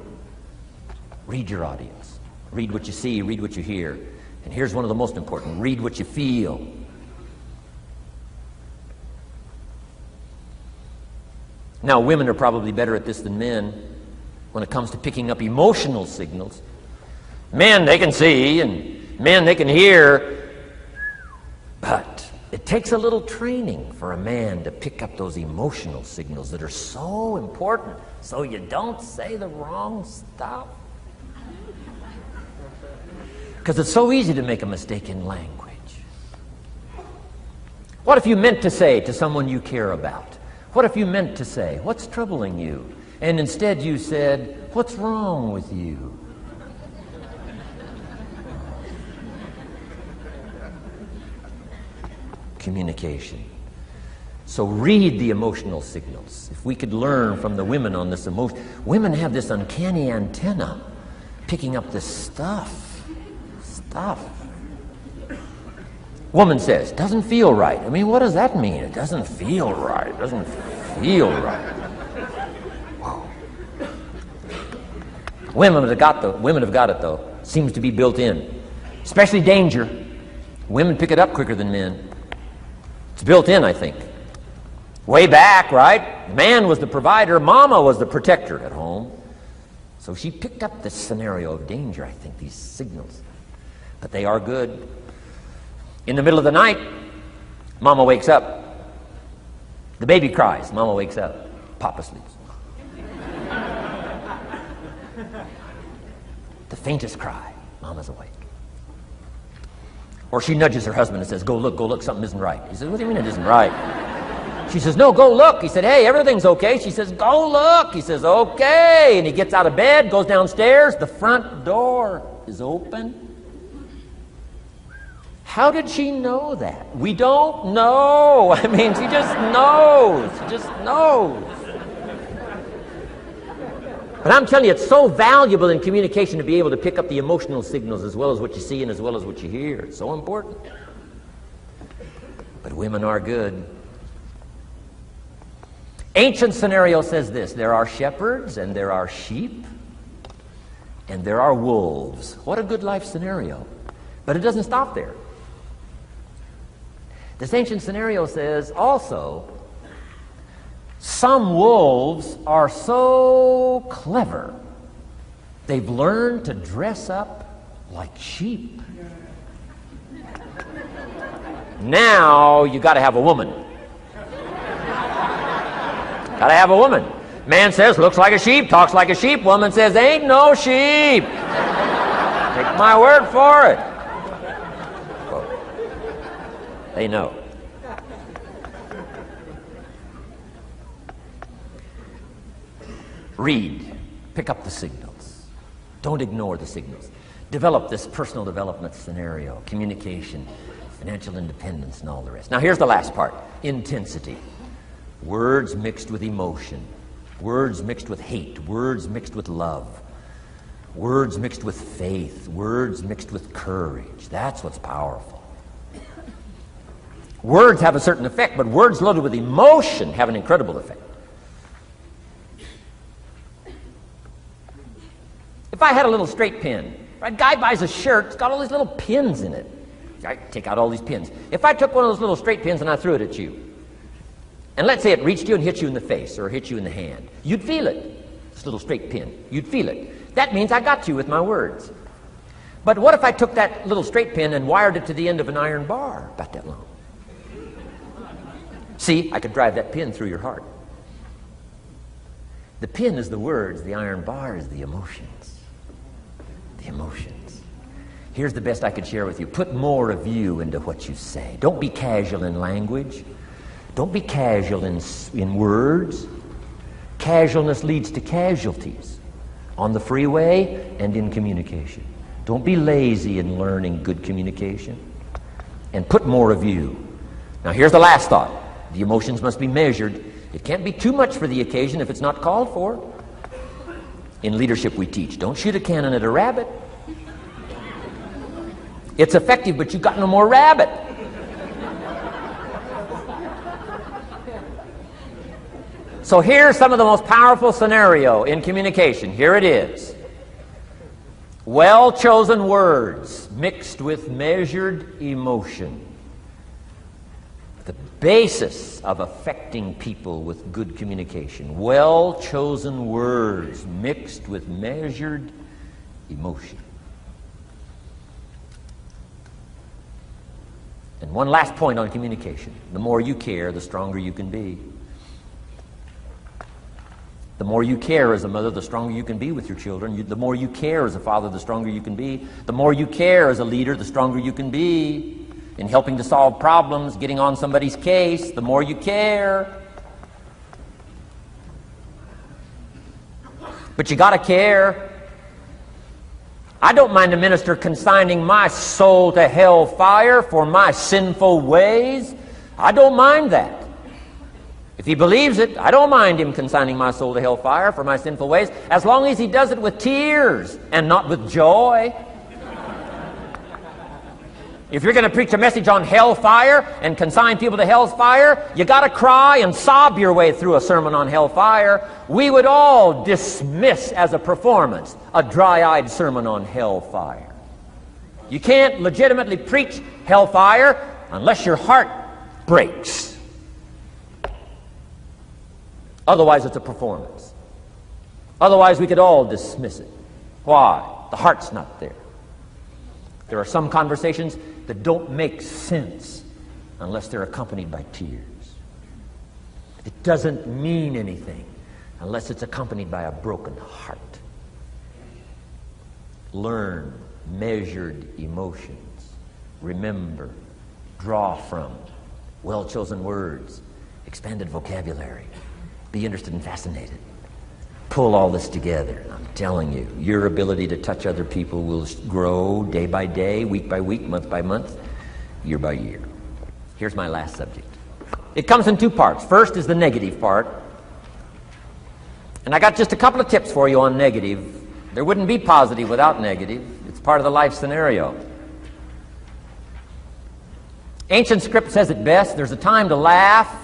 Read your audience. Read what you see, read what you hear. And here's one of the most important. Read what you feel. Now, women are probably better at this than men when it comes to picking up emotional signals. Men, they can see, and men, they can hear, but it takes a little training for a man to pick up those emotional signals that are so important so you don't say the wrong stuff. Because it's so easy to make a mistake in language. What if you meant to say to someone you care about? What if you meant to say, "What's troubling you?" And instead you said, "What's wrong with you?" communication. So read the emotional signals. If we could learn from the women on this emotion. Women have this uncanny antenna picking up this stuff. Woman says, doesn't feel right. I mean, what does that mean? It doesn't feel right. It doesn't feel right. Whoa. Women have got it, though. Seems to be built in. Especially danger. Women pick it up quicker than men. It's built in, I think. Way back, right? Man was the provider. Mama was the protector at home. So she picked up this scenario of danger, I think, these signals. But they are good. In the middle of the night, Mama wakes up. The baby cries. Mama wakes up. Papa sleeps. The faintest cry. Mama's awake. Or she nudges her husband and says, go look, something isn't right. He says, what do you mean it isn't right? She says, no, go look. He said, hey, everything's okay. She says, go look. He says, okay. And he gets out of bed, goes downstairs. The front door is open. How did she know that? We don't know. I mean, she just knows. She just knows. But I'm telling you, it's so valuable in communication to be able to pick up the emotional signals as well as what you see and as well as what you hear. It's so important. But women are good. Ancient scenario says this: there are shepherds and there are sheep and there are wolves. What a good life scenario. But it doesn't stop there. This ancient scenario says also, some wolves are so clever, they've learned to dress up like sheep. Now you got to have a woman. Got to have a woman. Man says, looks like a sheep, talks like a sheep. Woman says, ain't no sheep. Take my word for it. They know. Read. Pick up the signals. Don't ignore the signals. Develop this personal development scenario, communication, financial independence, and all the rest. Now here's the last part. Intensity. Words mixed with emotion. Words mixed with hate. Words mixed with love. Words mixed with faith. Words mixed with courage. That's what's powerful. Words have a certain effect, but words loaded with emotion have an incredible effect. If I had a little straight pin, a guy buys a shirt, it's got all these little pins in it. I take out all these pins. If I took one of those little straight pins and I threw it at you, and let's say it reached you and hit you in the face or hit you in the hand, you'd feel it. This little straight pin, you'd feel it. That means I got you with my words. But what if I took that little straight pin and wired it to the end of an iron bar, about that long? See, I could drive that pin through your heart. The pin is the words, the iron bar is the emotions. The emotions. Here's the best I could share with you. Put more of you into what you say. Don't be casual in language. Don't be casual in words. Casualness leads to casualties on the freeway and in communication. Don't be lazy in learning good communication. And put more of you. Now here's the last thought. The emotions must be measured. It can't be too much for the occasion if it's not called for. In leadership we teach, don't shoot a cannon at a rabbit. It's effective, but you've got no more rabbit. So here's some of the most powerful scenario in communication. Here it is. Well-chosen words mixed with measured emotion. The basis of affecting people with good communication. Well-chosen words mixed with measured emotion. And one last point on communication. The more you care, the stronger you can be. The more you care as a mother, the stronger you can be with your children. The more you care as a father, the stronger you can be. The more you care as a leader, the stronger you can be in helping to solve problems, getting on somebody's case. The more you care. But you got to care. I don't mind a minister consigning my soul to hell fire for my sinful ways, I don't mind that. If he believes it, I don't mind him consigning my soul to hellfire for my sinful ways, as long as he does it with tears and not with joy. If you're going to preach a message on hellfire and consign people to hell's fire, you got to cry and sob your way through a sermon on hellfire. We would all dismiss as a performance a dry-eyed sermon on hellfire. You can't legitimately preach hellfire unless your heart breaks. Otherwise, it's a performance. Otherwise, we could all dismiss it. Why? The heart's not there. There are some conversations that don't make sense unless they're accompanied by tears. It doesn't mean anything unless it's accompanied by a broken heart. Learn measured emotions. Remember, draw from well-chosen words, expanded vocabulary. Be interested and fascinated. Pull all this together. I'm telling you, your ability to touch other people will grow day by day, week by week, month by month, year by year. Here's my last subject. It comes in two parts. First is the negative part. And I got just a couple of tips for you on negative. There wouldn't be positive without negative. It's part of the life scenario. Ancient script says it best. There's a time to laugh.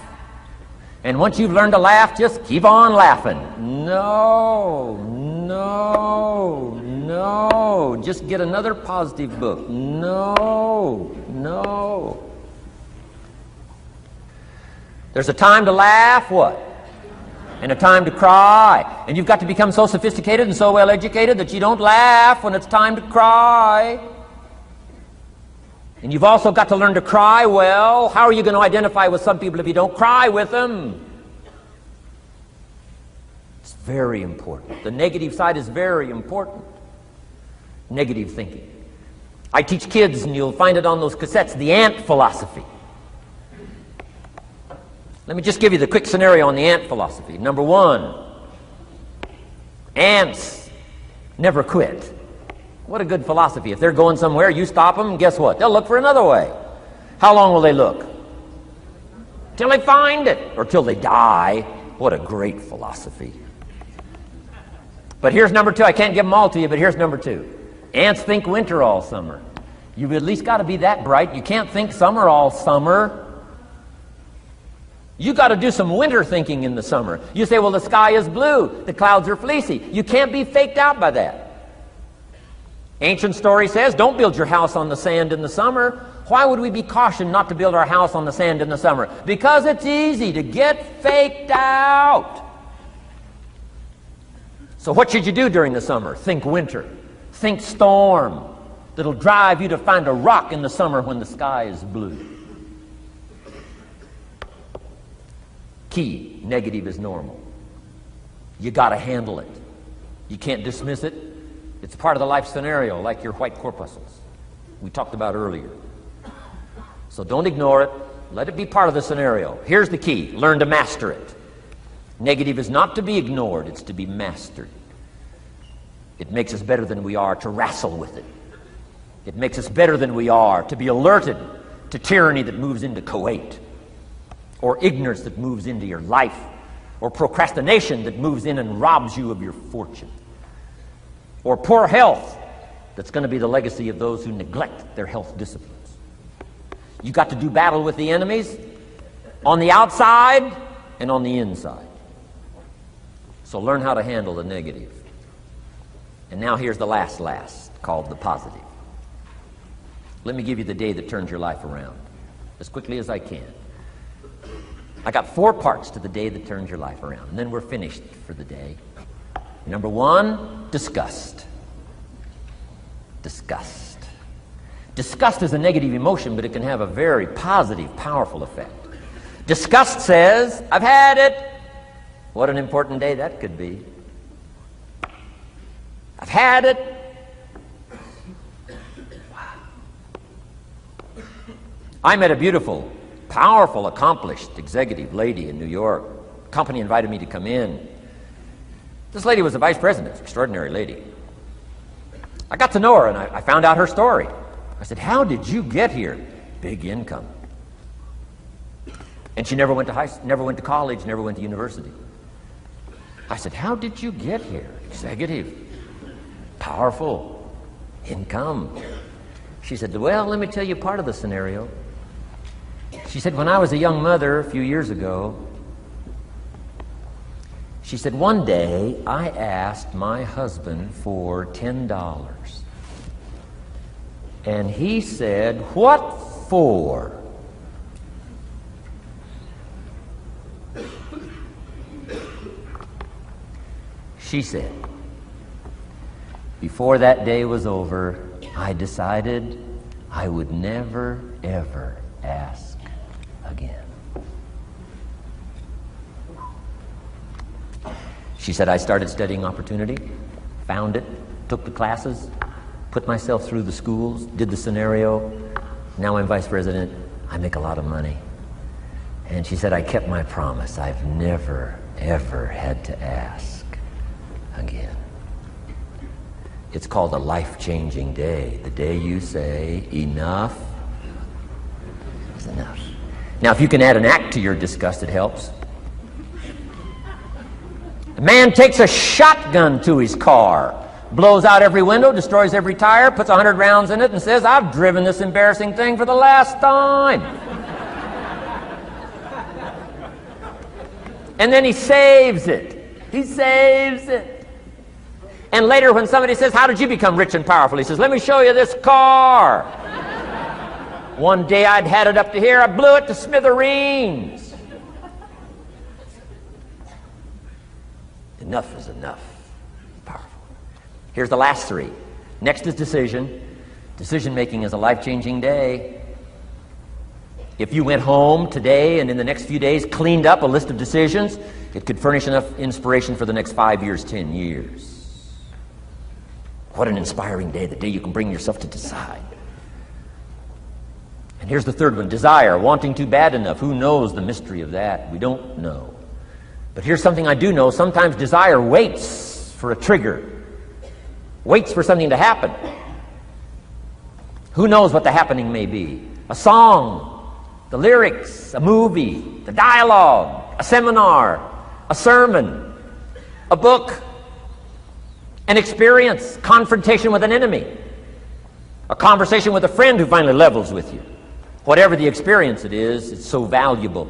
And once you've learned to laugh, just keep on laughing. No. Just get another positive book. No. There's a time to laugh, what? And a time to cry. And you've got to become so sophisticated and so well educated that you don't laugh when it's time to cry. And you've also got to learn to cry well. How are you going to identify with some people if you don't cry with them? It's very important. The negative side is very important. Negative thinking. I teach kids, and you'll find it on those cassettes, the ant philosophy. Let me just give you the quick scenario on the ant philosophy. Number one, ants never quit. What a good philosophy. If they're going somewhere, you stop them, and guess what? They'll look for another way. How long will they look? Till they find it, or till they die. What a great philosophy. But here's number two. I can't give them all to you, but here's number two. Ants think winter all summer. You've at least got to be that bright. You can't think summer all summer. You got to do some winter thinking in the summer. You say, well, the sky is blue, the clouds are fleecy. You can't be faked out by that. Ancient story says, don't build your house on the sand in the summer. Why would we be cautioned not to build our house on the sand in the summer? Because it's easy to get faked out. So what should you do during the summer? Think winter. Think storm. That'll drive you to find a rock in the summer when the sky is blue. Key, negative is normal. You got to handle it. You can't dismiss it. It's part of the life scenario, like your white corpuscles we talked about earlier. So don't ignore it. Let it be part of the scenario. Here's the key. Learn to master it. Negative is not to be ignored. It's to be mastered. It makes us better than we are to wrestle with it. It makes us better than we are to be alerted to tyranny that moves into Kuwait, or ignorance that moves into your life, or procrastination that moves in and robs you of your fortune, or poor health that's going to be the legacy of those who neglect their health disciplines. You've got to do battle with the enemies on the outside and on the inside. So learn how to handle the negative. And now here's the last, called the positive. Let me give you the day that turns your life around, as quickly as I can. I got 4 parts to the day that turns your life around, and then we're finished for the day. Number 1, disgust. Disgust. Disgust is a negative emotion, but it can have a very positive, powerful effect. Disgust says, I've had it. What an important day that could be. I've had it. Wow. I met a beautiful, powerful, accomplished executive lady in New York. The company invited me to come in. This lady was the vice president, extraordinary lady. I got to know her, and I found out her story. I said, how did you get here? Big income. And she never went to college, never went to university. I said, how did you get here? Executive, powerful, income. She said, well, let me tell you part of the scenario. She said, when I was a young mother a few years ago, she said, one day I asked my husband for $10. And he said, what for? She said, before that day was over, I decided I would never, ever ask again. She said, I started studying opportunity, found it, took the classes, put myself through the schools, did the scenario. Now I'm vice president. I make a lot of money. And she said, I kept my promise. I've never, ever had to ask again. It's called a life-changing day. The day you say, enough is enough. Now, if you can add an act to your disgust, it helps. A man takes a shotgun to his car, blows out every window, destroys every tire, puts 100 rounds in it, and says, I've driven this embarrassing thing for the last time. And then he saves it. He saves it. And later when somebody says, how did you become rich and powerful? He says, let me show you this car. One day I'd had it up to here. I blew it to smithereens. Enough is enough. Powerful. Here's the last three. Next is decision. Decision making is a life-changing day. If you went home today and in the next few days cleaned up a list of decisions, it could furnish enough inspiration for the next 5 years, 10 years. What an inspiring day, the day you can bring yourself to decide. And here's the third one, desire, wanting to bad enough. Who knows the mystery of that? We don't know. But here's something I do know. Sometimes desire waits for a trigger, waits for something to happen. Who knows what the happening may be? A song, the lyrics, a movie, the dialogue, a seminar, a sermon, a book, an experience, confrontation with an enemy, a conversation with a friend who finally levels with you. Whatever the experience it is, it's so valuable.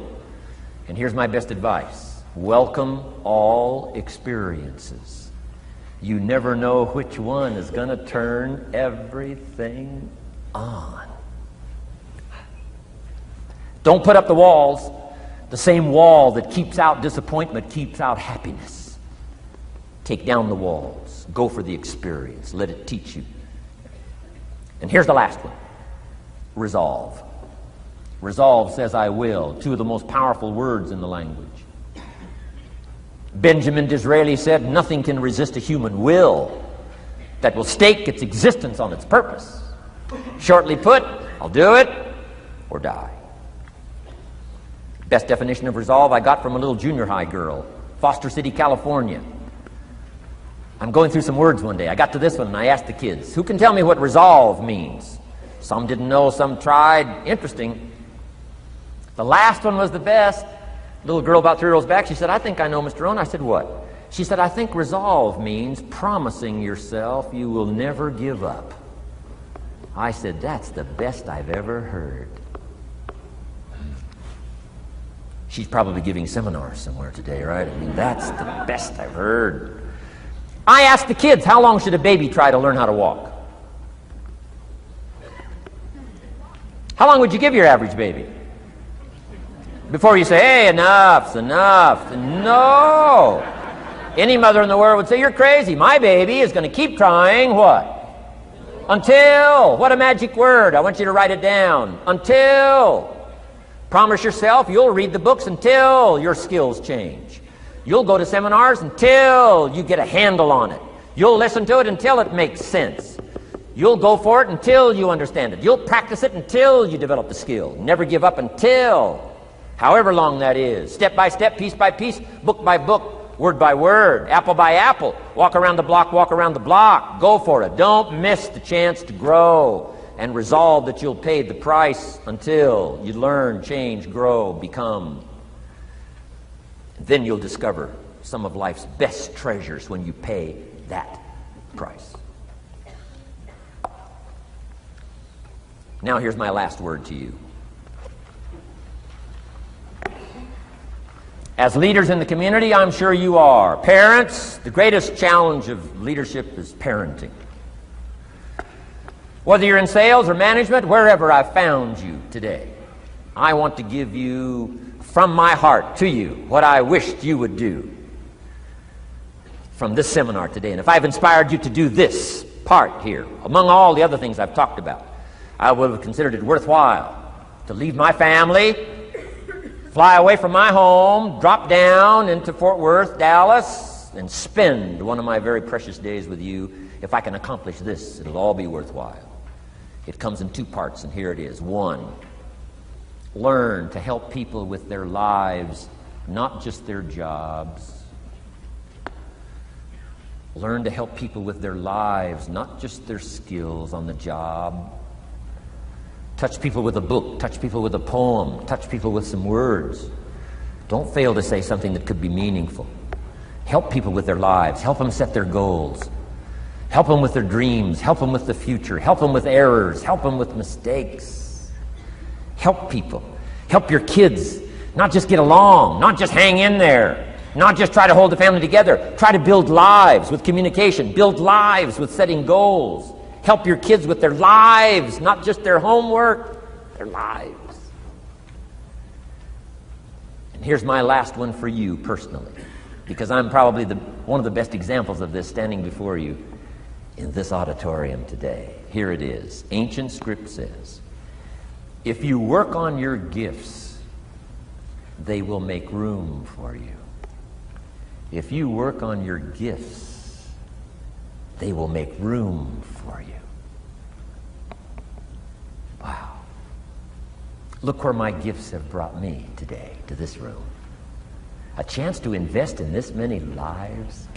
And here's my best advice. Welcome all experiences. You never know which one is going to turn everything on. Don't put up the walls. The same wall that keeps out disappointment keeps out happiness. Take down the walls. Go for the experience. Let it teach you. And here's the last one. Resolve. Resolve says I will. Two of the most powerful words in the language. Benjamin Disraeli said, nothing can resist a human will that will stake its existence on its purpose. Shortly put, I'll do it or die. Best definition of resolve I got from a little junior high girl, Foster City, California. I'm going through some words one day. I got to this one and I asked the kids, who can tell me what resolve means? Some didn't know, some tried. Interesting. The last one was the best. Little girl about 3 rows back, she said, I think I know, Mr. Rohn. I said, what? She said, I think resolve means promising yourself you will never give up. I said, that's the best I've ever heard. She's probably giving seminars somewhere today, right? I mean, that's the best I've heard. I asked the kids, how long should a baby try to learn how to walk? How long would you give your average baby? Before you say, hey, enough's enough. No. Any mother in the world would say, you're crazy. My baby is going to keep trying what? Until. What a magic word. I want you to write it down. Until. Promise yourself you'll read the books until your skills change. You'll go to seminars until you get a handle on it. You'll listen to it until it makes sense. You'll go for it until you understand it. You'll practice it until you develop the skill. Never give up until, however long that is. Step by step, piece by piece, book by book, word by word, apple by apple. Walk around the block, walk around the block. Go for it. Don't miss the chance to grow. and resolve that you'll pay the price until you learn, change, grow, become. Then you'll discover some of life's best treasures when you pay that price. Now here's my last word to you. As leaders in the community, I'm sure you are. Parents, the greatest challenge of leadership is parenting. Whether you're in sales or management, wherever I've found you today, I want to give you, from my heart to you, what I wished you would do from this seminar today. And if I've inspired you to do this part here, among all the other things I've talked about, I would have considered it worthwhile to leave my family, fly away from my home, drop down into Fort Worth, Dallas, and spend one of my very precious days with you. If I can accomplish this, it'll all be worthwhile. It comes in two parts, and here it is. One, learn to help people with their lives, not just their jobs. Learn to help people with their lives, not just their skills on the job. Touch people with a book, touch people with a poem, touch people with some words. Don't fail to say something that could be meaningful. Help people with their lives, help them set their goals. Help them with their dreams, help them with the future, help them with errors, help them with mistakes. Help people. Help your kids not just get along, not just hang in there, not just try to hold the family together. Try to build lives with communication, build lives with setting goals. Help your kids with their lives, not just their homework, their lives. And here's my last one for you personally, because I'm probably one of the best examples of this standing before you in this auditorium today. Here it is. Ancient script says, if you work on your gifts, they will make room for you. If you work on your gifts, they will make room for you. Wow. Look where my gifts have brought me today, to this room. A chance to invest in this many lives.